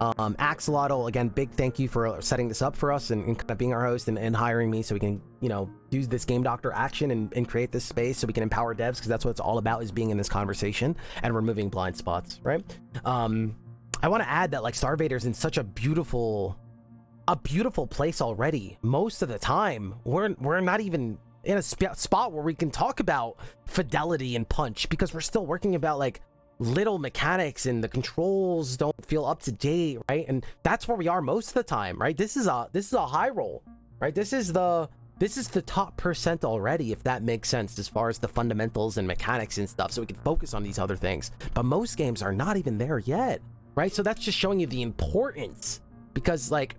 Axolotl, again, big thank you for setting this up for us and kind of being our host and hiring me so we can, you know, do this Game Doctor action and create this space so we can empower devs, because that's what it's all about, is being in this conversation and removing blind spots, right? I want to add that, like, Star Vaders in such a beautiful place already. Most of the time, we're not even in a spot where we can talk about fidelity and punch, because we're still working about, like, little mechanics and the controls don't feel up to date, right? And that's where we are most of the time, right? This is a high roll, right? This is the top percent already, if that makes sense, as far as the fundamentals and mechanics and stuff, so we can focus on these other things. But most games are not even there yet, right? So that's just showing you the importance, because, like,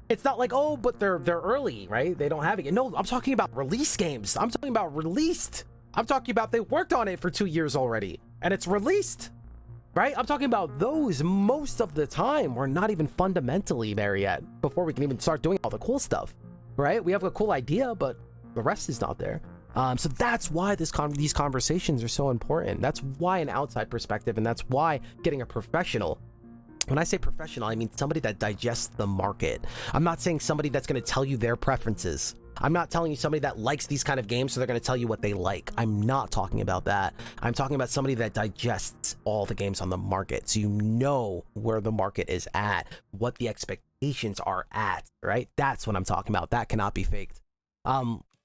it's not like, oh, but they're early, right? They don't have it yet. No, I'm talking about release games. I'm talking about released. I'm talking about they worked on it for 2 years already, and it's released, right? I'm talking about those. Most of the time, we're not even fundamentally there yet before we can even start doing all the cool stuff, right? We have a cool idea, but the rest is not there. So that's why these conversations are so important. That's why an outside perspective, and that's why getting a professional. When I say professional, I mean somebody that digests the market. I'm not saying somebody that's going to tell you their preferences. I'm not telling you somebody that likes these kind of games, so they're going to tell you what they like. I'm not talking about that. I'm talking about somebody that digests all the games on the market, so you know where the market is at, what the expectations are at, right? That's what I'm talking about. That cannot be faked.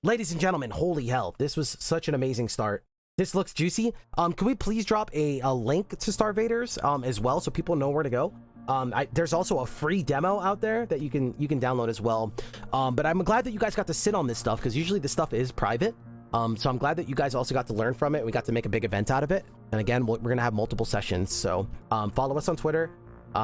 Ladies and gentlemen, holy hell, this was such an amazing start. This looks juicy. Can we please drop a link to Star Vaders as well, so people know where to go? There's also a free demo out there that you can download as well. But I'm glad that you guys got to sit on this stuff, because usually this stuff is private. So I'm glad that you guys also got to learn from it. We got to make a big event out of it. And again, we're going to have multiple sessions. So follow us on Twitter.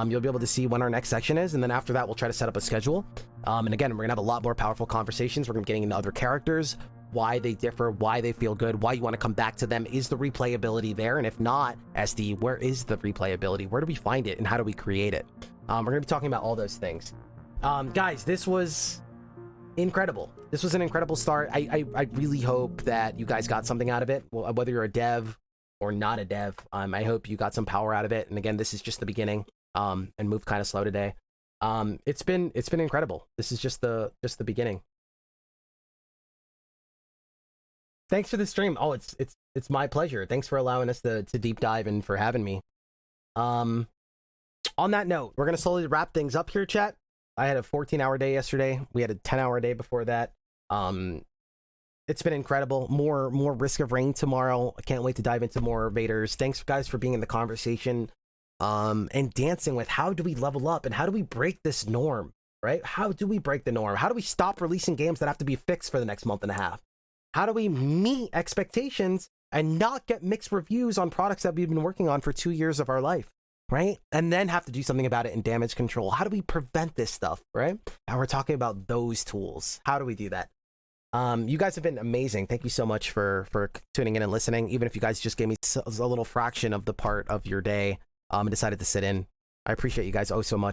You'll be able to see when our next section is. And then after that, we'll try to set up a schedule. And again, we're going to have a lot more powerful conversations. We're going to be getting into other characters, why they differ, why they feel good, why you want to come back to them. Is the replayability there? And if not, SD, where is the replayability? Where do we find it, and how do we create it? We're going to be talking about all those things. Guys, this was incredible. This was an incredible start. I really hope that you guys got something out of it, whether you're a dev or not a dev. I hope you got some power out of it. And again, this is just the beginning. And move kind of slow today. It's been incredible. This is just the beginning. Thanks for the stream. Oh, it's my pleasure. Thanks for allowing us to deep dive and for having me. On that note, we're gonna slowly wrap things up here, chat. I had a 14-hour day yesterday. We had a 10-hour day before that. It's been incredible. More Risk of Rain tomorrow. I can't wait to dive into more Vaders. Thanks, guys, for being in the conversation and dancing with how do we level up and how do we break this norm, right? How do we break the norm? How do we stop releasing games that have to be fixed for the next month and a half? How do we meet expectations and not get mixed reviews on products that we've been working on for 2 years of our life, right? And then have to do something about it in damage control. How do we prevent this stuff, right? And we're talking about those tools. How do we do that? You guys have been amazing. Thank you so much for tuning in and listening. Even if you guys just gave me a little fraction of the part of your day and decided to sit in. I appreciate you guys oh so much.